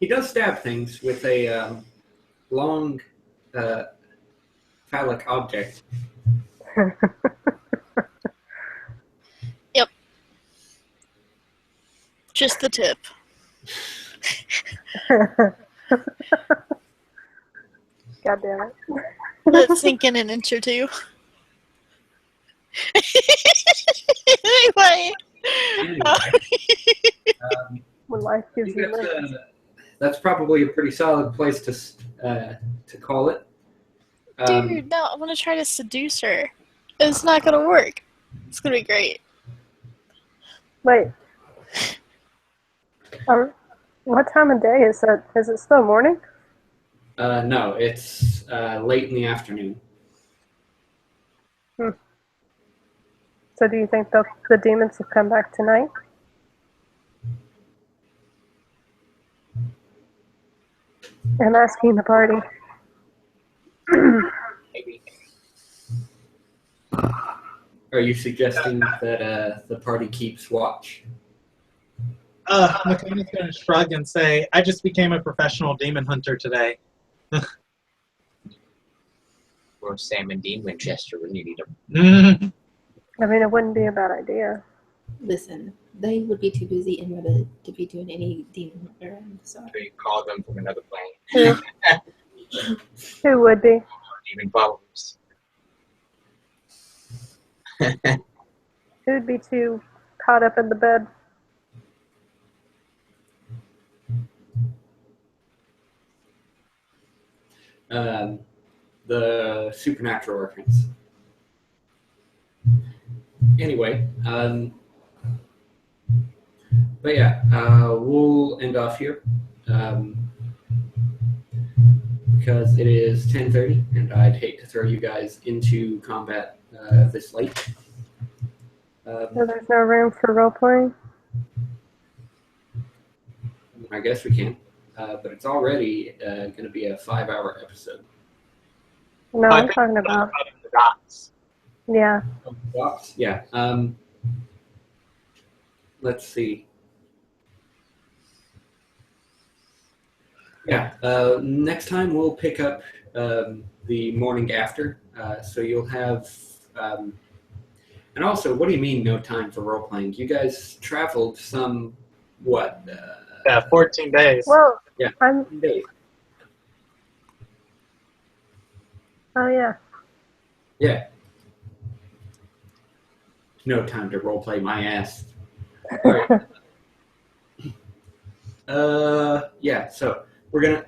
He does stab things with a long phallic object. Just the tip. God damn it. Let's sink in an inch or two. Anyway. When life I gives think you lemons. that's probably a pretty solid place to call it. Dude, no, I want to try to seduce her. It's not going to work. It's going to be great. Wait. What time of day is it? Is it still morning? No, it's late in the afternoon. So do you think the demons will come back tonight? I'm asking the party. Maybe. Are you suggesting that the party keeps watch? McConaughey's going to shrug and say, I just became a professional demon hunter today. Or Sam and Dean Winchester when you need them. I mean, it wouldn't be a bad idea. Listen, they would be too busy in Reddit to be doing any demon errand. So So you call them from another plane. Who would be? Demon followers. Who'd be too caught up in the bed? The supernatural reference. Anyway, but yeah, we'll end off here because it is 10:30, and I'd hate to throw you guys into combat this late. So there's no room for role playing? I guess we can, but it's already going to be a 5-hour episode. No, I'm talking about. The dots. Yeah. Yeah. Let's see. Yeah. Next time we'll pick up the morning after. So you'll have. And also, what do you mean no time for role playing? You guys traveled some what? 14 days. Well, Yeah. Days. Oh, yeah. Yeah. No time to role play my ass. All right. Yeah. So we're gonna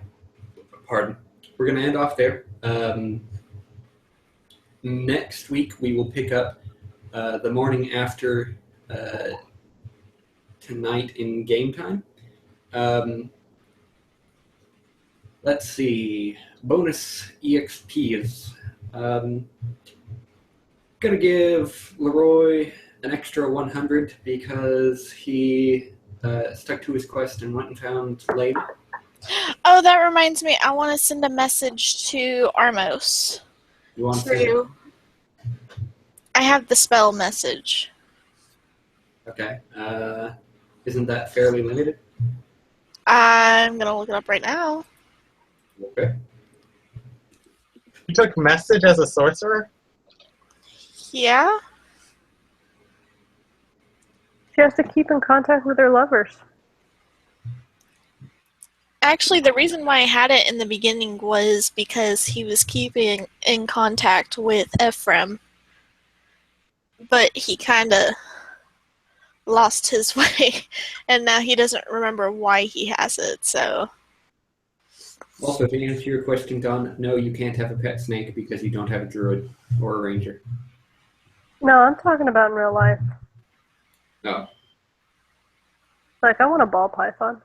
end off there. Next week we will pick up the morning after tonight in game time. Let's see. Bonus EXPs. Gonna give Leroy an extra 100 because he stuck to his quest and went and found Lane. Oh, that reminds me. I want to send a message to Armos. You want to? I have the spell message. Okay. Isn't that fairly limited? I'm going to look it up right now. Okay. You took message as a sorcerer? Yeah? She has to keep in contact with her lovers. Actually, the reason why I had it in the beginning was because he was keeping in contact with Ephraim. But he kind of lost his way, and now he doesn't remember why he has it, so... Also, to answer your question, Don, no, you can't have a pet snake because you don't have a druid or a ranger. No, I'm talking about in real life. No. Like, I want a ball python.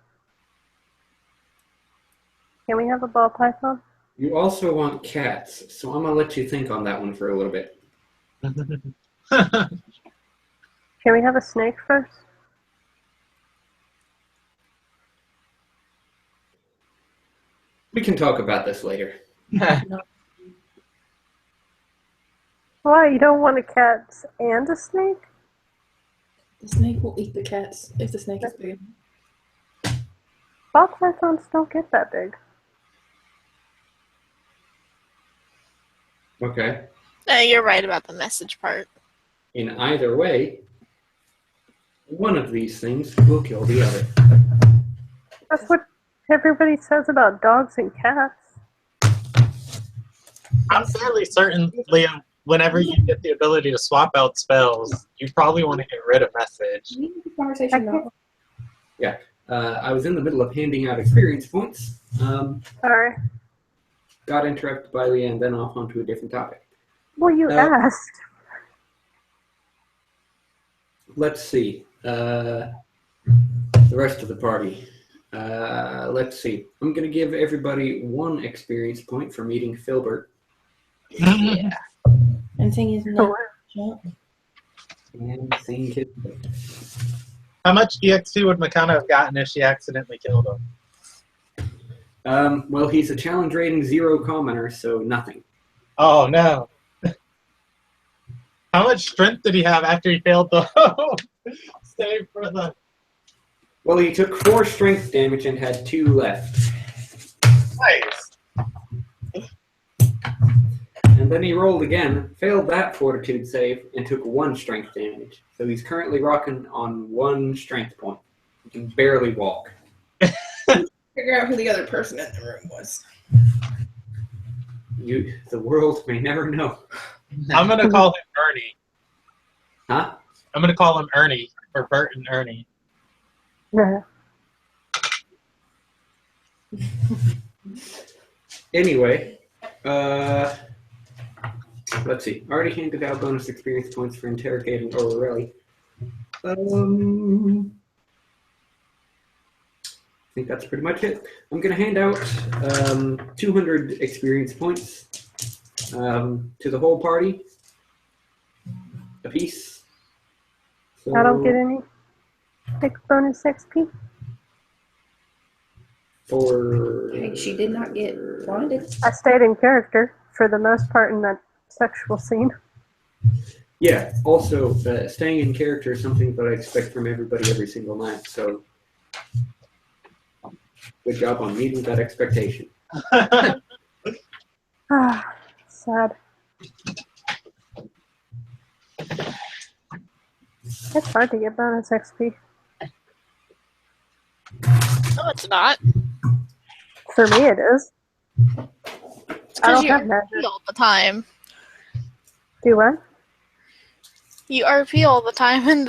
Can we have a ball python? You also want cats, so I'm going to let you think on that one for a little bit. Can we have a snake first? We can talk about this later. Why? You don't want a cat and a snake? the snake will eat the cats if the snake is big. Ball pythons don't get that big. Okay. You're right about the message part. In either way, one of these things will kill the other. That's what everybody says about dogs and cats. I'm fairly certain, Liam, whenever you get the ability to swap out spells, you probably want to get rid of message. We need the conversation now. I was in the middle of handing out experience points. Sorry. Got interrupted by Leanne, then off onto a different topic. Well, you asked. Let's see. The rest of the party. Let's see. I'm going to give everybody 1 experience point for meeting Filbert. Yeah. And thing is, no. And seeing his... How much EXP would Makana have gotten if she accidentally killed him? Well, he's a challenge rating 0 commoner, so nothing. Oh, no. How much strength did he have after he failed the save for the... Well, he took 4 strength damage and had 2 left. Nice. And then he rolled again, failed that fortitude save, and took 1 strength damage. So he's currently rocking on 1 strength point. He can barely walk. Figure out who the other person in the room was. The world may never know. I'm going to call him Ernie. Huh? I'm going to call him Ernie, for Bert and Ernie. Yeah. Anyway, let's see. Already handed out bonus experience points for interrogating Orelli. I think that's pretty much it. I'm going to hand out 200 experience points to the whole party. A piece. So, I don't get any bonus XP. Hey, she did not get blinded. I stayed in character for the most part in that sexual scene. Yeah, also, staying in character is something that I expect from everybody every single night, so good job on meeting that expectation. Ah, sad. It's hard to get bonus XP. No, it's not. For me, it is. It's I because don't you have RP magic. all the time. Do what? You RP all the time in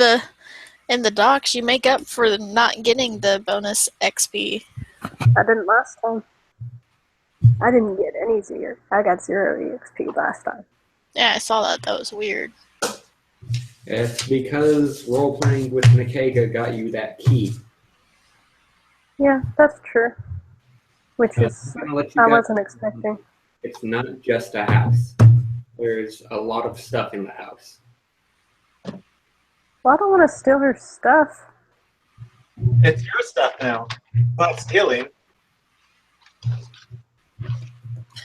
the docks. You make up for not getting the bonus XP. I didn't last time. I didn't get any 0. I got 0 EXP last time. Yeah, I saw that. That was weird. It's because role-playing with Nikega got you that key. Yeah, that's true. Which is, I'm gonna let you I guys- wasn't expecting. It's not just a house. There's a lot of stuff in the house. Well, I don't want to steal her stuff. It's your stuff now. Not stealing.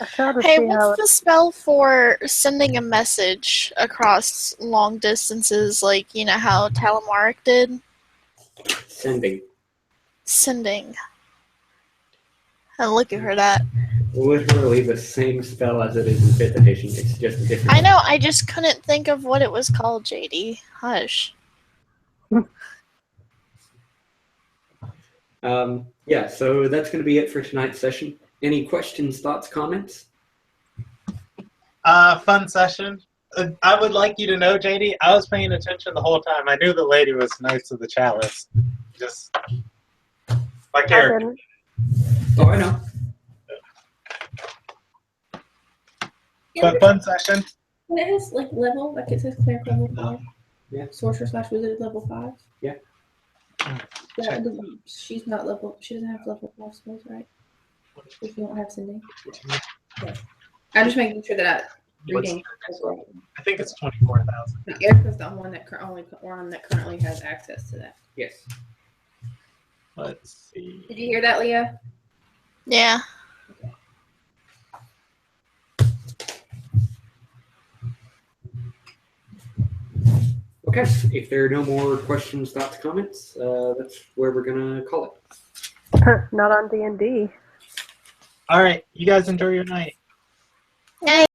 I try to Hey, see how what's the spell for sending a message across long distances, like, you know how Talamaric did? Sending. Sending. I'm looking for that. Literally the same spell as it is in 5th edition. It's just a different. I know, I just couldn't think of what it was called, JD. Hush. Yeah, so that's going to be it for tonight's session. Any questions, thoughts, comments? Fun session. I would like you to know, JD, I was paying attention the whole time. I knew the lady was Knights of the Chalice. Just my I character. didn't. Oh, I know. But fun session. When it has like level, like it says cleric level 5. Yeah. Sorcerer / wizard level 5. Yeah. That doesn't, she's not level. She doesn't have level 5 spells, right? If you don't have sending. Okay. I'm just making sure that I'm reading. I think it's 24,000. Erica's the one that currently has access to that. Yes. Let's see. Did you hear that, Leah? Yeah. Okay, if there are no more questions, thoughts, comments, that's where we're going to call it. Not on D&D. All right, you guys enjoy your night. Hey.